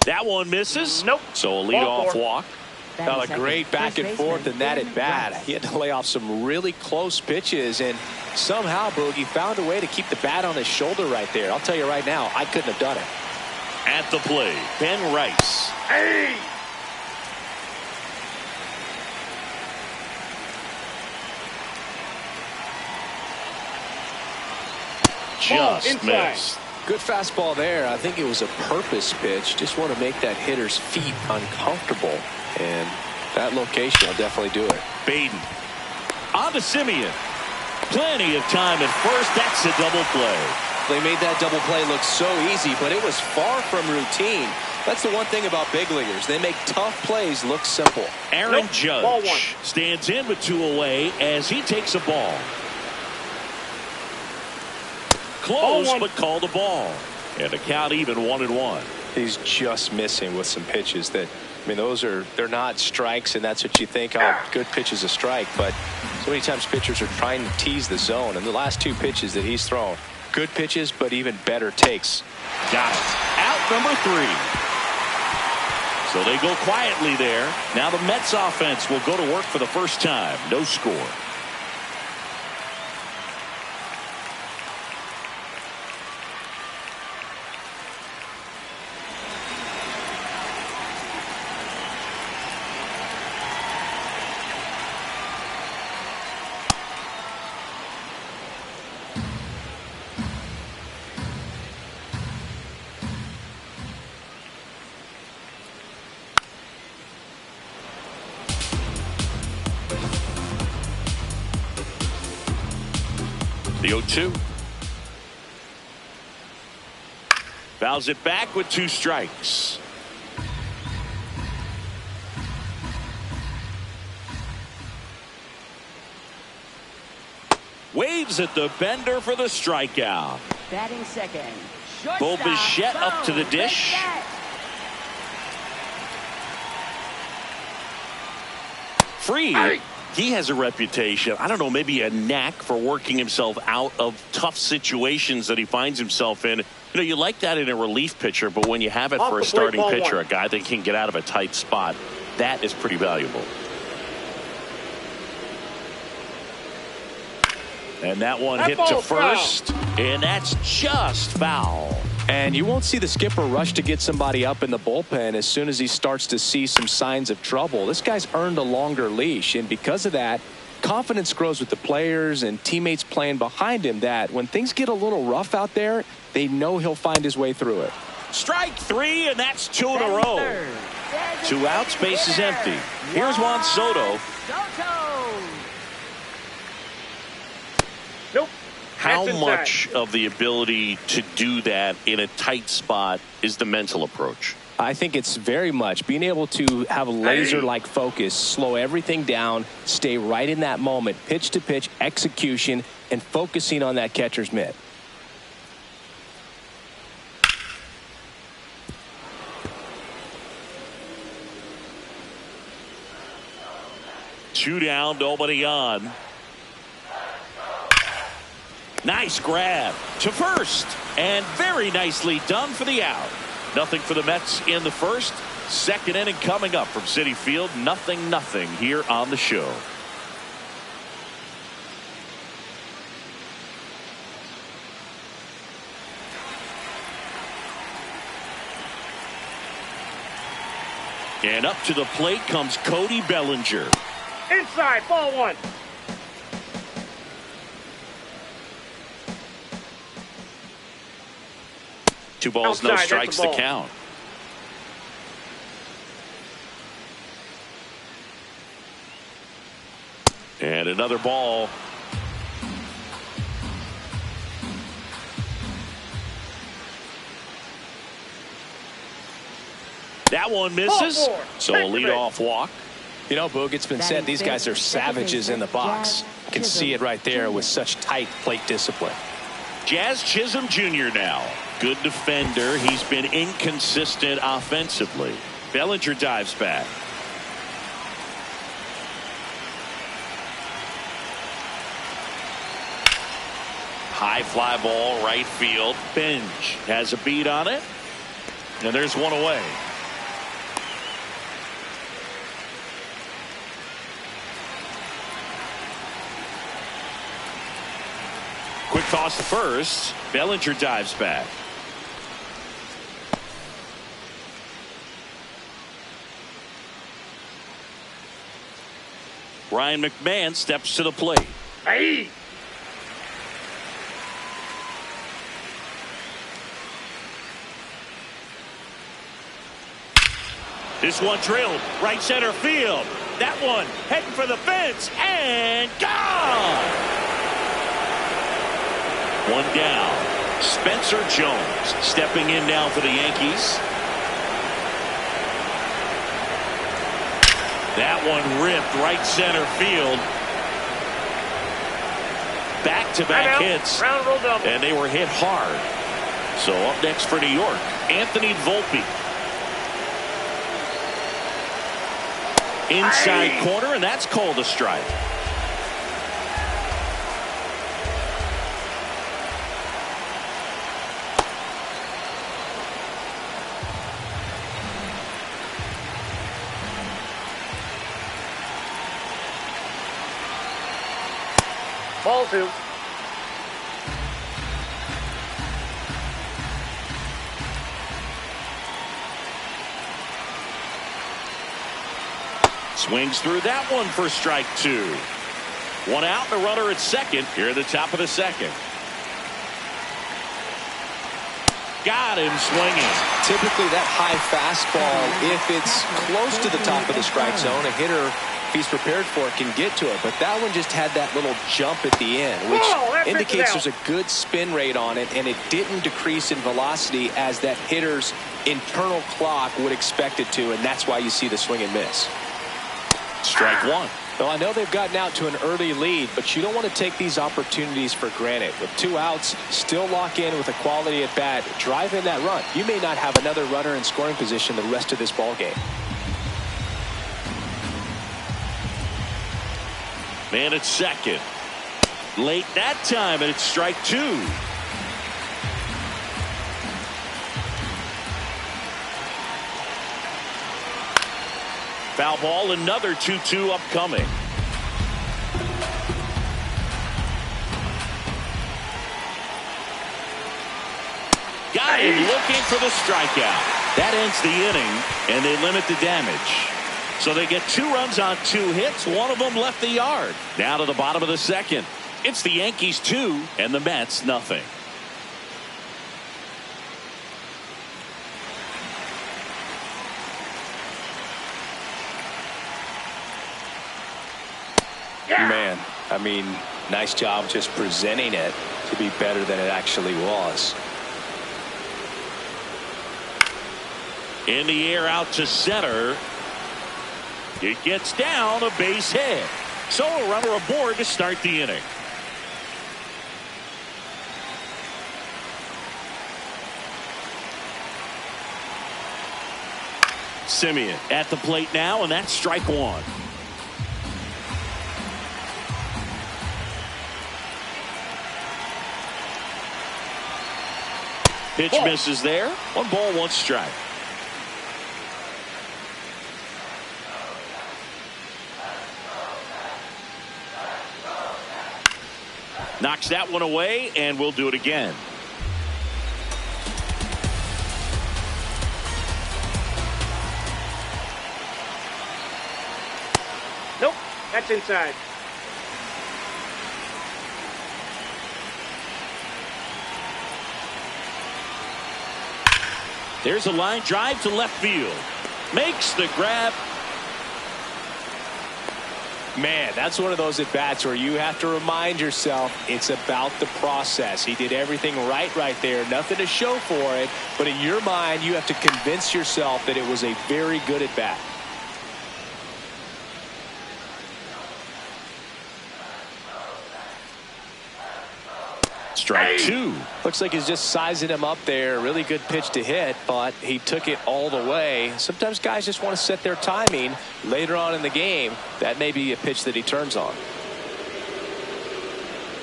That one misses. Nope. So a leadoff walk. Well, a great back and forth in that at bat. He had to lay off some really close pitches, and somehow Boogie found a way to keep the bat on his shoulder right there. I'll tell you right now, I couldn't have done it. At the plate, Ben Rice. Hey! Just missed. Good fastball there. I think it was a purpose pitch. Just want to make that hitter's feet uncomfortable. And that location will definitely do it. Baden. On to Simeon. Plenty of time at first. That's a double play. They made that double play look so easy, but it was far from routine. That's the one thing about big leaguers. They make tough plays look simple. Aaron Judge stands in with 2 away as he takes a ball. Close, but called a ball. And the count even 1-1. He's just missing with some pitches that, I mean, they're not strikes, and that's what you think, oh, good pitch is a strike. But so many times pitchers are trying to tease the zone. And the last 2 pitches that he's thrown, good pitches, but even better takes. Got it. Out number 3. So they go quietly there. Now the Mets offense will go to work for the first time. No score. The 0-2. Fouls it back with 2 strikes. Waves at the bender for the strikeout. Batting second. Bo Bichette up to the dish. Free. He has a reputation, I don't know, maybe a knack for working himself out of tough situations that he finds himself in. You know, you like that in a relief pitcher, but when you have it for a starting pitcher, a guy that can get out of a tight spot, that is pretty valuable. And that one hit to first, and that's just foul. And you won't see the skipper rush to get somebody up in the bullpen as soon as he starts to see some signs of trouble. This guy's earned a longer leash, and because of that, confidence grows with the players and teammates playing behind him, that when things get a little rough out there, they know he'll find his way through it. Strike 3, and that's 2 in a row. 2 outs, base is empty. Here's Juan Soto. Nope. How much of the ability to do that in a tight spot is the mental approach? I think it's very much being able to have a laser-like focus, slow everything down, stay right in that moment, pitch to pitch execution, and focusing on that catcher's mitt. Two down, nobody on. Nice grab to first, and very nicely done for the out. Nothing for the Mets in the first. Second inning coming up from Citi Field. 0-0 here on the show. And up to the plate comes Cody Bellinger. Inside, ball 1. Two balls, no strikes to count. another ball. That one misses. So a leadoff walk. You know, Boog, it's been said these guys are savages in the box. You can see it right there with such tight plate discipline. Jazz Chisholm Jr. now. Good defender. He's been inconsistent offensively. Bellinger dives back. High fly ball, right field. Bench has a beat on it. And there's one away. Quick toss to first. Bellinger dives back. Ryan McMahon steps to the plate. Hey! This one drilled right center field. That one heading for the fence and gone. One down. Spencer Jones stepping in now for the Yankees. That one ripped right center field. Back-to-back hits. And they were hit hard. So up next for New York, Anthony Volpe. Inside corner, and that's called a strike. Ball two. Swings through that one for strike two. One out, the runner at second here at the top of the second. Got him swinging. Typically that high fastball, if it's close to the top of the strike zone, a hitter, if he's prepared for it, can get to it. But that one just had that little jump at the end, which indicates there's a good spin rate on it, and it didn't decrease in velocity as that hitter's internal clock would expect it to, and that's why you see the swing and miss. Strike one. Well, I know they've gotten out to an early lead, but you don't want to take these opportunities for granted. With two outs, still lock in with a quality at bat, drive in that run. You may not have another runner in scoring position the rest of this ball game. Man at second. Late that time, and it's strike two. Foul ball, another 2-2 upcoming. Got him looking for the strikeout. That ends the inning, and they limit the damage. So they get 2 runs on 2 hits. One of them left the yard. Now to the bottom of the second. It's the Yankees 2 and the Mets nothing. Man, I mean, nice job just presenting it to be better than it actually was. In the air out to center. It gets down, a base hit. So a runner aboard to start the inning. Simeon at the plate now, and that's strike one. Pitch misses there. 1 ball, 1 strike. Knocks that one away, and we'll do it again. Nope, that's inside. There's a line drive to left field. Makes the grab. Man, that's one of those at-bats where you have to remind yourself it's about the process. He did everything right there. Nothing to show for it. But in your mind, you have to convince yourself that it was a very good at-bat. Strike two. Looks like he's just sizing him up there. Really good pitch to hit, but he took it all the way. Sometimes guys just want to set their timing later on in the game. That may be a pitch that he turns on.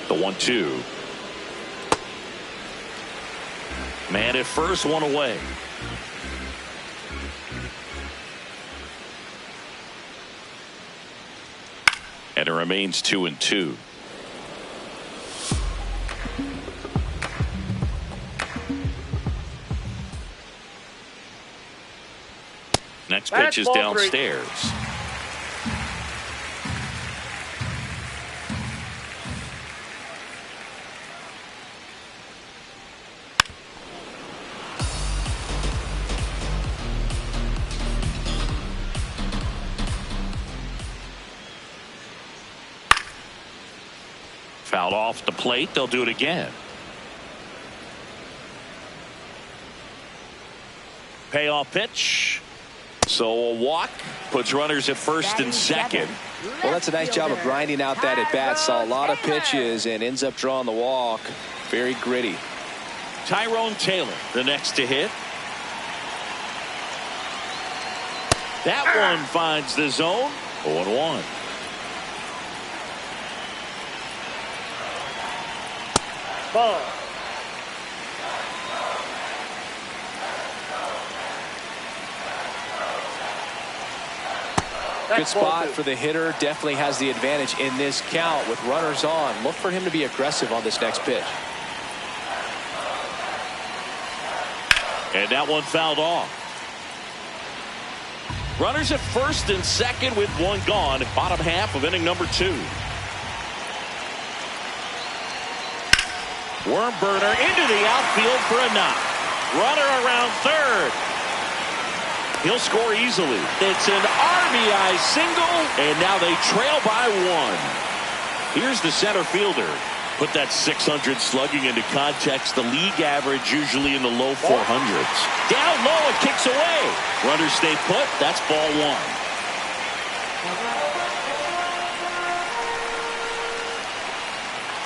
The 1-2. Man at first, one away. And it remains 2-2. Next pitch is downstairs. Fouled off the plate. They'll do it again. Payoff pitch. So a walk puts runners at first and second. Well, that's a nice job of grinding out that at bat. Saw a lot of pitches and ends up drawing the walk. Very gritty. Tyrone Taylor, the next to hit. That one finds the zone. 0-1. Ball. Good spot for the hitter. Definitely has the advantage in this count with runners on. Look for him to be aggressive on this next pitch. And that one fouled off. Runners at first and second with one gone. Bottom half of inning number 2. Worm burner into the outfield for a knock. Runner around third. He'll score easily. It's an RBI single, and now they trail by 1. Here's the center fielder. Put that 600 slugging into context. The league average usually in the low 400s. Down low, it kicks away. Runners stay put. That's ball 1.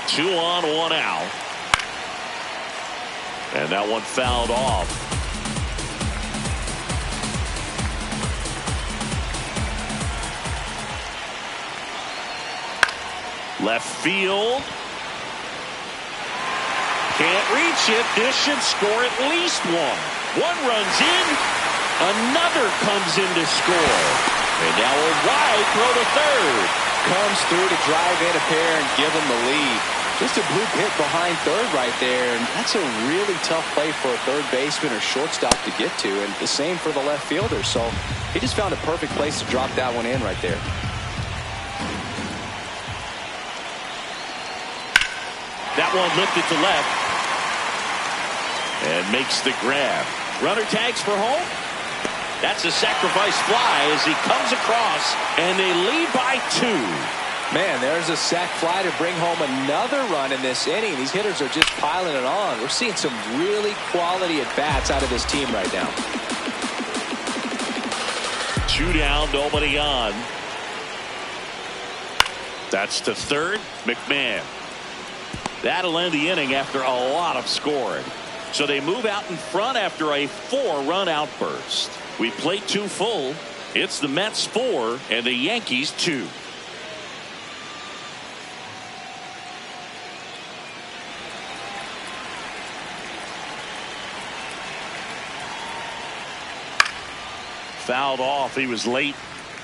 2 on, 1 out. And that one fouled off. Left field. Can't reach it. This should score at least 1. One runs in. Another comes in to score. And now a wide throw to third. Comes through to drive in a pair and give him the lead. Just a blue hit behind third right there. And that's a really tough play for a third baseman or shortstop to get to. And the same for the left fielder. So he just found a perfect place to drop that one in right there. That one lifted to left. And makes the grab. Runner tags for home. That's a sacrifice fly as he comes across. And they lead by 2. Man, there's a sac fly to bring home another run in this inning. These hitters are just piling it on. We're seeing some really quality at-bats out of this team right now. 2 down, nobody on. That's to third. McMahon. That'll end the inning after a lot of scoring. So they move out in front after a 4-run outburst. We played 2 full. It's the Mets 4 and the Yankees 2. Fouled off. He was late.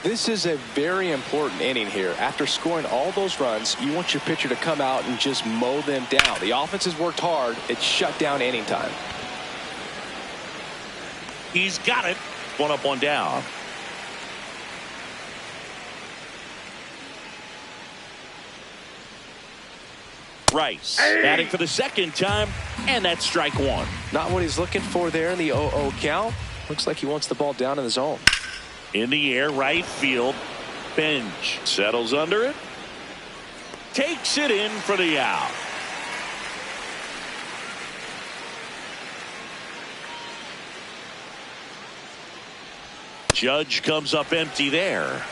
This is a very important inning here. After scoring all those runs, you want your pitcher to come out and just mow them down. The offense has worked hard. It's shut down inning time. He's got it. 1 up, 1 down. Rice batting for the second time, and that's strike 1. Not what he's looking for there in the 0-0 count. Looks like he wants the ball down in the zone. In the air, right field. Benj settles under it. Takes it in for the out. Judge comes up empty there.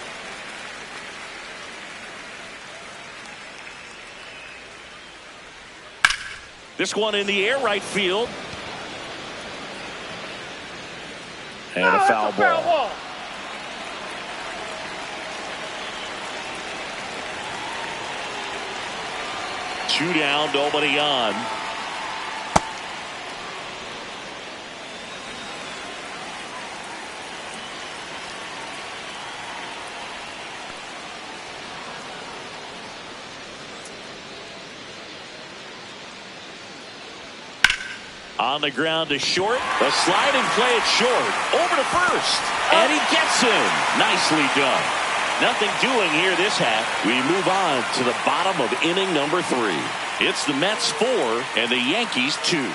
This one in the air, right field. And a foul ball. 2 down, nobody on. On the ground to short. The slide and play it short. Over to first. And he gets him. Nicely done. Nothing doing here this half. We move on to the bottom of inning number 3. It's the Mets 4 and the Yankees 2.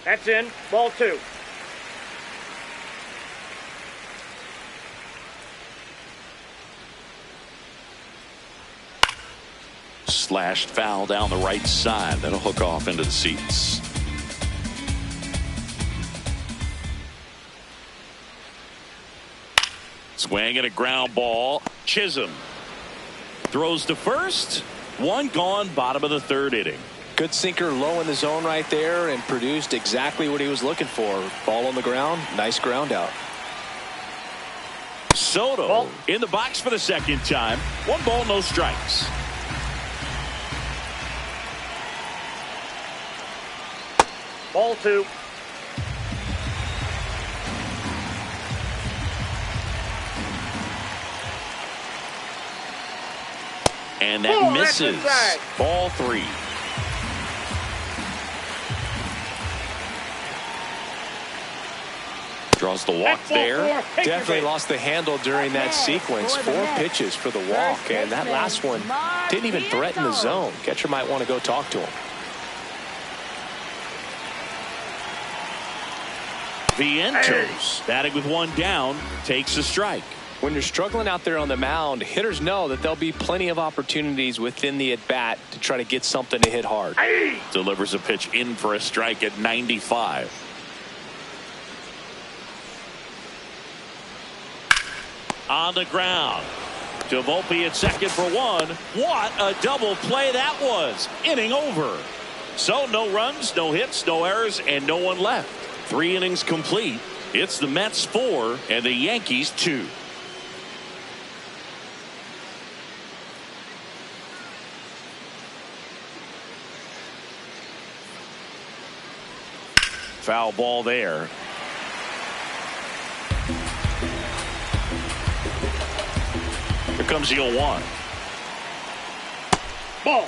That's in. Ball 2. Slashed foul down the right side. That'll hook off into the seats. Swing and a ground ball. Chisholm throws to first. One gone, bottom of the 3rd inning. Good sinker low in the zone right there and produced exactly what he was looking for. Ball on the ground. Nice ground out. Soto ball in the box for the 2nd time. 1 ball, no strikes. Ball 2. And that misses. Ball 3. Draws the walk there. Definitely lost the handle during that sequence. 4 pitches for the walk, and that last one didn't even threaten the zone. Catcher might want to go talk to him. Vientos batting with 1 down, takes a strike. When you're struggling out there on the mound, hitters know that there'll be plenty of opportunities within the at-bat to try to get something to hit hard. Delivers a pitch in for a strike at 95. On the ground. To Volpe at second for 1. What a double play that was. Inning over. So no runs, no hits, no errors, and no one left. 3 innings complete. It's the Mets 4 and the Yankees 2. Foul ball there. Here comes the 0-1. Ball.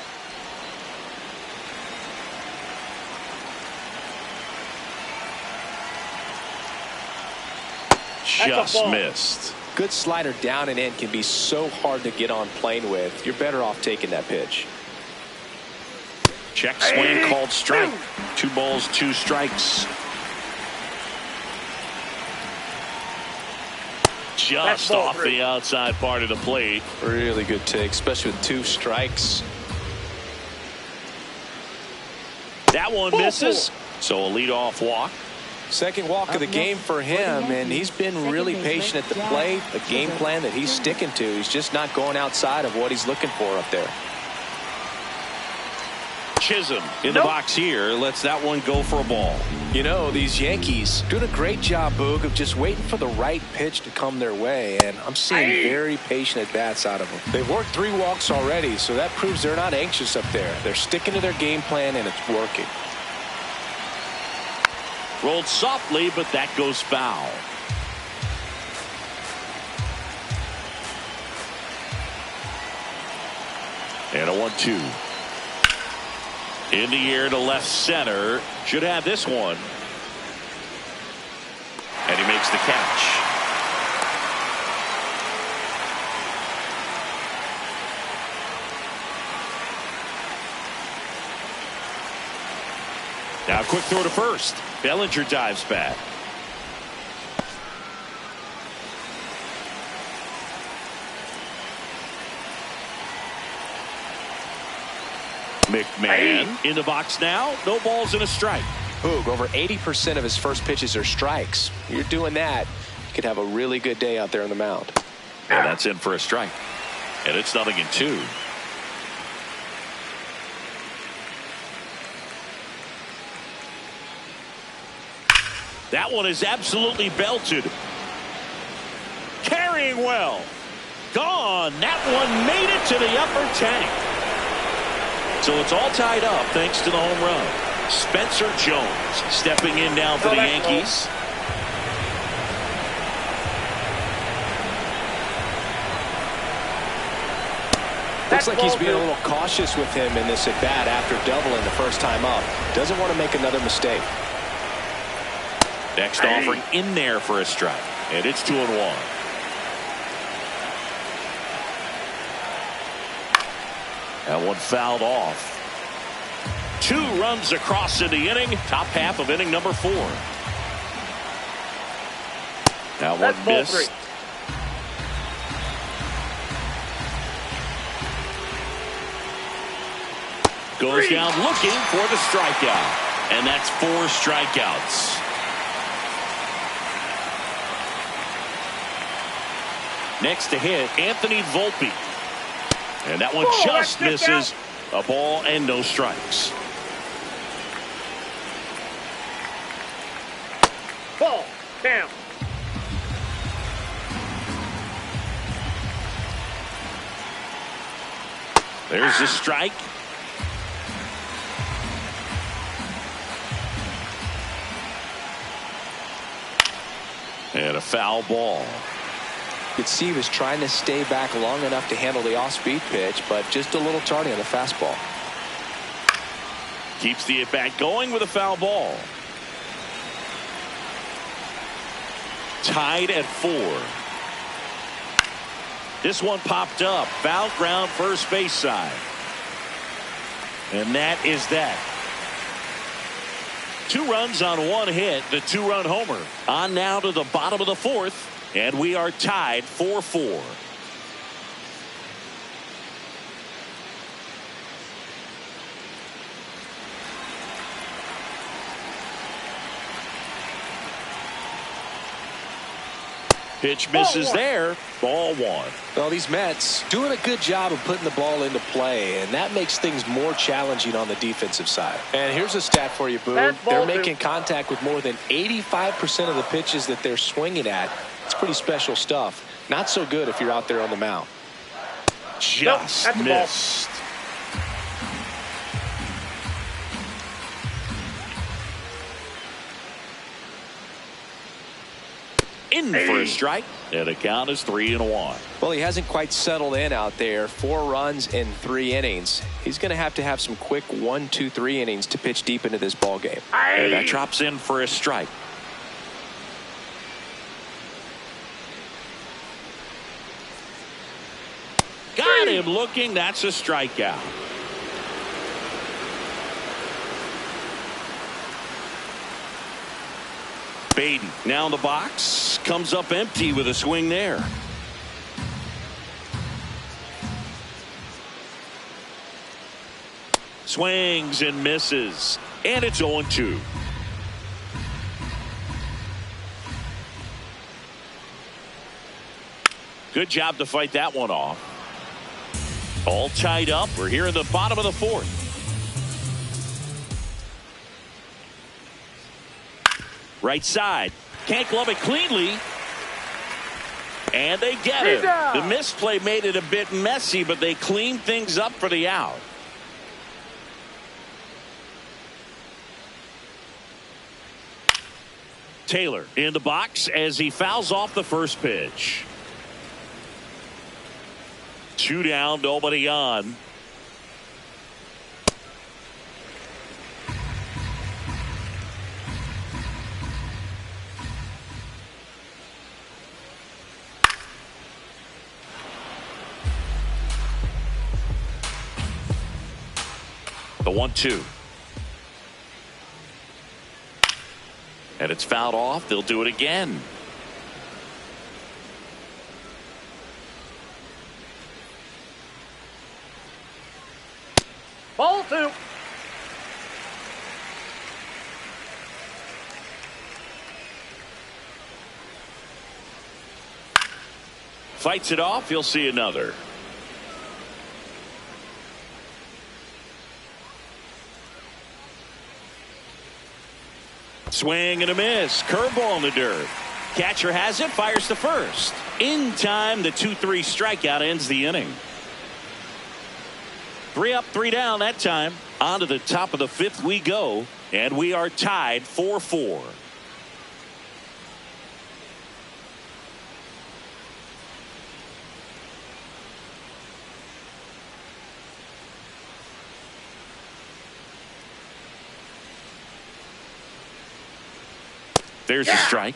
Just missed. Good slider down and in can be so hard to get on plane with. You're better off taking that pitch. Check swing called strike. 2 balls, 2 strikes. Just off the outside part of the plate. Really good take, especially with 2 strikes. That one misses. So a leadoff walk. Second walk of the game for him, and he's been really patient at the plate. The game plan that he's sticking to. He's just not going outside of what he's looking for up there. Chisholm in the box here, lets that one go for a ball. You know, these Yankees doing a great job, Boog, of just waiting for the right pitch to come their way, and I'm seeing very patient at-bats out of them. They've worked 3 walks already, so that proves they're not anxious up there. They're sticking to their game plan, and it's working. Rolled softly, but that goes foul. And a 1-2. In the air to left center. Should have this one. And he makes the catch. Now a quick throw to first. Bellinger dives back. McMahon in the box now. No balls and a strike. Boog, over 80% of his first pitches are strikes. You're doing that, you could have a really good day out there on the mound. And that's in for a strike. And it's 0-2. That one is absolutely belted. Carrying well. Gone. That one made it to the upper tank. So it's all tied up thanks to the home run. Spencer Jones stepping in now for the Yankees. Looks like he's being a little cautious with him in this at bat after doubling the first time up. Doesn't want to make another mistake. Next offering in there for a strike. And it's 2-1. That one fouled off. 2 runs across in the inning. Top half of inning number 4. That one missed. Goes down looking for the strikeout. And that's 4 strikeouts. Next to hit, Anthony Volpe. And that one just misses. A ball and no strikes. Ball down. There's the strike. And a foul ball. You could see he was trying to stay back long enough to handle the off-speed pitch, but just a little tardy on the fastball. Keeps the at-bat going with a foul ball. Tied at 4. This one popped up. Foul ground first base side. And that is that. 2 runs on 1 hit. The 2-run homer. On now to the bottom of the 4th. And we are tied 4-4. Pitch misses there. Ball 1. Well, these Mets doing a good job of putting the ball into play, and that makes things more challenging on the defensive side. And here's a stat for you, Boo. They're making contact with more than 85% of the pitches that they're swinging at. It's pretty special stuff. Not so good if you're out there on the mound. Just missed. In for a strike. And the count is 3-1. Well, he hasn't quite settled in out there. 4 runs in 3 innings. He's going to have some quick 1, 2, 3 innings to pitch deep into this ball game. And that drops in for a strike. Got him looking. That's a strikeout. Baden now in the box. Comes up empty with a swing there. Swings and misses. And it's 0-2. Good job to fight that one off. All tied up. We're here in the bottom of the 4th. Right side. Can't glove it cleanly. And they get it. The misplay made it a bit messy, but they cleaned things up for the out. Taylor in the box as he fouls off the first pitch. 2 down, nobody on. The 1-2. And it's fouled off. They'll do it again. Ball 2. Fights it off. You'll see another. Swing and a miss. Curveball in the dirt. Catcher has it. Fires to first. In time, the 2-3 strikeout ends the inning. 3 up, 3 down that time. On to the top of the 5th we go. And we are tied 4-4. There's a strike.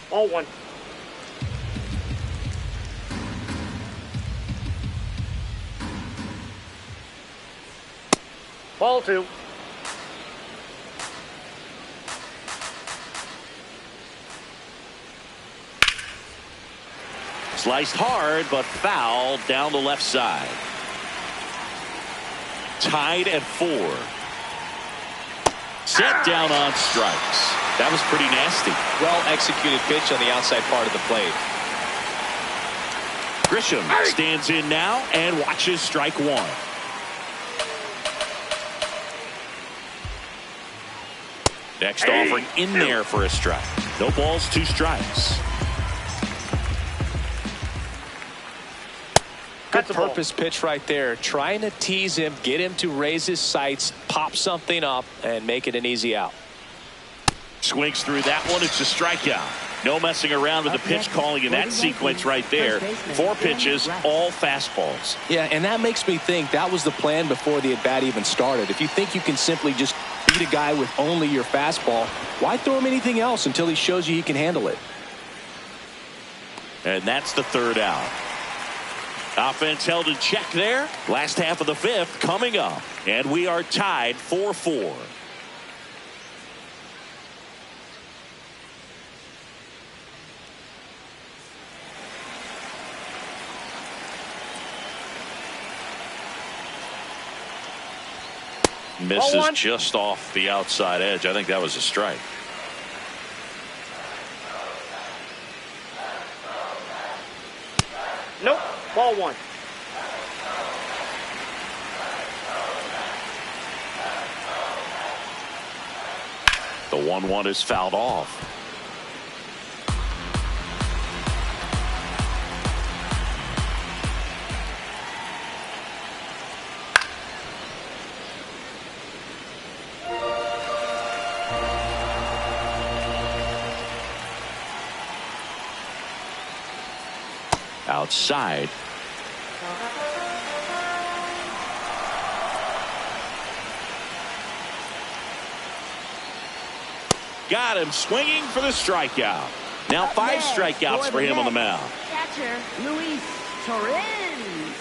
Ball 1. Ball 2. Sliced hard, but foul down the left side. Tied at 4. Set down on strikes. That was pretty nasty. Well executed pitch on the outside part of the plate. Grisham stands in now and watches strike 1. Next offering in there for a strike. No balls, 2 strikes. Good purpose pitch right there. Trying to tease him, get him to raise his sights, pop something up, and make it an easy out. Swings through that one. It's a strikeout. No messing around with the pitch calling in that sequence right there. 4 pitches, all fastballs. Yeah, and that makes me think that was the plan before the at-bat even started. If you think you can simply just beat a guy with only your fastball, why throw him anything else until he shows you he can handle it? And that's the 3rd out. Offense held in check there. Last half of the 5th coming up. And we are tied 4-4. Misses just off the outside edge. I think that was a strike. Nope. Ball 1. The 1-1 is fouled off. Outside. Got him swinging for the strikeout. Now 5 strikeouts for him on the mound. Catcher Luis Torrens.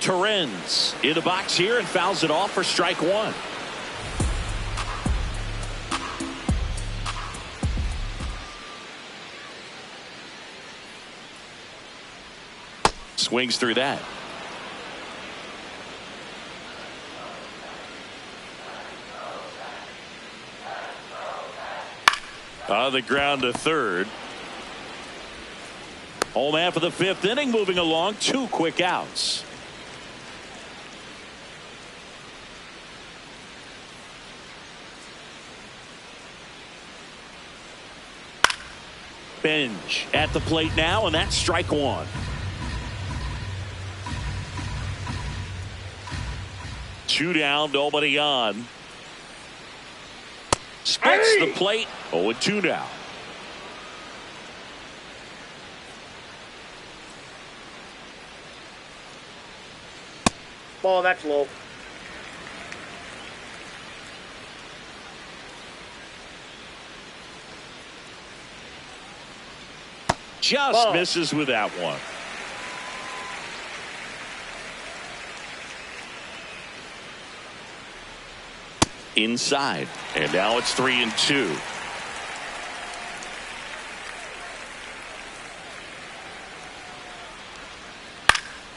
Torrens in the box here and fouls it off for strike 1. Swings through that. On the ground to 3rd. Home half of the 5th inning moving along. 2 quick outs. Bench at the plate now, and that's strike 1. 2 down, nobody on. Splits the plate. 0-2 now. Ball, that's low. just Ball. misses with that one. Inside, and now it's 3-2.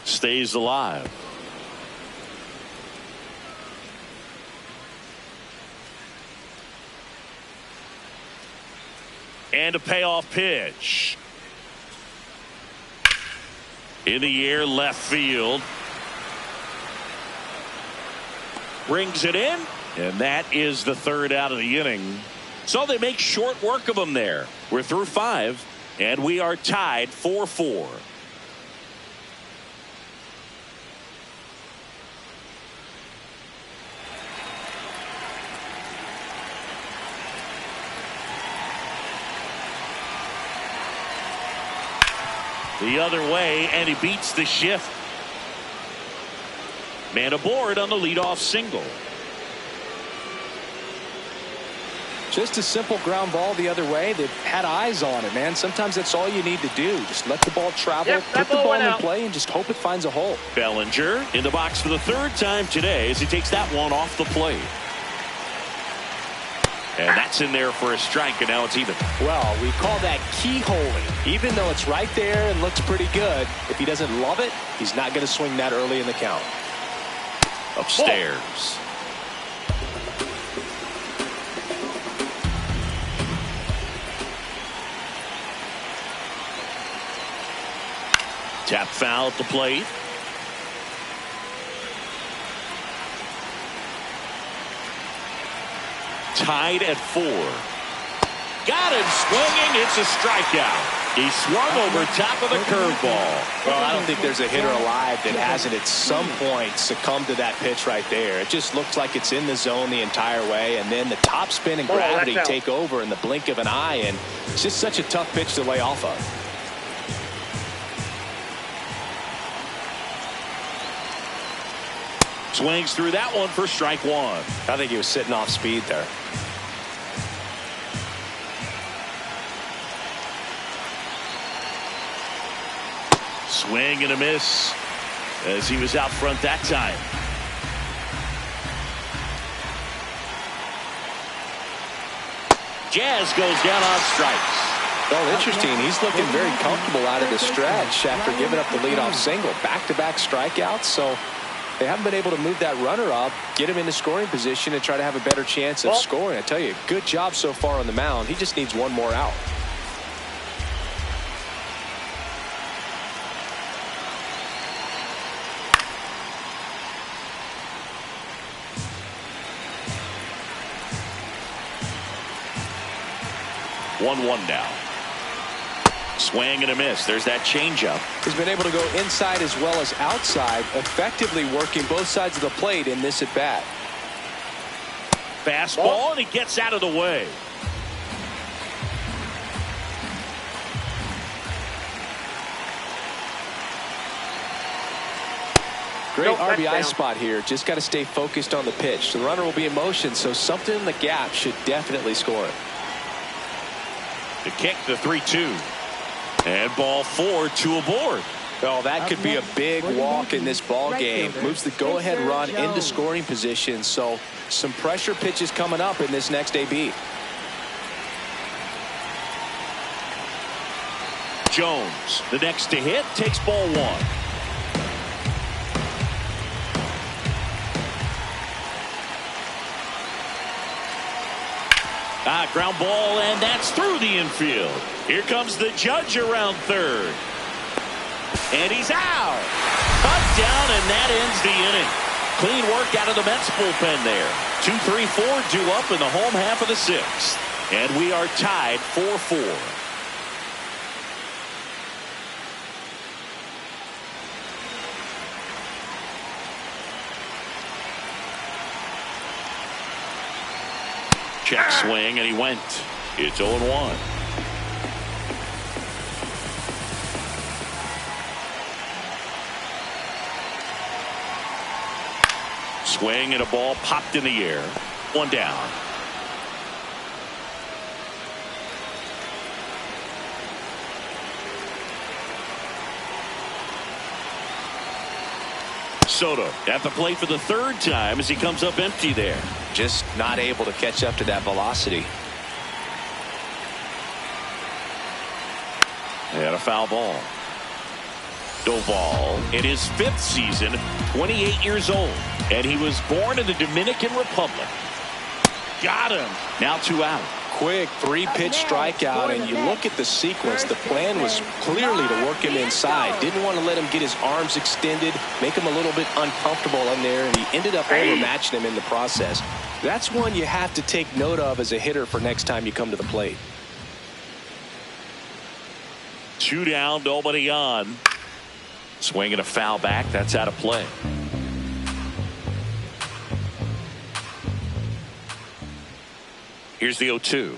Stays alive. And a payoff pitch. In the air, left field. Brings it in, and that is the third out of the inning. So they make short work of him there. We're through 5, and we are tied 4-4. The other way, and he beats the shift. Man aboard on the leadoff single. Just a simple ground ball the other way. They've had eyes on it, man. Sometimes that's all you need to do. Just let the ball travel, Yep, put the ball in out. play, and just hope it finds a hole. Bellinger in the box for the third time today as he takes that one off the plate. And that's in there for a strike, and now it's even. Well, we call that keyholing. Even though it's right there and looks pretty good, if he doesn't love it, he's not going to swing that early in the count. Upstairs. Tap foul at the plate. Tied at 4. Got him swinging. It's a strikeout. He swung over top of the curveball. Well, I don't think there's a hitter alive that hasn't at some point succumbed to that pitch right there. It just looks like it's in the zone the entire way, and then the top spin and gravity take over in the blink of an eye, and it's just such a tough pitch to lay off of. Swings through that one for strike 1. I think he was sitting off speed there. Swing and a miss as he was out front that time. Jazz goes down on strikes. Well, interesting. He's looking very comfortable out of the stretch after giving up the leadoff single. Back-to-back strikeouts, so they haven't been able to move that runner up, get him into scoring position, and try to have a better chance of scoring. I tell you, good job so far on the mound. He just needs one more out. One now. Swing and a miss. There's that changeup. He's been able to go inside as well as outside, effectively working both sides of the plate in this at bat. Fastball, and he gets out of the way. Great Nope, that's RBI down. spot here. Just got to stay focused on the pitch. The runner will be in motion, so something in the gap should definitely score it. The kick, the 3-2. And ball 4, 2 aboard. Oh, that could be a big walk in this ball game. Moves the go-ahead run into scoring position. So some pressure pitches coming up in this next AB. Jones, the next to hit, takes ball 1. Ground ball, and that's through the infield. Here comes the judge around third. And he's out. Cut down, and that ends the inning. Clean work out of the Mets bullpen there. 2-3-4 due up in the home half of the 6th. And we are tied 4-4. Check swing, and he went. It's 0-1. Swing, and a ball popped in the air. 1 down. Soto at the plate for the third time as he comes up empty there. Just not able to catch up to that velocity. And a foul ball. Doval in his fifth season, 28 years old, and he was born in the Dominican Republic. Got him. Now 2 out. Quick 3-pitch strikeout, and you look at the sequence. The plan was clearly to work him inside. Didn't want to let him get his arms extended, make him a little bit uncomfortable in there, and he ended up overmatching him in the process. That's one you have to take note of as a hitter for next time you come to the plate. 2 down, nobody on. Swinging a foul back. That's out of play. Here's the 0-2.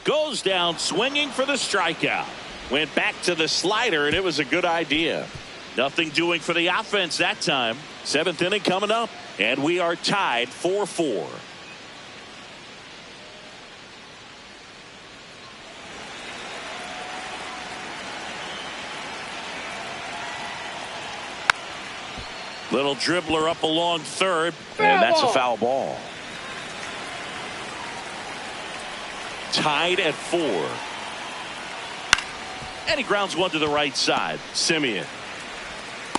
Goes down swinging for the strikeout. Went back to the slider, and it was a good idea. Nothing doing for the offense that time. 7th inning coming up, and we are tied 4-4. Little dribbler up along third, and that's a foul ball. Tied at 4. And he grounds one to the right side. Simeon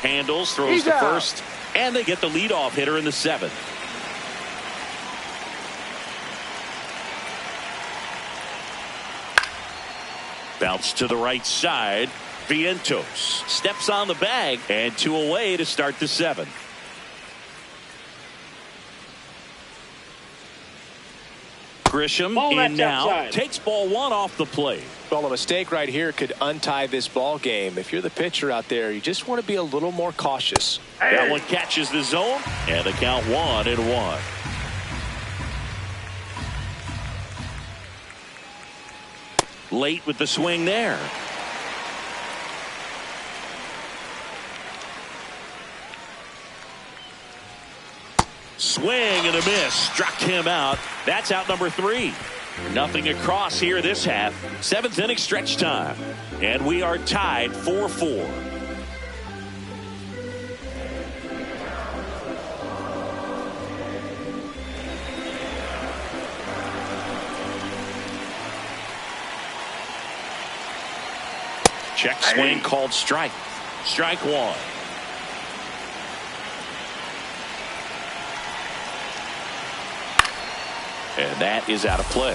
handles, throws to first, and they get the leadoff hitter in the 7th. Bounce to the right side. Vientos steps on the bag, and 2 away to start the 7th. Grisham in now, outside. Takes ball 1 off the plate. Well, a mistake right here could untie this ball game. If you're the pitcher out there, you just want to be a little more cautious. That one catches the zone, and the count 1-1. Late with the swing there. Swing and a miss. Struck him out. That's out number 3. Nothing across here this half. 7th inning stretch time. And we are tied 4-4. Check swing called strike. Strike 1. And that is out of play.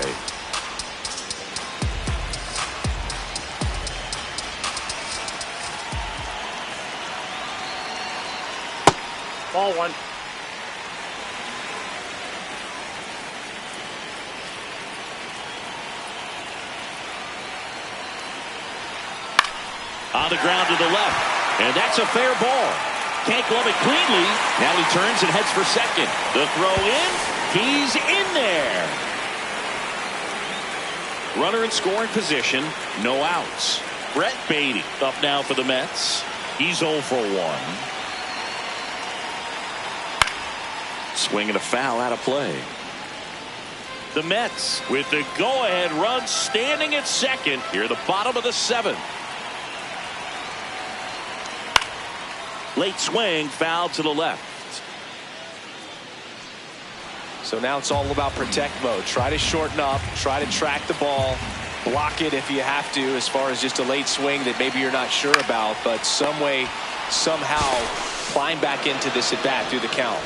Ball 1. On the ground to the left. And that's a fair ball. Can't glove it cleanly. Now he turns and heads for second. The throw in. He's in there. Runner in scoring position. No outs. Brett Beatty up now for the Mets. He's 0 for 1. Swing and a foul out of play. The Mets with the go-ahead run standing at second here at the bottom of the 7th. Late swing, foul to the left. So now it's all about protect mode. Try to shorten up, try to track the ball, block it if you have to, as far as just a late swing that maybe you're not sure about, but some way, somehow climb back into this at bat through the count.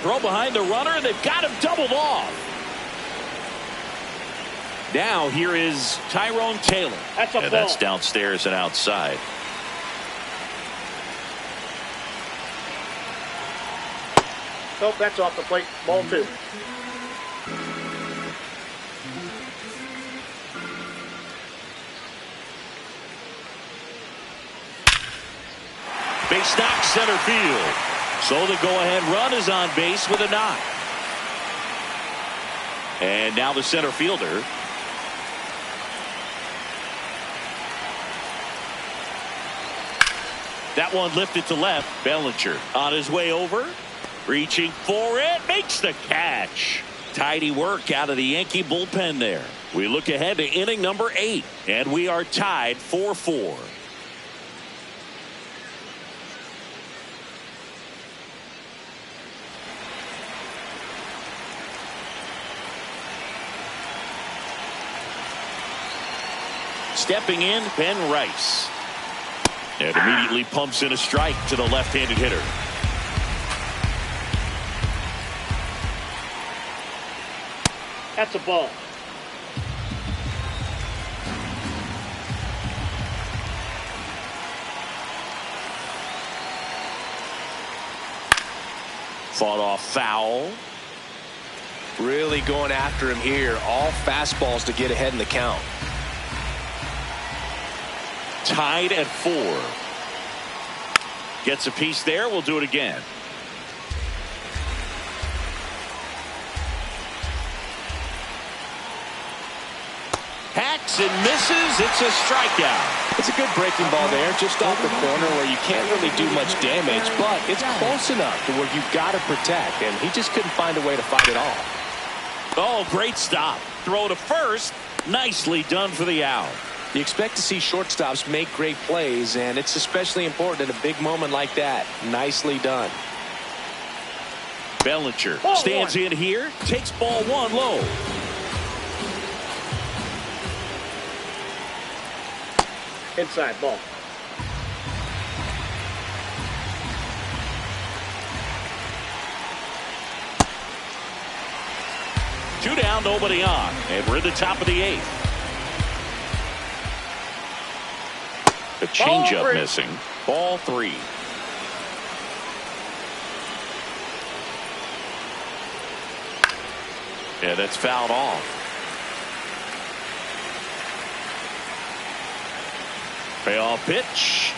Throw behind the runner, and they've got him doubled off. Now here is Tyrone Taylor. That's a ball. That's downstairs and outside. Nope, that's off the plate. Ball 2. Base knock center field. So the go-ahead run is on base with a knock. And now the center fielder. That one lifted to left. Bellinger on his way over. Reaching for it. Makes the catch. Tidy work out of the Yankee bullpen there. We look ahead to inning number 8. And we are tied 4-4. Stepping in, Ben Rice. And immediately pumps in a strike to the left-handed hitter. That's a ball. Fought off foul. Really going after him here. All fastballs to get ahead in the count. Tied at 4. Gets a piece there. We'll do it again. Hacks and misses. It's a strikeout. It's a good breaking ball there, just off the corner where you can't really do much damage, but it's close enough to where you've got to protect, and he just couldn't find a way to fight it off. Oh, great stop. Throw to first. Nicely done for the out. You expect to see shortstops make great plays, and it's especially important in a big moment like that. Nicely done. Bellinger stands in here, takes ball 1 low. Inside ball. Two down, nobody on, and we're at the top of the 8th. A changeup missing. Ball 3. Yeah, that's fouled off. Payoff pitch.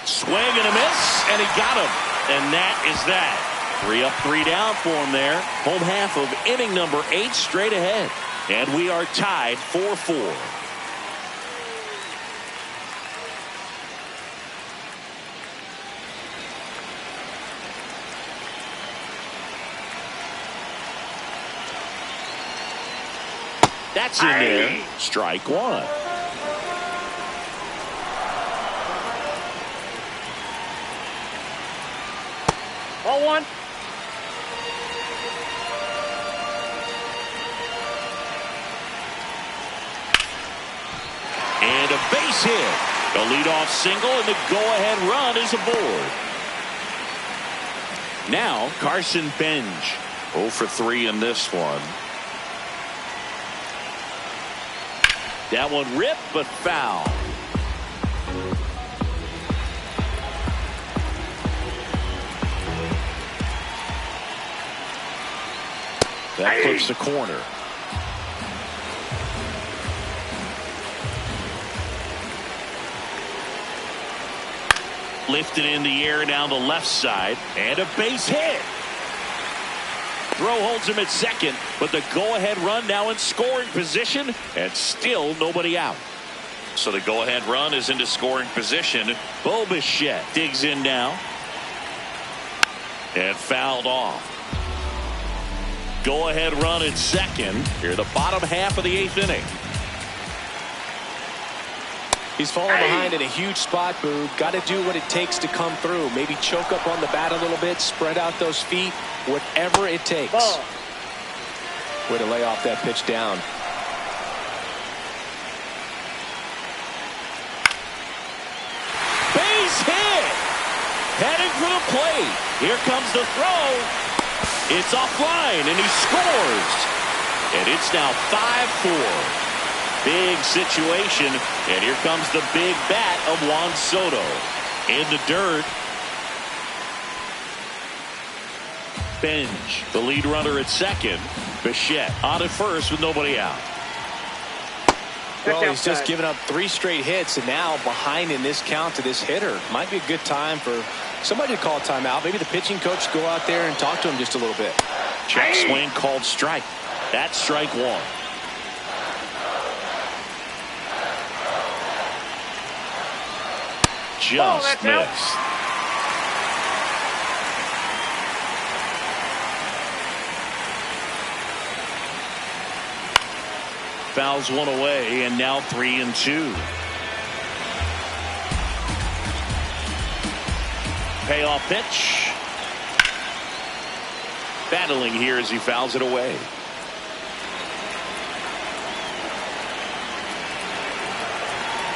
Swing and a miss, and he got him. And that is that. 3 up, 3 down for him there. Home half of inning number 8 straight ahead. And we are tied 4-4. That's in there. Strike 1. Ball 1. And a base hit. The leadoff single, and the go-ahead run is aboard. Now Carson Benj. 0 for 3 in this one. That one ripped, but foul. That clips the corner. Lifted in the air down the left side, and a base hit. Throw holds him at second, but the go-ahead run now in scoring position, and still nobody out. So the go-ahead run is into scoring position. Bo Bichette digs in now. And fouled off. Go-ahead run at second. Here the bottom half of the 8th inning. He's falling behind in a huge spot, Boog. Got to do what it takes to come through. Maybe choke up on the bat a little bit, spread out those feet, whatever it takes. Ball. Way to lay off that pitch down. Base hit. Heading for the plate. Here comes the throw. It's offline, and he scores. And it's now 5-4. Big situation, and here comes the big bat of Juan Soto. In the dirt. Benj, the lead runner at second. Bichette on at first with nobody out. Well, he's just given up 3 straight hits, and now behind in this count to this hitter. Might be a good time for somebody to call a timeout. Maybe the pitching coach go out there and talk to him just a little bit. Check swing called strike. That's strike 1. Just missed. Fouls one away, and now 3-2. Payoff pitch. Battling here as he fouls it away.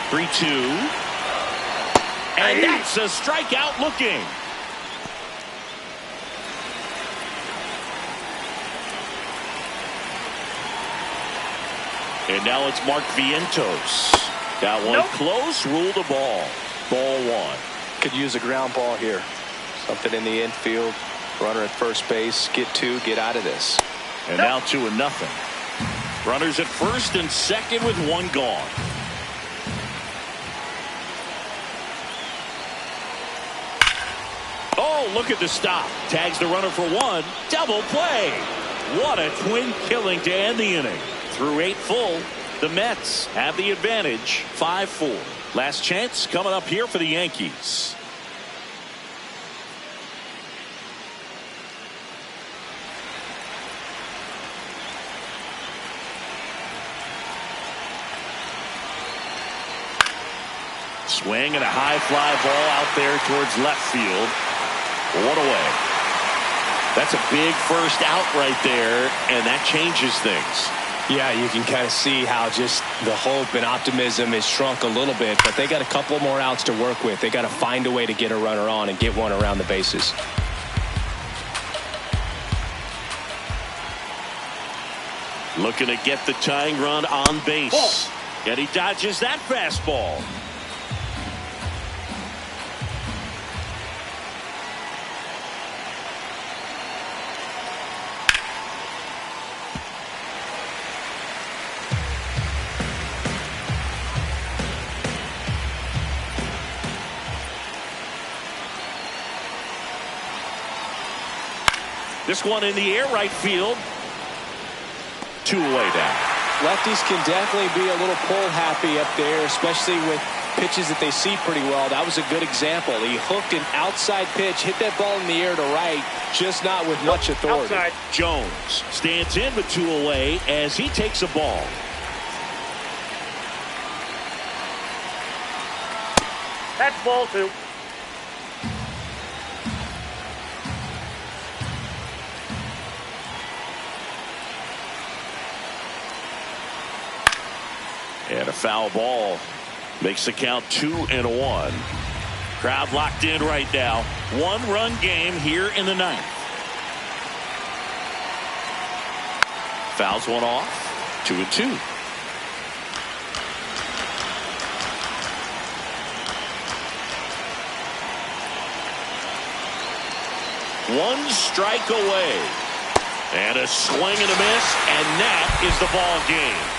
3-2. And that's a strikeout looking. And now it's Mark Vientos. Got one close, ruled a ball. Ball one. Could use a ground ball here. Something in the infield. Runner at first base. Get two. Get out of this. And now 2-0. Runners at first and second with one gone. Oh, look at the stop. Tags the runner for one. Double play. What a twin killing to end the inning. Through 8 full, the Mets have the advantage. 5-4. Last chance coming up here for the Yankees. Swing and a high fly ball out there towards left field. One away. That's a big first out right there, and that changes things. Yeah, you can kind of see how just the hope and optimism is shrunk a little bit, but they got a couple more outs to work with. They got to find a way to get a runner on and get one around the bases. Looking to get the tying run on base. And he dodges that fastball. This one in the air, right field. 2 away now. Lefties can definitely be a little pull happy up there, especially with pitches that they see pretty well. That was a good example. He hooked an outside pitch, hit that ball in the air to right, just not with much authority. Outside. Jones stands in with 2 away as he takes a ball. That's ball 2. And a foul ball makes the count 2-1. Crowd locked in right now. 1-run game here in the 9th. Fouls one off. 2-2. One strike away. And a swing and a miss, and that is the ball game.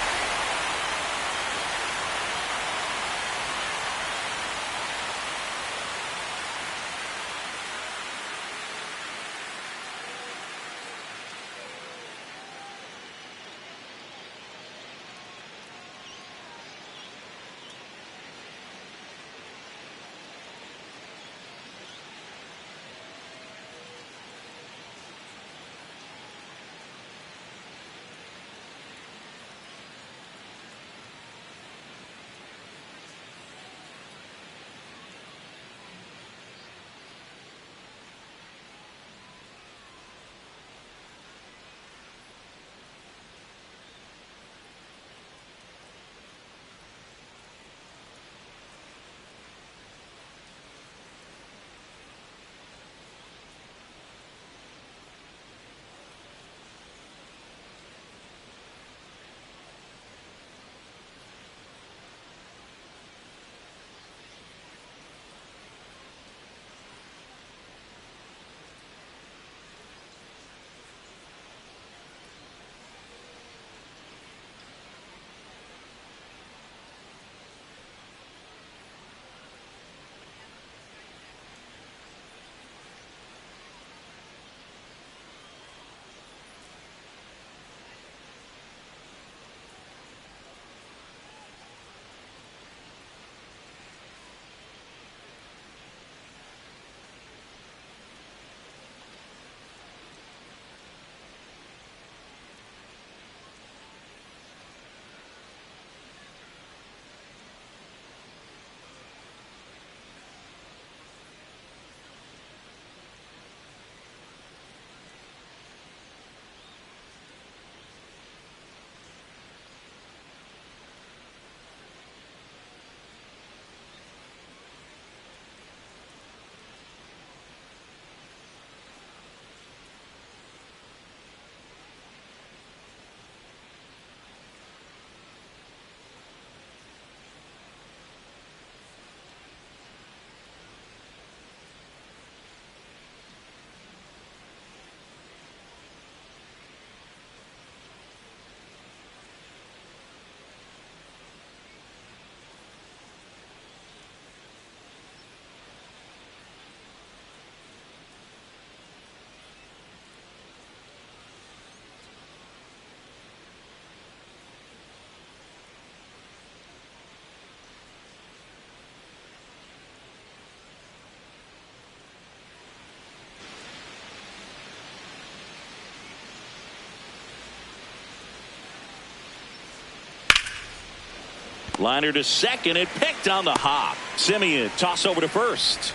Liner to second. It picked on the hop. Simeon toss over to first.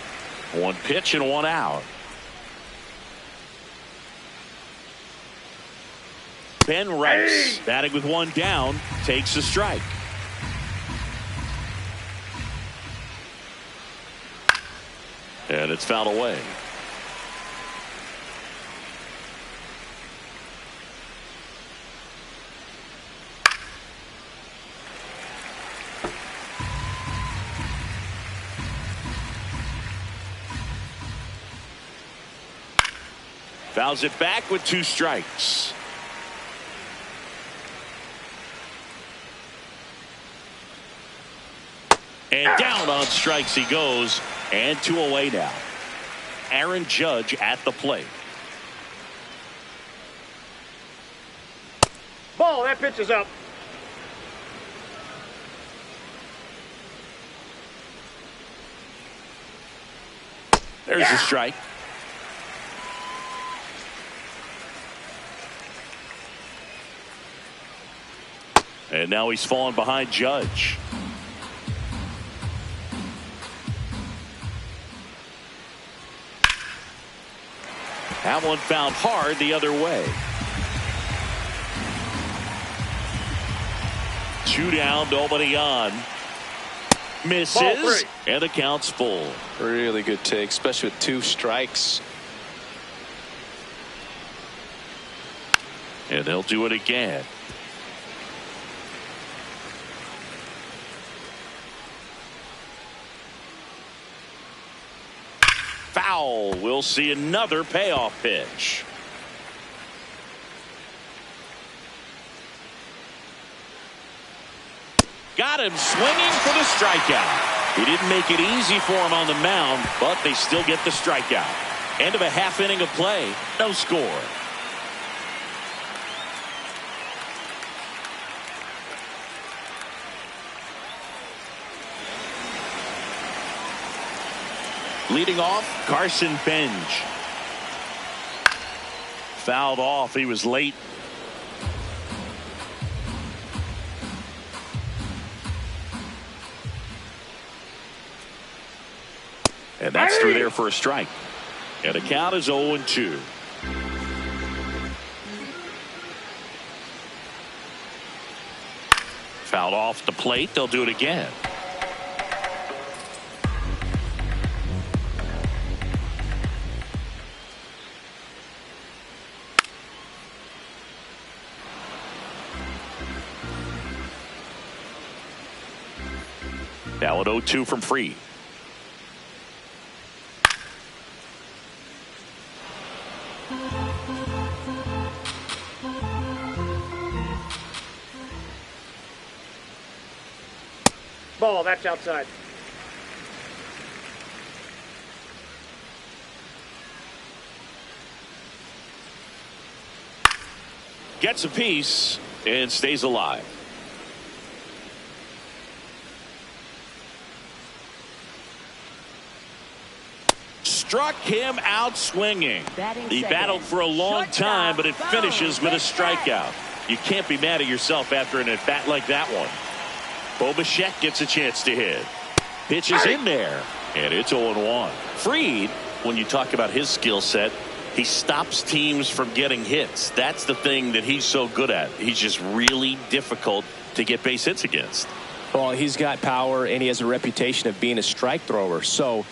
One pitch and one out. Ben Rice batting with one down takes a strike. And it's fouled away. Fouls it back with 2 strikes. And down on strikes he goes, and 2 away now. Aaron Judge at the plate. Ball, that pitch is up. There's a strike. And now he's fallen behind Judge. That one found hard the other way. 2 down, nobody on. Misses, and the count's full. Really good take, especially with 2 strikes. And they'll do it again. Foul. We'll see another payoff pitch. Got him swinging for the strikeout. He didn't make it easy for him on the mound, but they still get the strikeout. End of a half inning of play. No score. Leading off, Carson Benj. Fouled off. He was late. And that's through there for a strike. And the count is 0-2. Fouled off the plate. They'll do it again. Now at 0-2 from Fried. Ball, that's outside. Gets a piece and stays alive. Struck him out swinging. He battled for a long time, but it finishes with a strikeout. You can't be mad at yourself after an at-bat like that one. Bo Bichette gets a chance to hit. Pitch is in there, and it's 0-1. Fried, when you talk about his skill set, he stops teams from getting hits. That's the thing that he's so good at. He's just really difficult to get base hits against. Well, he's got power, and he has a reputation of being a strike thrower. So,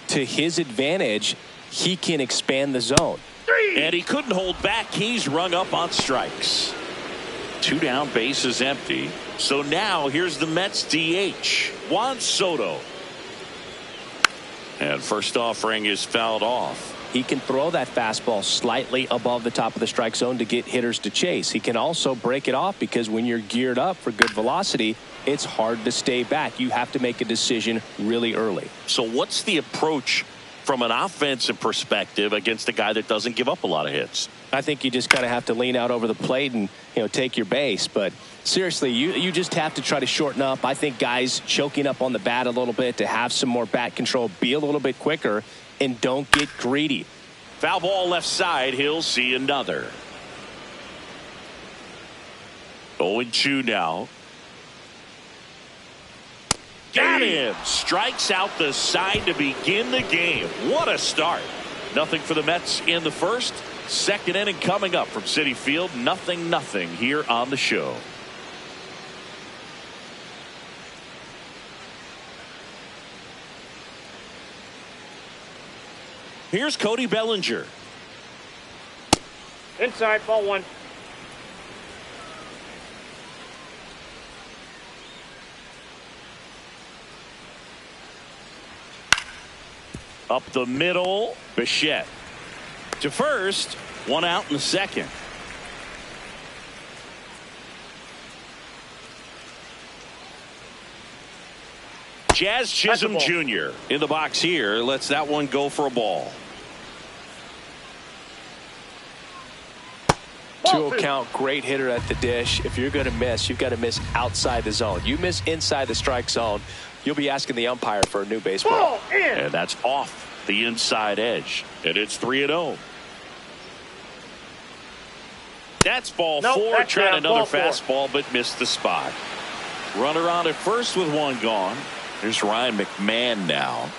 to his advantage, he can expand the zone. And he couldn't hold back. He's rung up on strikes. 2 down, base is empty. So now here's the Mets DH, Juan Soto. And first offering is fouled off. He can throw that fastball slightly above the top of the strike zone to get hitters to chase. He can also break it off because when you're geared up for good velocity, it's hard to stay back. You have to make a decision really early. So what's the approach from an offensive perspective against a guy that doesn't give up a lot of hits? I think you just kind of have to lean out over the plate and, take your base. But seriously, you just have to try to shorten up. I think guys choking up on the bat a little bit to have some more bat control, be a little bit quicker, and don't get greedy. Foul ball left side. He'll see another. 0-2 now. Got him. Strikes out the side to begin the game. What a start. Nothing for the Mets in the first. Second inning coming up from Citi Field. 0-0 here on the show. Here's Cody Bellinger. Inside, ball one. Up the middle, Bichette to first, one out in the second. Jazz Chisholm Jr. in the box here, lets that one go for a ball. 2-0 count, great hitter at the dish. If you're going to miss, you've got to miss outside the zone. You miss inside the strike zone, you'll be asking the umpire for a new baseball. And that's off the inside edge. And it's 3-0. That's ball four. Trying another fastball, but missed the spot. Runner on at first with one gone. Here's Ryan McMahon now.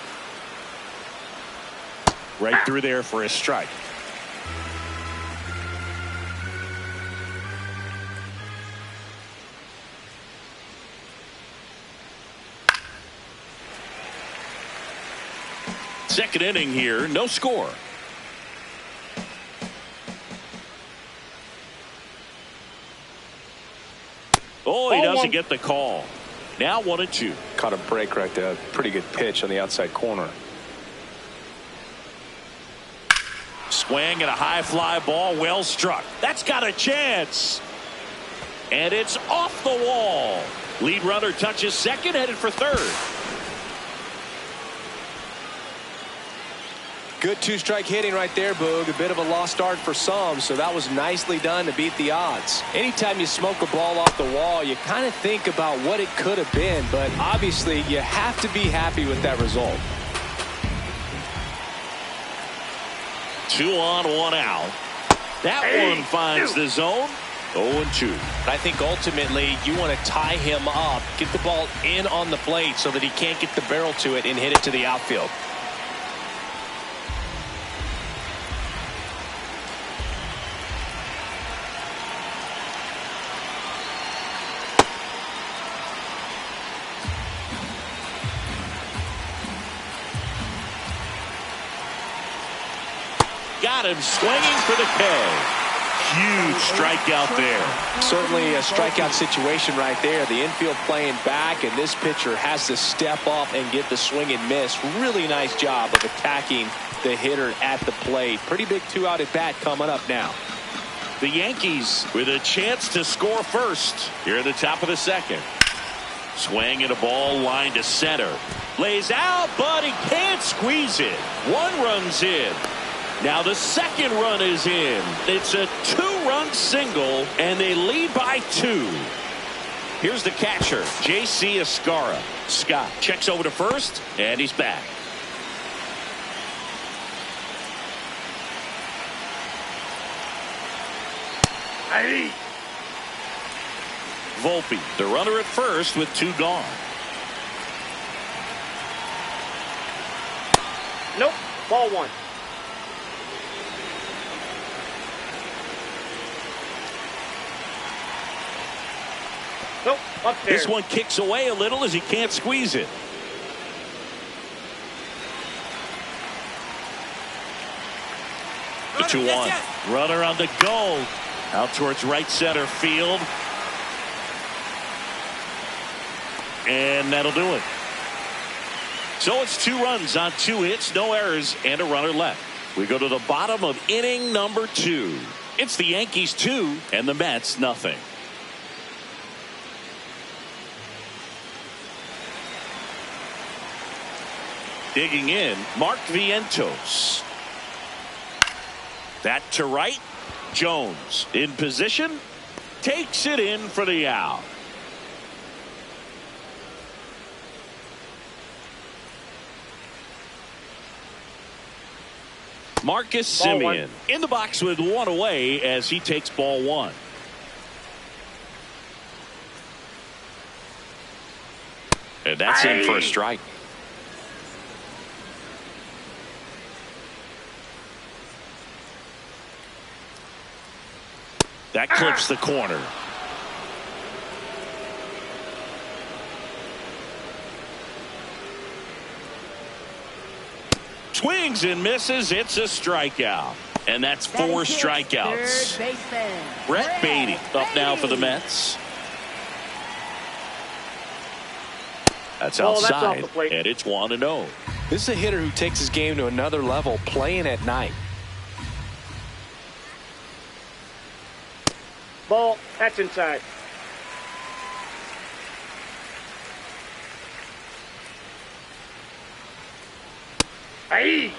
Right through there for a strike. Second inning here, no score. Oh, he doesn't get the call. Now 1-2. Caught a break right there. Pretty good pitch on the outside corner. Swing and a high fly ball, well struck. That's got a chance. And it's off the wall. Lead runner touches second, headed for third. Good two-strike hitting right there, Boog. A bit of a lost start for some, so that was nicely done to beat the odds. Anytime you smoke a ball off the wall, you kind of think about what it could have been, but obviously you have to be happy with that result. 2 on, 1 out. That one finds the zone. 0-2. I think ultimately you want to tie him up, get the ball in on the plate so that he can't get the barrel to it and hit it to the outfield. Got him swinging for the K. Huge strikeout there. Certainly a strikeout situation right there. The infield playing back, and this pitcher has to step up and get the swing and miss. Really nice job of attacking the hitter at the plate. Pretty big 2-out at bat coming up now. The Yankees with a chance to score first here at the top of the second. Swing and a ball line to center. Lays out, but he can't squeeze it. One run's in. Now the second run is in. It's a 2-run single, and they lead by 2. Here's the catcher, J.C. Escarra. Scott checks over to first, and he's back. Volpe, the runner at first with 2 gone. Nope, ball one. Nope, upstairs. This one kicks away a little as he can't squeeze it. The 2-1. Runner on the go. Out towards right center field. And that'll do it. So it's 2 runs on 2 hits, no errors, and a runner left. We go to the bottom of inning number 2. It's the Yankees 2 and the Mets nothing. Digging in, Mark Vientos. That to right. Jones in position. Takes it in for the out. Marcus Semien in the box with 1 away as he takes ball 1. And that's in for a strike. That clips the corner. Swings and misses. It's a strikeout. And that's 4 strikeouts. Brett Beatty up now for the Mets. That's outside. And it's 1-0. This is a hitter who takes his game to another level, playing at night. Ball. That's inside. Hey.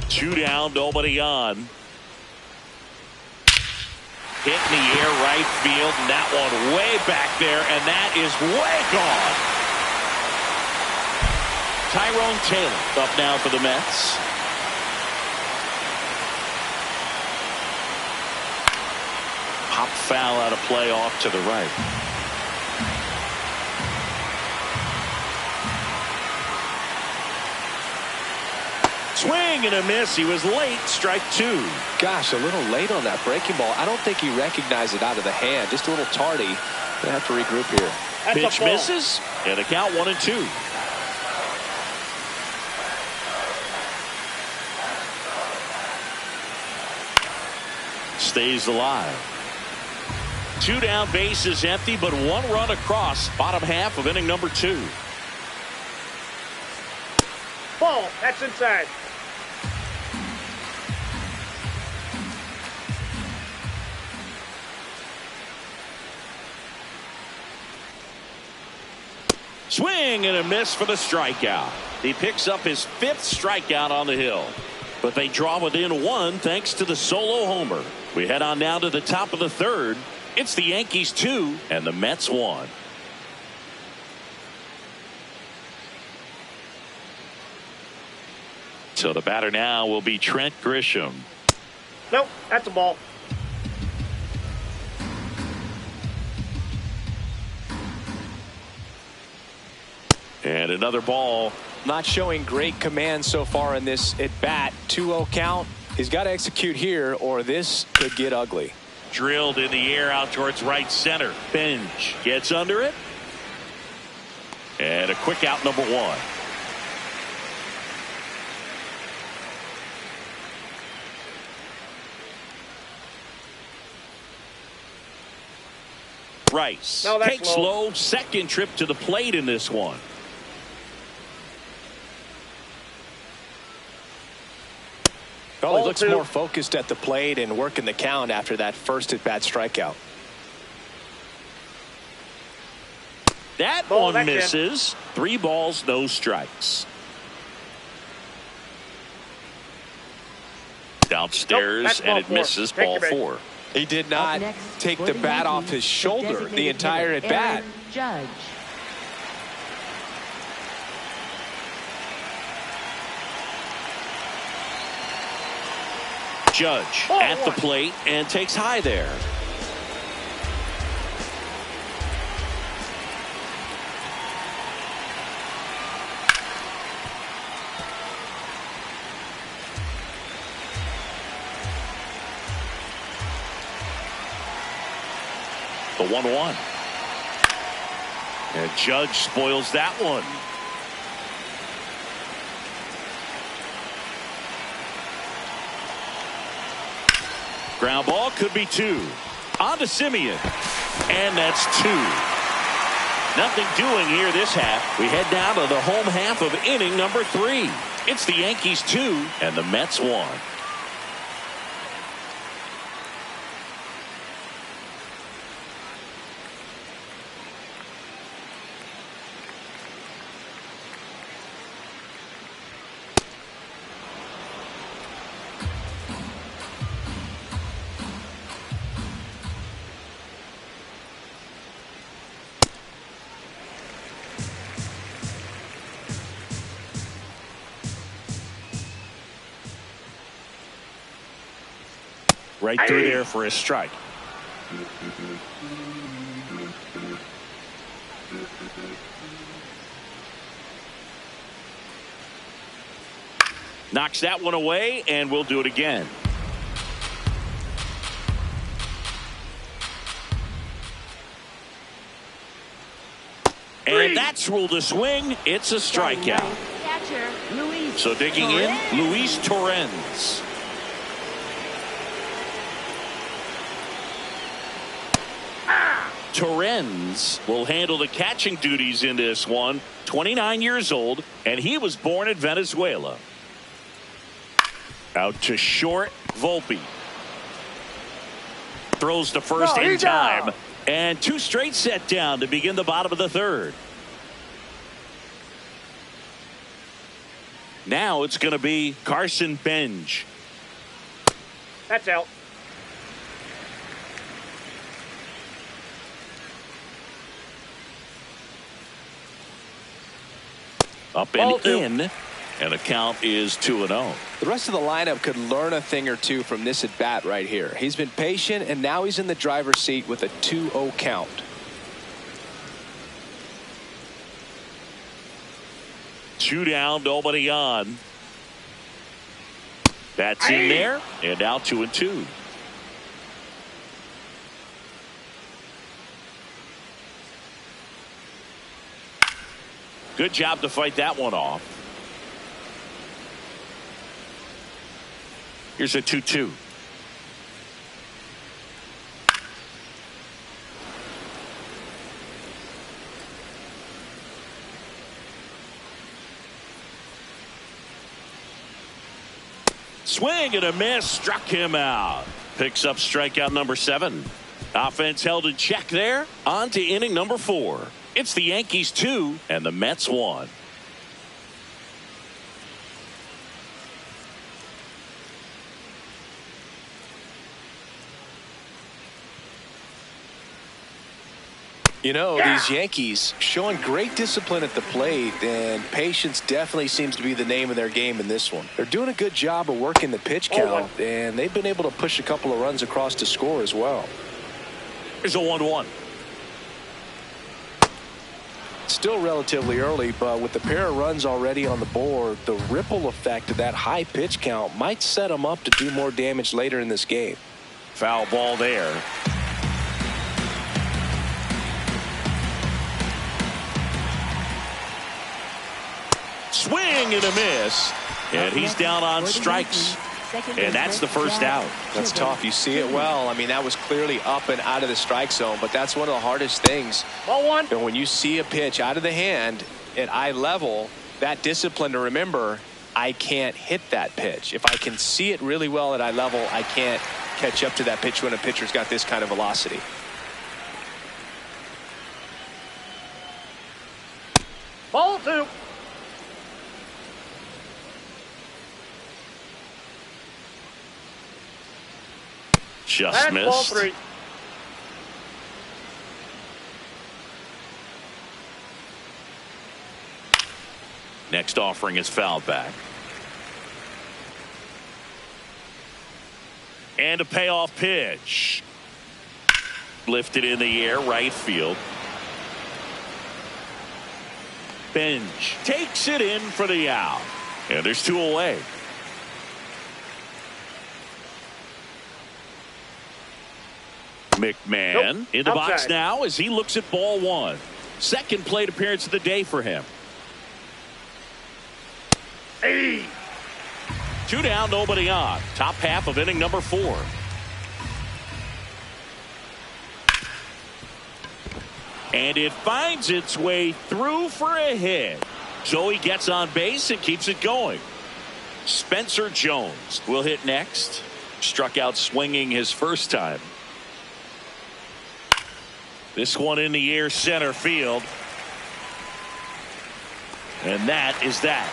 Two down, nobody on. Hit in the air, right field, and that one way back there, and that is way gone. Tyrone Taylor up now for the Mets. Pop foul out of play off to the right. Swing and a miss. He was late. Strike 2. Gosh, a little late on that breaking ball. I don't think he recognized it out of the hand. Just a little tardy. They have to regroup here. That's Pitch misses. And the count 1-2. Stays alive. 2 down, bases empty, but 1 run across. Bottom half of inning number 2. Ball. That's inside. Swing and a miss for the strikeout. He picks up his 5th strikeout on the hill. But they draw within 1 thanks to the solo homer. We head on now to the top of the 3rd. It's the Yankees 2 and the Mets 1. So the batter now will be Trent Grisham. Nope. That's a ball. And another ball. Not showing great command so far in this at bat. 2-0 count. He's got to execute here or this could get ugly. Drilled in the air out towards right center. Bench gets under it. And a quick out, number 1. Rice takes low. Second trip to the plate in this one. Well, he looks more focused at the plate and working the count after that first at-bat strikeout. That one misses. 3 balls, no strikes. Downstairs, and it misses. Ball 4. He did not take the bat off his shoulder the entire at-bat. Judge. Judge at the plate and takes high there. The 1-1. And Judge spoils that one. Ground ball could be 2. On to Simeon. And that's 2. Nothing doing here this half. We head down to the home half of inning number 3. It's the Yankees 2 and the Mets 1. right through there for a strike. Knocks that one away, and we'll do it again. And that's ruled a swing. It's a strikeout. Catcher, Luis So digging in, Luis Torrens. Torrens will handle the catching duties in this one. 29 years old, and he was born in Venezuela. Out to short, Volpe. Throws to first in time. And 2 straight set down to begin the bottom of the third. Now it's going to be Carson Bench. That's out. Up and in. And the count is 2-0. The rest of the lineup could learn a thing or two from this at bat right here. He's been patient, and now he's in the driver's seat with a 2-0 count. Two down, nobody on. That's in there, and now 2-2. Good job to fight that one off. Here's a 2-2. Swing and a miss, struck him out. Picks up strikeout number 7. Offense held in check there. On to inning number 4. It's the Yankees 2 and the Mets 1. You know, these Yankees showing great discipline at the plate, and patience definitely seems to be the name of their game in this one. They're doing a good job of working the pitch count, and they've been able to push a couple of runs across to score as well. Here's a 1-1. Still relatively early, but with the pair of runs already on the board, the ripple effect of that high pitch count might set them up to do more damage later in this game. Foul ball there. Swing and a miss, and he's down on strikes, and that's the first out. That's tough. You see it well. I mean, that was clearly up and out of the strike zone, but that's one of the hardest things. Ball 1. And when you see a pitch out of the hand at eye level, that discipline to remember, I can't hit that pitch. If I can see it really well at eye level, I can't catch up to that pitch when a pitcher's got this kind of velocity. Ball 2. Just That's missed. ball 3. Next offering is fouled back. And a payoff pitch. Lifted in the air, right field. Bench takes it in for the out. And there's 2 away. McMahon in the box Outside. now as he looks at ball 1. Second plate appearance of the day for him. 2 down, nobody on. Top half of inning number 4. And it finds its way through for a hit. So he gets on base and keeps it going. Spencer Jones will hit next. Struck out swinging his first time. This one in the air, center field. And that is that.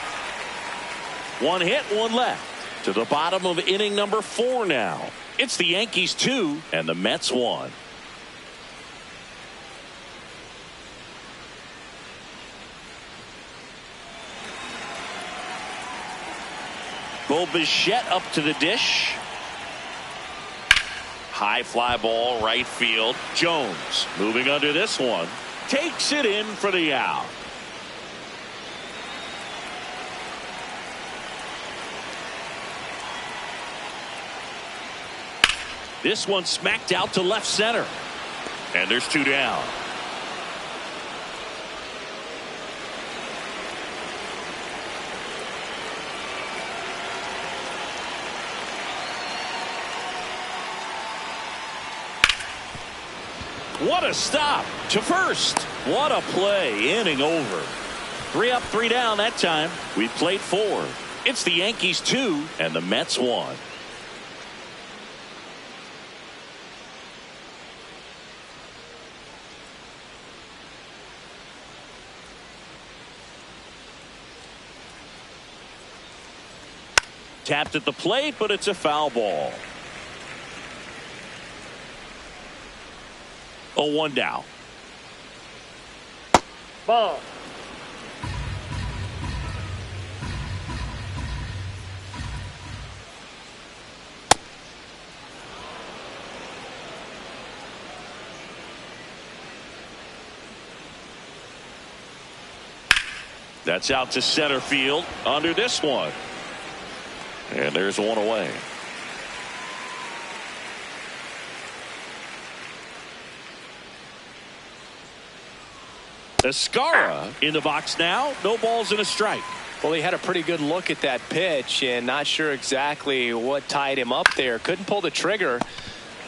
1 hit, 1 left. To the bottom of inning number 4 now. It's the Yankees 2 and the Mets 1. Bo Bichette up to the dish. High fly ball right field. Jones moving under this one. Takes it in for the out. This one smacked out to left center. And there's 2 down. What a stop to first. What a play. Inning over. 3 up, 3 down that time. We played 4. It's the Yankees 2 and the Mets 1. Tapped at the plate, but it's a foul ball. 0-1 down. Ball. That's out to center field under this one. And there's one away. Escara in the box now. No balls and a strike. Well, he had a pretty good look at that pitch and not sure exactly what tied him up there. Couldn't pull the trigger.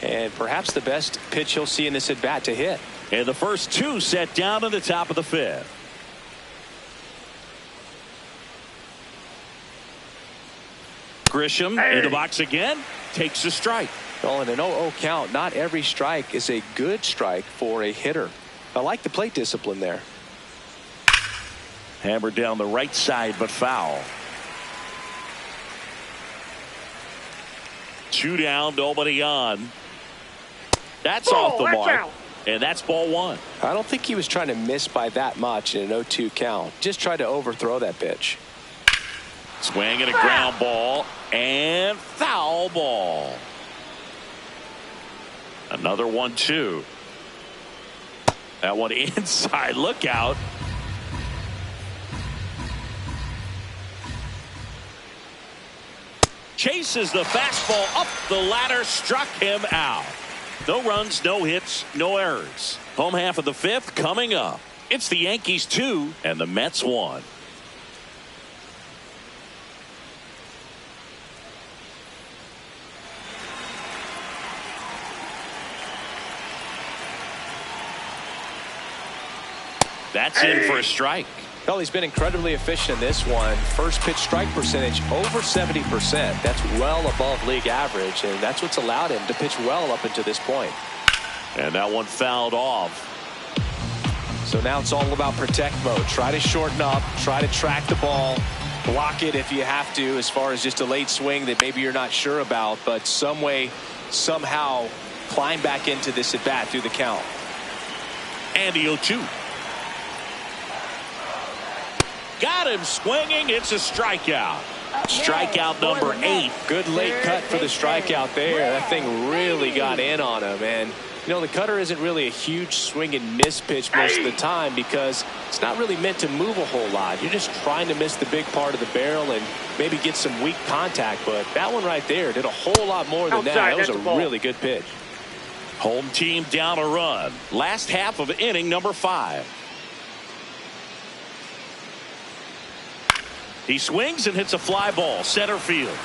And perhaps the best pitch he'll see in this at bat to hit. And the first 2 set down in the top of the 5th. Grisham in the box again. Takes a strike. Well, in an 0-0 count, not every strike is a good strike for a hitter. I like the plate discipline there. Hammered down the right side, but foul. 2 down, nobody on. That's off the mark. Out. And that's ball 1. I don't think he was trying to miss by that much in an 0-2 count. Just tried to overthrow that pitch. Swing and a ground ball and foul ball. Another 1-2. That one inside. Look out. Chases the fastball up the ladder. Struck him out. No runs, no hits, no errors. Home half of the 5th coming up. It's the Yankees 2 and the Mets 1. That's in for a strike. Well, he's been incredibly efficient in this one. First pitch strike percentage over 70%. That's well above league average, and that's what's allowed him to pitch well up until this point. And that one fouled off. So now it's all about protect mode. Try to shorten up, try to track the ball, block it if you have to, as far as just a late swing that maybe you're not sure about, but some way, somehow climb back into this at bat through the count. And the 0-2. Got him swinging. It's a strikeout. Strikeout number 8. Good late cut for the strikeout there. That thing really got in on him. And, you know, the cutter isn't really a huge swing and miss pitch most of the time because it's not really meant to move a whole lot. You're just trying to miss the big part of the barrel and maybe get some weak contact. But that one right there did a whole lot more than that. That was a really good pitch. Home team down a run. Last half of inning number 5. He swings and hits a fly ball center field.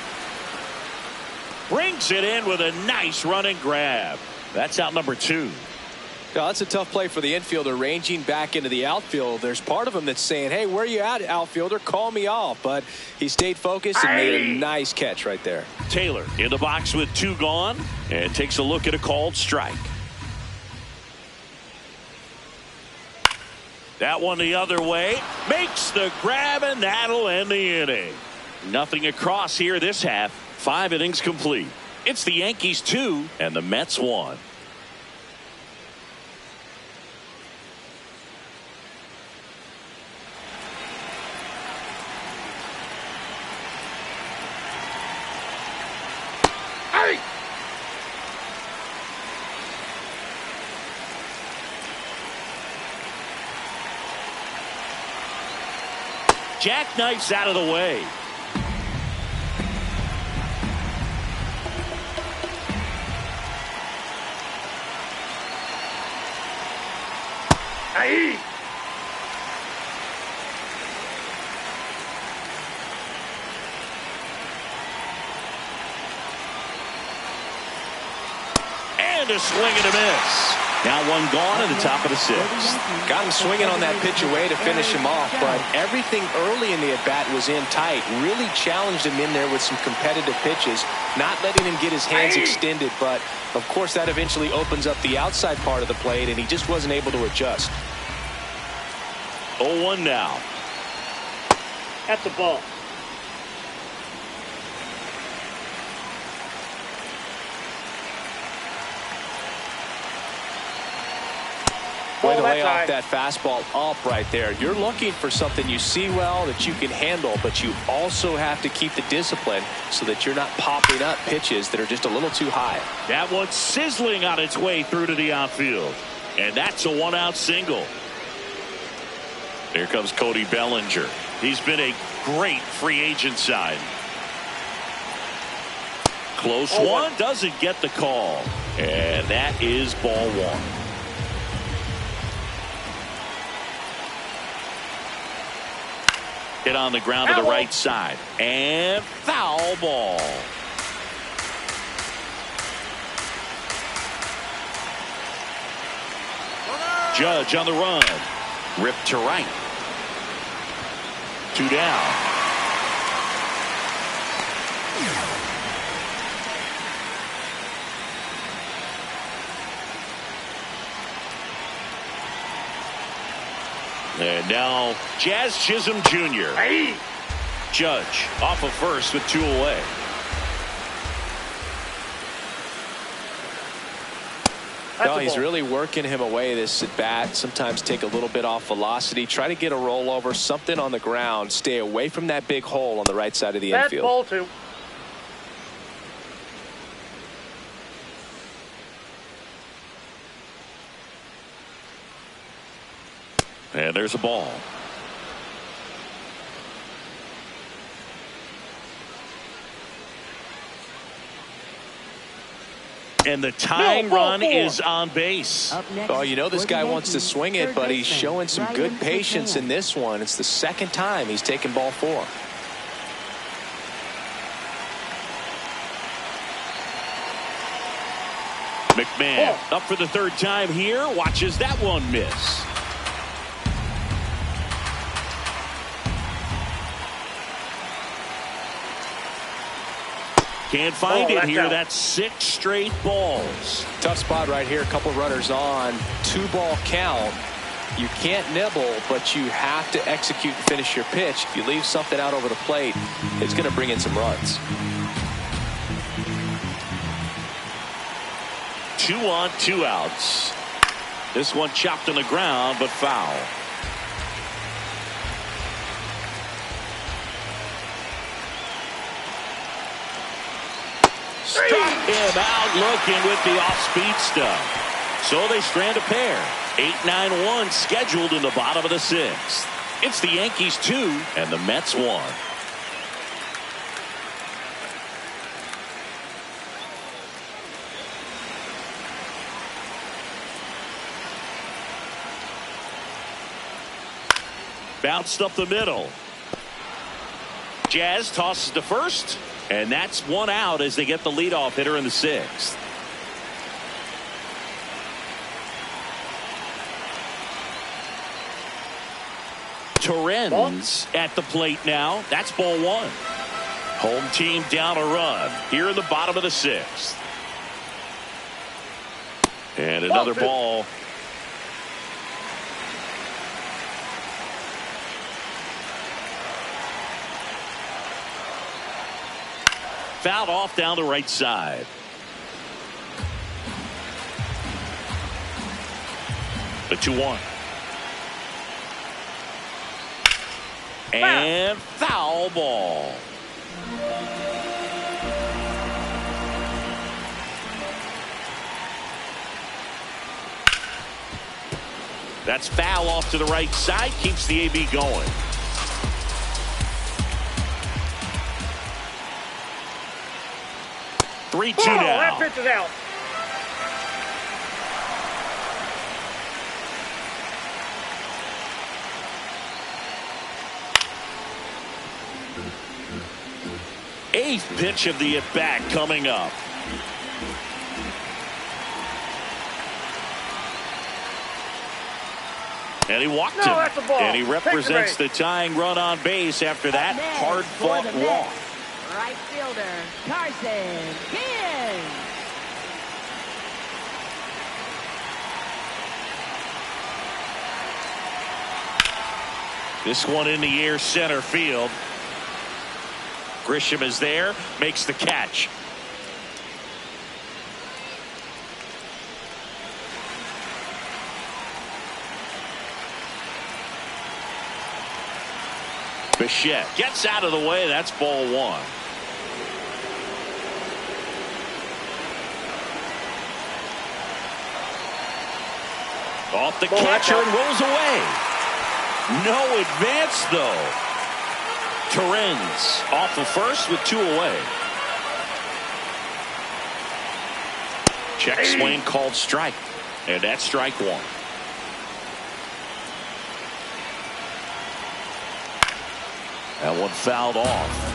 Brings it in with a nice running grab. That's out number 2. Yeah, that's a tough play for the infielder ranging back into the outfield. There's part of him that's saying, hey, where you at, outfielder? Call me off. But he stayed focused and made a nice catch right there. Taylor in the box with 2 gone and takes a look at a called strike. That one the other way. Makes the grab, and that'll end the inning. Nothing across here this half. 5 innings complete. It's the Yankees 2 and the Mets 1. Jackknife's out of the way. Aye. And a swing and a miss. Now one gone at the top of the sixth. Got him swinging on that pitch away to finish him off, but everything early in the at-bat was in tight. Really challenged him in there with some competitive pitches, not letting him get his hands extended, but of course that eventually opens up the outside part of the plate, and he just wasn't able to adjust. 0-1 now. That's a ball. Way to Oh, lay that's off high. that fastball up right there. You're looking for something you see well that you can handle, but you also have to keep the discipline so that you're not popping up pitches that are just a little too high. That one's sizzling on its way through to the outfield. And that's a one-out single. Here comes Cody Bellinger. He's been a great free agent sign. Close one, doesn't get the call. And that is ball one. Hit on the ground to the right side. And foul ball. Judge on the run. Ripped to right. 2 down. And now Jazz Chisholm Jr. Aye. Judge off of first with 2 away. No, he's really working him away this at bat. Sometimes take a little bit off velocity. Try to get a rollover, something on the ground. Stay away from that big hole on the right side of the That's infield. ball 2. And there's a ball. And the tying run is on base. Oh, you know this guy wants to swing it, but he's showing some good patience in this one. It's the second time he's taken ball 4. McMahon up for the 3rd time here. Watches that one miss. Can't find it here. That's 6 straight balls. Tough spot right here. A couple runners on. 2-ball count. You can't nibble, but you have to execute and finish your pitch. If you leave something out over the plate, it's going to bring in some runs. 2 on, 2 outs. This one chopped on the ground, but foul. Struck him out looking with the off-speed stuff. So they strand a pair. 8-9-1 scheduled in the bottom of the 6th. It's the Yankees 2 and the Mets 1. Bounced up the middle. Jazz tosses to first, and that's 1 out as they get the leadoff hitter in the 6th. Torrens at the plate now. That's ball 1. Home team down a run here in the bottom of the 6th. And another ball. Fouled off down the right side. The 2-1. And foul ball. That's foul off to the right side. Keeps the AB going. 3-2 Oh, now. that pitch is out. Eighth pitch of the at-bat coming up. And he walked him. That's a ball. And he represents Take the tying run on base after that hard-fought walk. Right fielder, Carson Bean. This one in the air, center field. Grisham is there, makes the catch. Bichette gets out of the way. That's ball one. Off the catcher and rolls away. No advance, though. Torrens off of first with 2 away. Check swing called strike. And that's strike one. That one fouled off.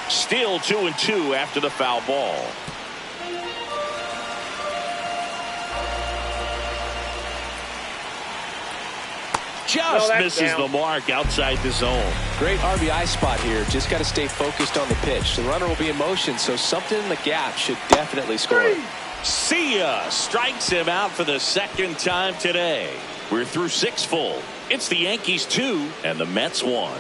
Still 2-2 after the foul ball. Just misses the mark outside the zone. Great RBI spot here. Just got to stay focused on the pitch. The runner will be in motion, so something in the gap should definitely score. See ya. Strikes him out for the second time today. We're through 6 full. It's the Yankees 2 and the Mets 1.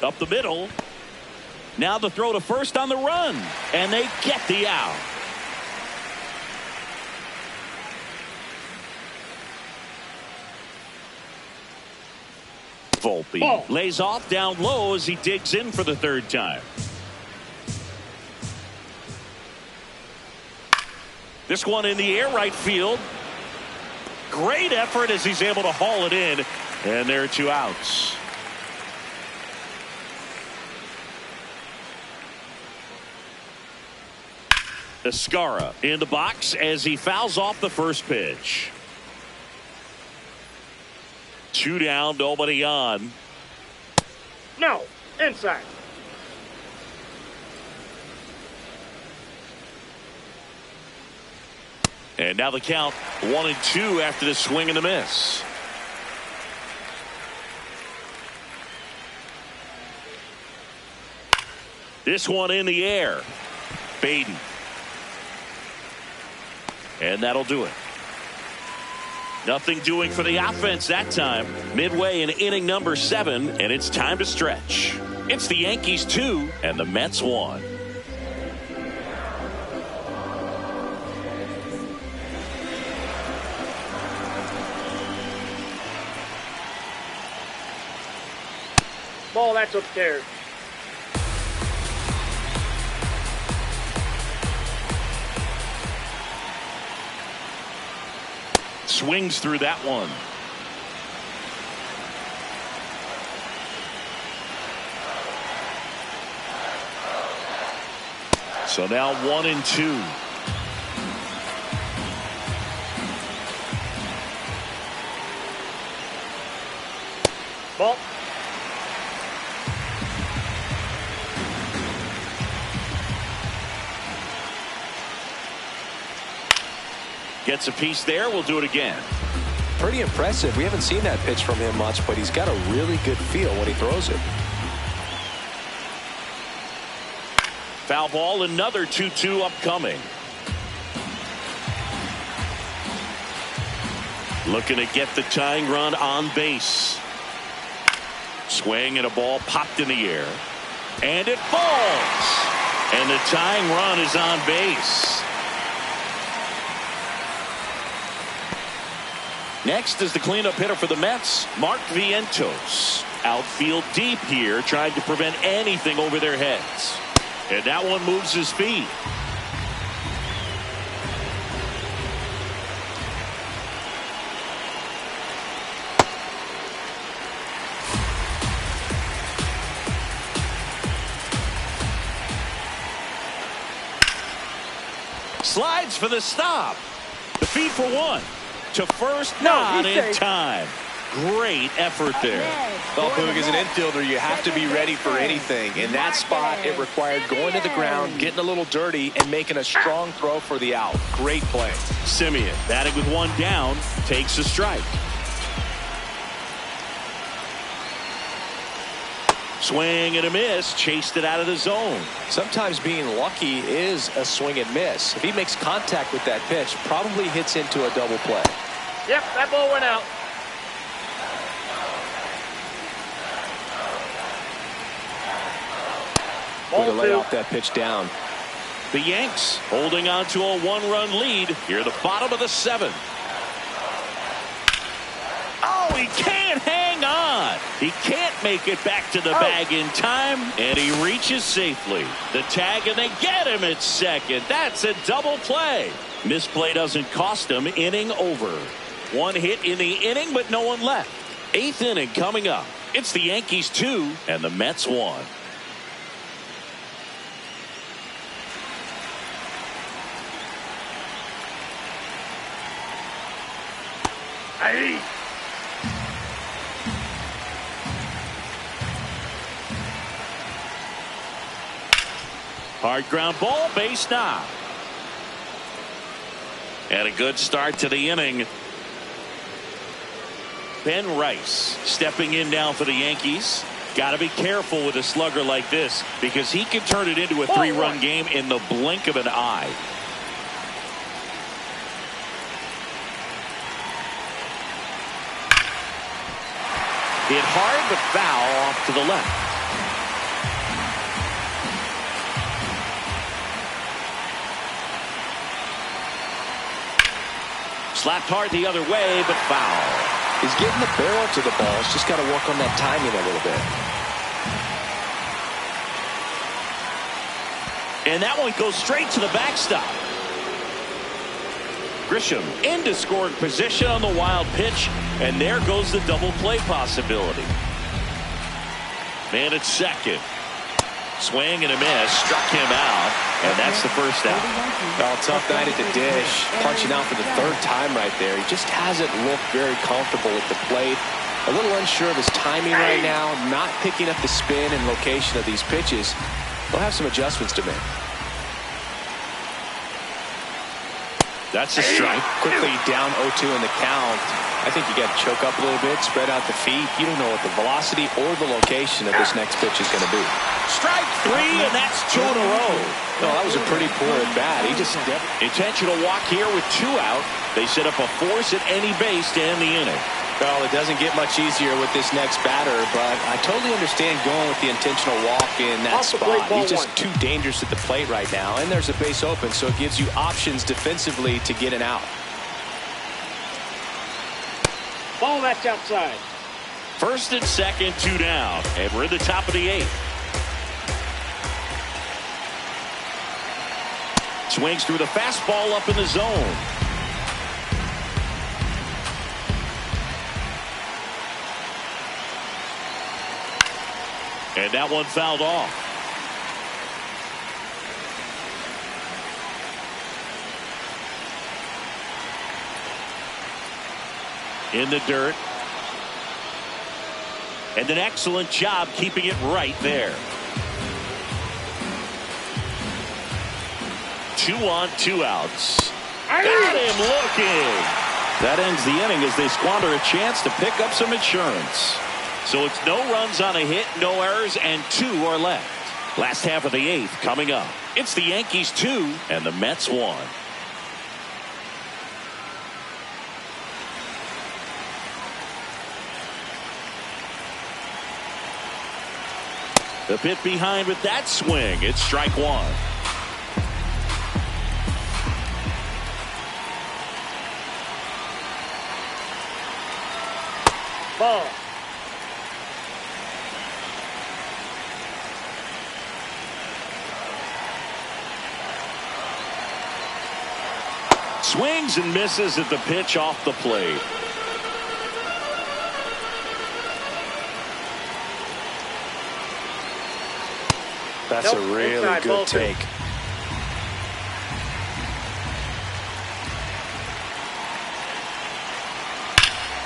Up the middle. Now the throw to first on the run. And they get the out. Volpe lays off down low as he digs in for the 3rd time. This one in the air, right field. Great effort as he's able to haul it in. And there are 2 outs. Escara in the box as he fouls off the first pitch. 2 down, nobody on. No, inside. And now the count 1-2 after the swing and the miss. This one in the air. Baden. And that'll do it. Nothing doing for the offense that time. Midway in inning number 7, and it's time to stretch. It's the Yankees 2 and the Mets 1. Ball, that's upstairs. Swings through that one. So now 1-2. Ball. Gets a piece there. We'll do it again. Pretty impressive. We haven't seen that pitch from him much, but he's got a really good feel when he throws it. Foul ball, another 2-2 upcoming. Looking to get the tying run on base. Swing and a ball popped in the air. And it falls. And the tying run is on base. Next is the cleanup hitter for the Mets, Mark Vientos. Outfield deep here, trying to prevent anything over their heads. And that one moves his feet. Slides for the stop. The feed for one. To first, not in time. Great effort there. Well, Boog, as an infielder, you have to be ready for anything. In that spot, it required going to the ground, getting a little dirty, and making a strong throw for the out. Great play. Simeon, batting with one down, takes a strike. Swing and a miss, chased it out of the zone. Sometimes being lucky is a swing and miss. If he makes contact with that pitch, probably hits into a double play. Yep, that ball went out. Way to lay off that pitch down. The Yanks holding on to a one-run lead here at the bottom of the seventh. Oh, he can't hang on. He can't make it back to the bag in time, and he reaches safely. The tag, and they get him at second. That's a double play. Misplay doesn't cost him. Inning over. One hit in the inning, but no one left. Eighth inning coming up. It's the Yankees 2 and the Mets 1. Hey. Hard ground ball, base knock. And a good start to the inning. Ben Rice stepping in now for the Yankees. Got to be careful with a slugger like this because he can turn it into a three-run game in the blink of an eye. Hit hard but foul off to the left. Slapped hard the other way, but foul. He's getting the barrel to the ball. He's just got to work on that timing a little bit. And that one goes straight to the backstop. Grisham into scoring position on the wild pitch, and there goes the double play possibility. Man at second. Swing and a miss, struck him out, and that's the first out. Well, tough night at the dish, punching out for the third time right there. He just hasn't looked very comfortable at the plate. A little unsure of his timing right now, not picking up the spin and location of these pitches. They'll have some adjustments to make. That's a strike. Quickly down 0-2 in the count. I think you got to choke up a little bit, spread out the feet. You don't know what the velocity or the location of this next pitch is going to be. Strike three, and that's two in a row. No, that was a pretty poor at bat. He just intentional walk here with two out. They set up a force at any base to end the inning. Well, it doesn't get much easier with this next batter, but I totally understand going with the intentional walk in that spot. He's just too dangerous at the plate right now, and there's a base open, so it gives you options defensively to get an out. Ball, that's outside. First and second, two down, and we're at the top of the eighth. Swings through the fastball up in the zone. And that one fouled off. In the dirt. And an excellent job keeping it right there. 2 on, 2 outs. Got him looking. That ends the inning as they squander a chance to pick up some insurance. So it's no runs on a hit, no errors, and 2 are left. Last half of the eighth coming up. It's the Yankees 2 and the Mets 1. The bit behind with that swing. It's strike one. Ball. Swings and misses at the pitch off the plate. That's a really inside, good take.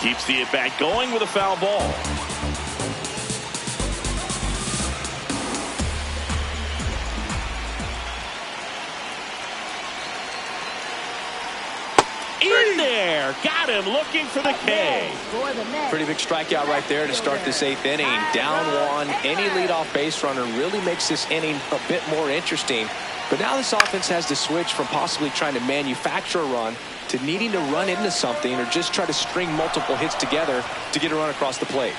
Keeps the at-bat going with a foul ball. In there. Got him looking for the K. Pretty big strikeout right there to start this 8th inning. Down one. Any leadoff base runner really makes this inning a bit more interesting. But now this offense has to switch from possibly trying to manufacture a run to needing to run into something or just try to string multiple hits together to get a run across the plate.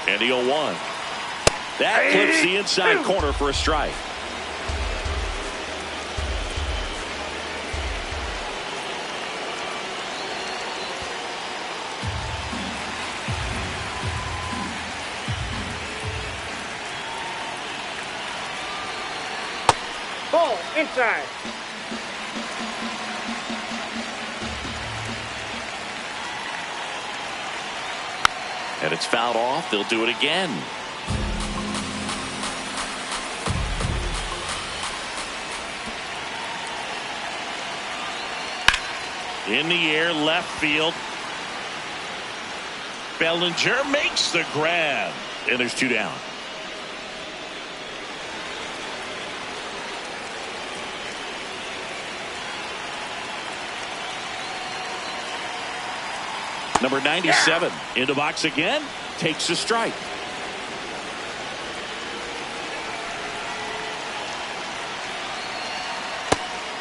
And the 0-1. That clips the inside corner for a strike. Ball. Inside. And it's fouled off. They'll do it again. In the air, left field. Bellinger makes the grab. And there's 2 down. Number 97 in the box again. Takes a strike.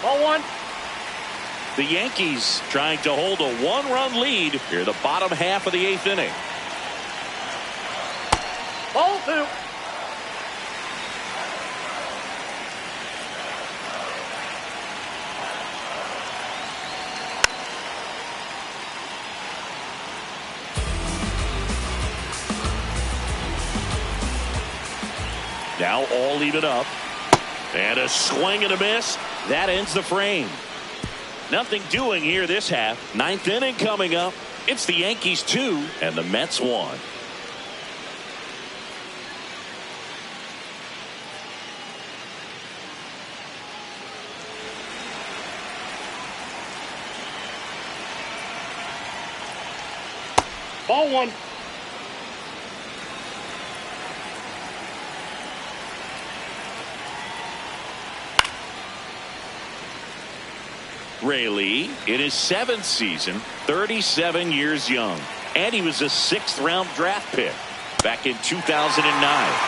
Ball 1. The Yankees trying to hold a 1-run lead here in the bottom half of the 8th inning. Ball 2. Now all even up. And a swing and a miss. That ends the frame. Nothing doing here this half. 9th inning coming up. It's the Yankees 2 and the Mets 1. Ball 1. Rayleigh in his 7th season, 37 years young, and he was a 6th-round draft pick back in 2009.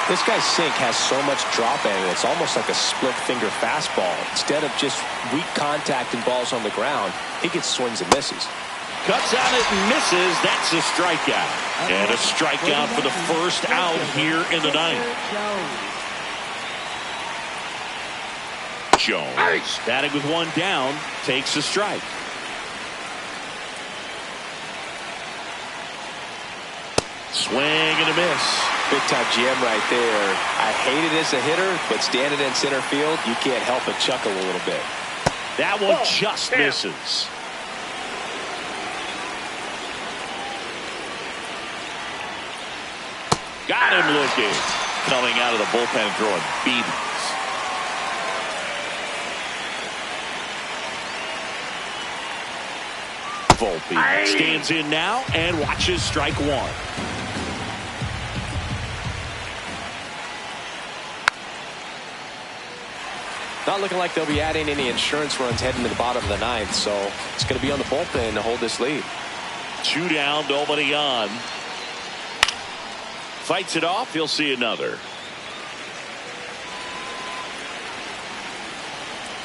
This guy's sink has so much drop angle. It's almost like a split-finger fastball. Instead of just weak contact and balls on the ground, he gets swings and misses. Cuts on it and misses. That's a strikeout. And a strikeout for the first out here in the 9th. Jones, batting with 1 down, takes a strike. Swing and a miss. Big time jam right there. I hate it as a hitter, but standing in center field, you can't help but chuckle a little bit. That one just misses. Got him looking. Coming out of the bullpen and throwing BBs. Volpe stands in now and watches strike 1. Not looking like they'll be adding any insurance runs heading to the bottom of the 9th, so it's going to be on the bullpen to hold this lead. 2 down, nobody on. Fights it off, he'll see another.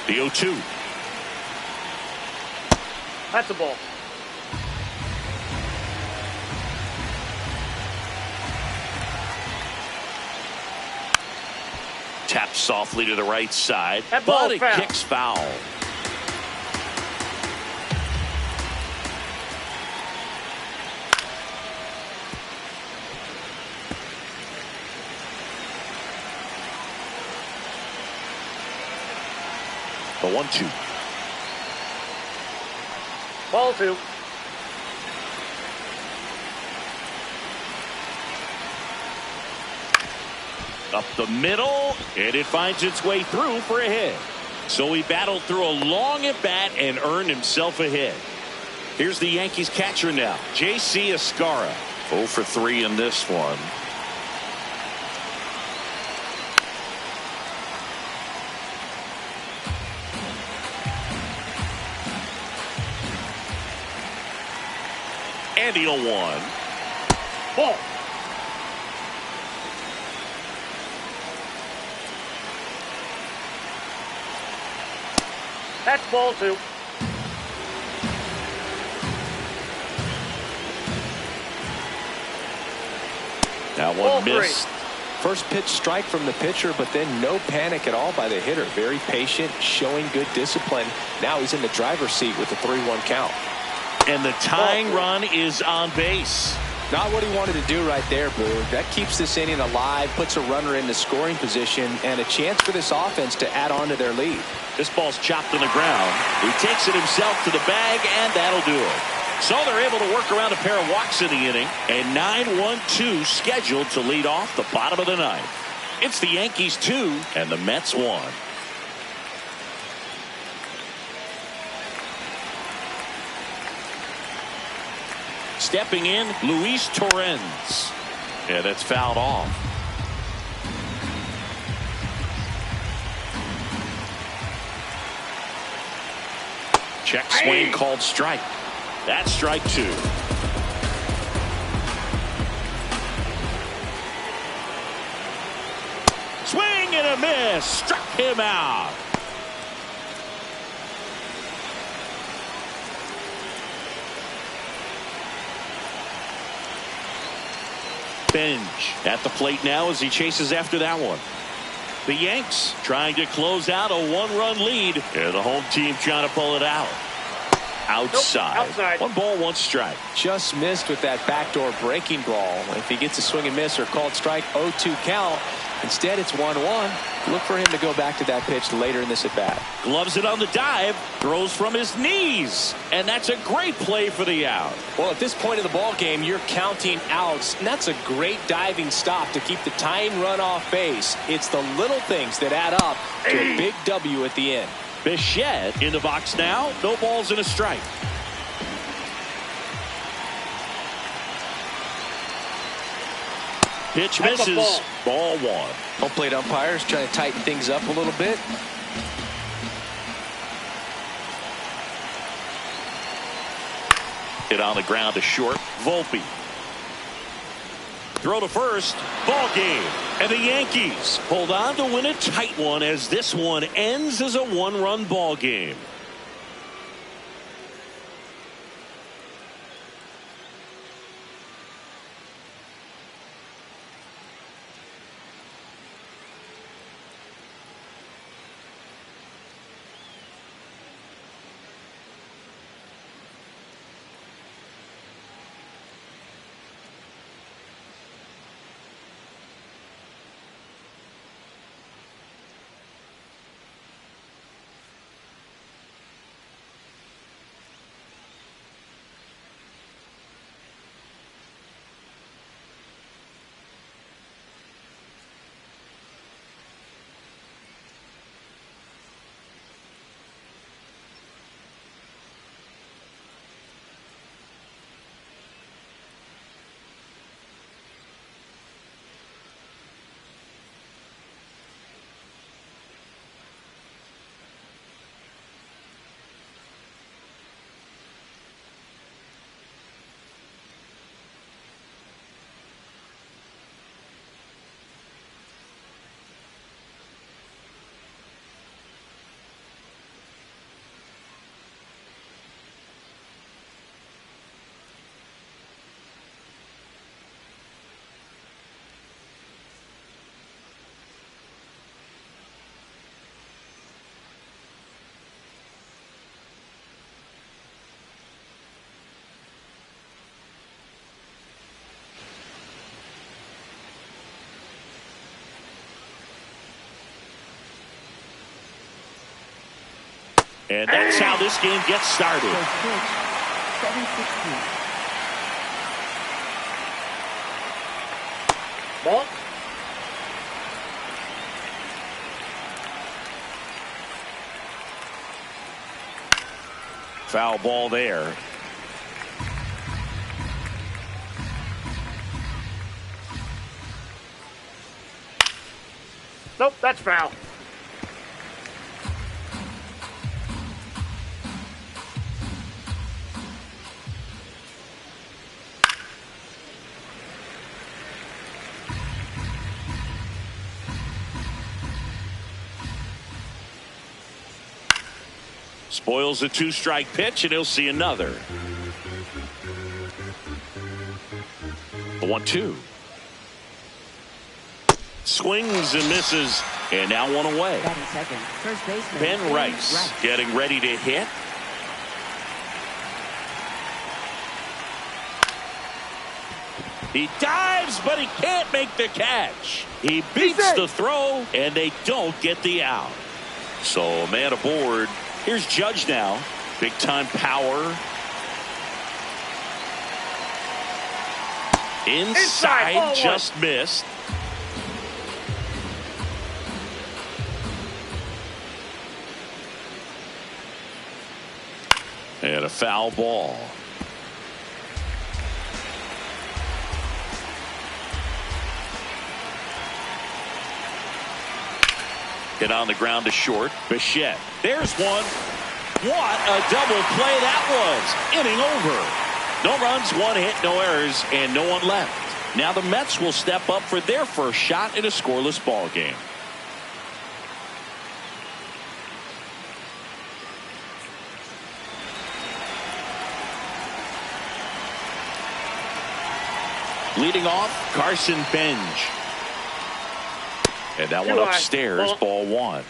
The 0-2. That's a ball. Taps softly to the right side, That but ball's it foul. kicks foul. The 1-2. Ball 2. Up the middle, and it finds its way through for a hit. So he battled through a long at bat and earned himself a hit. Here's the Yankees catcher now, J.C. Escarra. 0 for 3 in this one. And the 0-1. Ball. That's ball 2. That Ball one missed. 3. First pitch strike from the pitcher, but then no panic at all by the hitter. Very patient, showing good discipline. Now he's in the driver's seat with the 3-1 count. And the tying run is on base. Not what he wanted to do right there, Boo. That keeps this inning alive, puts a runner in the scoring position, and a chance for this offense to add on to their lead. This ball's chopped on the ground. He takes it himself to the bag, and that'll do it. So they're able to work around a pair of walks in the inning. A 9-1-2 scheduled to lead off the bottom of the ninth. It's the Yankees 2 and the Mets 1. Stepping in, Luis Torrens. Yeah, that's fouled off. Check swing called strike. That's strike 2. Swing and a miss. Struck him out. Bench at the plate now as he chases after that one. The Yanks trying to close out a 1-run lead. Yeah, the home team trying to pull it out. Outside. Nope, outside. 1 ball, 1 strike. Just missed with that backdoor breaking ball. If he gets a swing and miss or called strike, 0-2 count. Instead, it's 1-1. Look for him to go back to that pitch later in this at bat. Gloves it on the dive. Throws from his knees. And that's a great play for the out. Well, at this point of the ball game, you're counting outs, and that's a great diving stop to keep the tying run off base. It's the little things that add up to a big W at the end. Bichette in the box now. No balls and a strike. Pitch That's a misses. ball. Ball 1. Home plate umpires trying to tighten things up a little bit. Hit on the ground to short. Volpe. Throw to first. Ball game. And the Yankees hold on to win a tight one as this one ends as a 1-run ball game. And that's how this game gets started. 7-16. Ball. Foul ball there. Nope, that's foul. Spoils a 2-strike pitch, and he'll see another. The 1-2. Swings and misses, and now one away. Batting second, first baseman Ben Rice getting ready to hit. He dives, but he can't make the catch. He beats the throw, and they don't get the out. So, man aboard. Here's Judge now. Big-time power. Inside, just missed. And a foul ball. Get on the ground to short. Bichette. There's one. What a double play that was. Inning over. No runs, 1 hit, no errors, and no one left. Now the Mets will step up for their first shot in a scoreless ball game. Leading off, Carson Benj. And that one upstairs, ball 1.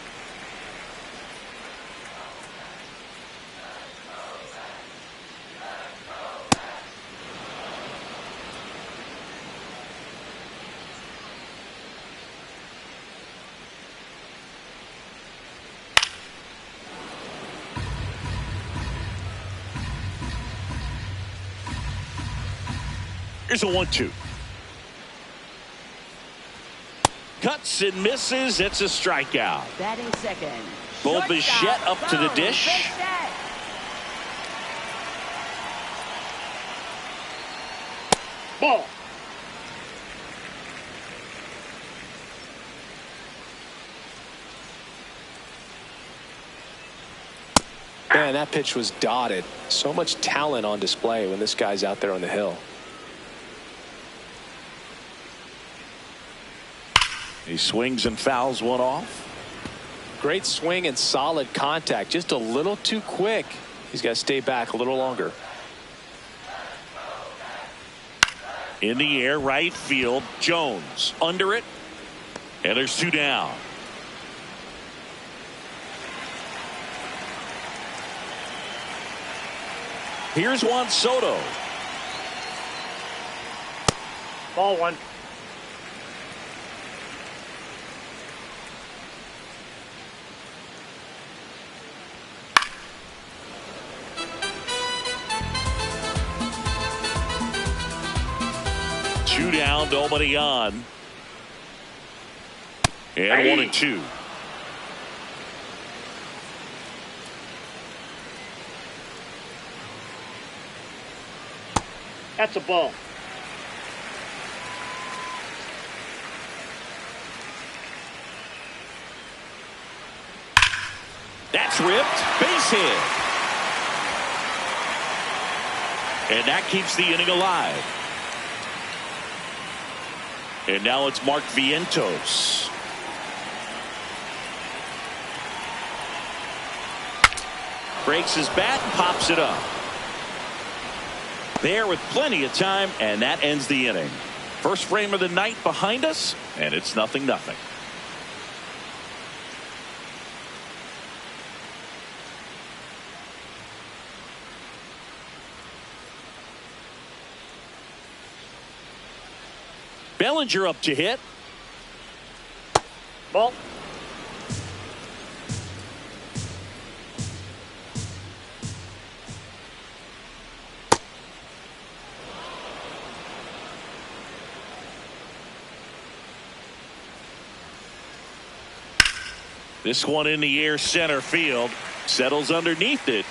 Here's a 1-2. Cuts and misses. It's a strikeout. Batting second. Bo Bichette up to the dish. Ball. Man, that pitch was dotted. So much talent on display when this guy's out there on the hill. He swings and fouls one off. Great swing and solid contact. Just a little too quick. He's got to stay back a little longer. In the air, right field. Jones under it. And there's 2 down. Here's Juan Soto. Ball 1. Two down, nobody on. And 1-2. That's a ball. That's ripped. Base hit. And that keeps the inning alive. And now it's Mark Vientos. Breaks his bat and pops it up. There with plenty of time, and that ends the inning. First frame of the night behind us, and it's 0-0. Bellinger up to hit. Ball. This one in the air center field. Settles underneath it.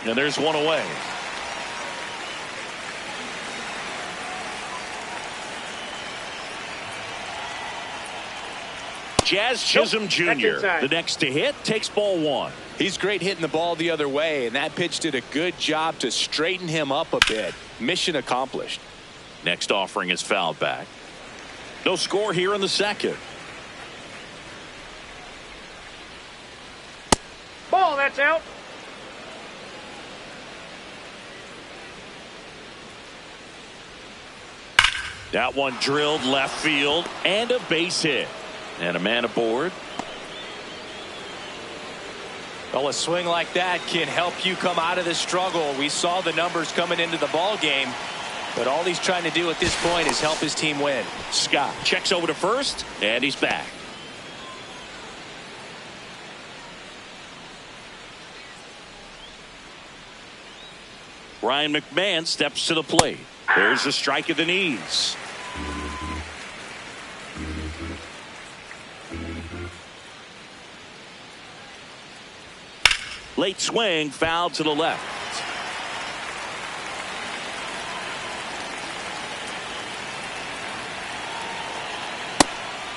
And there's one away. Jazz Chisholm Jr., the next to hit, takes ball one. He's great hitting the ball the other way, and that pitch did a good job to straighten him up a bit. Mission accomplished. Next offering is fouled back. No score here in the second. Ball, that's out. That one drilled left field and a base hit. And a man aboard. Well, a swing like that can help you come out of the struggle. We saw the numbers coming into the ball game, but all he's trying to do at this point is help his team win. Scott checks over to first, and he's back. Ryan McMahon steps to the plate. There's a strike at the knees. Late swing, foul to the left.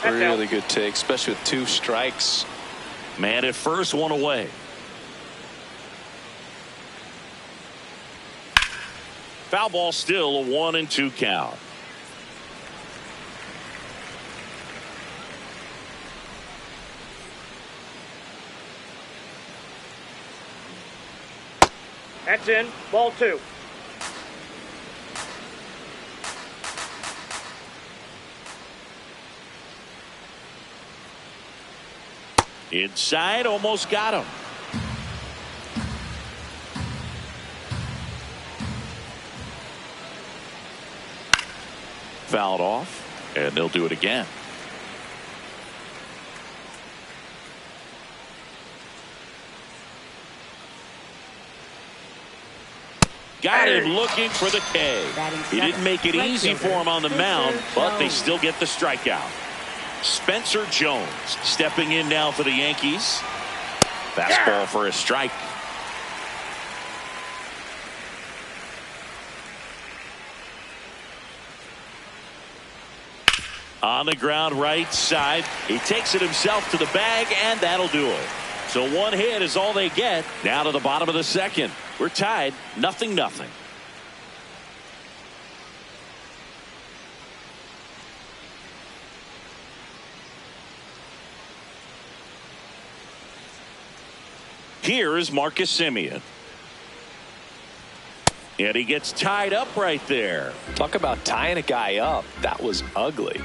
Really good take, especially with 2 strikes. Man at first, one away. Foul ball, still a 1-2 count. That's in. Ball 2. Inside, almost got him. Fouled off, and they'll do it again. Got him looking for the K. He didn't make it easy for him on the mound, but they still get the strikeout. Spencer Jones stepping in now for the Yankees. Fastball for a strike. On the ground right side. He takes it himself to the bag, and that'll do it. So one hit is all they get. Now to the bottom of the second. We're tied 0-0. Here is Marcus Semien. And he gets tied up right there. Talk about tying a guy up. That was ugly.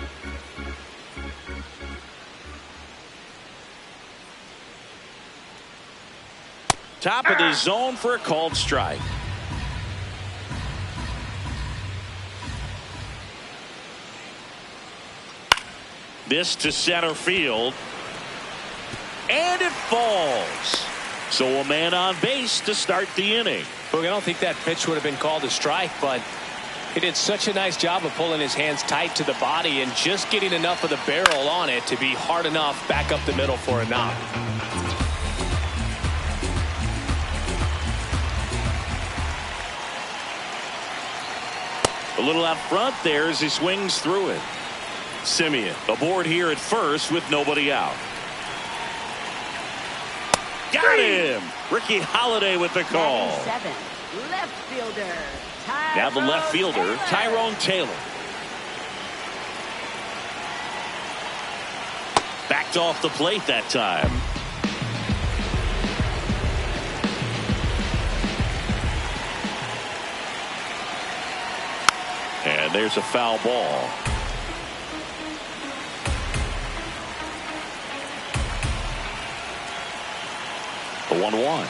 Top of the zone for a called strike. This to center field. And it falls. So a man on base to start the inning. Look, I don't think that pitch would have been called a strike, but he did such a nice job of pulling his hands tight to the body and just getting enough of the barrel on it to be hard enough back up the middle for a knock. A little out front there as he swings through it. Semien aboard here at first with nobody out. Got him! Ricky Holiday with the call. 7, left fielder. Now the left fielder, Tyrone Taylor. Backed off the plate that time. And there's a foul ball. The 1-1.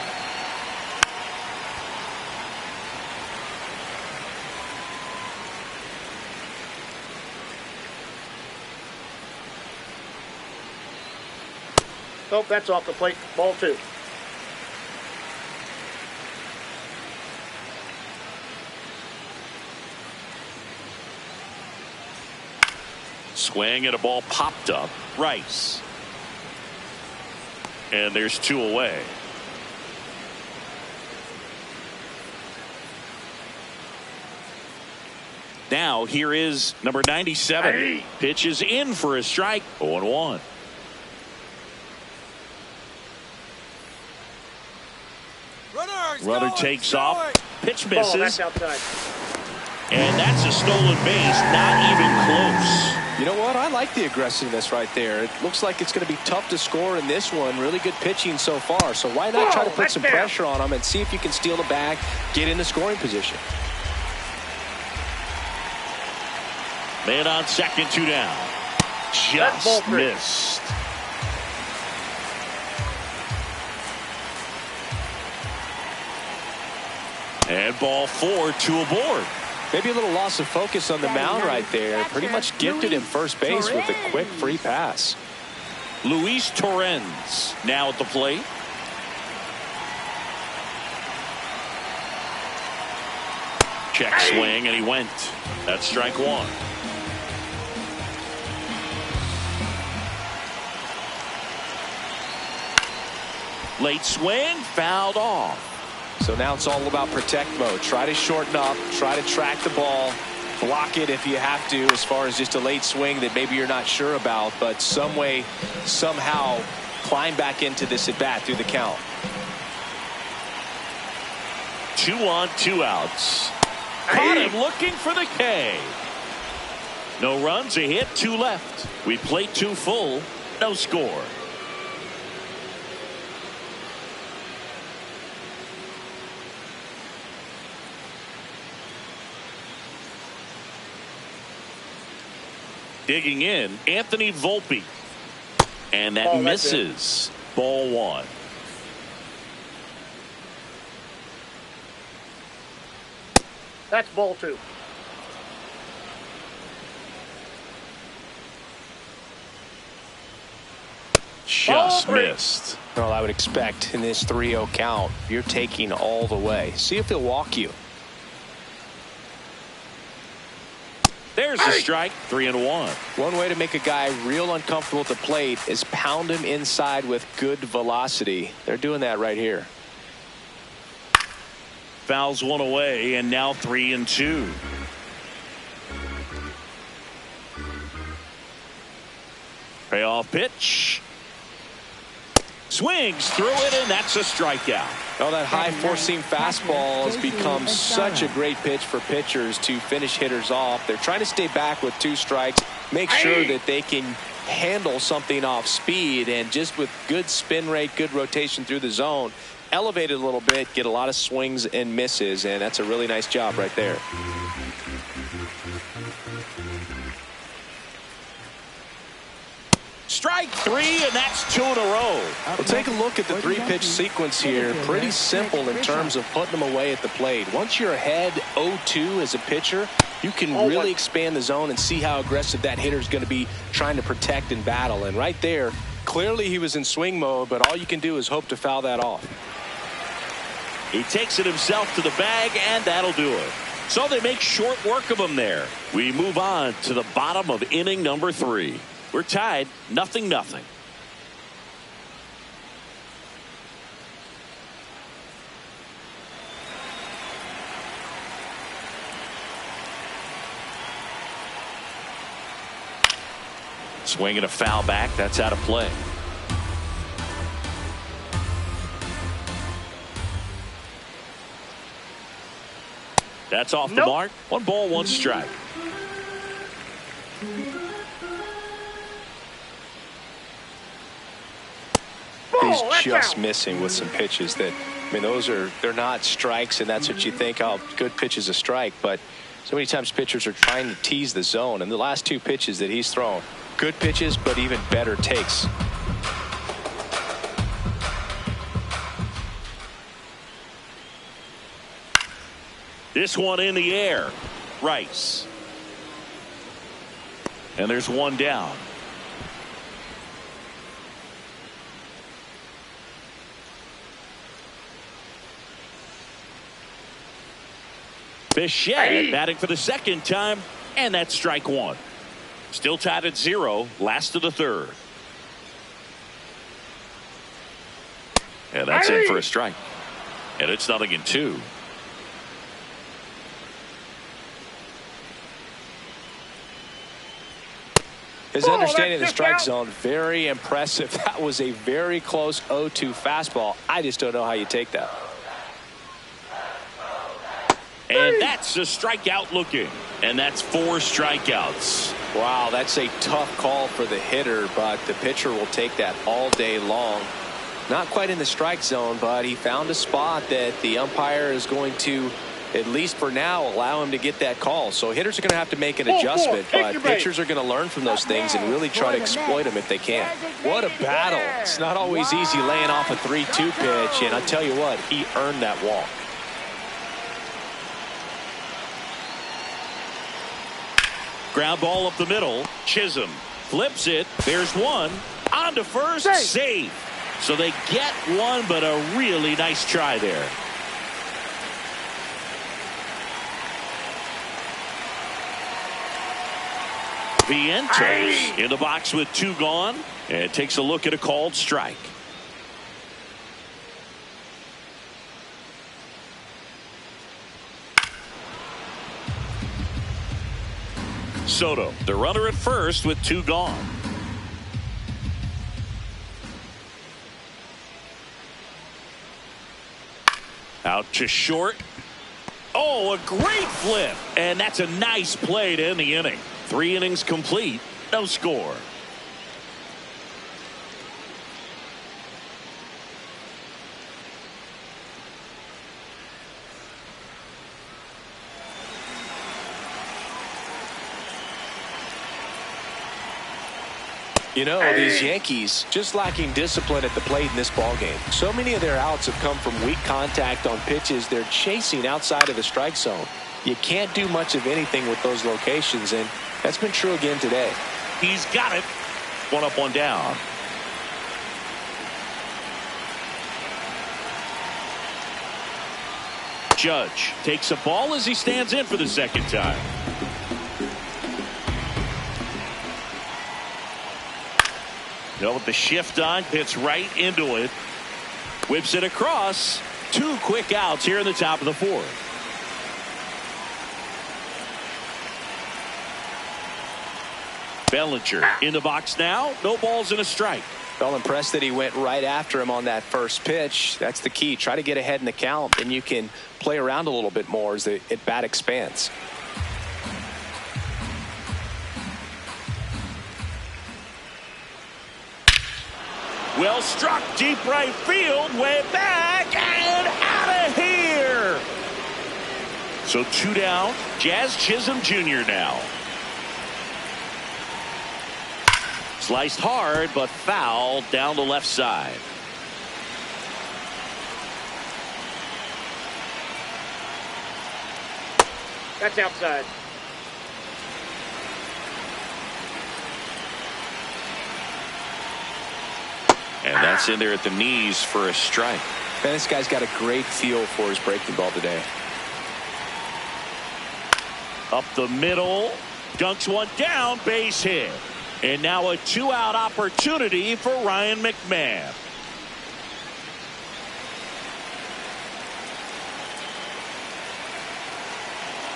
Nope, that's off the plate. Ball 2. Swing and a ball popped up. Rice. And there's 2 away. Now here is number 97. Pitches in for a strike. 0-1. Runner takes off. Pitch misses. That's outside. And that's a stolen base. Not even close. You know what? I like the aggressiveness right there. It looks like it's going to be tough to score in this one. Really good pitching so far. So why not try to put some pressure on them and see if you can steal the bag, get in the scoring position. Man on second, 2 down. Just missed. And ball 4, 2 aboard. Maybe a little loss of focus on the mound right there. Pretty much gifted him first base with a quick free pass. Luis Torrens now at the plate. Check swing, and he went. That's strike 1. Late swing, fouled off. So now it's all about protect mode. Try to shorten up, try to track the ball, block it if you have to, as far as just a late swing that maybe you're not sure about, but some way, somehow climb back into this at bat through the count. 2 on, 2 outs. Caught him looking for the K. No runs, a hit, 2 left. We played 2 full, no score. Digging in, Anthony Volpe. And that misses. Ball 1. That's ball 2. Just missed. Well, I would expect in this 3-0 count, you're taking all the way. See if they'll walk you. There's a strike. 3-1. One way to make a guy real uncomfortable at the plate is pound him inside with good velocity. They're doing that right here. Fouls 1 away, and now 3-2. Payoff pitch. Swings through it, and that's a strikeout. Well, that high four-seam fastball has become such a great pitch for pitchers to finish hitters off. They're trying to stay back with 2 strikes, make sure that they can handle something off speed, and just with good spin rate, good rotation through the zone, elevate it a little bit, get a lot of swings and misses, and that's a really nice job right there. Strike 3, and that's 2 in a row. Well, take a look at the 3-pitch sequence here. Pretty simple in terms of putting them away at the plate. Once you're ahead 0-2 as a pitcher, you can really expand the zone and see how aggressive that hitter is going to be trying to protect and battle. And right there, clearly he was in swing mode, but all you can do is hope to foul that off. He takes it himself to the bag, and that'll do it. So they make short work of him there. We move on to the bottom of inning number 3. We're tied 0-0. Swinging a foul back. That's out of play. That's off the mark. 1 ball, 1 strike. He's just missing with some pitches that, I mean, they're not strikes, and that's what you think, oh, good pitch is a strike. But so many times pitchers are trying to tease the zone, and the last 2 pitches that he's thrown, good pitches, but even better takes. This one in the air. Rice. And there's 1 down. Bichette batting for the 2nd time, and that's strike 1. Still tied at 0, last of the 3rd. And that's in for a strike. And it's 0-2. His understanding of the strike zone, very impressive. That was a very close 0-2 fastball. I just don't know how you take that. And that's a strikeout looking. And that's 4 strikeouts. Wow, that's a tough call for the hitter, but the pitcher will take that all day long. Not quite in the strike zone, but he found a spot that the umpire is going to, at least for now, allow him to get that call. So hitters are going to have to make an adjustment, but pitchers are going to learn from those things and really try to exploit them if they can. What a battle. It's not always easy laying off a 3-2 pitch, and I tell you what, he earned that walk. Ground ball up the middle. Chisholm flips it. There's one. On to first. Safe. So they get one, but a really nice try there. Vientos in the box with 2 gone. And takes a look at a called strike. Soto, the runner at first with 2 gone. Out to short. Oh, a great flip. And that's a nice play to end the inning. 3 innings complete. No score. You know, these Yankees just lacking discipline at the plate in this ballgame. So many of their outs have come from weak contact on pitches they're chasing outside of the strike zone. You can't do much of anything with those locations, and that's been true again today. He's got it. 1 up, 1 down. Judge takes a ball as he stands in for the second time. With the shift on, hits right into it. Whips it across. 2 quick outs here in the top of the 4th. Bellinger in the box now. No balls and a strike. Well, impressed that he went right after him on that first pitch. That's the key. Try to get ahead in the count, and you can play around a little bit more as the at-bat expands. Well struck, deep right field, way back and out of here. So 2 down. Jazz Chisholm Jr. now. Sliced hard, but foul down the left side. That's outside. And that's in there at the knees for a strike. Man, this guy's got a great feel for his breaking ball today. Up the middle. Dunks one down. Base hit. And now a 2-out opportunity for Ryan McMahon.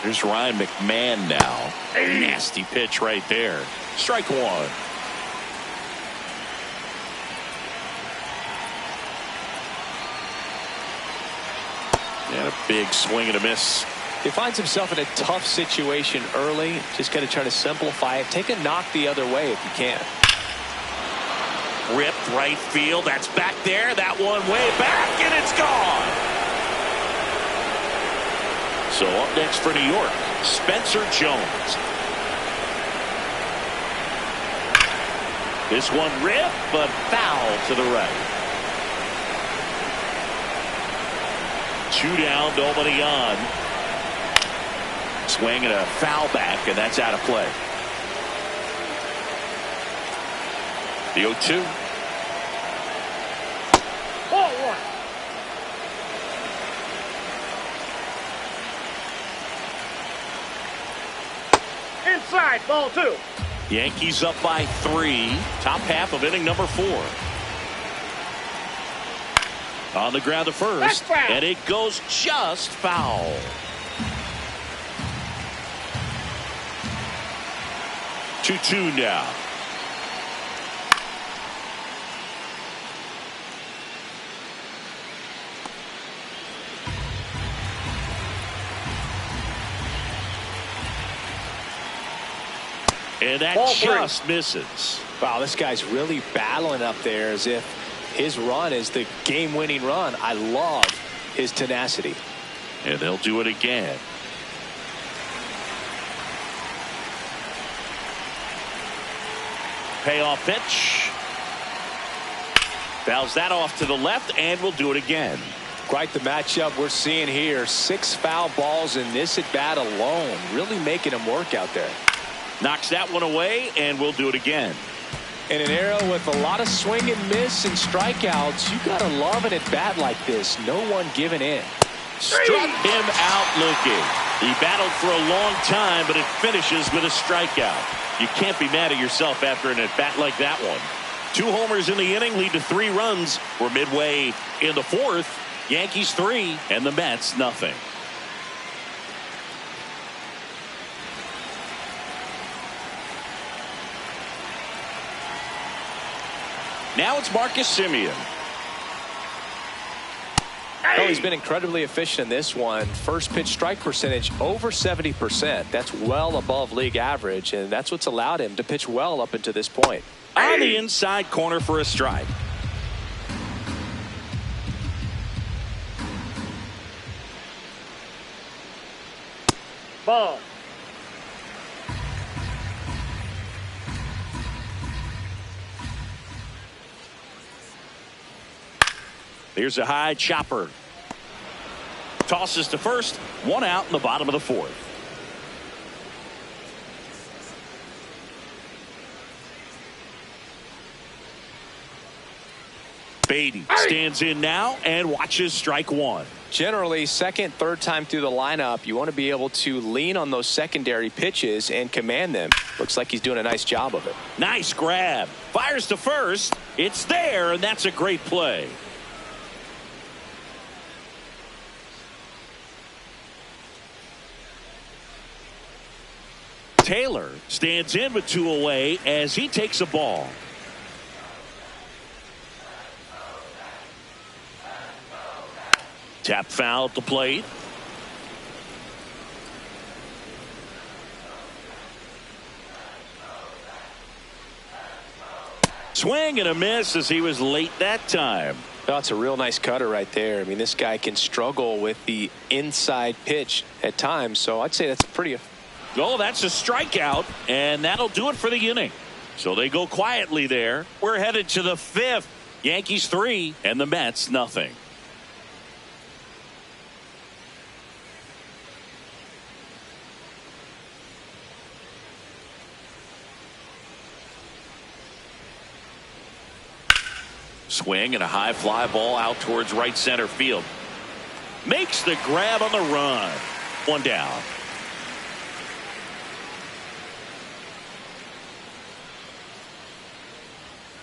Here's Ryan McMahon now. Nasty pitch right there. Strike 1. And a big swing and a miss. He finds himself in a tough situation early. Just got to try to simplify it. Take a knock the other way if you can. Ripped right field. That's back there. That one way back, and it's gone. So up next for New York, Spencer Jones. This one ripped, but foul to the right. 2 down, nobody on. Swing and a foul back, and that's out of play. The 0-2. Ball 1. Inside, ball 2. Yankees up by 3. Top half of inning number 4. On the ground to first, and it goes just foul. Two now. And that just misses. Wow, this guy's really battling up there as if his run is the game-winning run. I love his tenacity. And they'll do it again. Payoff pitch. Fouls that off to the left, and we'll do it again. Quite the matchup we're seeing here. 6 foul balls in this at-bat alone. Really making him work out there. Knocks that one away, and we'll do it again. In an era with a lot of swing and miss and strikeouts, you gotta love an at-bat like this. No one giving in. Struck him out looking. He battled for a long time, but it finishes with a strikeout. You can't be mad at yourself after an at-bat like that one. 2 homers in the inning lead to 3 runs. We're midway in the 4th. Yankees 3 and the Mets nothing. Now it's Marcus Semien. Oh, he's been incredibly efficient in this one. First pitch strike percentage over 70%. That's well above league average, and that's what's allowed him to pitch well up until this point. On the inside corner for a strike. Ball. Here's a high chopper. Tosses to first. 1 out in the bottom of the 4th. Beatty stands in now and watches strike 1. Generally, second, third time through the lineup, you want to be able to lean on those secondary pitches and command them. Looks like he's doing a nice job of it. Nice grab. Fires to first. It's there, and that's a great play. Taylor stands in with 2 away as he takes a ball. Tap foul at the plate. Swing and a miss as he was late that time. That's a real nice cutter right there. I mean, this guy can struggle with the inside pitch at times, so I'd say that's pretty. Oh, that's a strikeout, and that'll do it for the inning. So they go quietly there. We're headed to the 5th. Yankees 3 and the Mets nothing. Swing and a high fly ball out towards right center field. Makes the grab on the run. 1 down.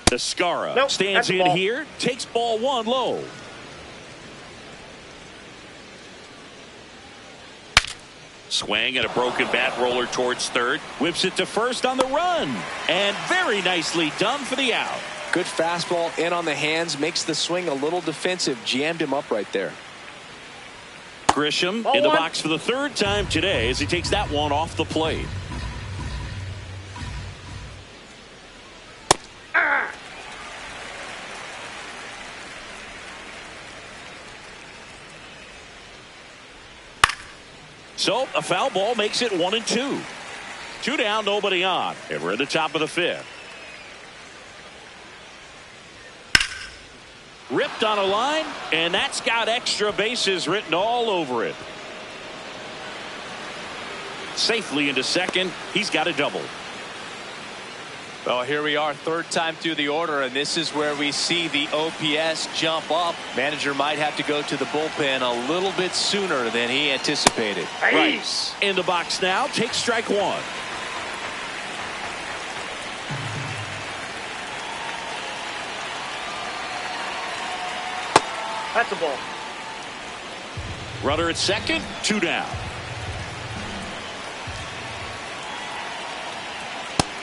Descara stands in here, takes ball 1 low. Swing and a broken bat roller towards third. Whips it to first on the run. And very nicely done for the out. Good fastball in on the hands, makes the swing a little defensive. Jammed him up right there. Grisham in the box for the 3rd time today as he takes that one off the plate. So a foul ball makes it 1-2. 2 down, nobody on, and we're at the top of the 5th. Ripped on a line, and that's got extra bases written all over it. Safely into second. He's got a double. Well, here we are, 3rd time through the order, and this is where we see the OPS jump up. Manager might have to go to the bullpen a little bit sooner than he anticipated. Right. In the box now, takes strike 1. That's a ball. Runner at second, 2 down.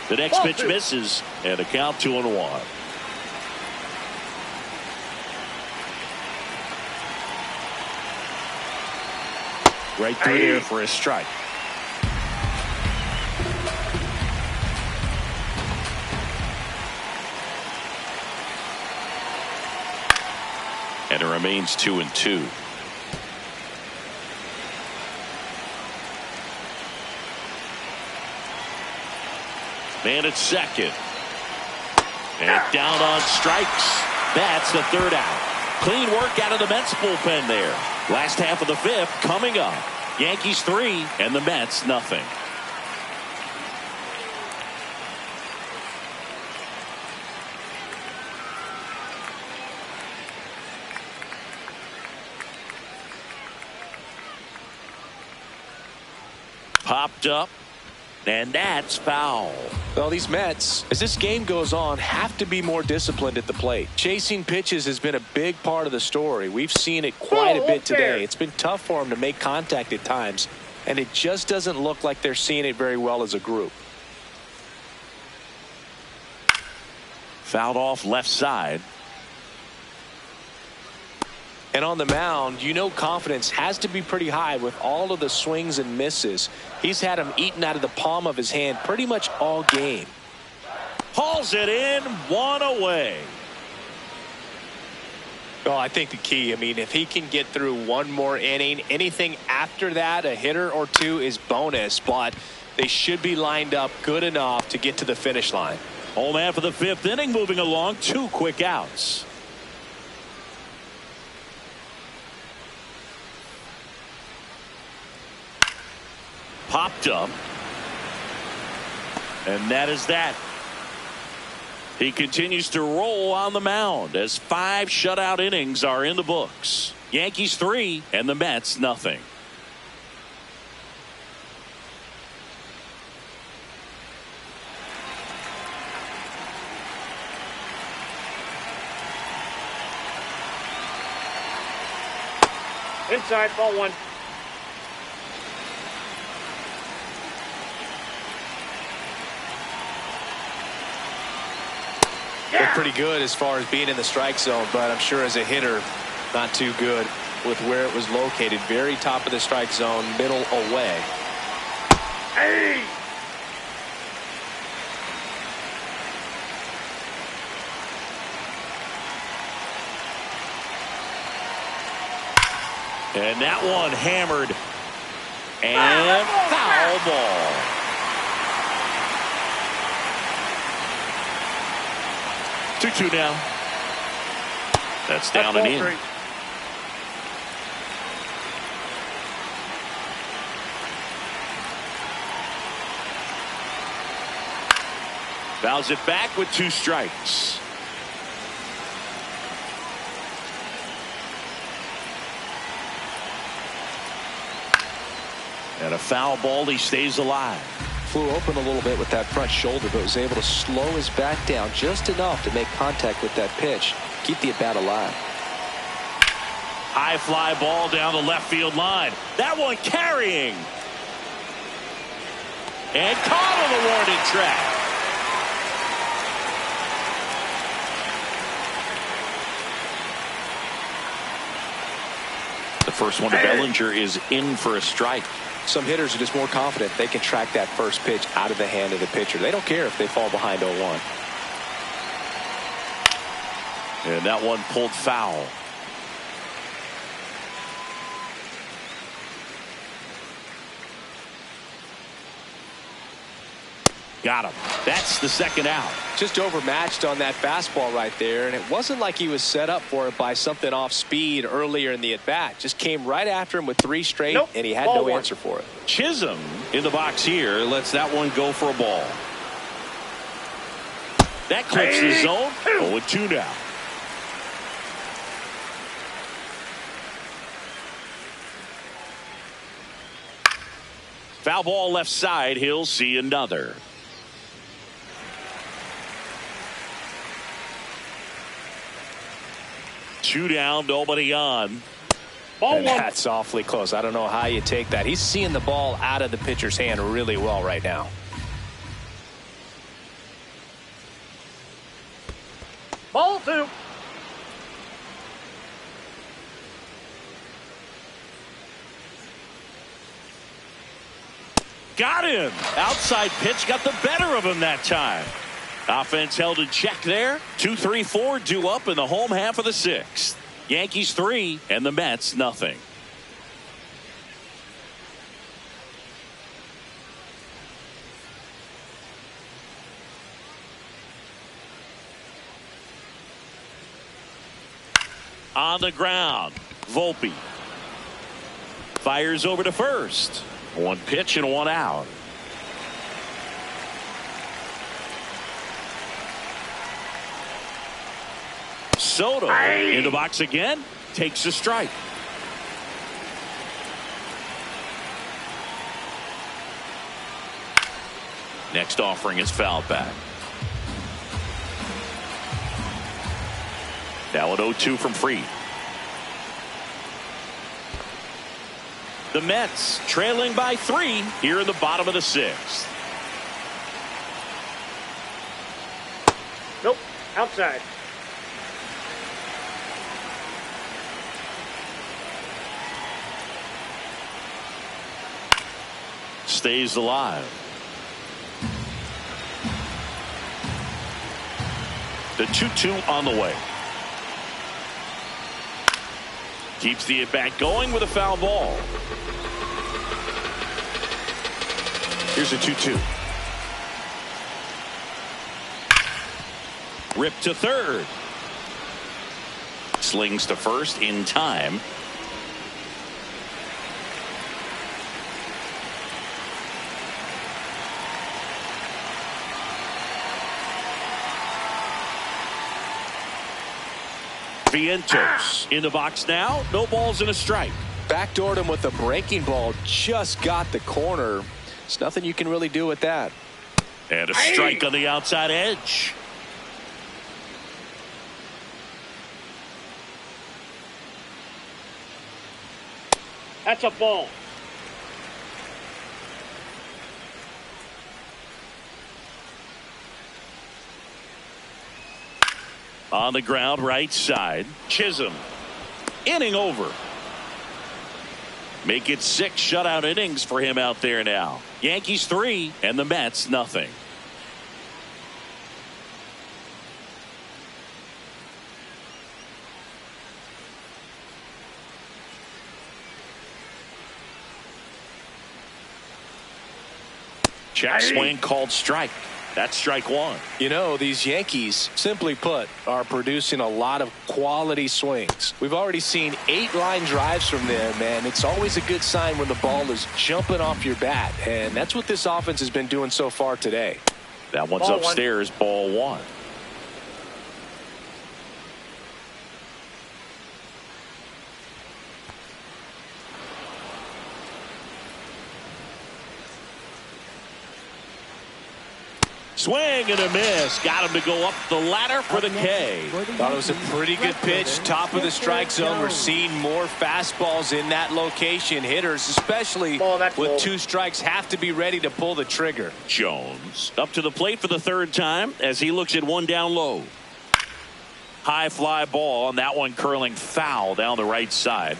The next pitch misses, and a count 2-1. Right through there for a strike. And it remains 2-2. Man at second. And down on strikes. That's the 3rd out. Clean work out of the Mets bullpen there. Last half of the 5th coming up. Yankees 3 and the Mets nothing. Popped up. And that's foul. Well, these Mets, as this game goes on, have to be more disciplined at the plate. Chasing pitches has been a big part of the story. We've seen it quite a bit today. It's been tough for them to make contact at times, and it just doesn't look like they're seeing it very well as a group. Fouled off left side. And on the mound, you know confidence has to be pretty high with all of the swings and misses. He's had them eaten out of the palm of his hand pretty much all game. Hauls it in, 1 away. Well, I think the key, if he can get through one more inning, anything after that, a hitter or two is bonus, but they should be lined up good enough to get to the finish line. Home after the 5th inning, moving along, 2 quick outs. Popped up. And that is that. He continues to roll on the mound as 5 shutout innings are in the books. Yankees 3 and the Mets nothing. Inside, ball 1. Look pretty good as far as being in the strike zone, but I'm sure as a hitter, not too good with where it was located. Very top of the strike zone, middle away. Hey! And that one hammered. And foul ball. Two now. That's down and in. 3. Fouls it back with 2 strikes. And a foul ball. He stays alive. Flew open a little bit with that front shoulder, but was able to slow his back down just enough to make contact with that pitch. Keep the at-bat alive. High fly ball down the left field line. That one carrying. And caught on the warning track. The first one to Bellinger is in for a strike. Some hitters are just more confident they can track that first pitch out of the hand of the pitcher. They don't care if they fall behind 0-1. And that one pulled foul. Got him. That's the 2nd out. Just overmatched on that fastball right there, and it wasn't like he was set up for it by something off speed earlier in the at-bat. Just came right after him with 3 straight, and he had no answer for it. Chisholm in the box here lets that one go for a ball. That clips the zone. 0-2 now. Foul ball left side. He'll see another. 2 down, nobody on. Ball And one. that's awfully close. I don't know how you take that. He's seeing the ball out of the pitcher's hand really well right now. Ball two. Got him. Outside pitch got the better of him that time. Offense held in check there. 2-3-4 due up in the home half of the 6th. Yankees 3 and the Mets nothing. On the ground, Volpe fires over to first. 1 pitch and 1 out. Soto in the box again, takes a strike. Next offering is fouled back. Now an 0-2 from Fried. The Mets trailing by 3 here in the bottom of the 6th. Nope. Outside. Stays alive. The 2-2 on the way. Keeps the at-bat going with a foul ball. Here's a 2-2. Ripped to third. Slings to first in time. Vientos in the box now. No balls and a strike. Backdoored him with a breaking ball. Just got the corner. There's nothing you can really do with that. And a strike on the outside edge. That's a ball. On the ground, right side. Chisholm. Inning over. Make it 6 shutout innings for him out there now. Yankees 3 and the Mets nothing. Check swing called strike. That's strike 1. You know, these Yankees, simply put, are producing a lot of quality swings. We've already seen 8 line drives from them, and it's always a good sign when the ball is jumping off your bat. And that's what this offense has been doing so far today. That one's Ball upstairs, ball 1. Swing and a miss. Got him to go up the ladder for the K. Thought it was a pretty good pitch. Top of the strike zone. We're seeing more fastballs in that location. Hitters, especially with 2 strikes, have to be ready to pull the trigger. Jones up to the plate for the 3rd time as he looks at 1 down low. High fly ball, and that one curling foul down the right side.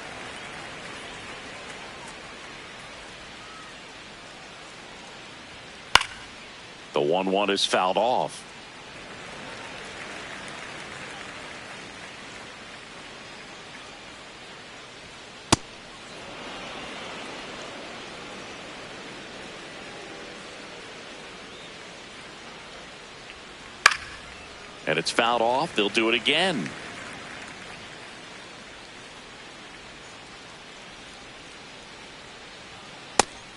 The 1-1 is fouled off. And it's fouled off. They'll do it again.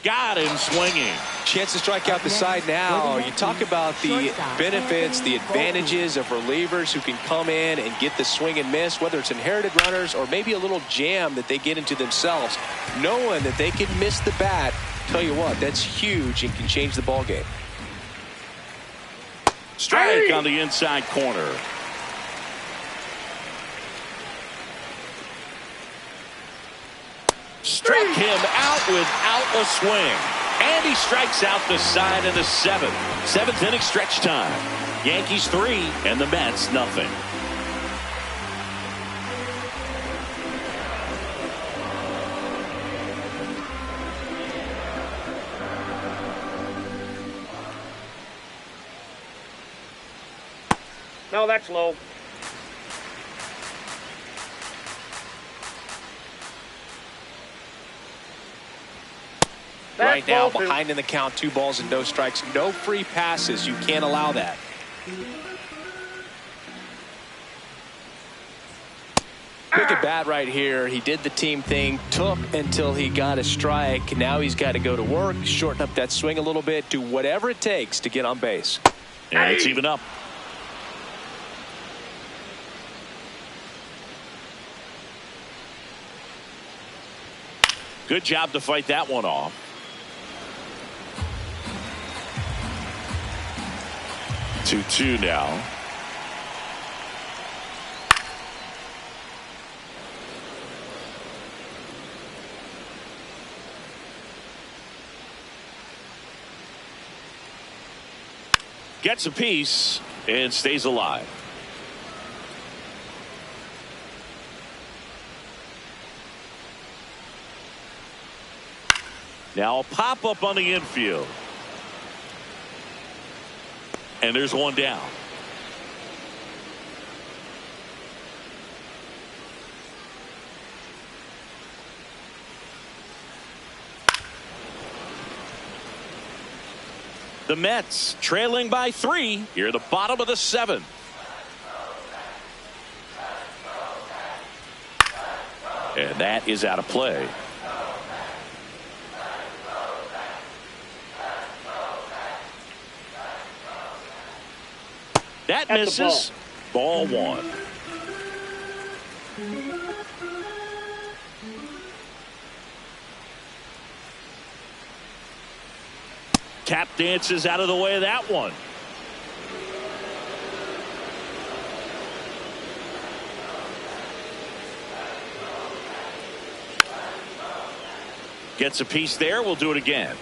Got him swinging. Chance to strike out the side now. You talk about the benefits, the advantages of relievers who can come in and get the swing and miss, whether it's inherited runners or maybe a little jam that they get into themselves. Knowing that they can miss the bat, tell you what, that's huge and can change the ball game. Strike on the inside corner. Struck him out without a swing. And he strikes out the side of the seventh. Seventh inning stretch time. Yankees 3 and the Mets nothing. No, that's low. Right now, behind in the count, 2 balls and no strikes. No free passes. You can't allow that. Look at bat right here. He did the team thing, took until he got a strike. Now he's got to go to work, shorten up that swing a little bit, do whatever it takes to get on base. And it's even up. Good job to fight that one off. Two now. Gets a piece and stays alive. Now a pop up on the infield. And there's one down. The Mets trailing by 3 here at the bottom of the 7th. And that is out of play. That misses. Ball 1. Tap dances out of the way of that one. Gets a piece there. We'll do it again.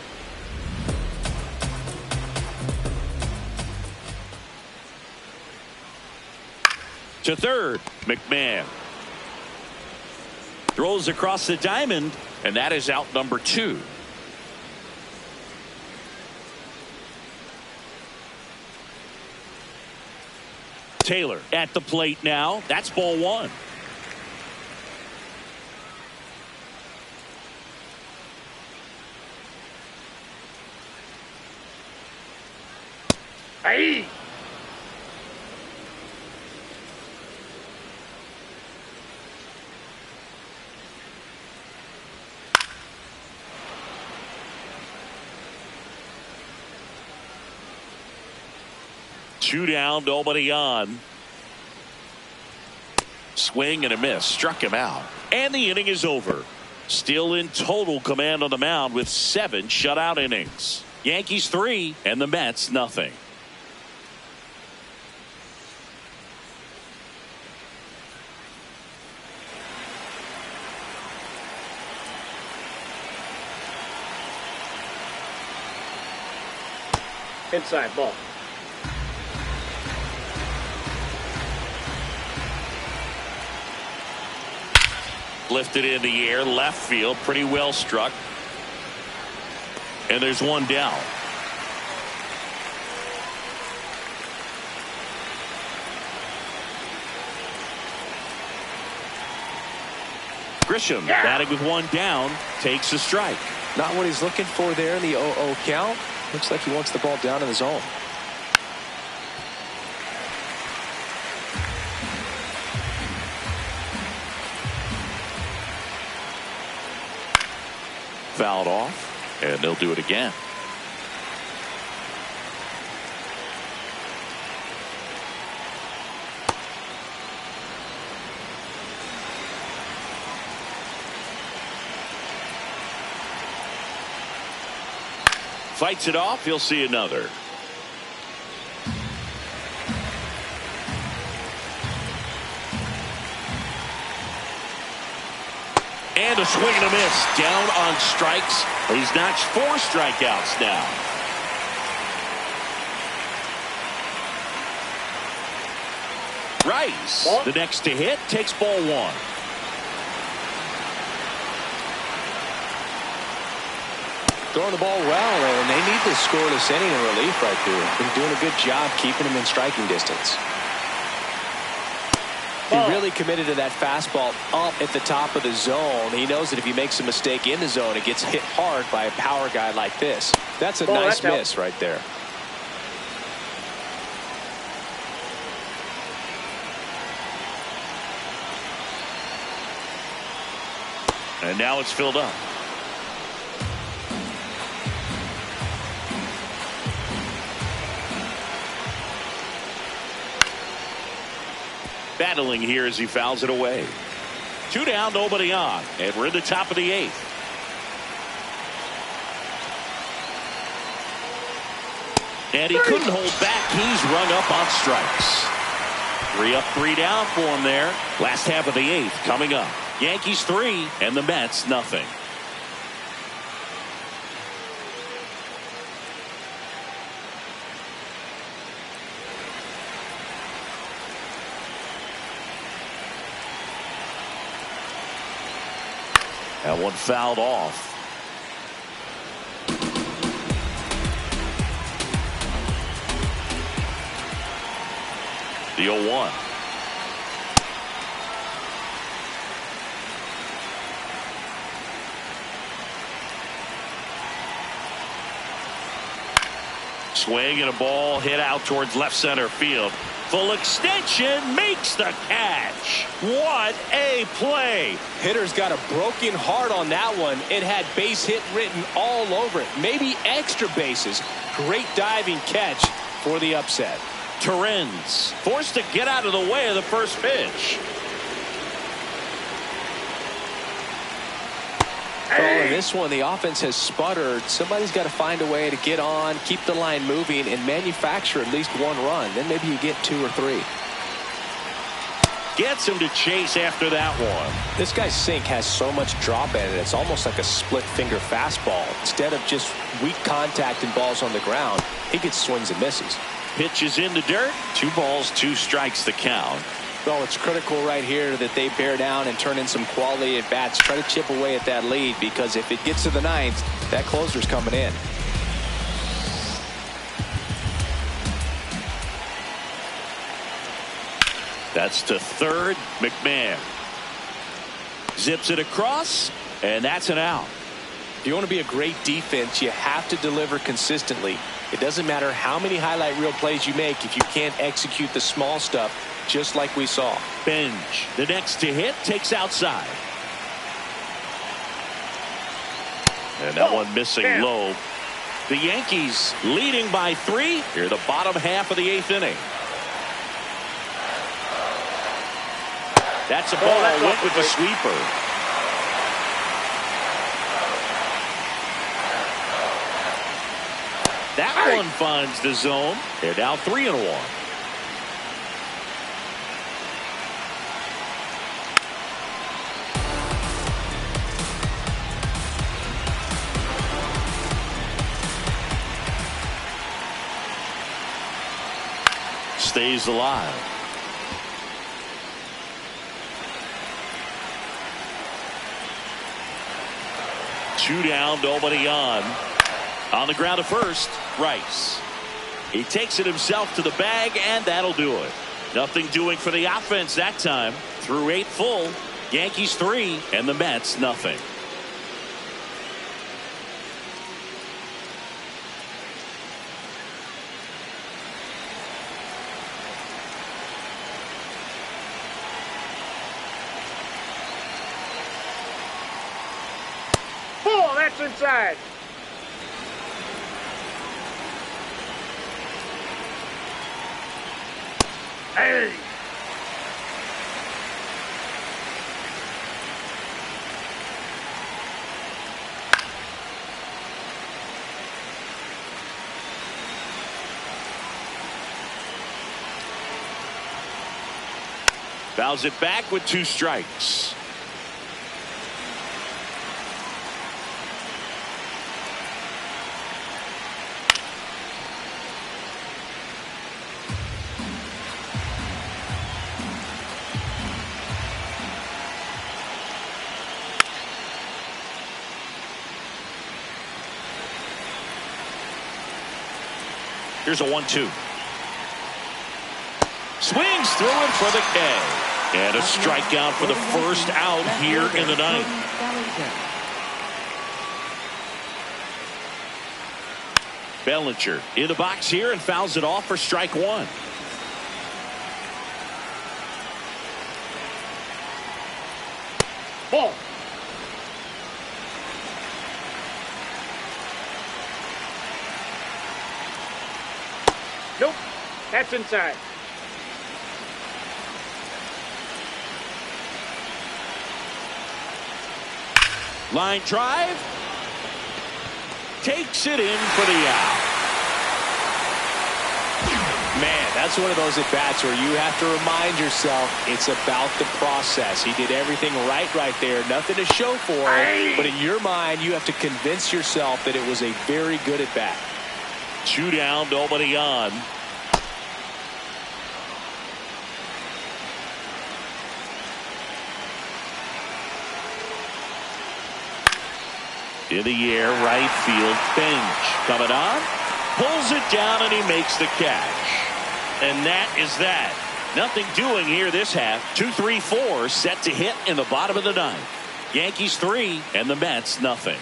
To third, McMahon. Throws across the diamond, and that is out number 2. Taylor at the plate now. That's ball 1. Hey! Two down, nobody on. Swing and a miss. Struck him out. And the inning is over. Still in total command on the mound with 7 shutout innings. Yankees 3 and the Mets nothing. Inside ball. Lifted in the air, left field, pretty well struck. And there's one down. Grisham batting with one down, takes a strike. Not what he's looking for there in the 0-0 count. Looks like he wants the ball down in the zone. Fouled off, and they'll do it again. Fights it off. He'll see another. And a swing and a miss. Down on strikes. He's notched 4 strikeouts now. Rice, the next to hit, takes ball 1. Throwing the ball well, and they need this scoreless inning in relief right there. Been doing a good job keeping him in striking distance. He really committed to that fastball up at the top of the zone. He knows that if he makes a mistake in the zone, it gets hit hard by a power guy like this. That's a nice miss right there. And now it's filled up. Battling here as he fouls it away. 2 down, nobody on, and we're in the top of the 8th. And he couldn't hold back. He's rung up on strikes. 3 up, 3 down for him there. Last half of the 8th coming up. Yankees 3 and the Mets nothing. That one fouled off. The 0-1. Swing and a ball hit out towards left center field. Full extension, makes the catch. What a play. Hitter's got a broken heart on that one. It had base hit written all over it. Maybe extra bases. Great diving catch for the upset. Torrens forced to get out of the way of the first pitch. Oh, in this one, the offense has sputtered. Somebody's got to find a way to get on, keep the line moving, and manufacture at least 1 run. Then maybe you get 2 or 3. Gets him to chase after that one. This guy's sink has so much drop in it. It's almost like a split finger fastball. Instead of just weak contact and balls on the ground, he gets swings and misses. Pitch is in the dirt. 2 balls, 2 strikes the count. Well, it's critical right here that they bear down and turn in some quality at bats. Try to chip away at that lead, because if it gets to the 9th, that closer's coming in. That's to third. McMahon zips it across, and that's an out. If you want to be a great defense, you have to deliver consistently. It doesn't matter how many highlight reel plays you make if you can't execute the small stuff, just like we saw. Bench, the next to hit, takes outside. And that one missing low. The Yankees leading by 3 here, the bottom half of the 8th inning. That's a ball. Went with the sweeper. That one finds the zone. They're now 3-1. Stays alive. Two down, nobody on. On the ground to first, Rice. He takes it himself to the bag, and that'll do it. Nothing doing for the offense that time. Through 8 full, Yankees 3 and the Mets nothing. Oh, that's inside. Hey. Fouls it back with 2 strikes. Here's a 1-2. Swings through it for the K. And a strikeout for the first out here in the ninth. Bellinger in the box here and fouls it off for strike one. Ball. Nope. That's inside. Line drive. Takes it in for the out. Man, that's one of those at-bats where you have to remind yourself it's about the process. He did everything right there. Nothing to show for it. But in your mind, you have to convince yourself that it was a very good at-bat. 2 down, nobody on. In the air, right field, Bench coming on, pulls it down, and he makes the catch. And that is that. Nothing doing here this half. 2-3-4 set to hit in the bottom of the ninth. Yankees 3 and the Mets nothing.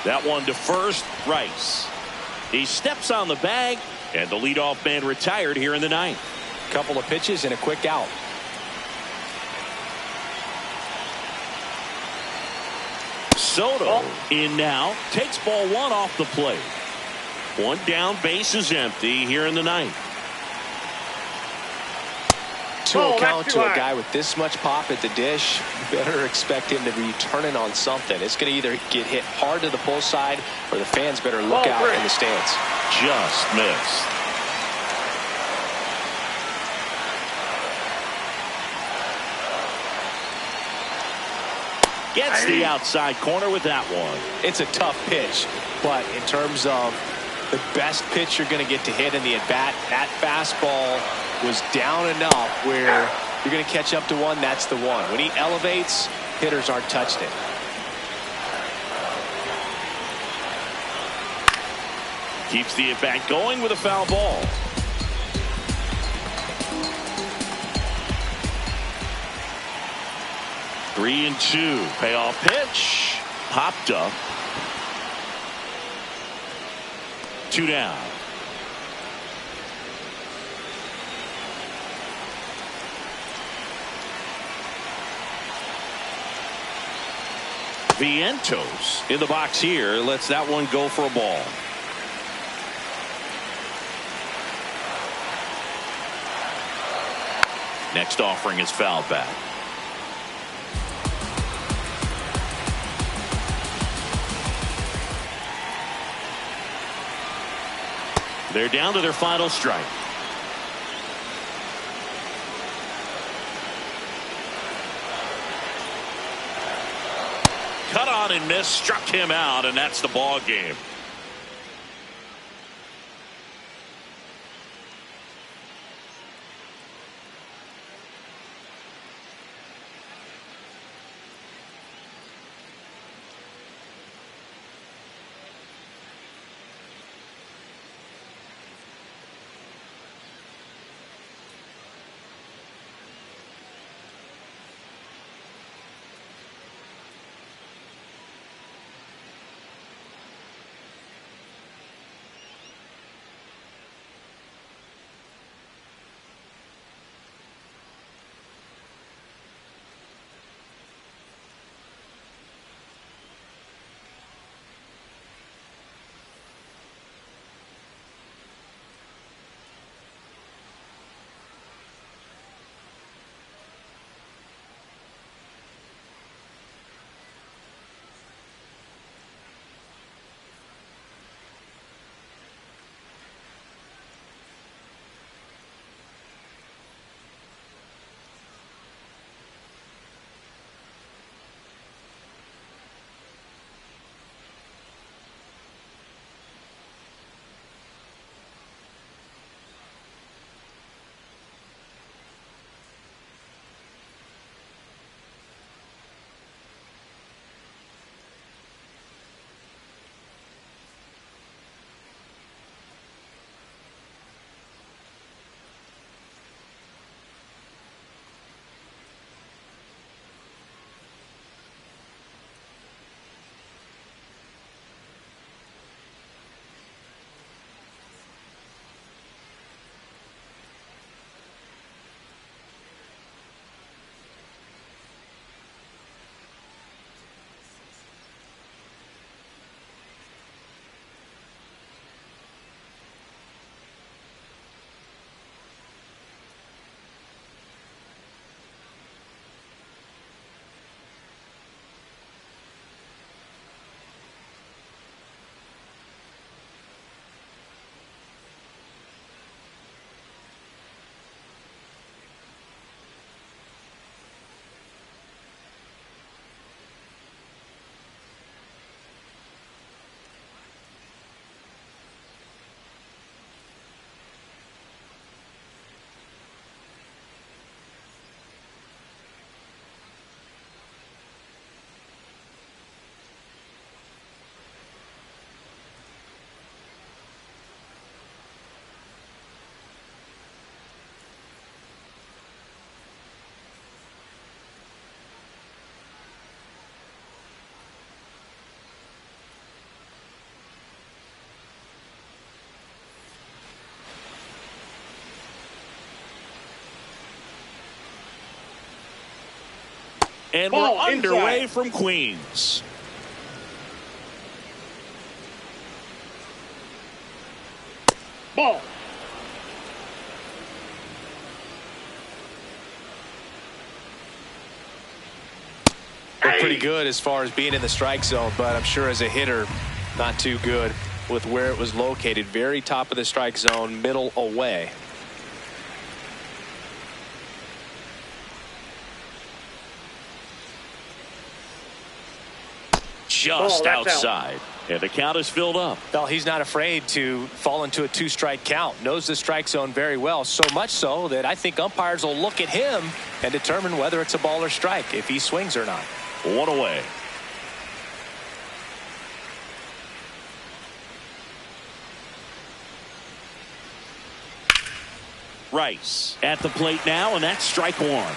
That one to first, Rice. He steps on the bag, and the leadoff man retired here in the ninth. Couple of pitches and a quick out. Soto in now, takes ball one off the plate. One down, base is empty here in the ninth. 2-0 count to a guy with this much pop at the dish. You better expect him to be turning on something. It's going to either get hit hard to the pull side, or the fans better look out in the stands. Just missed. Gets the outside corner with that one. It's a tough pitch, but in terms of the best pitch you're going to get to hit in the at-bat, that fastball was down enough where you're going to catch up to one. That's the one. When he elevates, hitters aren't touching it. Keeps the at-bat going with a foul ball. Three and two. Payoff pitch. Popped up. 2 down. Vientos in the box here. Lets that one go for a ball. Next offering is fouled back. They're down to their final strike. Cut on and miss, struck him out, and that's the ball game. And Ball we're underway inside. from Queens. Ball. They're pretty good as far as being in the strike zone, but I'm sure as a hitter, not too good with where it was located. Very top of the strike zone, middle away. Just that's outside. And the count is filled up. Well, he's not afraid to fall into a two-strike count. Knows the strike zone very well, so much so that I think umpires will look at him and determine whether it's a ball or strike, if he swings or not. One away. Rice at the plate now, and that's strike one.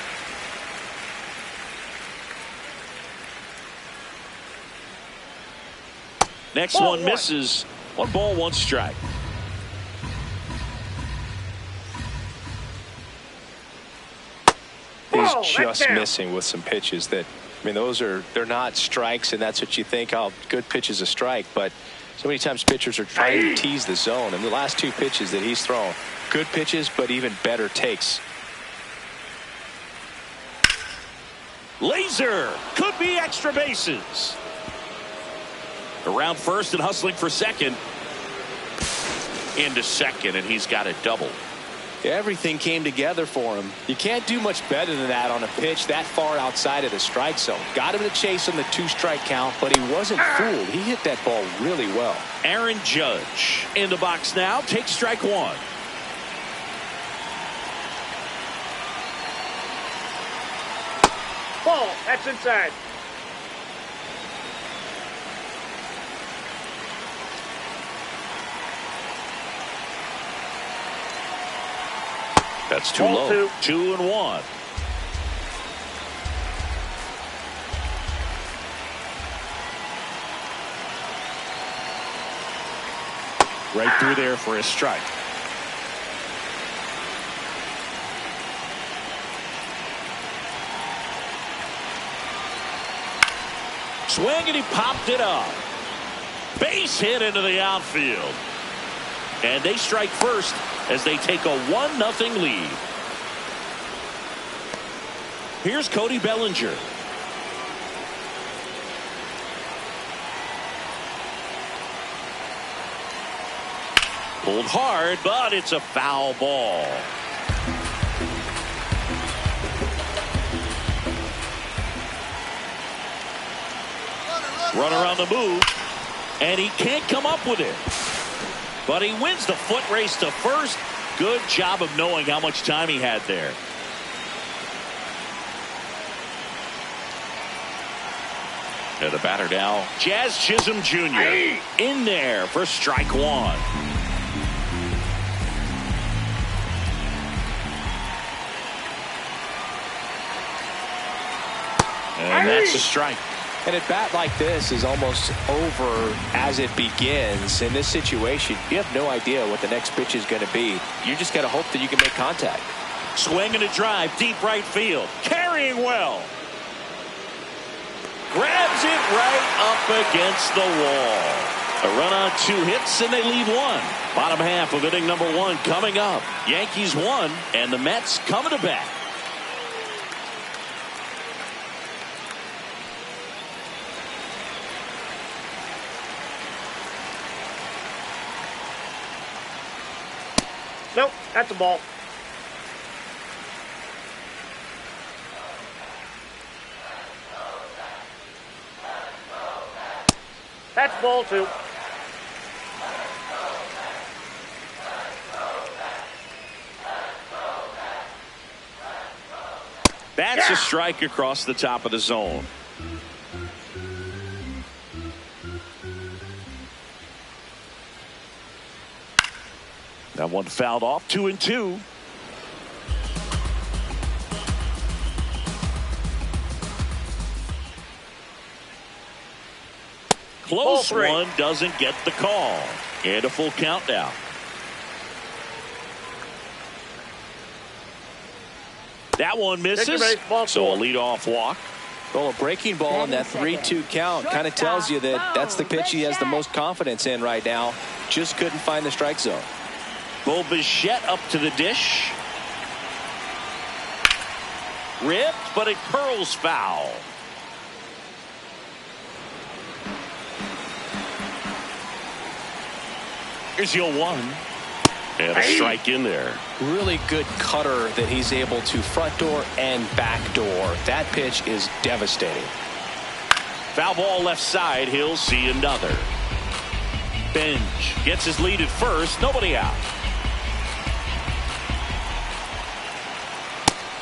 Next Ball one one. misses. 1 ball, 1 strike. He's Ball, just that's down. missing with some pitches that, I mean, they're not strikes, and that's what you think, oh, good pitch is a strike, but so many times pitchers are trying to tease the zone, and the last 2 pitches that he's thrown, good pitches, but even better takes. Laser could be extra bases. Around first and hustling for second. Into second, and he's got a double. Everything came together for him. You can't do much better than that on a pitch that far outside of the strike zone. Got him to chase on the 2-strike count, but he wasn't fooled. He hit that ball really well. Aaron Judge in the box now. Takes strike one. Ball. That's inside. That's too Ball low. 2. 2-1. Right through there for a strike. Swing, and he popped it up. Base hit into the outfield. And they strike first as they take a 1-0 lead. Here's Cody Bellinger. Pulled hard, but it's a foul ball. Runner on the move, and he can't come up with it. But he wins the foot race to first. Good job of knowing how much time he had there. And the batter now, Jazz Chisholm Jr. in there for strike one. And that's a strike. And a bat like this is almost over as it begins. In this situation, you have no idea what the next pitch is going to be. You just got to hope that you can make contact. Swing and a drive, deep right field. Carrying well. Grabs it right up against the wall. A run on 2 hits, and they lead one. Bottom half of inning number 1 coming up. Yankees 1, and the Mets coming to bat. Nope, that's a ball. That's ball 2. That's a strike across the top of the zone. That one fouled off. 2-2. Close one, doesn't get the call. And a full count now. That one misses. So a leadoff walk. Well, a breaking ball in that 3-2 count kind of tells you that that's the pitch he has the most confidence in right now. Just couldn't find the strike zone. Bo Bichette up to the dish. Ripped, but it curls foul. Here's the 0-1. And a strike in there. Really good cutter that he's able to front door and back door. That pitch is devastating. Foul ball left side. He'll see another. Benj gets his lead at first. Nobody out.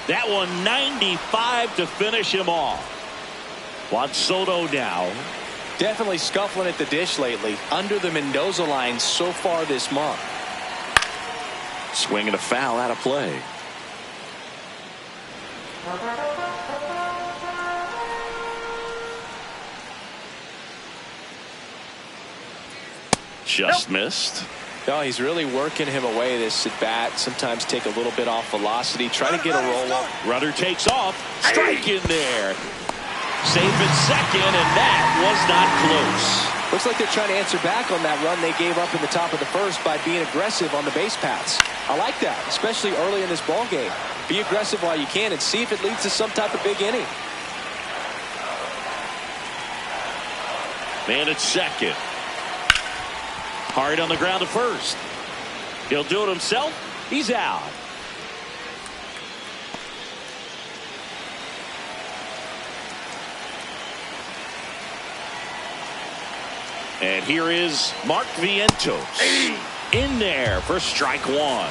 That one 95 to finish him off. Juan Soto now. Definitely scuffling at the dish lately. Under the Mendoza line so far this month. Swinging a foul out of play. Just missed. No, he's really working him away this at bat. Sometimes take a little bit off velocity. Try to get a roll up. Runner takes off. Strike in there. Safe at second, and that was not close. Looks like they're trying to answer back on that run they gave up in the top of the first by being aggressive on the base paths. I like that, especially early in this ball game. Be aggressive while you can and see if it leads to some type of big inning. Man at second. Hard on the ground to first. He'll do it himself. He's out. And here is Mark Vientos in there for strike one.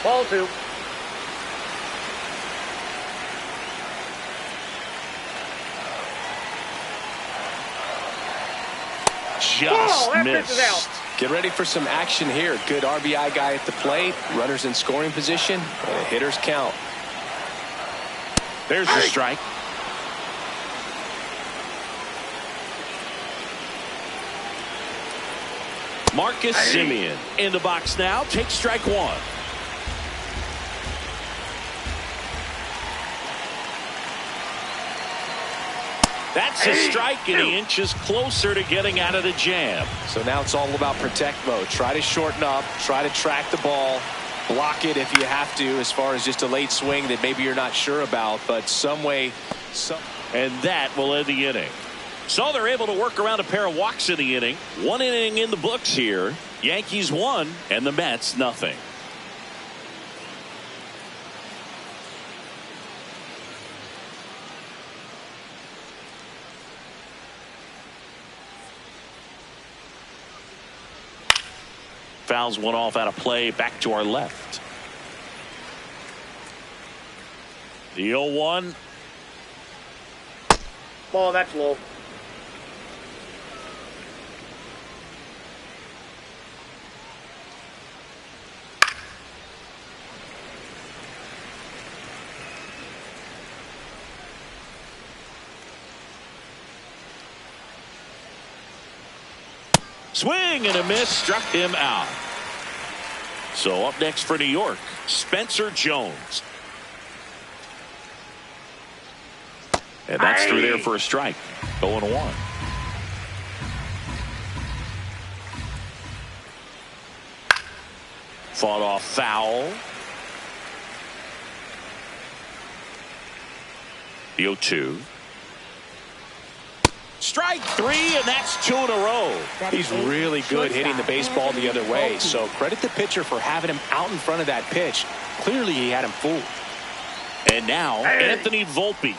Ball two. Just that pitch is out. missed. Get ready for some action here. Good RBI guy at the plate. Runners in scoring position. And hitters count. There's the strike. Marcus Semien in the box now. Takes strike one. That's a strike, and he inches closer to getting out of the jam. So now it's all about protect mode. Try to shorten up. Try to track the ball. Block it if you have to, as far as just a late swing that maybe you're not sure about. But some way. And that will end the inning. So they're able to work around a pair of walks in the inning. One inning in the books here. Yankees 1 and the Mets nothing. Fouls one off out of play. Back to our left. The 0-1. Ball, that's low. Swing and a miss, struck him out. So up next for New York, Spencer Jones. And that's through there for a strike. 0-1. Fought off foul. The 0-2. Strike three, and that's 2 in a row. He's really good hitting the baseball the other way. So credit the pitcher for having him out in front of that pitch. Clearly he had him fooled. And now Anthony Volpe.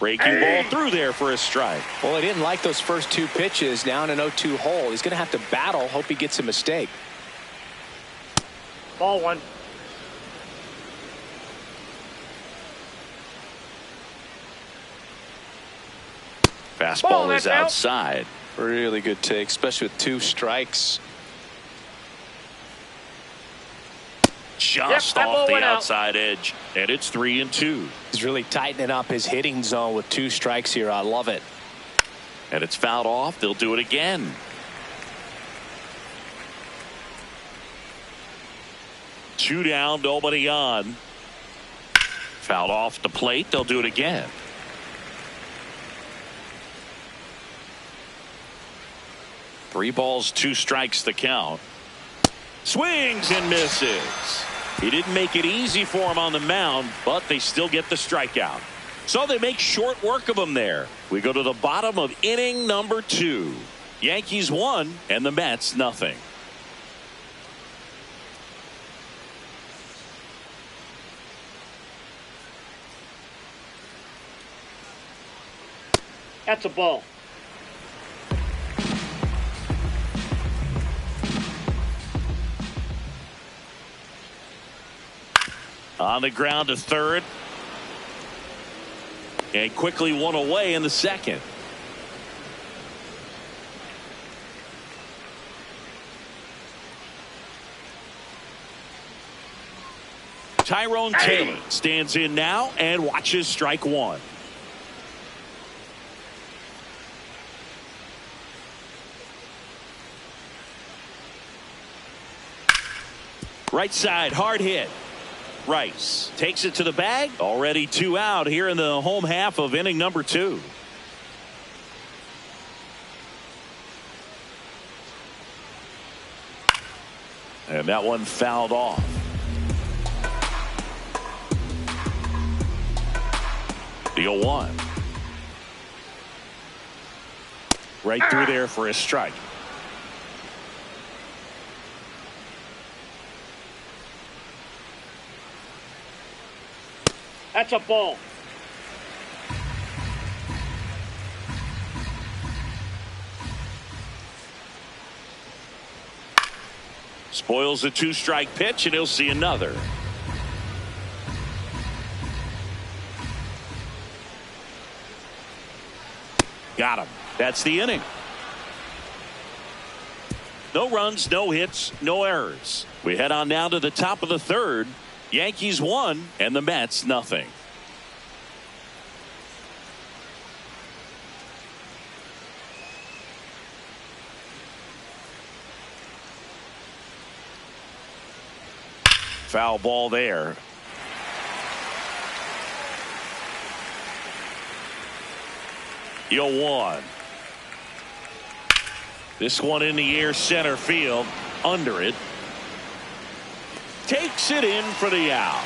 Breaking ball through there for a strike. Well, he didn't like those first two pitches. Now in an 0-2 hole. He's going to have to battle. Hope he gets a mistake. Ball one. Fastball is outside. Really good take, especially with 2 strikes. Just off the outside edge, and it's 3-2. He's really tightening up his hitting zone with 2 strikes here. I love it. And it's fouled off. They'll do it again. 2 down, nobody on. Fouled off the plate. They'll do it again. Three balls, 2 strikes the count. Swings and misses. He didn't make it easy for him on the mound, but they still get the strikeout. So they make short work of him there. We go to the bottom of inning number 2. Yankees 1 and the Mets nothing. That's a ball. On the ground to third. And quickly one away in the second. Tyrone Taylor stands in now and watches strike 1. Right side, hard hit. Rice takes it to the bag. Already 2 out here in the home half of inning number 2. And that one fouled off. The 0-1. Right through there for a strike. That's a ball. Spoils a 2-strike pitch, and he'll see another. Got him. That's the inning. No runs, no hits, no errors. We head on down to the top of the third. Yankees 1 and the Mets nothing. Foul ball there. The 0-1. This one in the air, center field, under it. Takes it in for the out.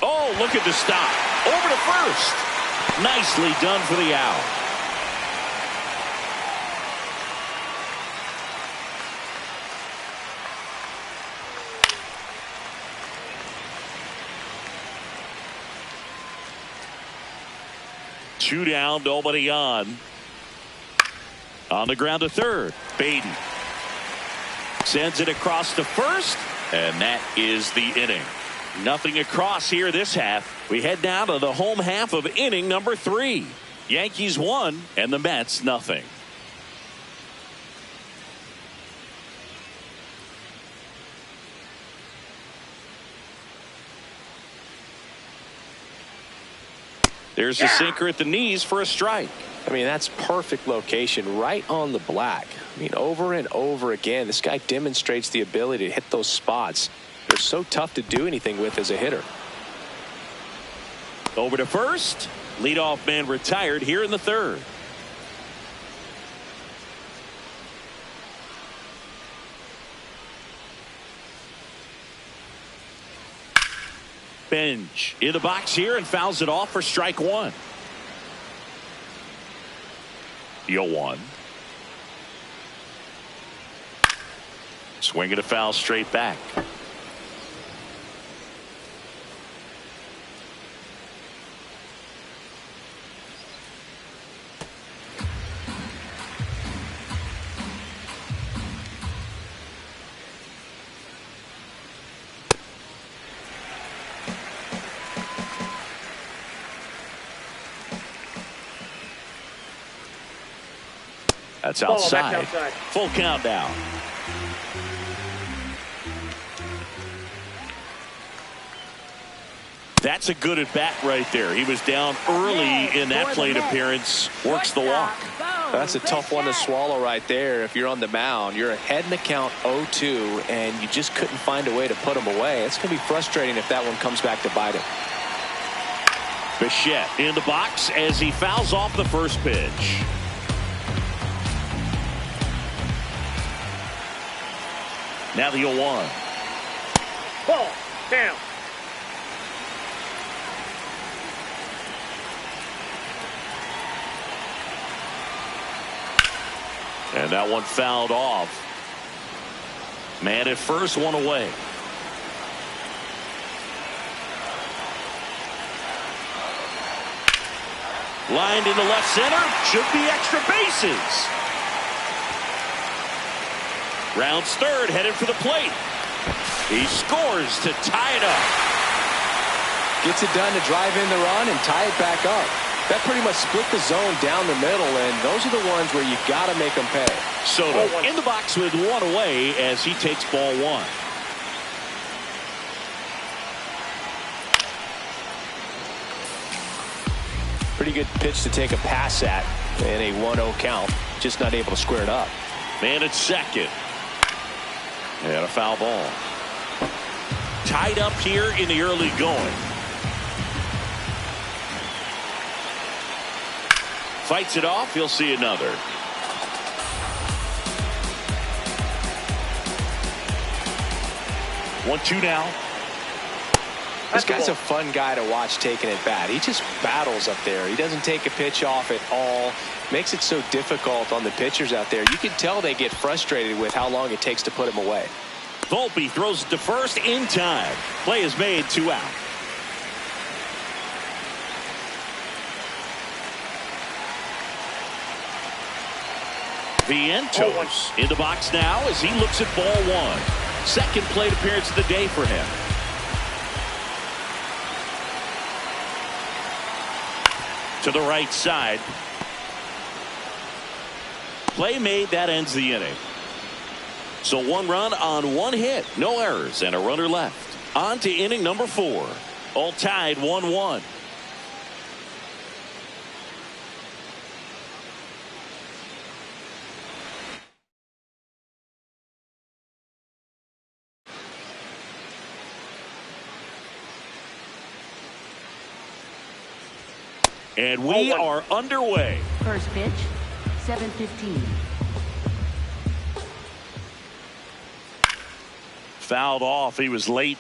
Oh, look at the stop. Over to first. Nicely done for the out. Two down, nobody on. On the ground to third. Baden sends it across to first, and that is the inning. Nothing across here this half. We head down to the home half of inning number 3. Yankees 1 and the Mets nothing. There's a sinker at the knees for a strike. I mean, that's perfect location right on the black. I mean, over and over again, this guy demonstrates the ability to hit those spots. They're so tough to do anything with as a hitter. Over to first. Leadoff man retired here in the third. Bench in the box here and fouls it off for strike 1. The 0-1. Swinging a foul straight back. That's outside. That's outside. Full count now. That's a good at bat right there. He was down early in that plate appearance. Works the walk. That's a tough one to swallow right there. If you're on the mound, you're ahead in the count 0-2, and you just couldn't find a way to put him away. It's going to be frustrating if that one comes back to bite him. Bichette in the box as he fouls off the first pitch. Now the 0-1. Ball down. And that one fouled off. Man at first, one away. Lined into left center. Should be extra bases. Rounds third, headed for the plate. He scores to tie it up. Gets it done to drive in the run and tie it back up. That pretty much split the zone down the middle, and those are the ones where you got to make them pay. Soto in the box with one away as he takes ball one. Pretty good pitch to take a pass at in a 1-0 count. Just not able to square it up. Man at second. And a foul ball. Tied up here in the early going. Fights it off. He'll see another. One-two now. This guy's a fun guy to watch taking it bat. He just battles up there. He doesn't take a pitch off at all. Makes it so difficult on the pitchers out there. You can tell they get frustrated with how long it takes to put him away. Volpe throws it to first in time. Play is made, 2 out. Vientos in the box now as he looks at ball one. Second plate appearance of the day for him. To the right side. Play made, that ends the inning. So 1 run on 1 hit, no errors, and a runner left. On to inning number 4. All tied 1-1. And we are underway. First pitch, 7:15. Fouled off. He was late.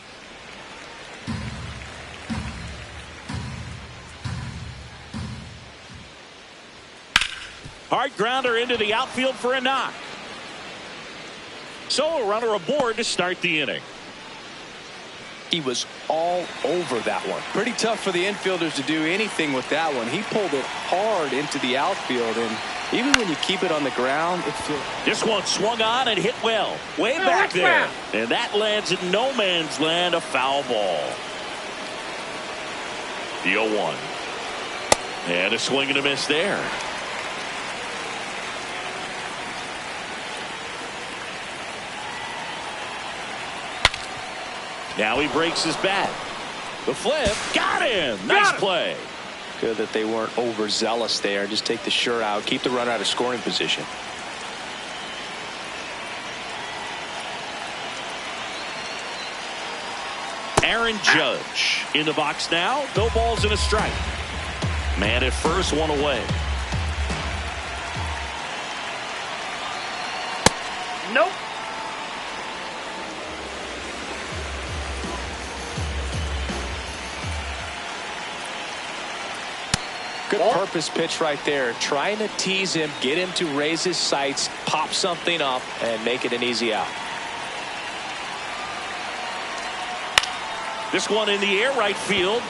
Hard grounder into the outfield for a knock. So a runner aboard to start the inning. He was all over that one. Pretty tough for the infielders to do anything with that one. He pulled it hard into the outfield, and even when you keep it on the ground, it feels... This one swung on and hit well. Way back there. And that lands in no man's land, a foul ball. The 0-1. And a swing and a miss there. Now he breaks his bat. The flip. Got him. Nice play. Good that they weren't overzealous there. Just take the shirt out. Keep the runner out of scoring position. Aaron Judge in the box now. No balls and a strike. Man at first, one away. Nope. Good purpose pitch right there. Trying to tease him, get him to raise his sights, pop something up, and make it an easy out. This one in the air right field.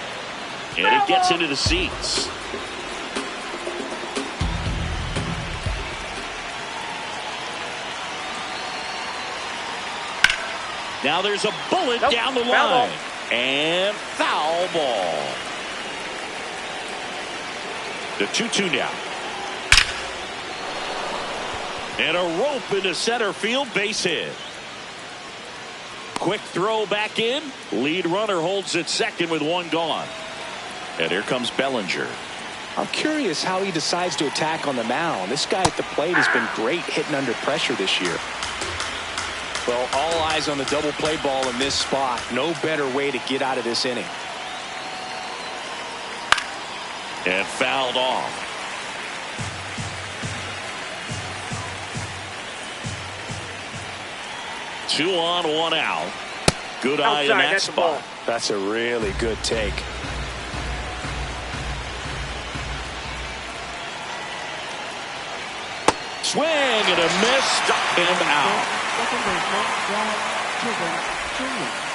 And it gets into the seats. Now there's a bullet down the line. And foul ball. The 2-2 now. And a rope into center field, base hit. Quick throw back in. Lead runner holds at second with one gone. And here comes Bellinger. I'm curious how he decides to attack on the mound. This guy at the plate has been great hitting under pressure this year. Well, all eyes on the double play ball in this spot. No better way to get out of this inning. And fouled off. Two on, one out. Good eye in that spot. That's a really good take. Swing and a miss. Struck him out.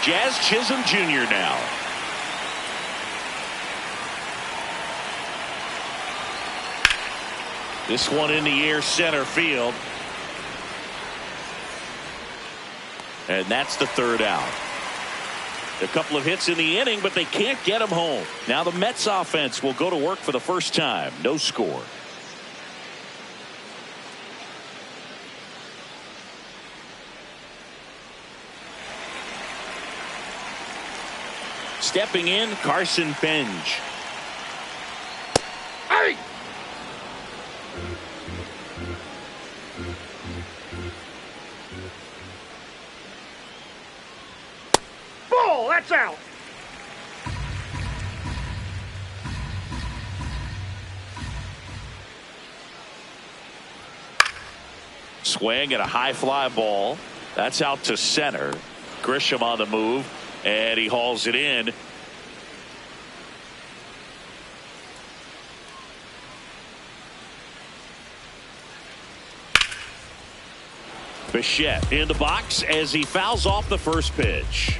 Jazz Chisholm Jr. now. This one in the air, center field. And that's the third out. A couple of hits in the inning, but they can't get him home. Now the Mets offense will go to work for the first time. No score. Stepping in, Carson Benj. Hey! Ball, that's out. Swing and a high fly ball. That's out to center. Grisham on the move. And he hauls it in. Bichette in the box as he fouls off the first pitch.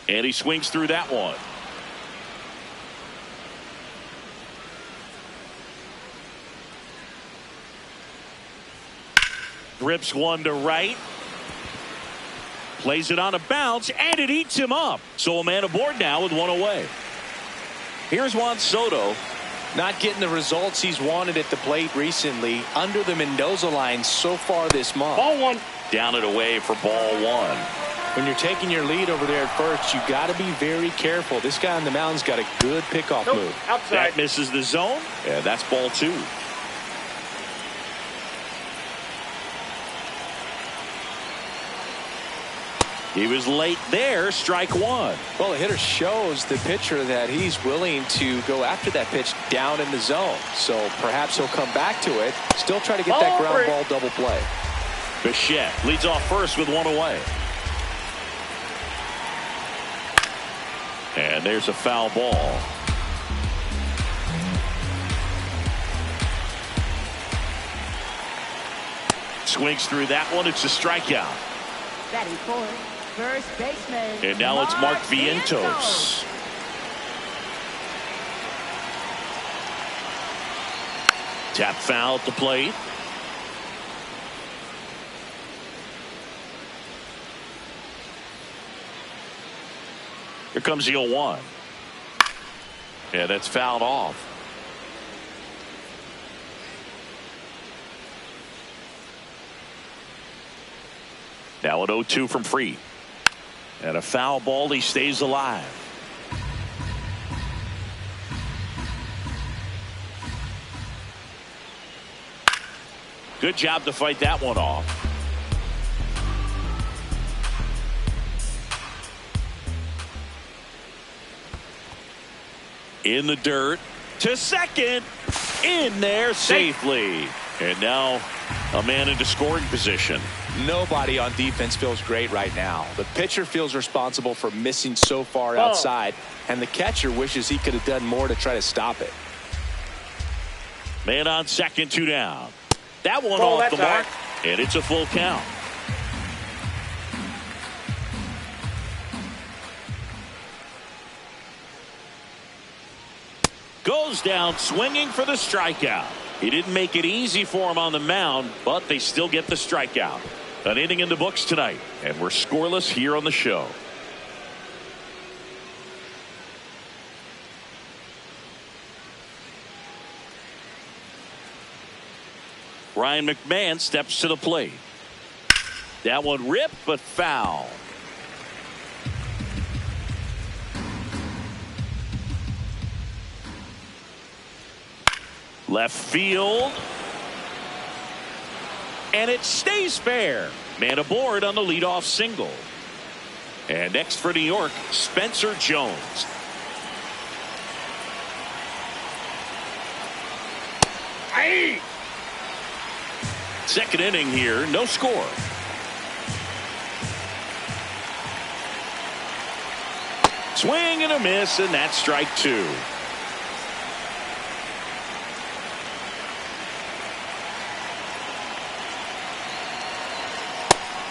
And he swings through that one. Rips one to right. Plays it on a bounce, and it eats him up. So a man aboard now with one away. Here's Juan Soto. Not getting the results he's wanted at the plate recently. Under the Mendoza line so far this month. Ball one. Down and away for ball one. When you're taking your lead over there at first, you got to be very careful. This guy on the mound's got a good pickoff move. Outside. That misses the zone, and that's ball two. He was late there, strike one. Well, the hitter shows the pitcher that he's willing to go after that pitch down in the zone. So perhaps he'll come back to it. Still try to get that ground ball double play. Bichette leads off first with one away. And there's a foul ball. Swings through that one. It's a strikeout. Batting fourth, first baseman. And now it's Mark Vientos. Tap foul at the plate. Here comes the 0-1. And that's fouled off. Now an 0-2 from Free. And a foul ball. He stays alive. Good job to fight that one off. In the dirt to second, in there safely, and now a man into scoring position. Nobody on defense feels great right now. The pitcher feels responsible for missing so far outside, and the catcher wishes he could have done more to try to stop it. Man on second, two down. That one off the mark, and it's a full count. Goes down swinging for the strikeout. He didn't make it easy for him on the mound, but they still get the strikeout. An inning in the books tonight, and we're scoreless here on the show. Ryan McMahon steps to the plate. That one ripped, but foul. Left field. And it stays fair. Man aboard on the leadoff single. And next for New York, Spencer Jones. Hey! Second inning here, no score. Swing and a miss, and that's strike two.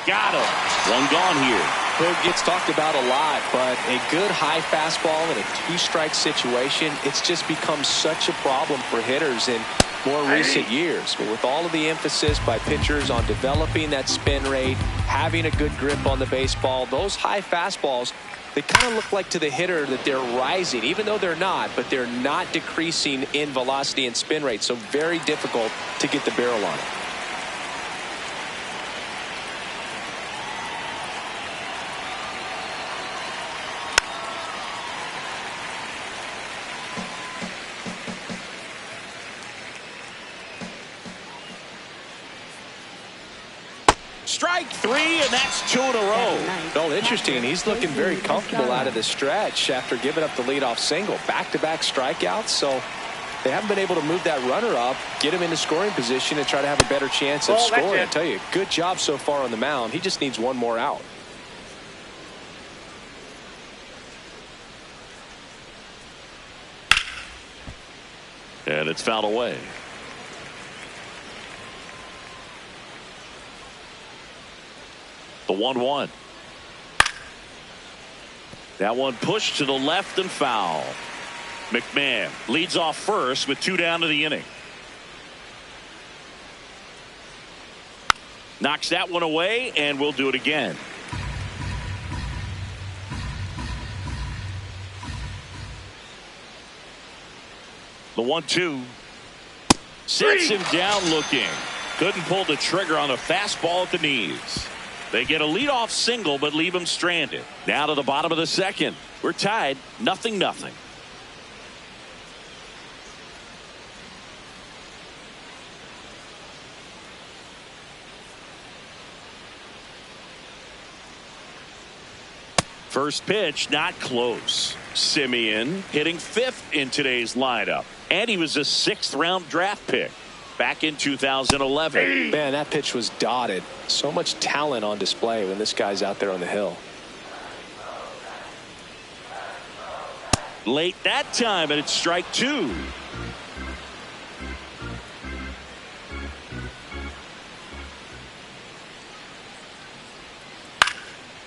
Got him. One gone here. It gets talked about a lot, but a good high fastball in a two-strike situation, it's just become such a problem for hitters in more recent years. But with all of the emphasis by pitchers on developing that spin rate, having a good grip on the baseball, those high fastballs, they kind of look like to the hitter that they're rising, even though they're not, but they're not decreasing in velocity and spin rate. So very difficult to get the barrel on it. Strike three, and that's two in a row. Well, interesting. He's looking very comfortable out of the stretch after giving up the leadoff single. Back-to-back strikeouts, so they haven't been able to move that runner up, get him into scoring position, and try to have a better chance of scoring. I tell you, good job so far on the mound. He just needs one more out. And it's fouled away. The 1-1. That one pushed to the left and foul. McMahon leads off first with two down to the inning. Knocks that one away, and we'll do it again. The 1-2. Sits him down looking. Couldn't pull the trigger on a fastball at the knees. They get a leadoff single, but leave him stranded. Now to the bottom of the second. We're tied, 0-0. First pitch, not close. Simeon hitting fifth in today's lineup. And he was a sixth-round draft pick back in 2011. Man, that pitch was dotted. So much talent on display when this guy's out there on the hill. Late that time, and it's strike two.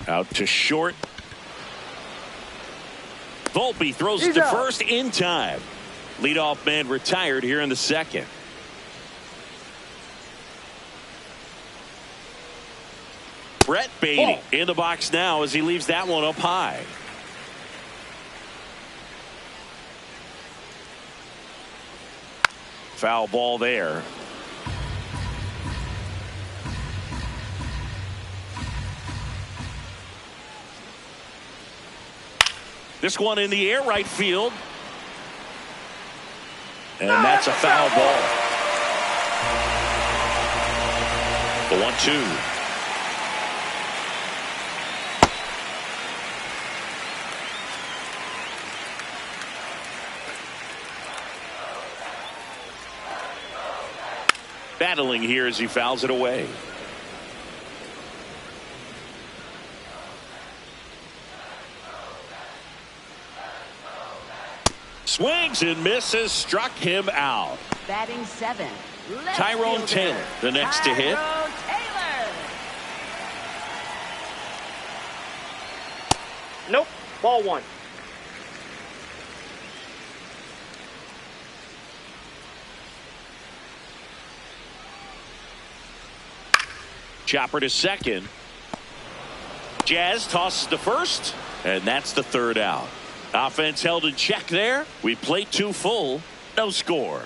Out to short. Volpe throws it to first in time. Leadoff man retired here in the second. Brett Beatty in the box now as he leaves that one up high. Foul ball there. This one in the air right field. And that's a foul ball. The 1-2. Battling here as he fouls it away. Swings and misses, struck him out. Batting seven. Tyrone Taylor, the next to hit. Taylor. Nope. Ball one. Chopper to second. Jazz tosses to first, and that's the third out. Offense held in check there. We played two full, no score.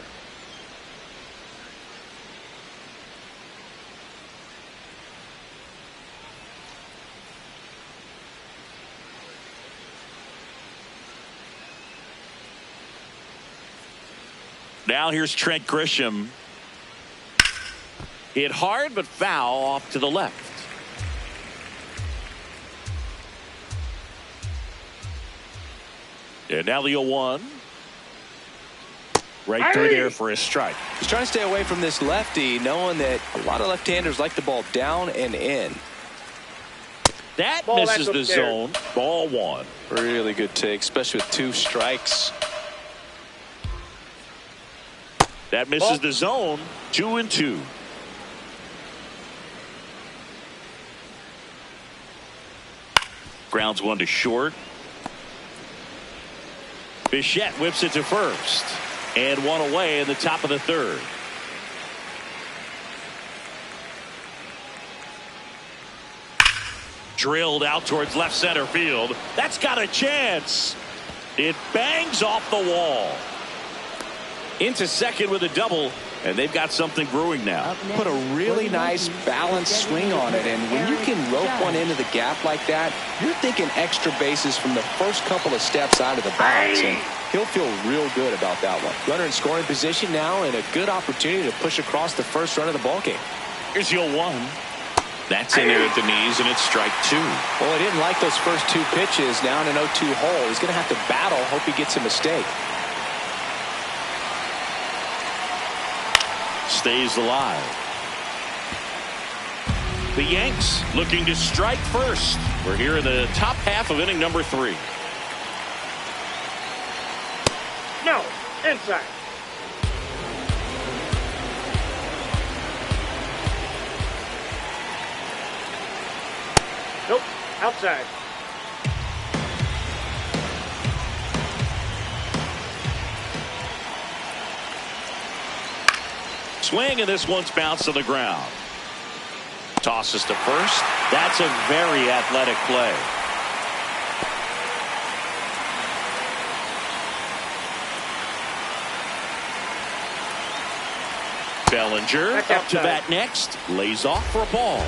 Now here's Trent Grisham. Hit hard, but foul off to the left. And now the 0-1. Right through there for a strike. He's trying to stay away from this lefty, knowing that a lot of left-handers like the ball down and in. That misses the zone. Ball 1. Really good take, especially with 2 strikes. That misses the zone. 2-2. Grounds 1 to short. Bichette whips it to first. And 1 away in the top of the 3rd. Drilled out towards left center field. That's got a chance. It bangs off the wall. Into second with a double. And they've got something brewing now. Put a really nice balanced swing on it. And when you can rope one into the gap like that, you're thinking extra bases from the first couple of steps out of the box. And he'll feel real good about that one. Runner in scoring position now, and a good opportunity to push across the first run of the ballgame. Here's the 0-1. That's in there at the knees, and it's strike 2. Well, he didn't like those first 2 pitches. Now in an 0-2 hole. He's going to have to battle. Hope he gets a mistake. Stays alive. The Yanks looking to strike first. We're here in the top half of inning number 3. No, inside. Nope, outside. Swing, and this one's bounced to the ground. Tosses to first. That's a very athletic play. Bellinger up to bat next. Lays off for a ball.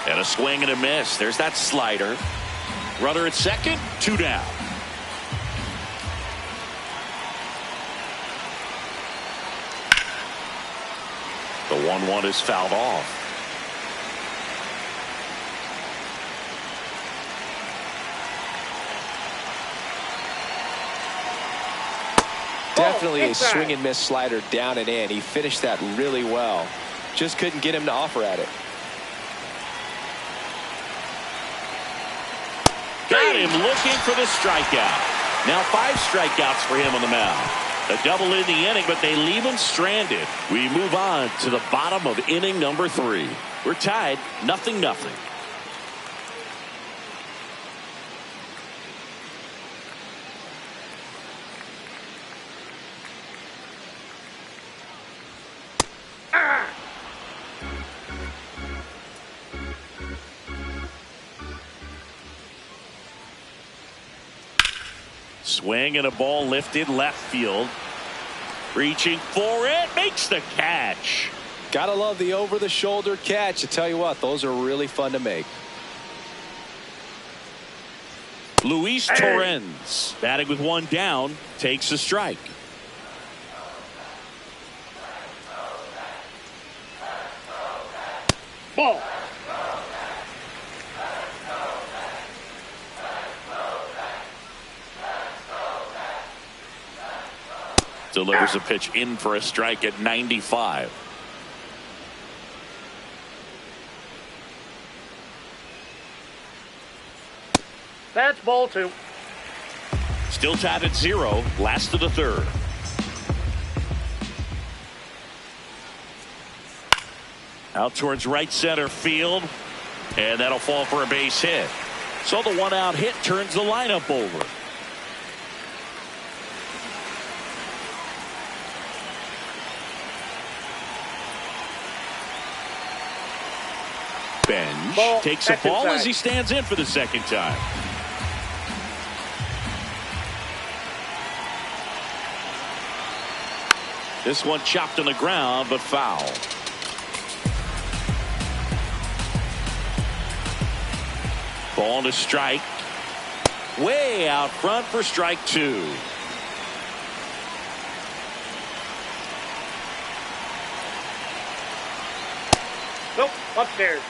And a swing and a miss. There's that slider. Runner at second, 2 down. The 1-1 is fouled off. Definitely a swing and miss slider down and in. He finished that really well. Just couldn't get him to offer at it. Got him looking for the strikeout. Now 5 strikeouts for him on the mound. A double in the inning, but they leave him stranded. We move on to the bottom of inning number 3. We're tied 0-0. Swing and a ball lifted left field. Reaching for it. Makes the catch. Gotta love the over-the-shoulder catch. I tell you what, those are really fun to make. Luis Torrens, batting with 1 down, takes a strike. Ball. Delivers a pitch in for a strike at 95. That's ball 2. Still tied at 0. Last of the 3rd. Out towards right center field. And that'll fall for a base hit. So the 1-out hit turns the lineup over. Bench takes a ball as he stands in for the 2nd time. This one chopped on the ground, but foul. Ball to strike. Way out front for strike 2. Nope, upstairs.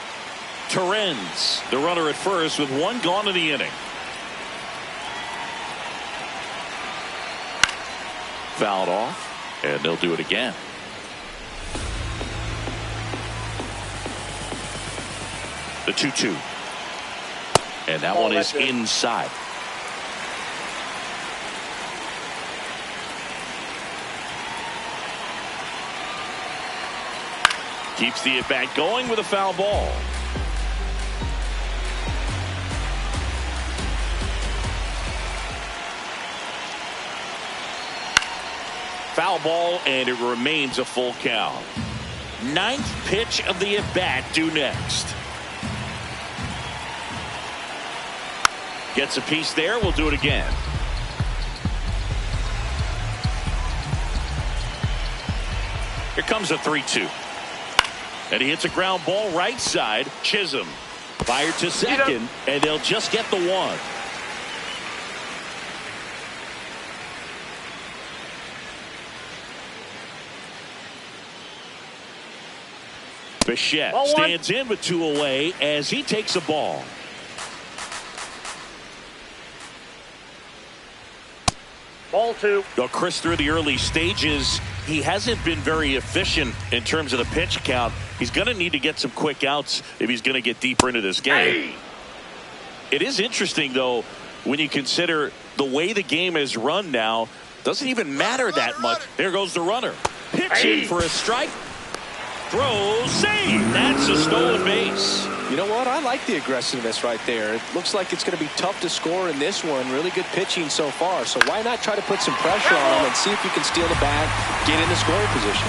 Torrens, the runner at first with 1 gone in the inning. Fouled off, and they'll do it again. The 2-2. And that one is inside. Keeps the at-bat going with a foul ball. Foul ball, and it remains a full count. 9th pitch of the at-bat due next. Gets a piece there. We'll do it again. Here comes a 3-2. And he hits a ground ball right side. Chisholm fired to second, and they'll just get the 1. Bichette stands in with 2 away as he takes a ball. Ball 2. Though Chris, through the early stages, he hasn't been very efficient in terms of the pitch count. He's going to need to get some quick outs if he's going to get deeper into this game. It is interesting, though, when you consider the way the game is run now. Doesn't even matter that much. There goes the runner. Pitching for a strike. Throws, save. That's a stolen base. You know what? I like the aggressiveness right there. It looks like it's going to be tough to score in this one. Really good pitching so far. So why not try to put some pressure on him and see if you can steal the bag, get in the scoring position.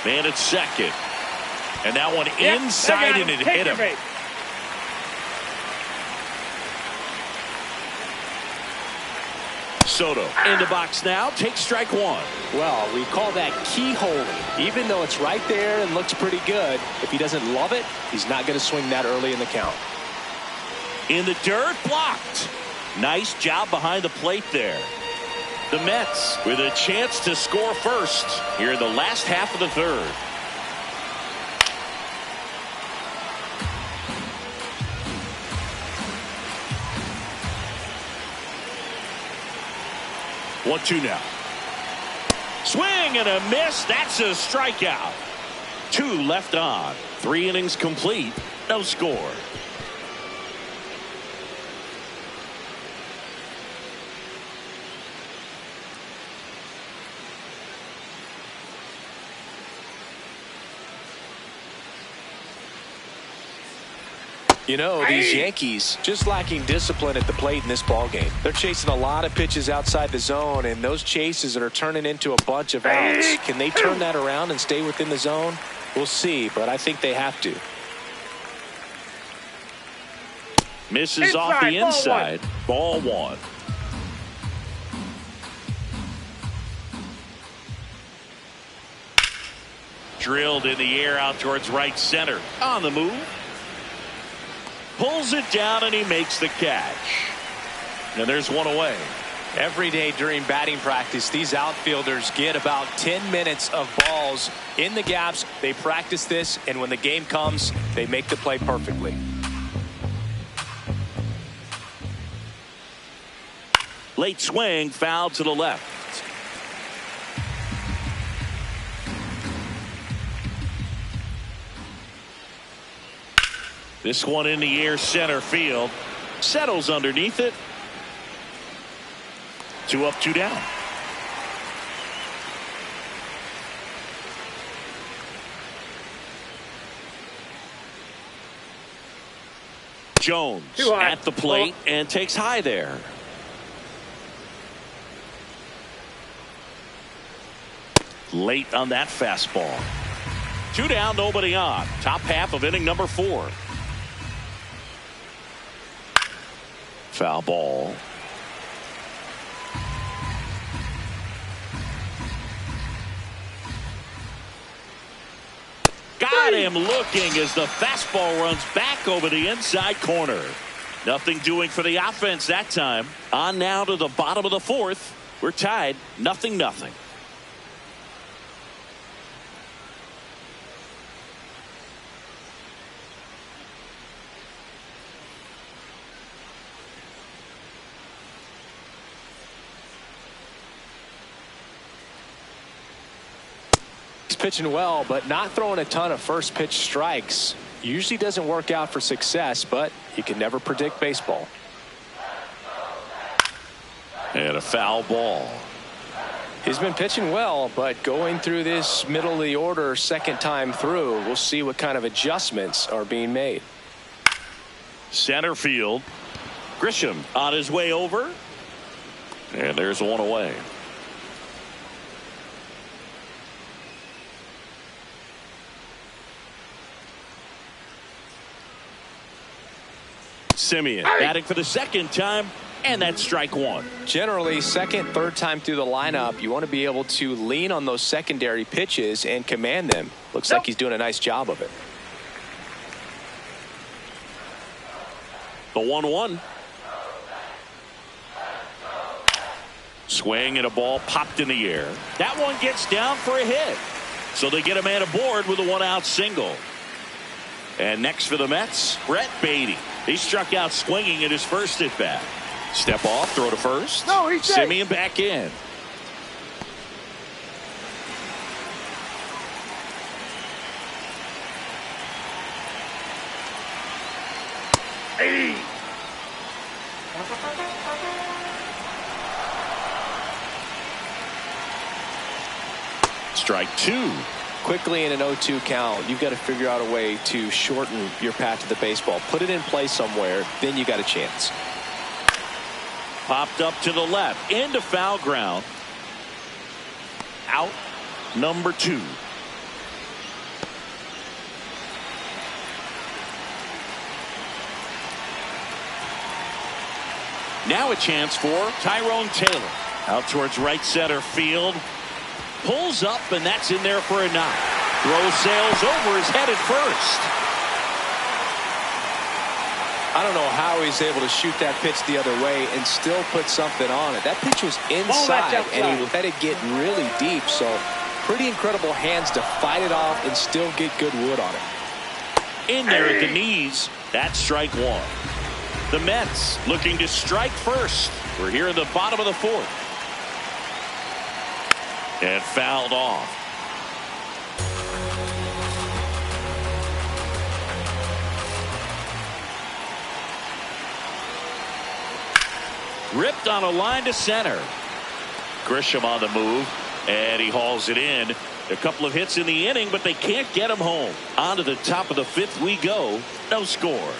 Man at second. And that one inside, and it hit him. Soto in the box now, takes strike 1. Well, we call that keyholing. Even though it's right there and looks pretty good, if he doesn't love it, he's not going to swing that early in the count. In the dirt, blocked. Nice job behind the plate there. The Mets with a chance to score first here in the last half of the 3rd. One, 2 now. Swing and a miss. That's a strikeout. 2 left on. 3 innings complete. No score. You know, these Yankees just lacking discipline at the plate in this ballgame. They're chasing a lot of pitches outside the zone, and those chases that are turning into a bunch of outs. Can they turn that around and stay within the zone? We'll see, but I think they have to. Misses off the inside. Ball 1. Drilled in the air out towards right center. On the move. Pulls it down, and he makes the catch. And there's 1 away. Every day during batting practice, these outfielders get about 10 minutes of balls in the gaps. They practice this, and when the game comes, they make the play perfectly. Late swing, foul to the left. This one in the air, center field. Settles underneath it. 2 up, 2 down. Jones at the plate and takes high there. Late on that fastball. 2 down, nobody on. Top half of inning number 4. Foul ball. Got him looking as the fastball runs back over the inside corner. Nothing doing for the offense that time. On now to the bottom of the fourth. We're tied 0-0. He's pitching well, but not throwing a ton of first pitch strikes. Usually doesn't work out for success, but you can never predict baseball. And a foul ball. He's been pitching well, but going through this middle of the order second time through, we'll see what kind of adjustments are being made. Center field. Grisham on his way over. And there's one away. Simeon batting for the second time, and that's strike one. Generally, second, third time through the lineup, you want to be able to lean on those secondary pitches and command them. Looks like he's doing a nice job of it. The 1-1. Swing and a ball popped in the air. That one gets down for a hit. So they get a man aboard with a one-out single. And next for the Mets, Brett Beatty. He struck out swinging in his first at bat. Step off, throw to first. No, he's safe. Simeon back in. Hey. Strike two. Quickly in an 0-2 count, you've got to figure out a way to shorten your path to the baseball. Put it in play somewhere, then you got a chance. Popped up to the left, into foul ground. Out number 2. Now a chance for Tyrone Taylor. Out towards right center field. Pulls up, and that's in there for a knock. Throw sails over his head at first. I don't know how he's able to shoot that pitch the other way and still put something on it. That pitch was inside, and he let it get really deep. So pretty incredible hands to fight it off and still get good wood on it. In there at the knees. That's strike one. The Mets looking to strike first. We're here in the bottom of the fourth. And fouled off. Ripped on a line to center. Grisham on the move, and he hauls it in. A couple of hits in the inning, but they can't get him home. On to the top of the fifth we go. No score.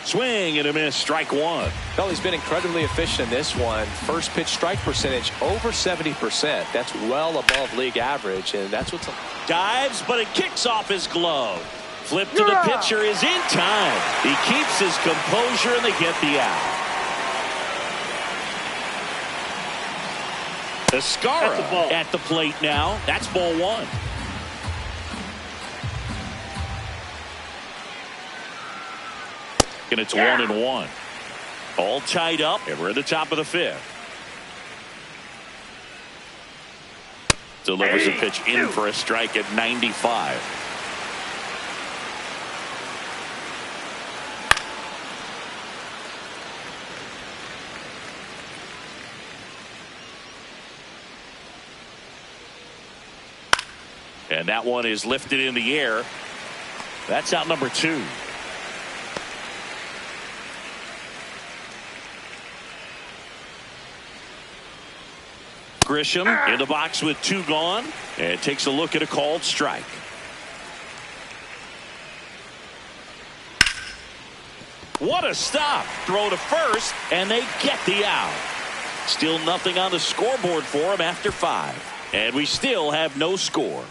Swing and a miss, strike one. Well, he's been incredibly efficient in this one. First pitch strike percentage over 70%. That's well above league average, and that's what's. Dives, but it kicks off his glove. Flip to the pitcher is in time. He keeps his composure, and they get the out. Escara at the plate now. That's ball one. And it's 1-1. All tied up, and we're at the top of the fifth. Delivers a pitch in for a strike at 95. And that one is lifted in the air. That's out number 2. Grisham in the box with 2 gone, and takes a look at a called strike. What a stop. Throw to first, and they get the out. Still nothing on the scoreboard for him after 5. And we still have no score.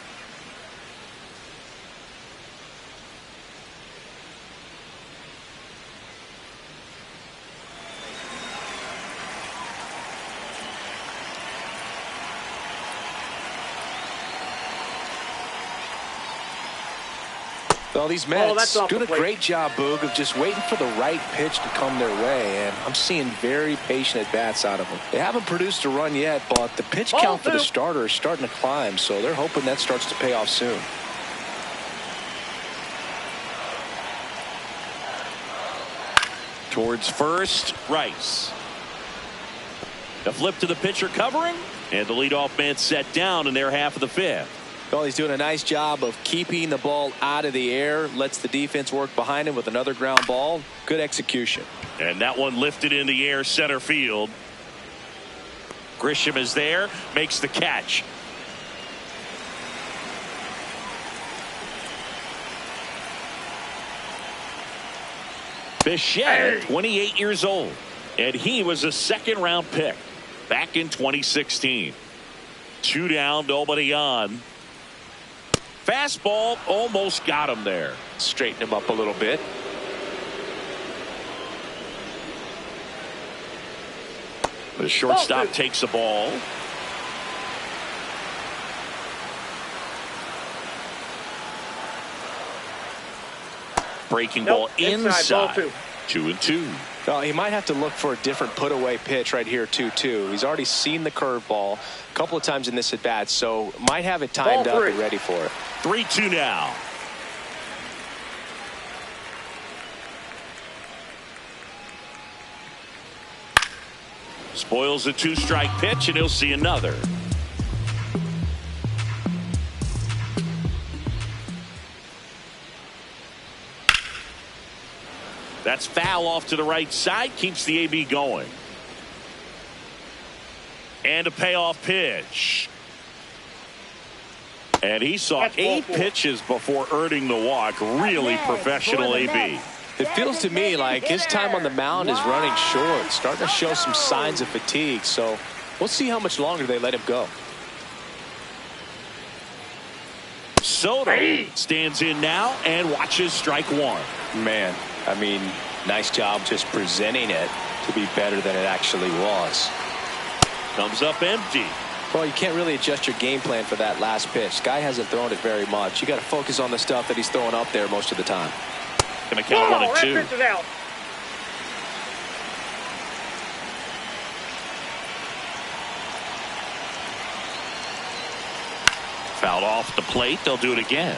Well, these that's Mets off the doing a plate. great job, Boog, of just waiting for the right pitch to come their way, and I'm seeing very patient at-bats out of them. They haven't produced a run yet, but the pitch Ball count for the two. starter is starting to climb, so they're hoping that starts to pay off soon. Towards first, Rice. The flip to the pitcher covering, and the leadoff man set down in their half of the fifth. Well, he's doing a nice job of keeping the ball out of the air, lets the defense work behind him with another ground ball. Good execution. And that one lifted in the air center field. Grisham is there, makes the catch. Bichette, 28 years old, and he was a second-round pick back in 2016. 2 down, nobody on. Fastball almost got him there. Straighten him up a little bit. The shortstop takes the ball. Breaking ball inside. Ball 2. 2-2. Well, he might have to look for a different put-away pitch right here, 2-2. He's already seen the curveball a couple of times in this at-bat, so might have it timed Ball up 3. and ready for it. 3-2 now. Spoils a 2-strike pitch, and he'll see another. That's foul off to the right side, keeps the AB going. And a payoff pitch. And he saw That's ball 8 4. pitches before earning the walk. Really professional AB. It feels to me like his time on the mound is running short, starting to show some signs of fatigue, so we'll see how much longer they let him go. Soto stands in now and watches strike one. Man, I mean, nice job just presenting it to be better than it actually was. Comes up empty. Well, you can't really adjust your game plan for that last pitch. Guy hasn't thrown it very much. You got to focus on the stuff that he's throwing up there most of the time. Gonna count 1 and 2. That pitch is out. Fouled off the plate. They'll do it again.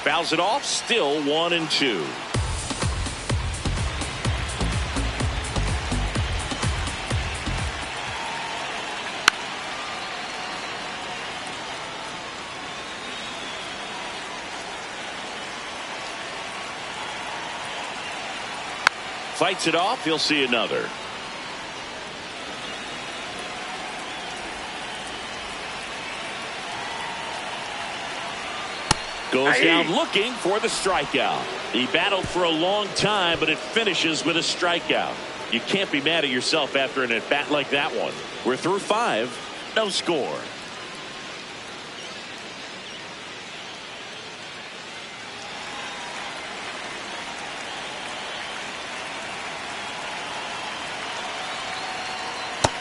Fouls it off. Still 1 and 2. Fights it off. He'll see another. Goes down looking for the strikeout. He battled for a long time, but it finishes with a strikeout. You can't be mad at yourself after an at-bat like that one. We're through 5. No score.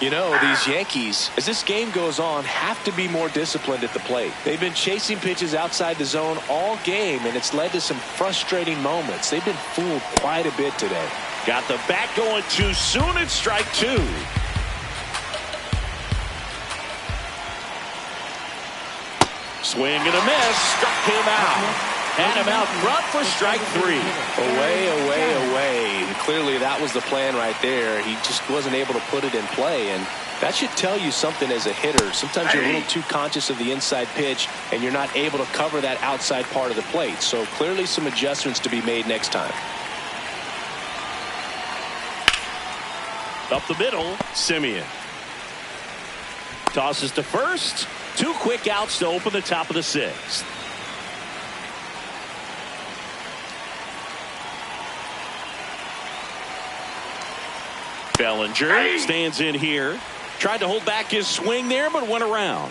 You know, these Yankees, as this game goes on, have to be more disciplined at the plate. They've been chasing pitches outside the zone all game, and it's led to some frustrating moments. They've been fooled quite a bit today. Got the bat going too soon. It's strike 2. Swing and a miss. Struck him out. Had him out front for strike 3. Away, away, away. Clearly that was the plan right there. He just wasn't able to put it in play, and that should tell you something as a hitter. Sometimes you're a little too conscious of the inside pitch, and you're not able to cover that outside part of the plate. So clearly some adjustments to be made next time. Up the middle, Simeon. Tosses to first. 2 quick outs to open the top of the 6th. Bellinger stands in here. Tried to hold back his swing there, but went around.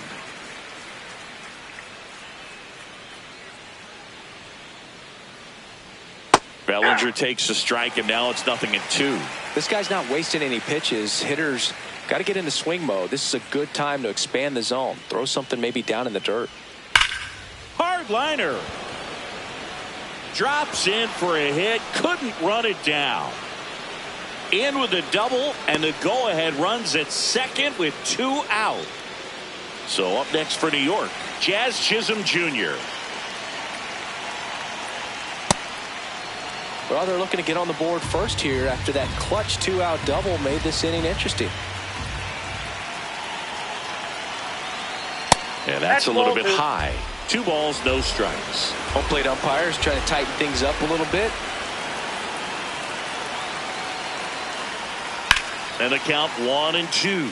Bellinger takes a strike, and now it's 0-2. This guy's not wasting any pitches. Hitters Got to get into swing mode. This is a good time to expand the zone. Throw something maybe down in the dirt. Hard liner. Drops in for a hit. Couldn't run it down. In with a double, and the go-ahead runs at second with 2 out. So up next for New York, Jazz Chisholm Jr. Well, they're looking to get on the board first here after that clutch 2-out double made this inning interesting. And that's a little bit high. 2 balls, no strikes. Home plate umpires trying to tighten things up a little bit. And the count 1-2.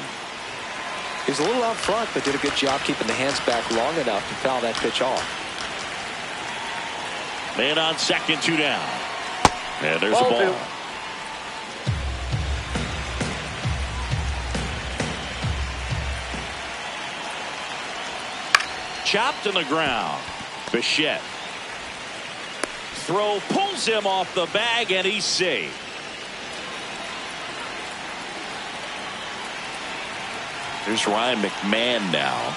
He's a little out front, but did a good job keeping the hands back long enough to foul that pitch off. Man on second, 2 down. And there's a ball. Chopped in the ground. Bichette. Throw pulls him off the bag, and he's safe. Here's Ryan McMahon now.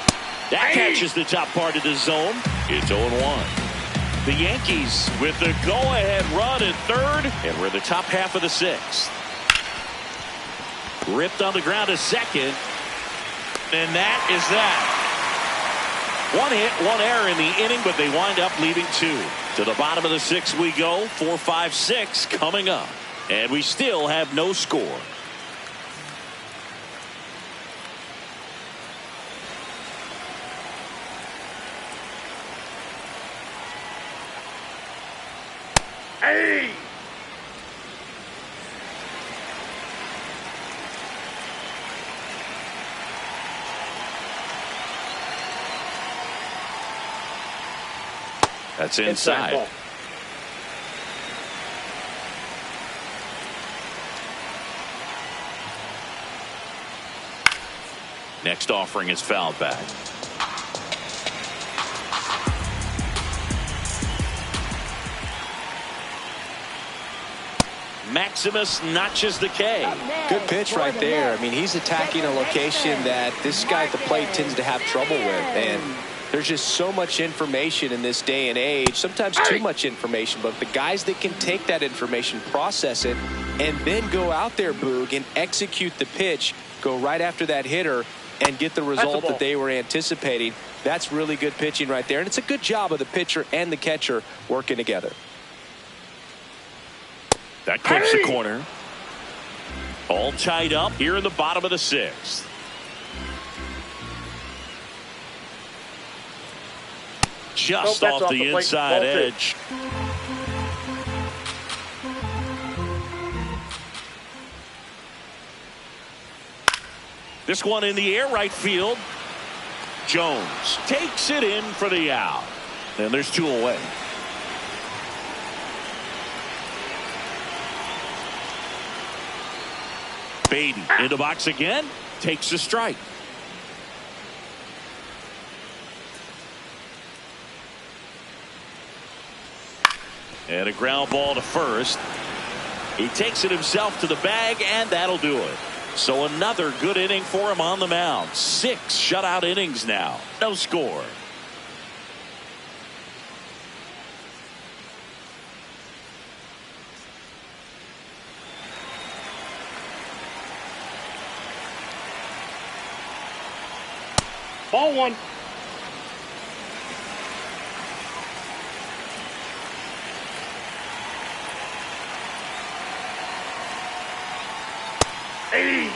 That catches the top part of the zone. It's 0-1. The Yankees with the go-ahead run at third, and we're in the top half of the 6th. Ripped on the ground to second, and that is that. 1 hit, 1 error in the inning, but they wind up leading 2. To the bottom of the 6th we go. 4, 5, 6 coming up, and we still have no score. Hey! That's inside. Ball. Next offering is fouled back. Maximus notches the K. Good pitch right there. I mean, he's attacking a location that this guy at the plate tends to have trouble with. And there's just so much information in this day and age, sometimes too much information. But the guys that can take that information, process it, and then go out there, Boog, and execute the pitch, go right after that hitter, and get the result that they were anticipating. That's really good pitching right there. And it's a good job of the pitcher and the catcher working together. That clips the corner. All tied up here in the bottom of the 6th. Just off the inside edge. This one in the air, right field. Jones takes it in for the out. And there's 2 away. Beatty in the box again, takes a strike. And a ground ball to first. He takes it himself to the bag, and that'll do it. So another good inning for him on the mound. 6 shutout innings now. No score. Ball 1. Hey!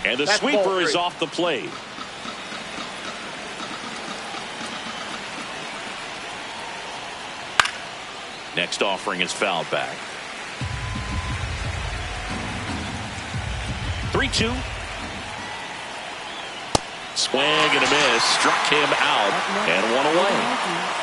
And the sweeper is off the plate. Next offering is fouled back. 3-2. Swing and a miss. Struck him out and 1 away.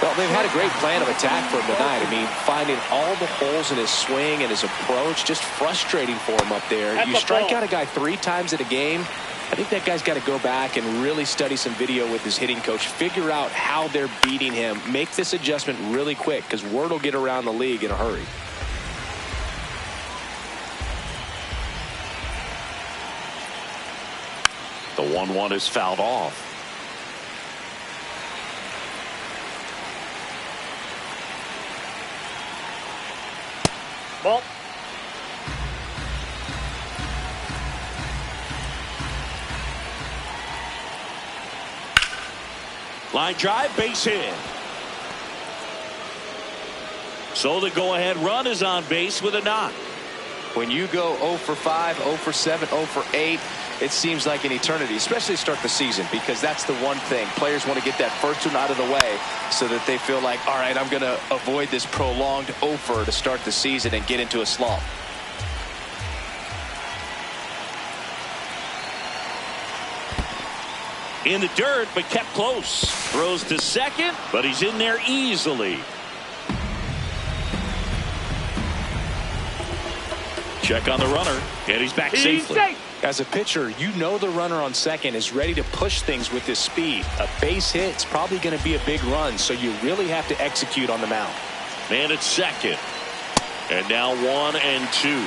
Well, they've had a great plan of attack for him tonight. I mean, finding all the holes in his swing and his approach, just frustrating for him up there. You strike out a guy 3 times in a game, I think that guy's got to go back and really study some video with his hitting coach. Figure out how they're beating him. Make this adjustment really quick because word will get around the league in a hurry. The 1-1 is fouled off. Ball. Line drive, base hit. So the go-ahead run is on base with a knock. When you go 0 for 5, 0 for 7, 0 for 8, it seems like an eternity, especially to start the season, because that's the one thing. Players want to get that first one out of the way so that they feel like, all right, I'm going to avoid this prolonged 0 for to start the season and get into a slump. In the dirt, but kept close. Throws to second, but he's in there easily. Check on the runner, and he's back safely. As a pitcher, you know the runner on second is ready to push things with his speed. A base hit is probably going to be a big run, so you really have to execute on the mound. Man at second. And now 1 and 2.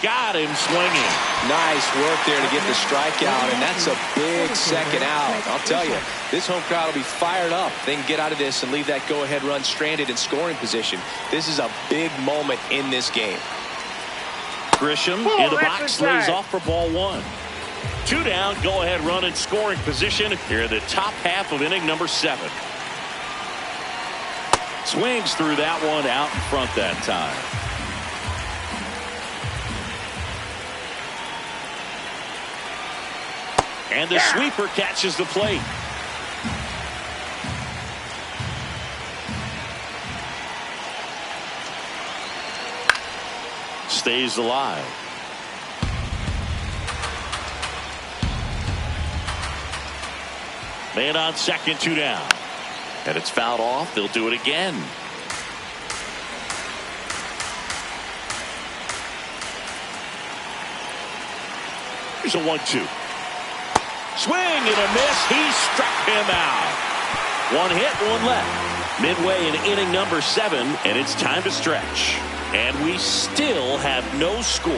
Got him swinging. Nice work there to get the strikeout, and that's a big second out. I'll tell you, this home crowd will be fired up. They can get out of this and leave that go-ahead run stranded in scoring position. This is a big moment in this game. Grisham in the box, lays off for ball 1. 2 down, go-ahead run in scoring position here in the top half of inning number 7. Swings through that one out in front that time. And the sweeper catches the plate. Stays alive. Man on second, 2 down. And it's fouled off. They'll do it again. Here's a 1-2. Swing and a miss. He struck him out. 1 hit, 1 left. Midway in inning number 7, and it's time to stretch. And we still have no score.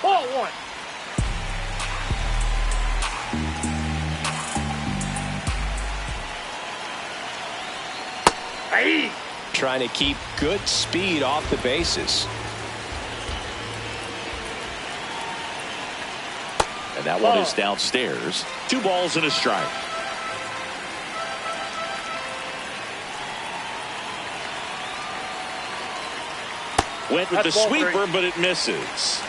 Ball 1. Trying to keep good speed off the bases. And that one is downstairs. 2 balls and a strike. Went with the sweeper, but it misses.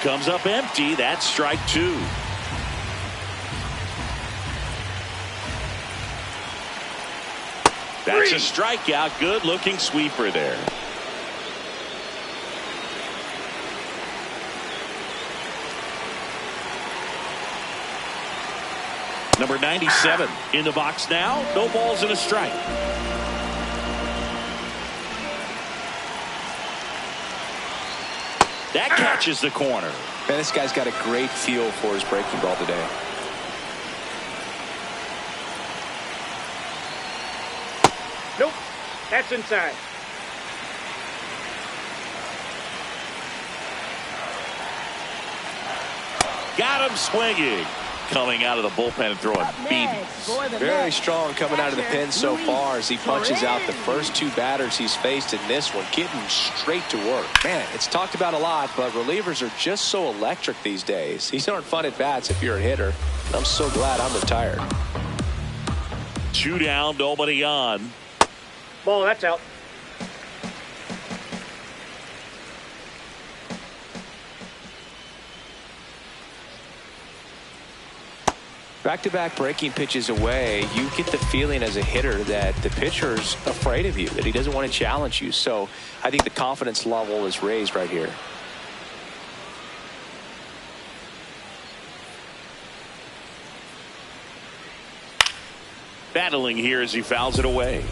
Comes up empty. That's strike 2. That's a strikeout. Good looking sweeper there. Number 97 in the box now. No balls and a strike. That catches the corner. Man, this guy's got a great feel for his breaking ball today. Nope. That's inside. Got him swinging. Coming out of the bullpen and throwing BBs. Very strong coming out of the pen so far as he punches out the first 2 batters he's faced in this one, getting straight to work. Man, it's talked about a lot, but relievers are just so electric these days. These aren't fun at bats if you're a hitter. I'm so glad I'm retired. 2 down, nobody on. Ball, that's out. Back-to-back breaking pitches away, you get the feeling as a hitter that the pitcher's afraid of you, that he doesn't want to challenge you. So I think the confidence level is raised right here. Battling here as he fouls it away.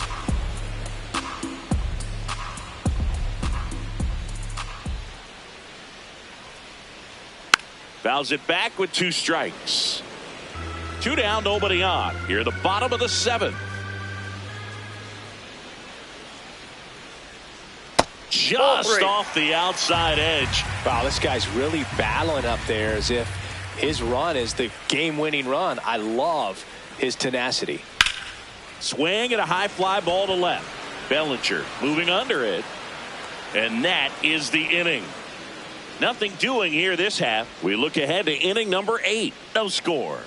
Fouls it back with 2 strikes. 2 down, nobody on. Here at the bottom of the 7th. Just off the outside edge. Wow, this guy's really battling up there as if his run is the game-winning run. I love his tenacity. Swing and a high fly ball to left. Bellinger moving under it. And that is the inning. Nothing doing here this half. We look ahead to inning number 8. No score.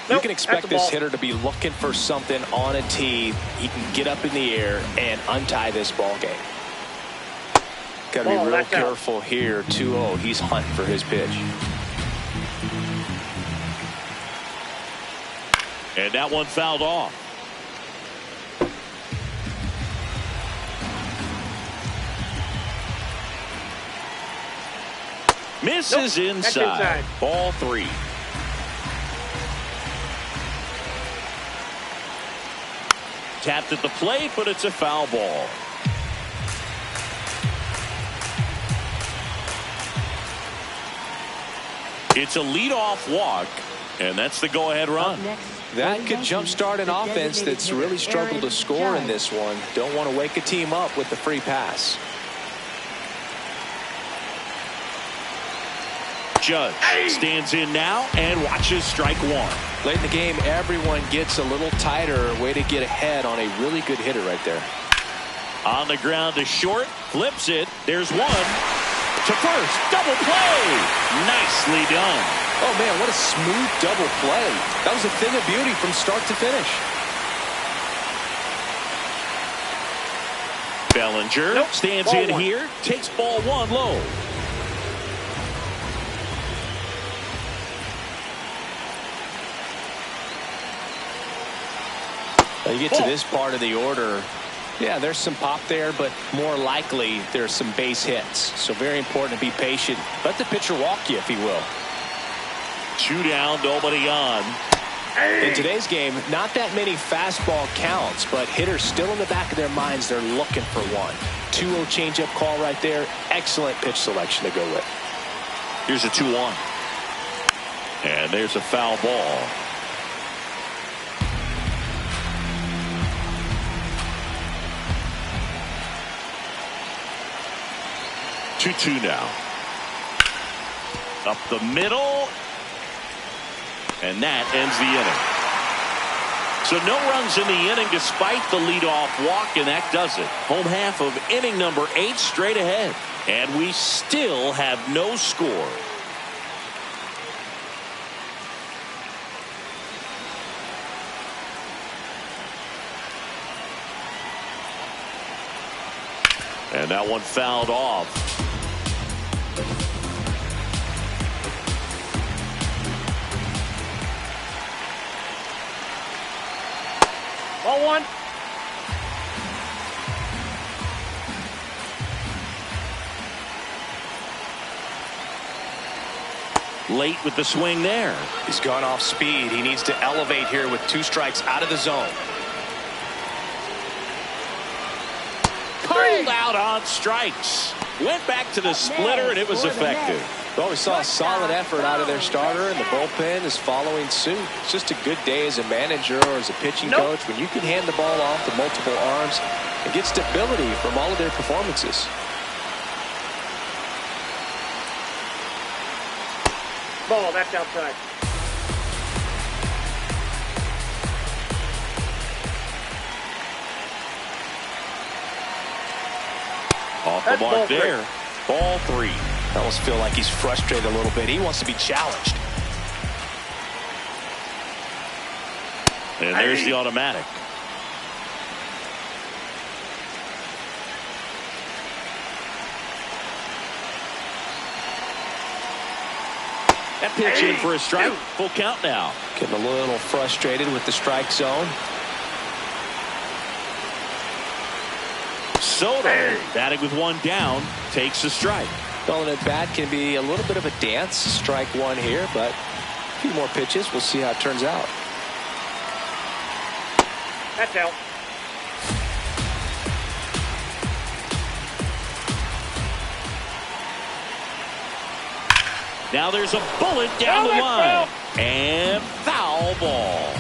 You can expect this hitter to be looking for something on a tee. He can get up in the air and untie this ball game. Got to be real careful here. 2-0. He's hunting for his pitch. And that one fouled off. Misses inside. Ball 3. Tapped at the plate, but it's a foul ball. It's a leadoff walk, and that's the go-ahead run. That could jumpstart an offense that's really struggled to score in this one. Don't want to wake a team up with the free pass. Judge stands in now and watches strike 1. Late in the game, everyone gets a little tighter. Way to get ahead on a really good hitter right there. On the ground to short, flips it. There's 1 to first. Double play. Nicely done. Oh, man, what a smooth double play. That was a thing of beauty from start to finish. Bellinger stands in here, takes ball 1 low. You get to this part of the order. Yeah, there's some pop there, but more likely there's some base hits. So very important to be patient. Let the pitcher walk you, if he will. 2 down, nobody on. In today's game, not that many fastball counts, but hitters still in the back of their minds, they're looking for one. 2-0 changeup call right there. Excellent pitch selection to go with. Here's a 2-1. And there's a foul ball. 2-2 now. Up the middle. And that ends the inning. So no runs in the inning despite the leadoff walk, and that does it. Home half of inning number 8 straight ahead. And we still have no score. And that one fouled off. Ball 1. Late with the swing there. He's gone off speed. He needs to elevate here with 2 strikes out of the zone. Pulled out on strikes. Went back to the splitter, and it was effective. Well, we saw a solid effort out of their starter, and the bullpen is following suit. It's just a good day as a manager or as a pitching coach when you can hand the ball off to multiple arms and get stability from all of their performances. Ball, that's outside. Off the mark there. Ball 3. I almost feel like he's frustrated a little bit. He wants to be challenged. And there's the automatic. That pitch in for a strike. Full count now. Getting a little frustrated with the strike zone. Soto batting with one down takes a strike. Throwing at bat can be a little bit of a dance. Strike one here, but a few more pitches. We'll see how it turns out. That's out. Now there's a bullet down the line. And foul ball.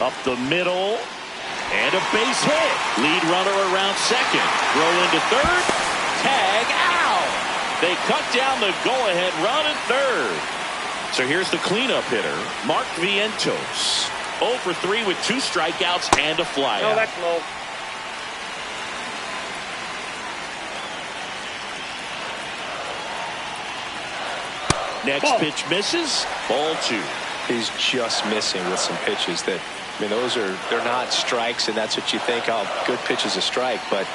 Up the middle. And a base hit. Lead runner around second. Throw into third. Tag out. They cut down the go-ahead run at third. So here's the cleanup hitter, Mark Vientos. 0 for 3 with 2 strikeouts and a flyout. No, that's low. Next pitch misses. Ball 2. He's just missing with some pitches that, I mean, they're not strikes, and that's what you think, oh, good pitch is a strike. But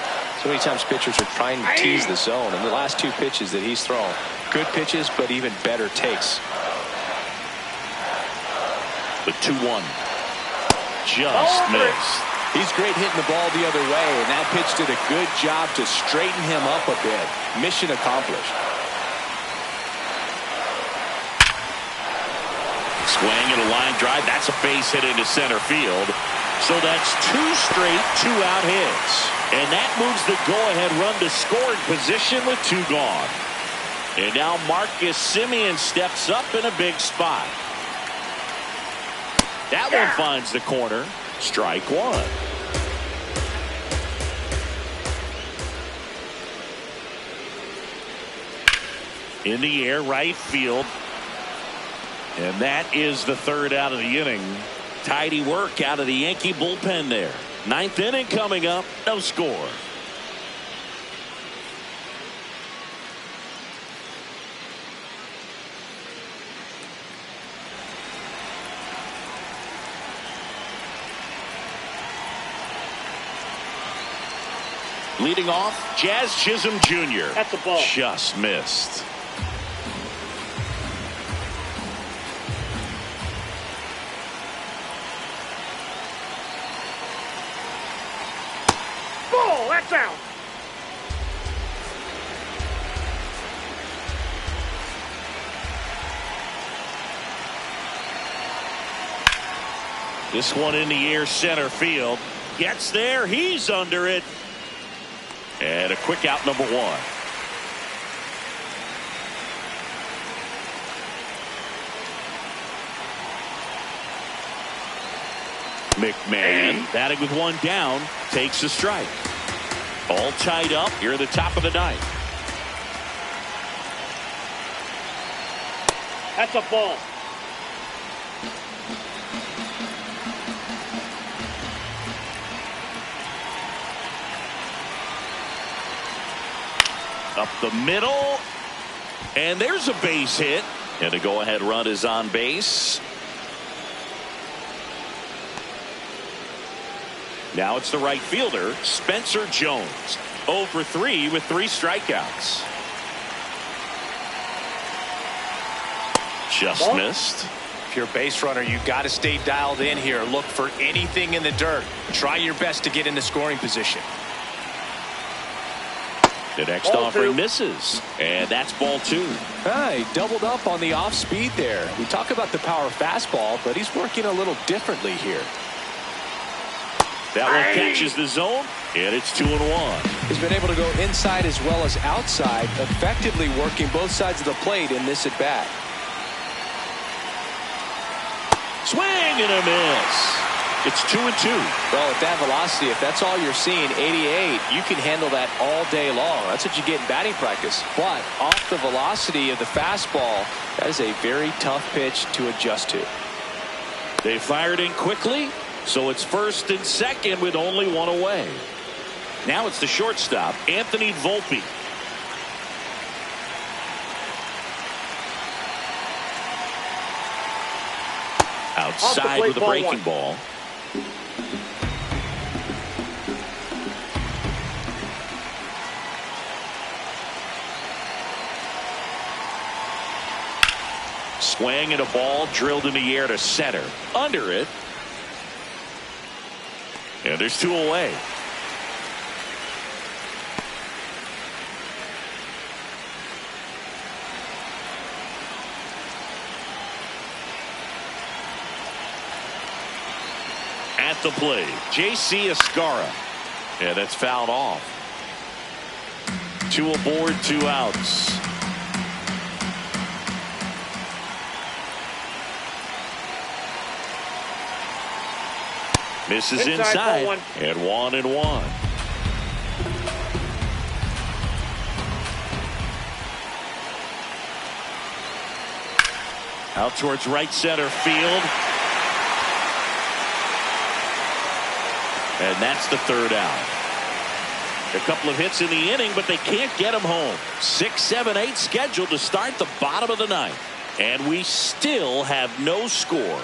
so many times pitchers are trying to tease the zone. And the last 2 pitches that he's thrown, good pitches, but even better takes. The 2-1. Just missed. He's great hitting the ball the other way, and that pitch did a good job to straighten him up a bit. Mission accomplished. Swing and a line drive. That's a base hit into center field. So that's 2 straight 2-out hits. And that moves the go-ahead run to scoring position with 2 gone. And now Marcus Semien steps up in a big spot. That one finds the corner. Strike 1. In the air, right field. And that is the 3rd out of the inning. Tidy work out of the Yankee bullpen there. 9th inning coming up. No score. Leading off, Jazz Chisholm Jr. That's a ball. Just missed. Ball, that's out. This one in the air, center field. Gets there, he's under it. And a quick out, number 1. McMahon batting with one down takes a strike. All tied up here at the top of the 9th. That's a ball. Up the middle. And there's a base hit. And a go-ahead run is on base. Now it's the right fielder, Spencer Jones. 0 for 3 with 3 strikeouts. Just missed. If you're a base runner, you've got to stay dialed in here. Look for anything in the dirt. Try your best to get into scoring position. The next offering misses, and that's ball 2. He doubled up on the off speed there. We talk about the power fastball, but he's working a little differently here. That one catches the zone, and it's 2-1. He's been able to go inside as well as outside, effectively working both sides of the plate in this at bat. Swing and a miss. It's 2-2. Well, at that velocity, if that's all you're seeing, 88, you can handle that all day long. That's what you get in batting practice. But off the velocity of the fastball, that is a very tough pitch to adjust to. They fired in quickly, so it's 1st and 2nd with only 1 away. Now it's the shortstop, Anthony Volpe. Outside with a breaking ball. Swing and a ball drilled in the air to center. Under it. And there's 2 away. At the plate, J.C. Escara. And that's fouled off. 2 aboard, 2 outs. Misses inside, and 1-1. Out towards right center field. And that's the 3rd out. A couple of hits in the inning, but they can't get him home. 6, 7, 8 scheduled to start the bottom of the 9th. And we still have no score.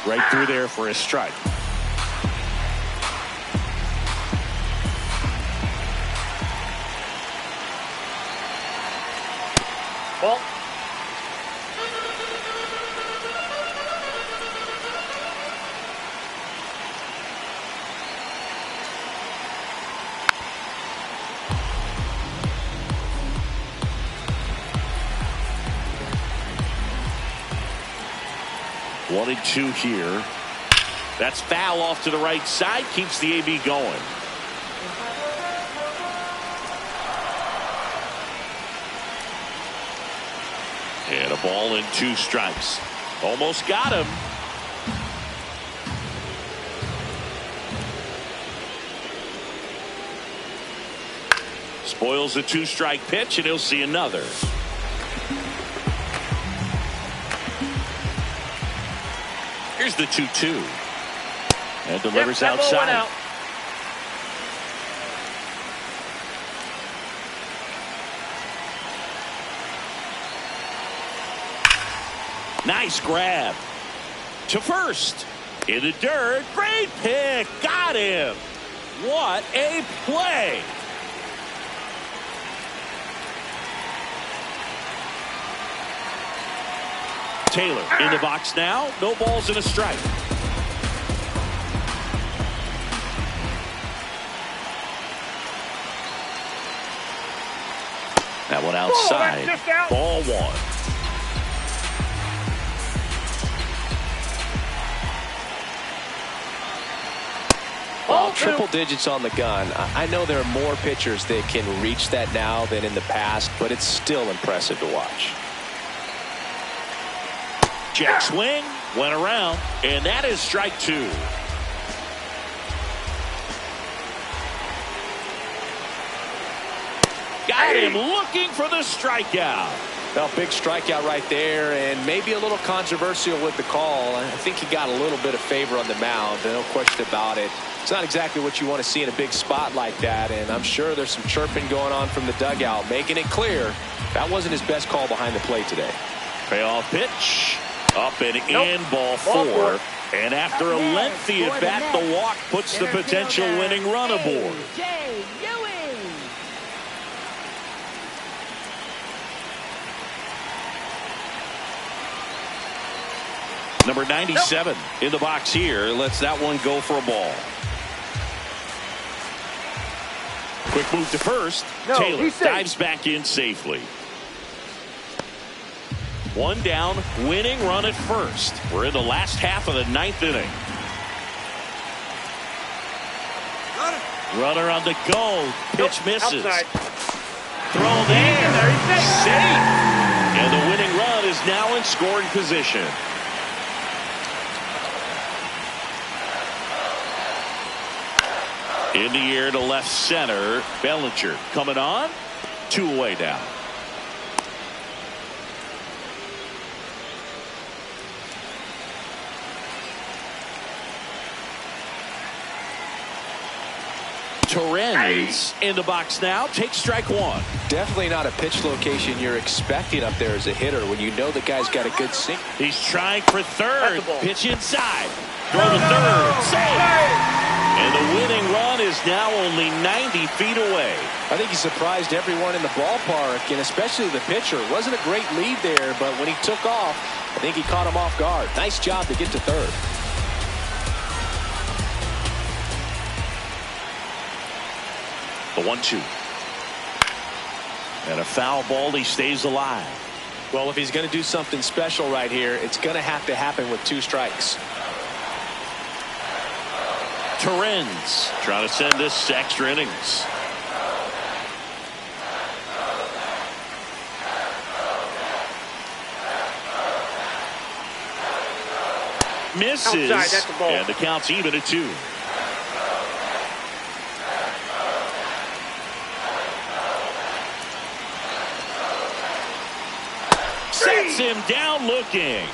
Right through there for a strike. Ball. One and 2 here. That's foul off to the right side. Keeps the AB going. And a ball and 2 strikes. Almost got him. Spoils a 2-strike pitch, and he'll see another. Here's the 2-2. And delivers outside. Out. Nice grab. To first. In the dirt. Great pick. Got him. What a play. Taylor in the box now. No balls and a strike. That one outside. Out. Ball 1. Well, triple digits on the gun. I know there are more pitchers that can reach that now than in the past, but it's still impressive to watch. Check swing, went around, and that is strike 2. Got him looking for the strikeout. Well, big strikeout right there, and maybe a little controversial with the call. I think he got a little bit of favor on the mound, no question about it. It's not exactly what you want to see in a big spot like that, and I'm sure there's some chirping going on from the dugout, making it clear that wasn't his best call behind the plate today. Payoff pitch. Up and in, ball 4. And after a lengthy at bat, the walk puts the potential winning run aboard. Number 97 in the box here. Lets that one go for a ball. Quick move to first. Taylor dives back in safely. 1 down, winning run at first. We're in the last half of the 9th inning. Runner on the go. Pitch misses. Outside. Throw there. Safe. And the winning run is now in scoring position. In the air to left center. Bellinger coming on. 2 away now. Torrens in the box now. Take strike one. Definitely not a pitch location you're expecting up there as a hitter when you know the guy's got a good sink. He's trying for third. Pitch inside. Throw to third. Save. And the winning run is now only 90 feet away. I think he surprised everyone in the ballpark, and especially the pitcher. Wasn't a great lead there, but when he took off, I think he caught him off guard. Nice job to get to third. The 1-2. And a foul ball. He stays alive. Well, if he's going to do something special right here, it's going to have to happen with 2 strikes. Torrens trying to send this to extra innings. Misses. Outside, that's the ball. And the count's even at 2. Sets him down looking.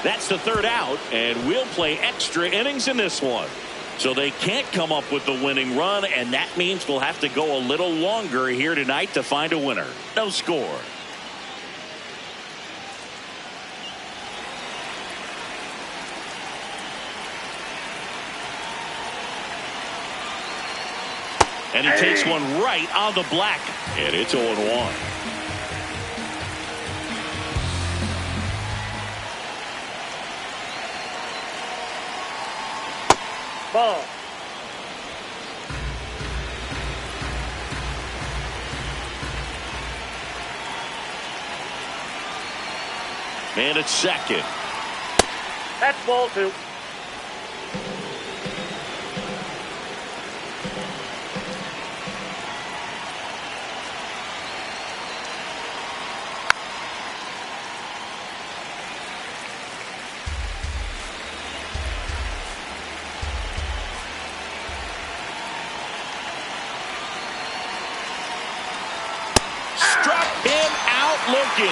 That's the 3rd out, and we'll play extra innings in this one. So they can't come up with the winning run, and that means we'll have to go a little longer here tonight to find a winner. No score. And he takes one right on the black, and it's 0-1. Ball. Man at second. That's ball 2. Struck him out looking.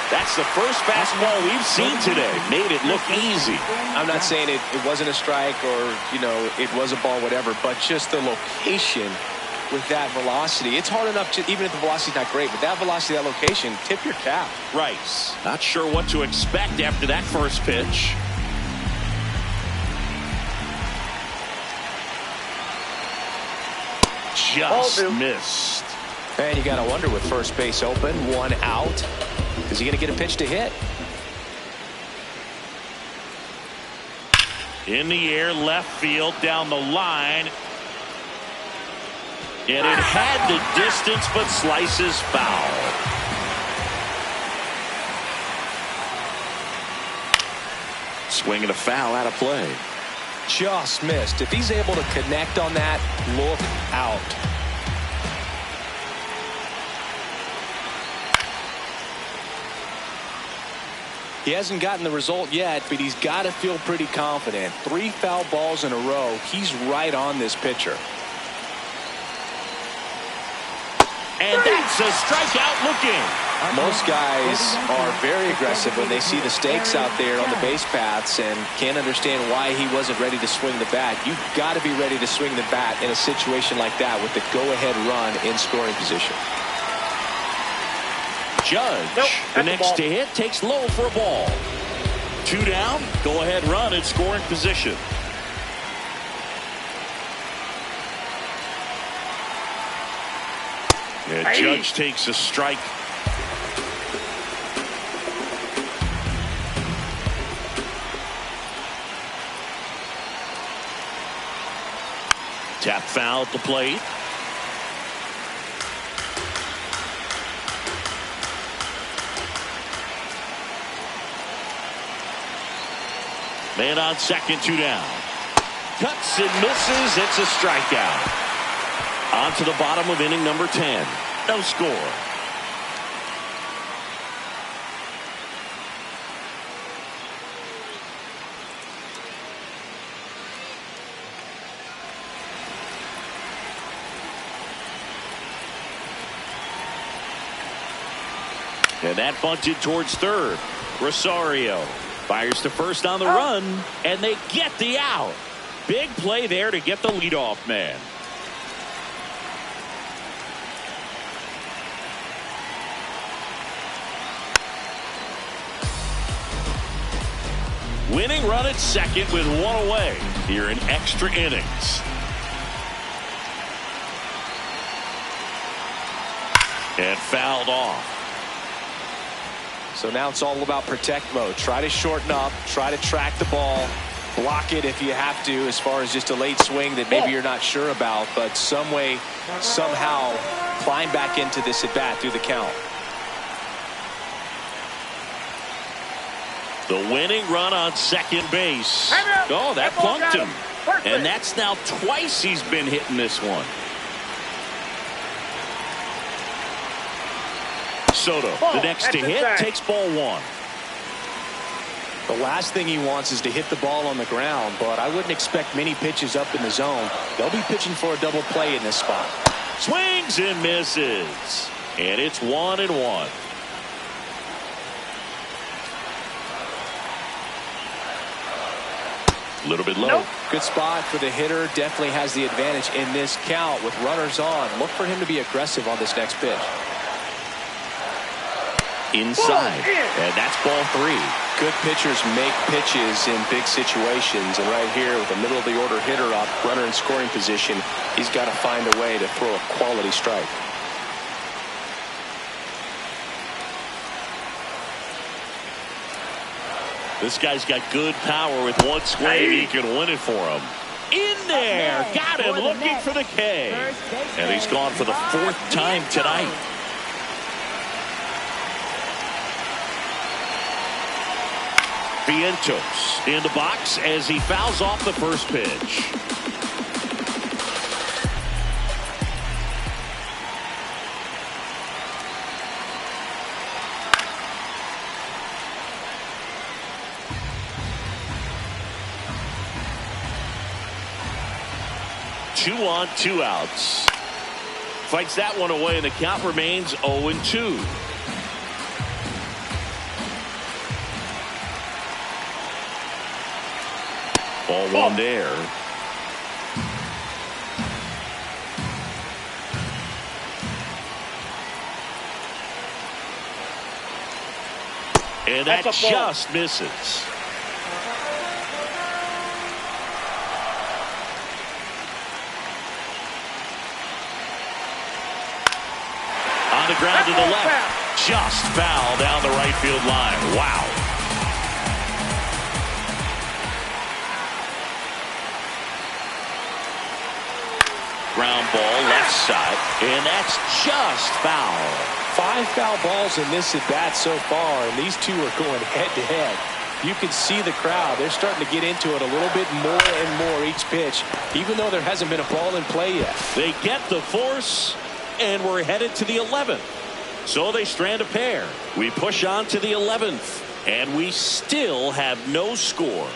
That's the first fastball we've seen today. Made it look easy. I'm not saying it wasn't a strike or, you know, it was a ball, whatever, but just the location with that velocity. It's hard enough to, even if the velocity's not great, but that velocity, that location, tip your cap. Right. Not sure what to expect after that first pitch. Just missed. And you got to wonder with first base open, 1 out, is he going to get a pitch to hit? In the air, left field, down the line. And it had the distance, but slices foul. Swing and a foul out of play. Just missed. If he's able to connect on that, look out. He hasn't gotten the result yet, but he's got to feel pretty confident. 3 foul balls in a row. He's right on this pitcher. And that's a strikeout looking. Most guys are very aggressive when they see the stakes out there on the base paths and can't understand why he wasn't ready to swing the bat. You've got to be ready to swing the bat in a situation like that with the go-ahead run in scoring position. Judge, the next to hit, takes low for a ball. 2 down, go-ahead run in scoring position. Yeah, Judge takes a strike. Tap foul at the plate. Man on second, 2 down. Cuts and misses. It's a strikeout. On to the bottom of inning number 10. No score. And that bunted towards third. Rosario fires to first on the run, and they get the out. Big play there to get the leadoff man. Winning run at second with one away here in extra innings. And fouled off. So now it's all about protect mode. Try to shorten up, try to track the ball, block it if you have to, as far as just a late swing that maybe you're not sure about, but some way, somehow climb back into this at bat through the count. The winning run on second base. Oh, that plunked him. And that's now twice he's been hitting this one. Soto, the next to hit, takes ball one. The last thing he wants is to hit the ball on the ground, but I wouldn't expect many pitches up in the zone. They'll be pitching for a double play in this spot. Swings and misses. And it's 1-1. A little bit low. Nope. Good spot for the hitter. Definitely has the advantage in this count with runners on. Look for him to be aggressive on this next pitch. Inside. And that's ball three. Good pitchers make pitches in big situations. And right here with the middle of the order hitter up, runner in scoring position, he's got to find a way to throw a quality strike. This guy's got good power. With one swing, he can win it for him. In there. Got him looking for the K. And he's gone for the fourth time tonight. Vientos in the box as he fouls off the first pitch. Two on, two outs. Fights that one away, and the count remains 0-2. Ball one there. And that just misses. On the ground to the left. Just foul down the right field line. Wow. Ground ball left side, and that's just foul. 5 foul balls in this at bat so far, and these two are going head to head. You can see the crowd. They're starting to get into it a little bit more and more each pitch, even though there hasn't been a ball in play yet. They get the force, and we're headed to the 11th. So they strand a pair. We push on to the 11th, and we still have no score.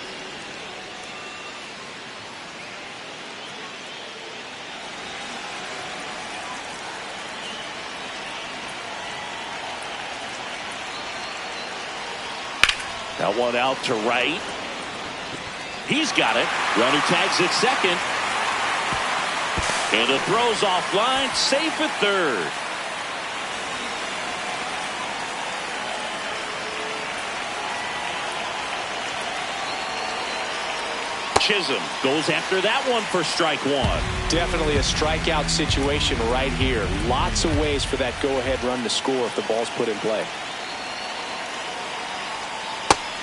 That one out to right. He's got it. Runner tags at second. And the throw's offline. Safe at third. Chisholm goes after that one for strike one. Definitely a strikeout situation right here. Lots of ways for that go-ahead run to score if the ball's put in play.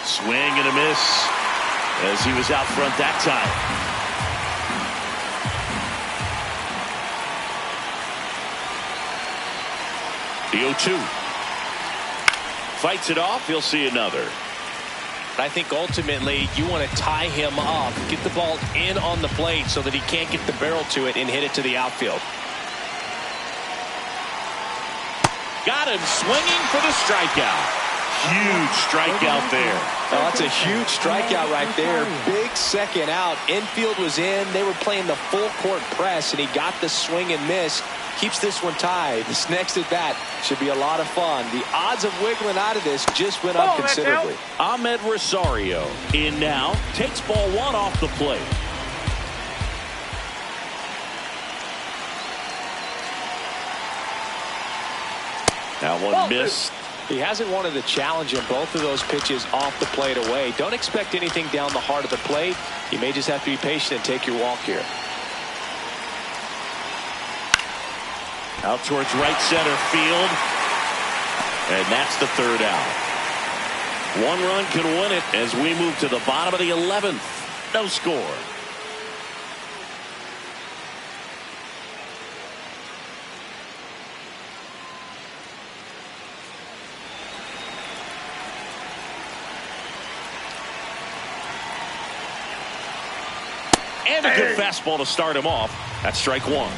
Swing and a miss as he was out front that time. The 0-2. Fights it off. He'll see another. I think ultimately you want to tie him up, get the ball in on the plate so that he can't get the barrel to it and hit it to the outfield. Got him swinging for the strikeout. Huge strikeout there. Oh, that's a huge strikeout right there. Big second out. Infield was in. They were playing the full court press, and he got the swing and miss. Keeps this one tied. This next at bat should be a lot of fun. The odds of wiggling out of this just went up considerably. Ahmed Rosario in now. Takes ball one off the plate. That one missed. He hasn't wanted to challenge him. Both of those pitches off the plate away. Don't expect anything down the heart of the plate. You may just have to be patient and take your walk here. Out towards right center field. And that's the third out. One run can win it as we move to the bottom of the 11th. No score. And a good fastball to start him off. That's strike one.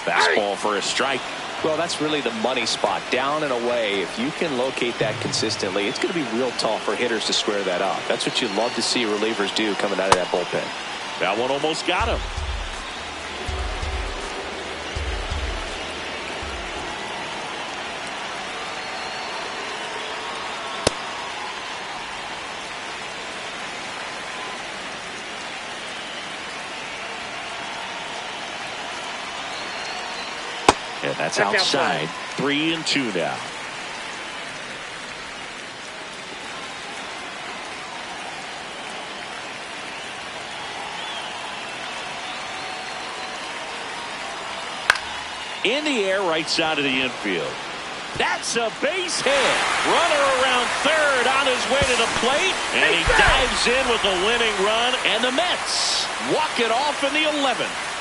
Fastball for a strike. Well, that's really the money spot. Down and away. If you can locate that consistently, it's going to be real tough for hitters to square that up. That's what you love to see relievers do coming out of that bullpen. That one almost got him. And that's outside. 3-2 now. In the air, right side of the infield. That's a base hit. Runner around third on his way to the plate. And he dives in with the winning run. And the Mets walk it off in the 11th.